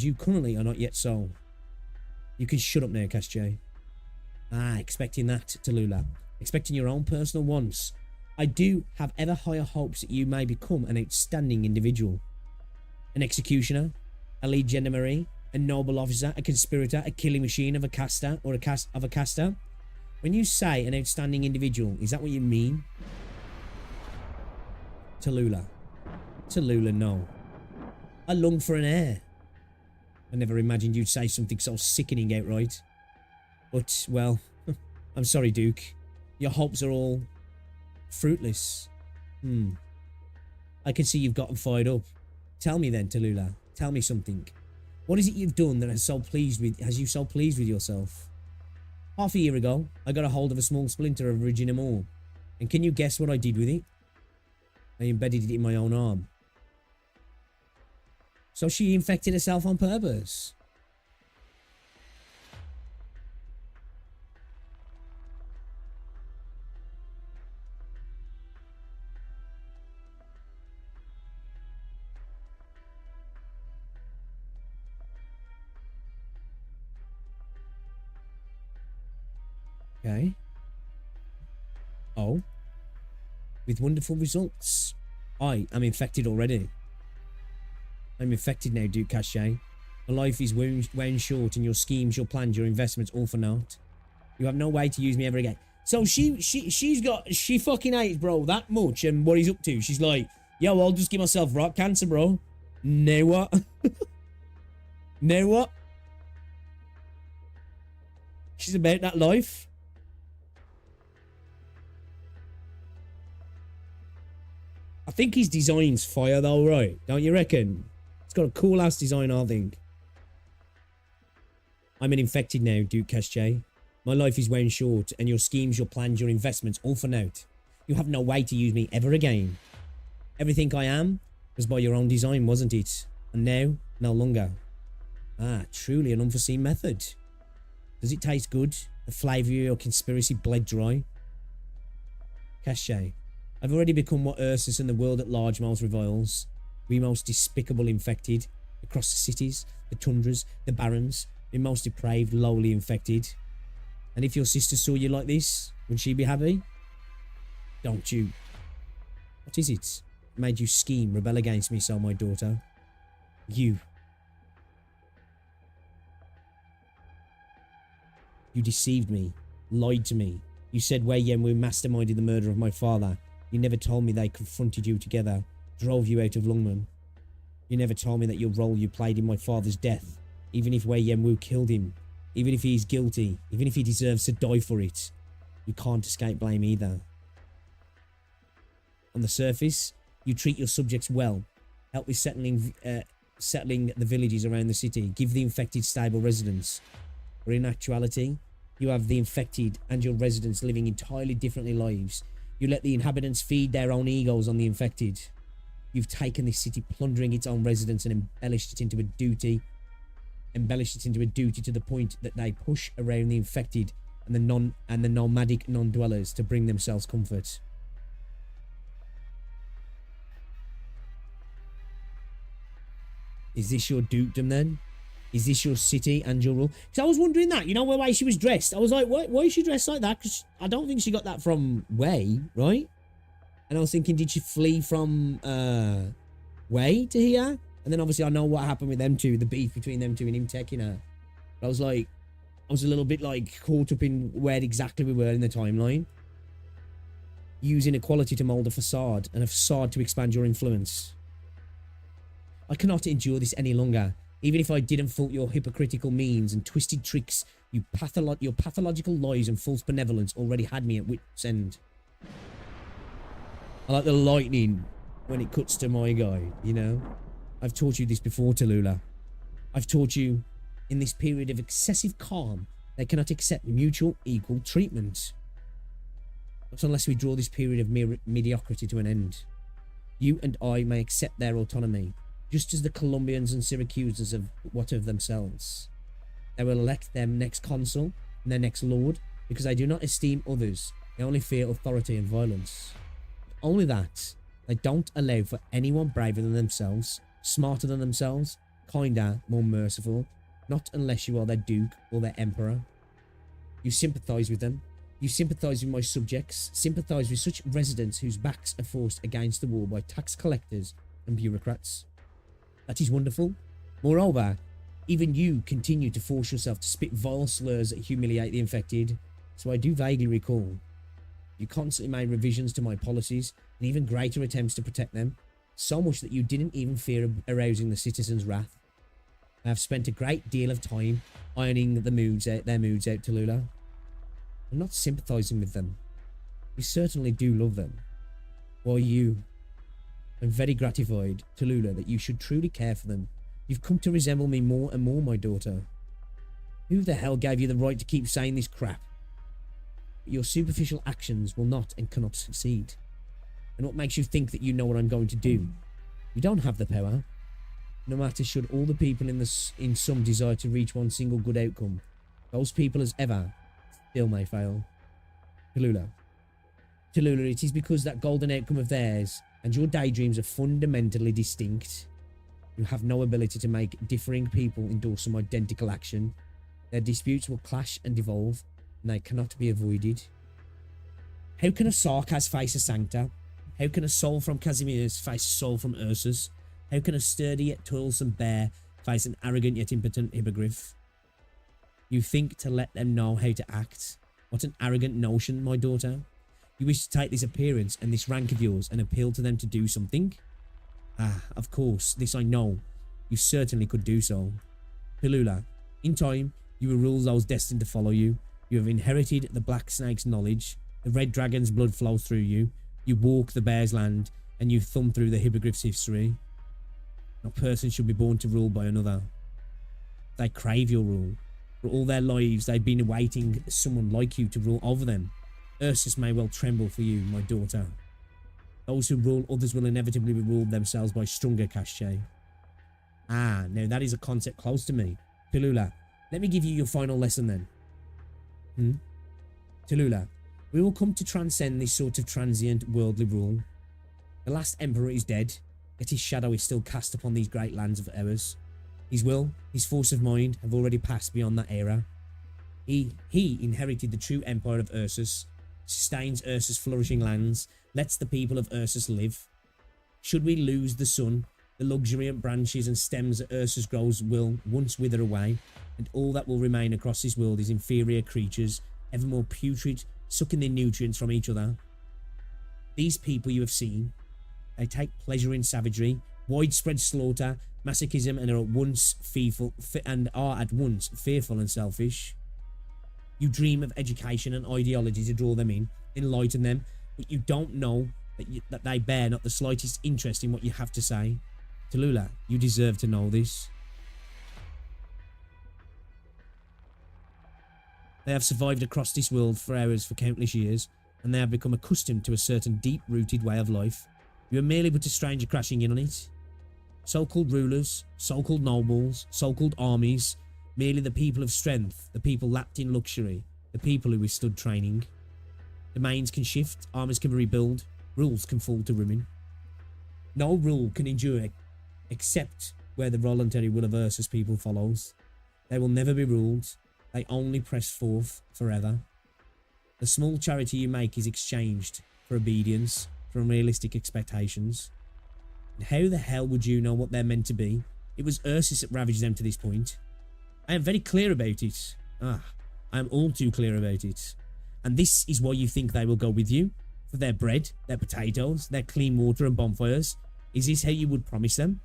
you currently are not yet so. You can shut up now, Casjay. Expecting that, Tallulah. Expecting your own personal wants. I do have ever higher hopes that you may become an outstanding individual. An executioner, a lead gendarmerie, a noble officer, a conspirator, a killing machine of a caster, or of a caster. When you say an outstanding individual, is that what you mean? Tallulah. Tallulah, no. I long for an heir. I never imagined you'd say something so sickening outright. But, well, I'm sorry, Duke. Your hopes are all fruitless. I can see you've gotten fired up. Tell me then, Tallulah. Tell me something. What is it you've done that has you so pleased with yourself? Half a year ago, I got a hold of a small splinter of Regina Moore. And can you guess what I did with it? I embedded it in my own arm. So she infected herself on purpose. Okay. Oh. With wonderful results. I am infected already. I'm infected now, Duke Cachet. My life is wound short, and your schemes, your plans, your investments, all for naught. You have no way to use me ever again. So she fucking hates bro that much, and what he's up to. She's like, yo, I'll just give myself rock cancer, bro. Now what? Now what? She's about that life. I think his design's fire though, right? Don't you reckon? It's got a cool ass design, I think. I'm an infected now, Duke Cachet. My life is wound short, and your schemes, your plans, your investments, all for naught. You have no way to use me ever again. Everything I am was by your own design, wasn't it? And now, no longer. Truly an unforeseen method. Does it taste good? The flavour of your conspiracy bled dry? Cachet. I've already become what Ursus and the world at large most reviles. We most despicable infected. Across the cities, the tundras, the barrens. We most depraved, lowly infected. And if your sister saw you like this, would she be happy? Don't you? What is it? Made you scheme, rebel against me so, my daughter? You. You deceived me. Lied to me. You said Wei Yenwu masterminded the murder of my father. You never told me they confronted you together, drove you out of Lungmen. You never told me that your role you played in my father's death, even if Wei Yenwu killed him, even if he is guilty, even if he deserves to die for it, you can't escape blame either. On the surface, you treat your subjects well, help with settling the villages around the city, give the infected stable residence. But in actuality, you have the infected and your residents living entirely differently lives. You let the inhabitants feed their own egos on the infected. You've taken this city, plundering its own residents, and embellished it into a duty. embellish it into a duty to the point that they push around the infected and the nomadic non-dwellers to bring themselves comfort. Is this your dukedom then? Is this your city and your rule? Because I was wondering that, you know, the way she was dressed. I was like, why is she dressed like that? Because I don't think she got that from Wei, right? And I was thinking, did she flee from Wei to here? And then obviously I know what happened with them two, the beef between them two and him taking her. But I was like, I was a little bit like caught up in where exactly we were in the timeline. Using equality to mold a facade and a facade to expand your influence. I cannot endure this any longer. Even if I didn't fault your hypocritical means and twisted tricks, your pathological lies and false benevolence already had me at wit's end. I like the lightning when it cuts to my guy, you know? I've taught you this before, Tallulah. I've taught you, in this period of excessive calm, they cannot accept mutual equal treatment. Not unless we draw this period of mediocrity to an end. You and I may accept their autonomy, just as the Colombians and Syracusans have what of themselves. They will elect their next consul and their next lord because they do not esteem others. They only fear authority and violence. But only that, they don't allow for anyone braver than themselves, smarter than themselves, kinder, more merciful, not unless you are their duke or their emperor. You sympathise with them. You sympathise with my subjects, sympathise with such residents whose backs are forced against the wall by tax collectors and bureaucrats. That is wonderful. Moreover, even you continue to force yourself to spit vile slurs that humiliate the infected, so I do vaguely recall. You constantly made revisions to my policies and even greater attempts to protect them, so much that you didn't even fear arousing the citizens' wrath. I have spent a great deal of time ironing their moods out, Tallulah. I'm not sympathising with them. You certainly do love them. Why you? I'm very gratified, Tallulah, that you should truly care for them. You've come to resemble me more and more, my daughter. Who the hell gave you the right to keep saying this crap? But your superficial actions will not and cannot succeed. And what makes you think that you know what I'm going to do? You don't have the power. No matter should all the people in some desire to reach one single good outcome, those people as ever still may fail. Tallulah, it is because that golden outcome of theirs and your daydreams are fundamentally distinct. You have no ability to make differing people endorse some identical action. Their disputes will clash and devolve, and they cannot be avoided. How can a Sarkaz face a Sancta? How can a soul from Casimir's face a soul from Ursus? How can a sturdy yet toilsome bear face an arrogant yet impotent Hypergryph? You think to let them know how to act? What an arrogant notion, my daughter. You wish to take this appearance and this rank of yours and appeal to them to do something? Ah, of course, this I know. You certainly could do so. Tallulah, in time, you will rule those destined to follow you. You have inherited the Black Snake's knowledge. The Red Dragon's blood flows through you. You walk the Bear's land, and you thumb through the Hypergryph's history. No person should be born to rule by another. They crave your rule. For all their lives, they've been awaiting someone like you to rule over them. Ursus may well tremble for you, my daughter. Those who rule others will inevitably be ruled themselves by stronger cachet. Ah, now that is a concept close to me. Tallulah, let me give you your final lesson then. Tallulah, we will come to transcend this sort of transient worldly rule. The last emperor is dead, yet his shadow is still cast upon these great lands of ours. His will, his force of mind have already passed beyond that era. He inherited the true empire of Ursus, sustains Ursus' flourishing lands, lets the people of Ursus live. Should we lose the sun, the luxuriant branches and stems that Ursus grows will once wither away, and all that will remain across this world is inferior creatures, ever more putrid, sucking their nutrients from each other. These people you have seen, they take pleasure in savagery, widespread slaughter, masochism, and are at once fearful and selfish. You dream of education and ideology to draw them in, enlighten them, but you don't know that they bear not the slightest interest in what you have to say. Tallulah, you deserve to know this. They have survived across this world for hours for countless years, and they have become accustomed to a certain deep-rooted way of life. You are merely but a stranger crashing in on it. So-called rulers, so-called nobles, so-called armies, merely the people of strength, the people lapped in luxury, the people who withstood training. Domains can shift, armies can rebuild, rules can fall to ruin. No rule can endure except where the voluntary will of Ursus people follows. They will never be ruled, they only press forth forever. The small charity you make is exchanged for obedience, for unrealistic expectations. And how the hell would you know what they're meant to be? It was Ursus that ravaged them to this point. I am very clear about it. I am all too clear about it. And this is why you think they will go with you? For their bread, their potatoes, their clean water and bonfires? Is this how you would promise them?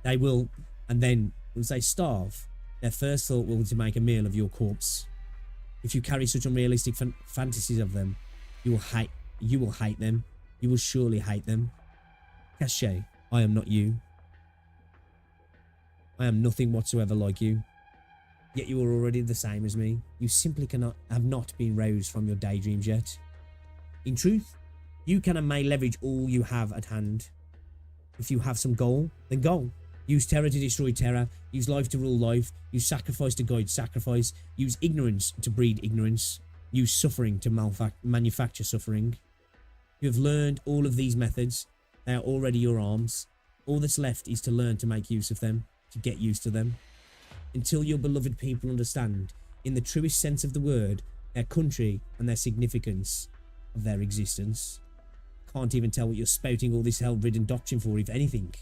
They will, and then, once they starve, their first thought will be to make a meal of your corpse. If you carry such unrealistic fantasies of them, you will hate them. You will surely hate them. Cachet, I am not you. I am nothing whatsoever like you. Yet you are already the same as me. You simply have not been roused from your daydreams yet. In truth, you can and may leverage all you have at hand. If you have some goal, then go. Use terror to destroy terror. Use life to rule life. Use sacrifice to guide sacrifice. Use ignorance to breed ignorance. Use suffering to manufacture suffering. You have learned all of these methods. They are already your arms. All that's left is to learn to make use of them, to get used to them. Until your beloved people understand, in the truest sense of the word, their country and their significance of their existence. Can't even tell what you're spouting all this hell-ridden doctrine for, if anything.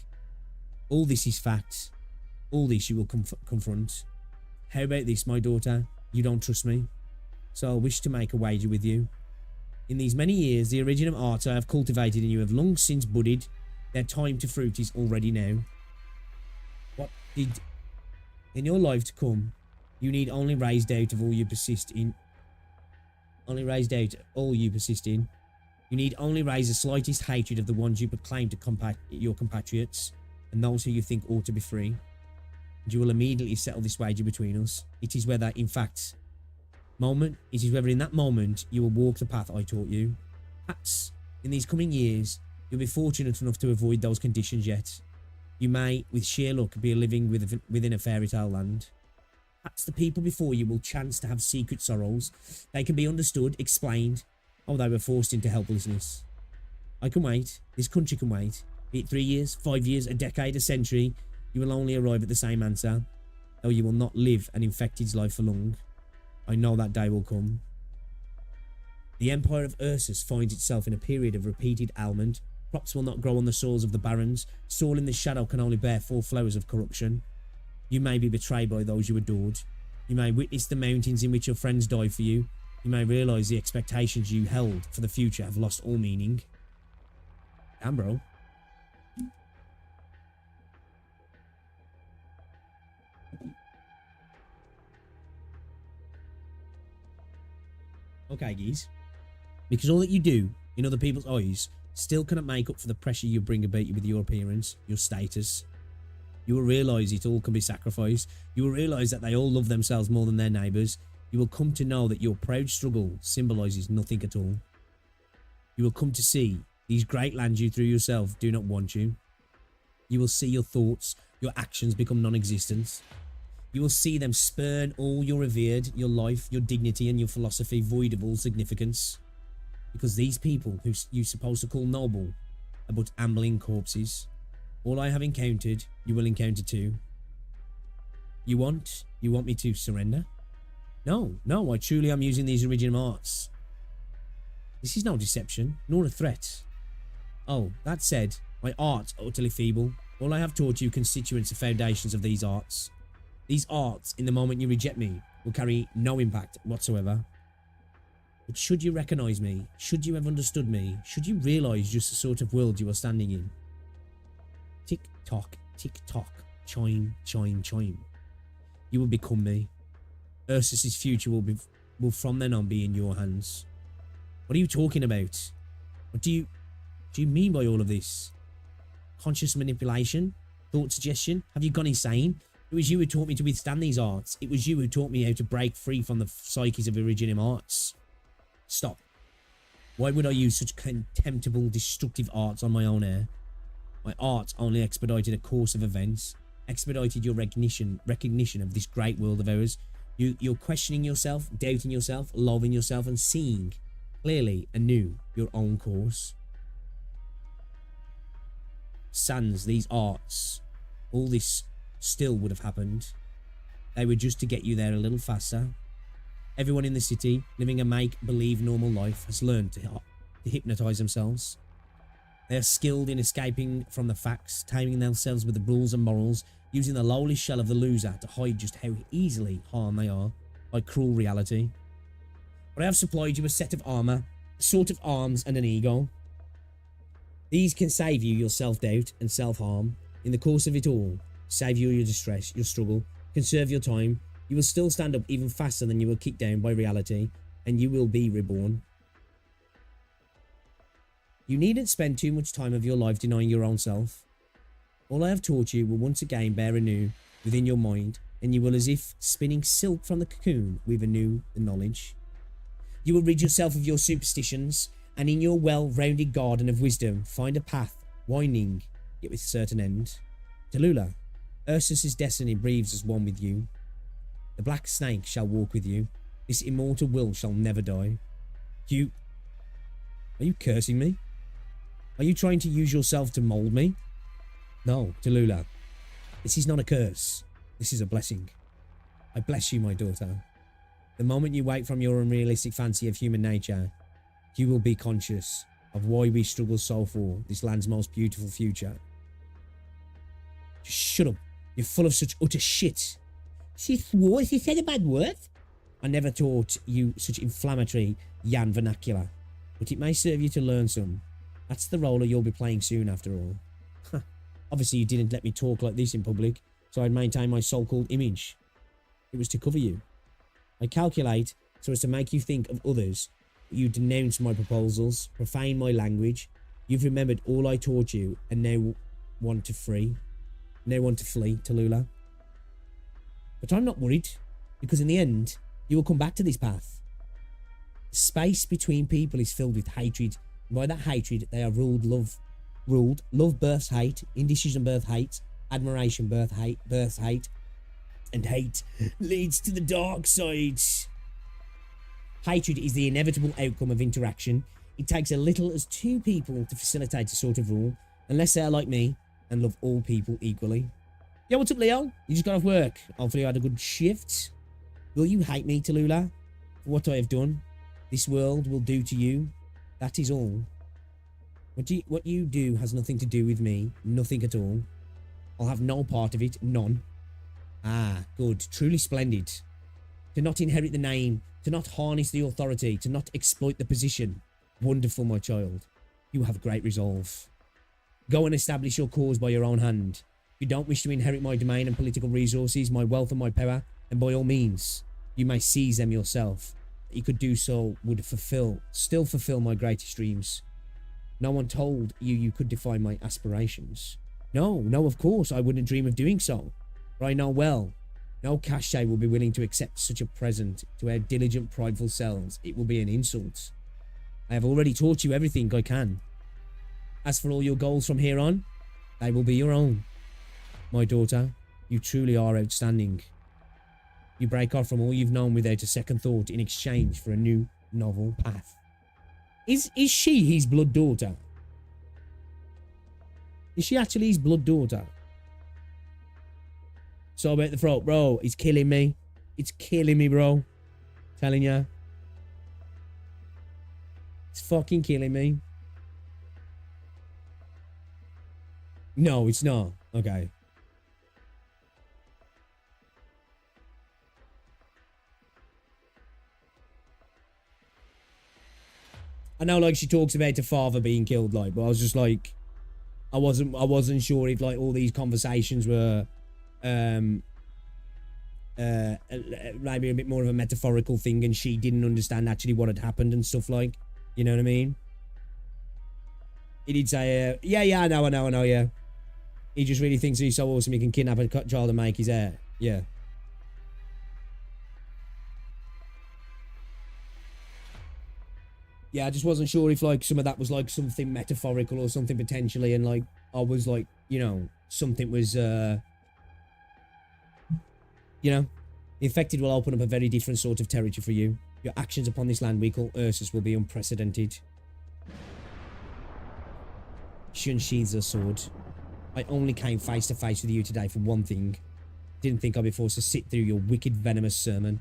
All this is fact. All this you will confront. How about this, my daughter? You don't trust me, so I wish to make a wager with you. In these many years, the origin of art I have cultivated and you have long since budded. Their time to fruit is already now. What did... In your life to come, you need only raise doubt of all you persist in. Only raise doubt all you persist in. You need only raise the slightest hatred of the ones you proclaim to your compatriots, and those who you think ought to be free. And you will immediately settle this wager between us. It is whether, in fact, in that moment you will walk the path I taught you. Perhaps, in these coming years, you'll be fortunate enough to avoid those conditions yet. You may, with sheer luck, be living within a fairy tale land. Perhaps the people before you will chance to have secret sorrows. They can be understood, explained. Oh, they were forced into helplessness. I can wait. This country can wait. Be it 3 years, 5 years, a decade, a century. You will only arrive at the same answer. Though you will not live an infected's life for long. I know that day will come. The empire of Ursus finds itself in a period of repeated ailment. Crops will not grow on the soils of the barrens. Soil in the shadow can only bear 4 flowers of corruption. You may be betrayed by those you adored. You may witness the mountains in which your friends die for you. You may realise the expectations you held for the future have lost all meaning. Damn, bro. Okay, geez. Because all that you do in other people's eyes still cannot make up for the pressure you bring about you with your appearance, your status. You will realise it all can be sacrificed. You will realise that they all love themselves more than their neighbours. You will come to know that your proud struggle symbolises nothing at all. You will come to see these great lands you through yourself do not want you. You will see your thoughts, your actions become non-existent. You will see them spurn all your revered, your life, your dignity and your philosophy void of all significance. Because these people who you're supposed to call noble are but ambling corpses. All I have encountered, you will encounter too. You want me to surrender? No, I truly am using these original arts. This is no deception, nor a threat. Oh, that said, my arts are utterly feeble. All I have taught you constituents the foundations of these arts. These arts, in the moment you reject me, will carry no impact whatsoever. But should you recognise me, should you have understood me, should you realise just the sort of world you are standing in? Tick-tock, tick-tock, chime, chime, chime. You will become me. Ursus's future will from then on be in your hands. What are you talking about? What do you mean by all of this? Conscious manipulation? Thought suggestion? Have you gone insane? It was you who taught me to withstand these arts. It was you who taught me how to break free from the psyches of original arts. Stop. Why would I use such contemptible, destructive arts on my own air? My art only expedited a course of events, expedited your recognition of this great world of ours. You're questioning yourself, doubting yourself, loving yourself, and seeing clearly anew your own course. Sans these arts, all this still would have happened. They were just to get you there a little faster. Everyone in the city, living a make-believe normal life, has learned to hypnotize themselves. They are skilled in escaping from the facts, taming themselves with the rules and morals, using the lowly shell of the loser to hide just how easily harmed they are by cruel reality. But I have supplied you a set of armor, a sort of arms, and an ego. These can save you your self-doubt and self-harm. In the course of it all, save you your distress, your struggle, conserve your time. You will still stand up even faster than you will kick down by reality, and you will be reborn. You needn't spend too much time of your life denying your own self. All I have taught you will once again bear anew within your mind, and you will, as if spinning silk from the cocoon, weave anew the knowledge. You will rid yourself of your superstitions, and in your well-rounded garden of wisdom, find a path, winding, yet with certain end. Tallulah, Ursus's destiny breathes as one with you. The black snake shall walk with you. This immortal will shall never die. Are you cursing me? Are you trying to use yourself to mold me? No, Tallulah. This is not a curse. This is a blessing. I bless you, my daughter. The moment you wake from your unrealistic fancy of human nature, you will be conscious of why we struggle so for this land's most beautiful future. Just shut up. You're full of such utter shit. She swore she said a bad word? I never taught you such inflammatory Yan vernacular, but it may serve you to learn some. That's the role you'll be playing soon, after all. Obviously, you didn't let me talk like this in public, so I'd maintain my so-called image. It was to cover you. I calculate so as to make you think of others. You denounce my proposals, profane my language. You've remembered all I taught you, and now want to flee, Tallulah. But I'm not worried, because in the end, you will come back to this path. The space between people is filled with hatred, and by that hatred, they are ruled. Love births hate, indecision births hate, admiration births hate, and hate leads to the dark side. Hatred is the inevitable outcome of interaction. It takes as little as two people to facilitate a sort of rule, unless they are like me and love all people equally. Yo, what's up, Leo? You just got off work. Hopefully you had a good shift. Will you hate me, Tallulah, for what I have done? This world will do to you. That is all. What you do has nothing to do with me. Nothing at all. I'll have no part of it. None. Ah, good. Truly splendid. To not inherit the name, to not harness the authority, to not exploit the position. Wonderful, my child. You have great resolve. Go and establish your cause by your own hand. If you don't wish to inherit my domain and political resources, my wealth and my power, then by all means, you may seize them yourself. That you could do so would still fulfill my greatest dreams. No one told you could defy my aspirations. No, of course, I wouldn't dream of doing so. For I know well, no cachet will be willing to accept such a present to our diligent, prideful selves. It will be an insult. I have already taught you everything I can. As for all your goals from here on, they will be your own. My daughter, you truly are outstanding. You break off from all you've known without a second thought in exchange for a new, novel path. Is she his blood daughter? Is she actually his blood daughter? So about the throat, bro. It's killing me. It's killing me, bro. Telling ya. It's fucking killing me. No, it's not. Okay. I know, like, she talks about her father being killed, like, but I was just like, I wasn't sure if, like, all these conversations were, maybe a bit more of a metaphorical thing, and she didn't understand actually what had happened and stuff, like, you know what I mean? He did say, yeah, I know, yeah. He just really thinks he's so awesome he can kidnap a child and make his heir. Yeah. Yeah, I just wasn't sure if like some of that was like something metaphorical or something potentially, and like I was like, you know, something was the affected will open up a very different sort of territory for you. Your actions upon this land we call Ursus will be unprecedented. She unsheathes her sword. I only came face to face with you today for one thing. Didn't think I'd be forced to sit through your wicked venomous sermon.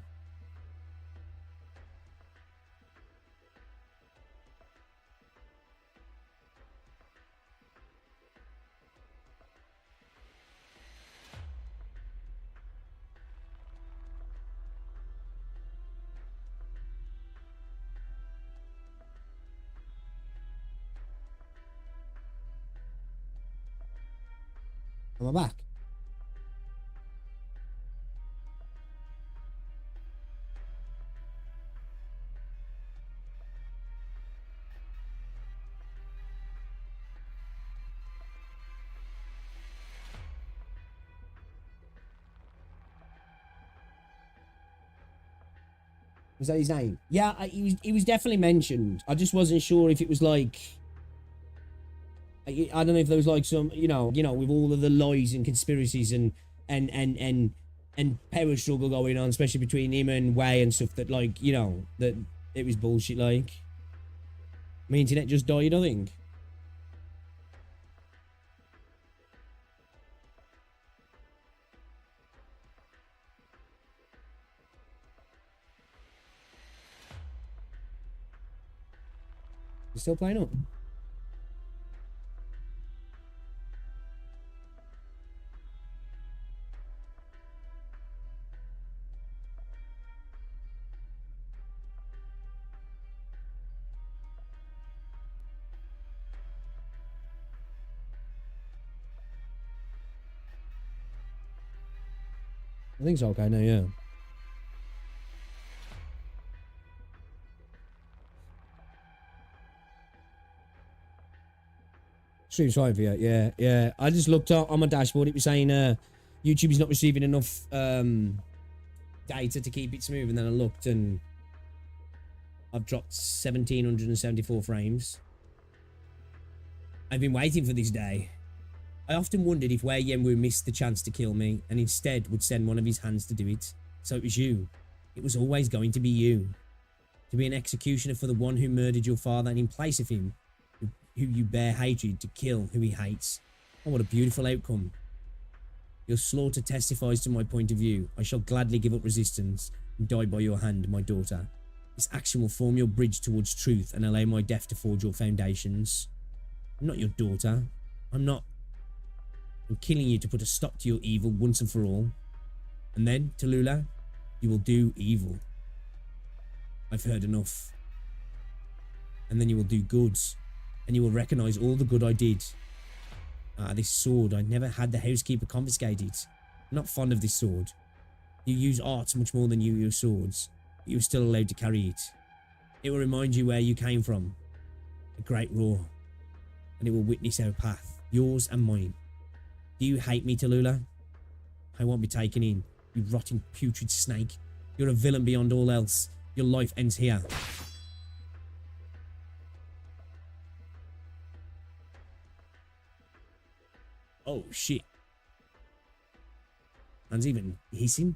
Am I back? Was that his name? Yeah, he was definitely mentioned. I just wasn't sure if it was like... I don't know if there was like some, you know, with all of the lies and conspiracies and power struggle going on, especially between him and Wei and stuff, that like, you know, that it was bullshit like. My internet just died, I think. You still playing up? I think it's okay now, yeah. Stream's fine for you, yeah. I just looked up on my dashboard, it was saying YouTube is not receiving enough data to keep it smooth, and then I looked and I've dropped 1774 frames. I've been waiting for this day. I often wondered if Wei Yenwu missed the chance to kill me and instead would send one of his hands to do it. So it was you. It was always going to be you. To be an executioner for the one who murdered your father, and in place of him, who you bear hatred, to kill who he hates. Oh, what a beautiful outcome. Your slaughter testifies to my point of view. I shall gladly give up resistance and die by your hand, my daughter. This action will form your bridge towards truth and allow my death to forge your foundations. I'm not your daughter. I'm not. I'm killing you to put a stop to your evil once and for all. And then, Tallulah, you will do evil. I've heard enough. And then you will do good. And you will recognise all the good I did. This sword, I never had the housekeeper confiscated. I'm not fond of this sword. You use arts much more than you use swords. But you are still allowed to carry it. It will remind you where you came from. A great roar. And it will witness our path. Yours and mine. Do you hate me, Tallulah? I won't be taken in, you rotting putrid snake. You're a villain beyond all else. Your life ends here. Oh, shit. Man's even hissing.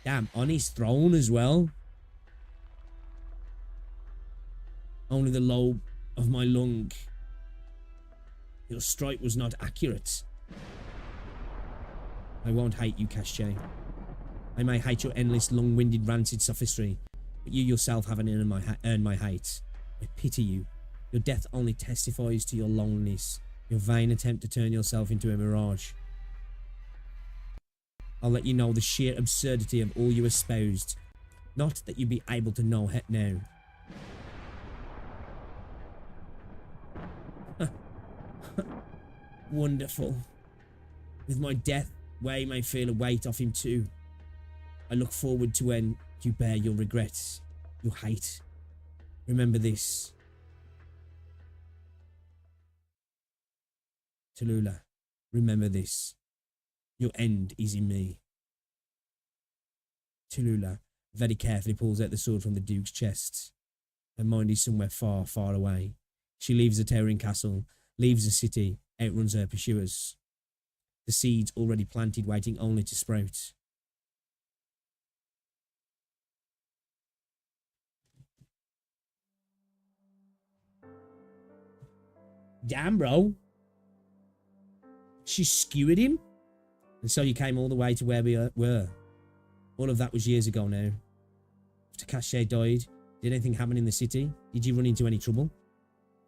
Damn, on his throne as well. Only the lobe of my lung. Your strike was not accurate. I won't hate you, Casche. I may hate your endless, long-winded, rancid sophistry, but you yourself haven't earned my hate. I pity you. Your death only testifies to your loneliness, your vain attempt to turn yourself into a mirage. I'll let you know the sheer absurdity of all you espoused. Not that you'd be able to know it now. Wonderful. With my death, Wei may feel a weight off him too. I look forward to when you bear your regrets, your hate. Remember this. Tallulah, remember this. Your end is in me. Tallulah, Very carefully pulls out the sword from the Duke's chest. Her mind is somewhere far, far away. She leaves the towering castle, leaves the city, outruns her pursuers. The seeds already planted, waiting only to sprout. Damn, bro. She skewered him? And so you came all the way to where we were. All of that was years ago now. After Cachet died, did anything happen in the city? Did you run into any trouble?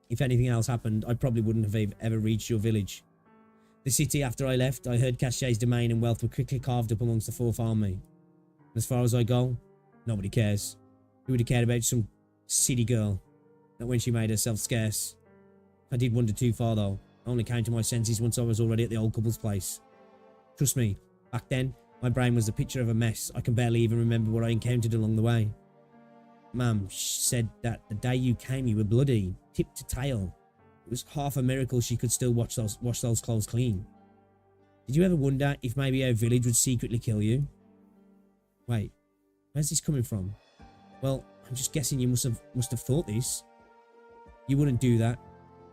If anything else happened, I probably wouldn't have ever reached your village. The city, after I left, I heard Cachet's domain and wealth were quickly carved up amongst the Fourth Army. And as far as I go, nobody cares. Who would have cared about some city girl? Not when she made herself scarce. I did wander too far though. I only came to my senses once I was already at the old couple's place. Trust me, back then, my brain was the picture of a mess. I can barely even remember what I encountered along the way. Mum said that the day you came you were bloody, tip to tail. It was half a miracle she could still wash those clothes clean. Did you ever wonder if maybe our village would secretly kill you? Wait, where's this coming from? Well, I'm just guessing you must have thought this. You wouldn't do that.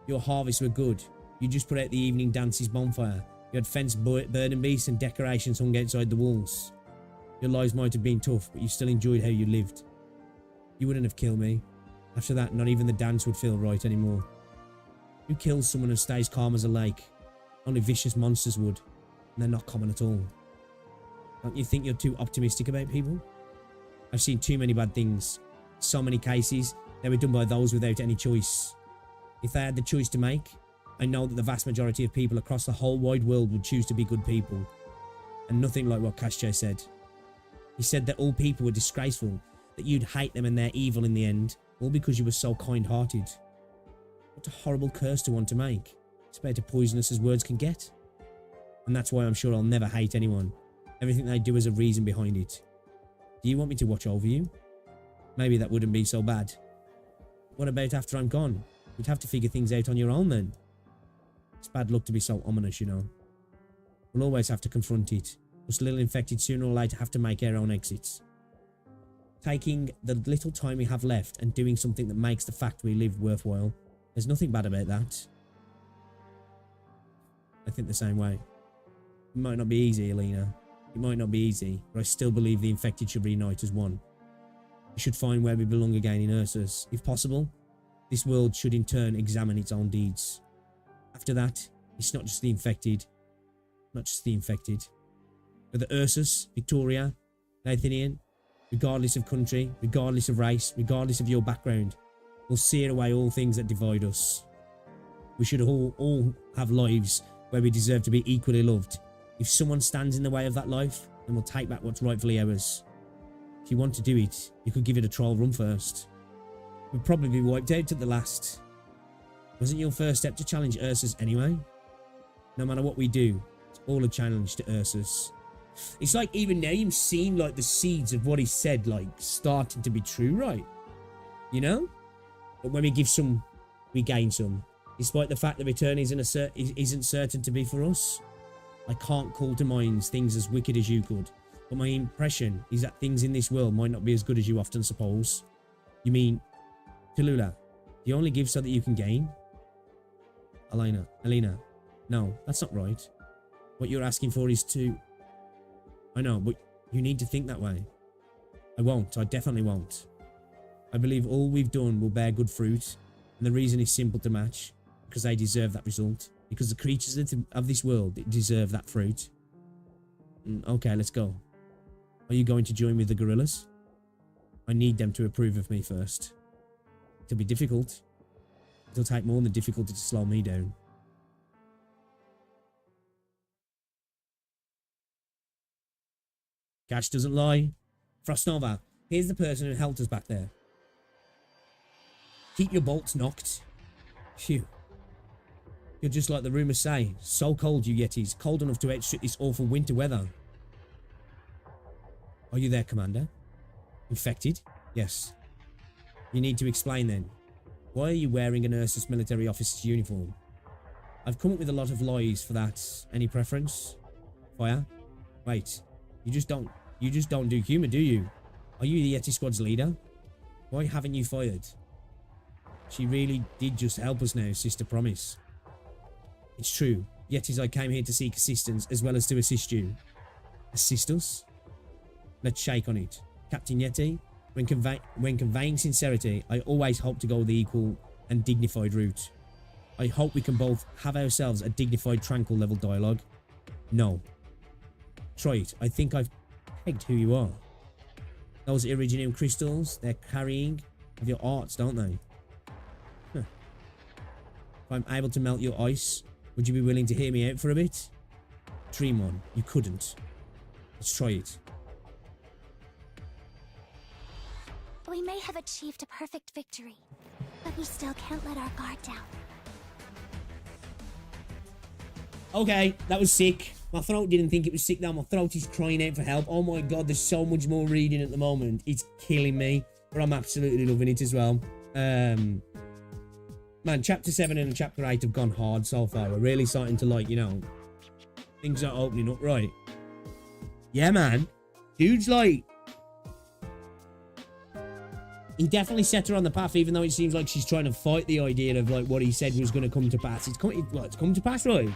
Your harvests were good. You just put out the evening dance's bonfire. You had fenced burning beasts and decorations hung outside the walls. Your lives might have been tough, but you still enjoyed how you lived. You wouldn't have killed me. After that, not even the dance would feel right anymore. Who kills someone and stays calm as a lake? Only vicious monsters would, and they're not common at all. Don't you think you're too optimistic about people? I've seen too many bad things. So many cases, they were done by those without any choice. If they had the choice to make, I know that the vast majority of people across the whole wide world would choose to be good people. And nothing like what Cachet said. He said that all people were disgraceful, that you'd hate them and they're evil in the end, all because you were so kind-hearted. What a horrible curse to want to make. It's about as poisonous as words can get. And that's why I'm sure I'll never hate anyone. Everything they do has a reason behind it. Do you want me to watch over you? Maybe that wouldn't be so bad. What about after I'm gone? You'd have to figure things out on your own then. It's bad luck to be so ominous, you know. We'll always have to confront it. Us little infected sooner or later have to make our own exits. Taking the little time we have left and doing something that makes the fact we live worthwhile. There's nothing bad about that. I think the same way. It might not be easy, Alina. It might not be easy, but I still believe the infected should reunite as one. We should find where we belong again in Ursus. If possible, this world should in turn examine its own deeds. After that, it's not just the infected. Not just the infected. Whether Ursus, Victoria, Nathanian, regardless of country, regardless of race, regardless of your background, will sear away all things that divide us. We should all have lives where we deserve to be equally loved. If someone stands in the way of that life, then we'll take back what's rightfully ours. If you want to do it, you could give it a trial run first. We'd probably be wiped out at the last. Wasn't your first step to challenge Ursus anyway? No matter what we do, it's all a challenge to Ursus. It's like even now you've seen like the seeds of what he said like starting to be true, right? You know? But when we give some, we gain some. Despite the fact that return isn't certain to be for us. I can't call to mind things as wicked as you could. But my impression is that things in this world might not be as good as you often suppose. You mean, Tallulah, you only give so that you can gain? Alina, no, that's not right. What you're asking for is to... I know, but you need to think that way. I won't, I definitely won't. I believe all we've done will bear good fruit, and the reason is simple to match, because they deserve that result. Because the creatures of this world deserve that fruit. Okay, let's go. Are you going to join with the gorillas? I need them to approve of me first. It'll be difficult. It'll take more than difficulty to slow me down. Gash doesn't lie. Frostnova, here's the person who helped us back there. Keep your bolts knocked. Phew. You're just like the rumours say. So cold, you Yetis. Cold enough to outstrip this awful winter weather. Are you there, Commander? Infected? Yes. You need to explain then. Why are you wearing an Ursus military officer's uniform? I've come up with a lot of lies for that. Any preference? Fire? Wait. You just don't do humour, do you? Are you the Yeti Squad's leader? Why haven't you fired? She really did just help us now, Sister Promise. It's true. Yetis, I came here to seek assistance as well as to assist you. Assist us? Let's shake on it. Captain Yeti, when conveying sincerity, I always hope to go the equal and dignified route. I hope we can both have ourselves a dignified, tranquil level dialogue. No. Try it. I think I've pegged who you are. Those iridium crystals, they're carrying of your arts, don't they? Huh. If I'm able to melt your ice, would you be willing to hear me out for a bit? Dream on. You couldn't. Let's try it. We may have achieved a perfect victory, but we still can't let our guard down. Okay, that was sick. My throat didn't think it was sick now. My throat is crying out for help. Oh my god, there's so much more reading at the moment. It's killing me, but I'm absolutely loving it as well. Man, chapter 7 and chapter 8 have gone hard so far. We're really starting to, like, you know, things are opening up, right? Yeah, man. Dude's like... He definitely set her on the path, even though it seems like she's trying to fight the idea of, like, what he said was going to come to pass. It's come to pass, right?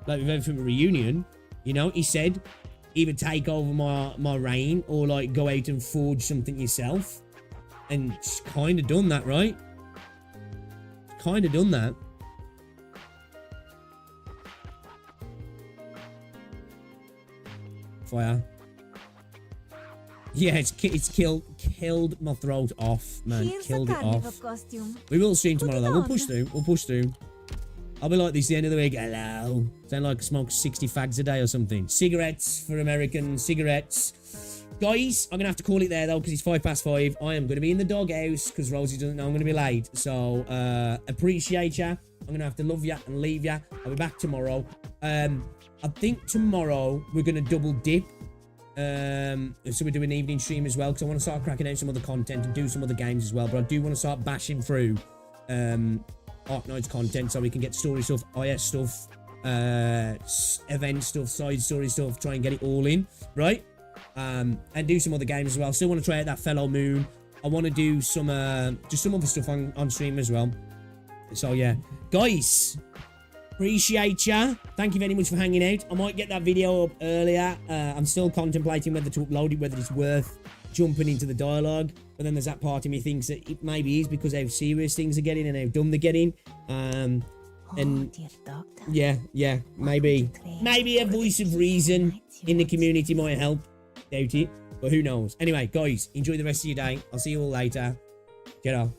Like, with everything from a reunion, you know, he said, either take over my reign or, like, go out and forge something yourself. And she's kind of done that, right? Kind of done that. Fire. Yeah, it's killed my throat off, man. Here's Killed it off. Costume. We will stream Put tomorrow, it though. We'll on. push through. We'll push through. I'll be like this the end of the week. Hello. Sound like I smoke 60 fags a day or something. Cigarettes for American cigarettes. Guys, I'm going to have to call it there, though, because it's 5:05. I am going to be in the doghouse because Rosie doesn't know I'm going to be late. So, appreciate ya. I'm going to have to love ya and leave ya. I'll be back tomorrow. I think tomorrow we're going to double dip. So we're doing an evening stream as well, because I want to start cracking out some other content and do some other games as well. But I do want to start bashing through Arknights content so we can get story stuff, IS stuff, event stuff, side story stuff, try and get it all in, right? And do some other games as well. Still want to try out that Fellow Moon. I want to do some just some other stuff on stream as well. So yeah, guys, appreciate ya. Thank you very much for hanging out. I might get that video up earlier. I'm still contemplating whether to upload it, whether it's worth jumping into the dialogue. But then there's that part of me thinks that it maybe is because how serious things are getting and how dumb they're getting. And yeah, maybe a voice of reason in the community might help. Doubt it, but who knows. Anyway, guys, enjoy the rest of your day. I'll see you all later. Get off.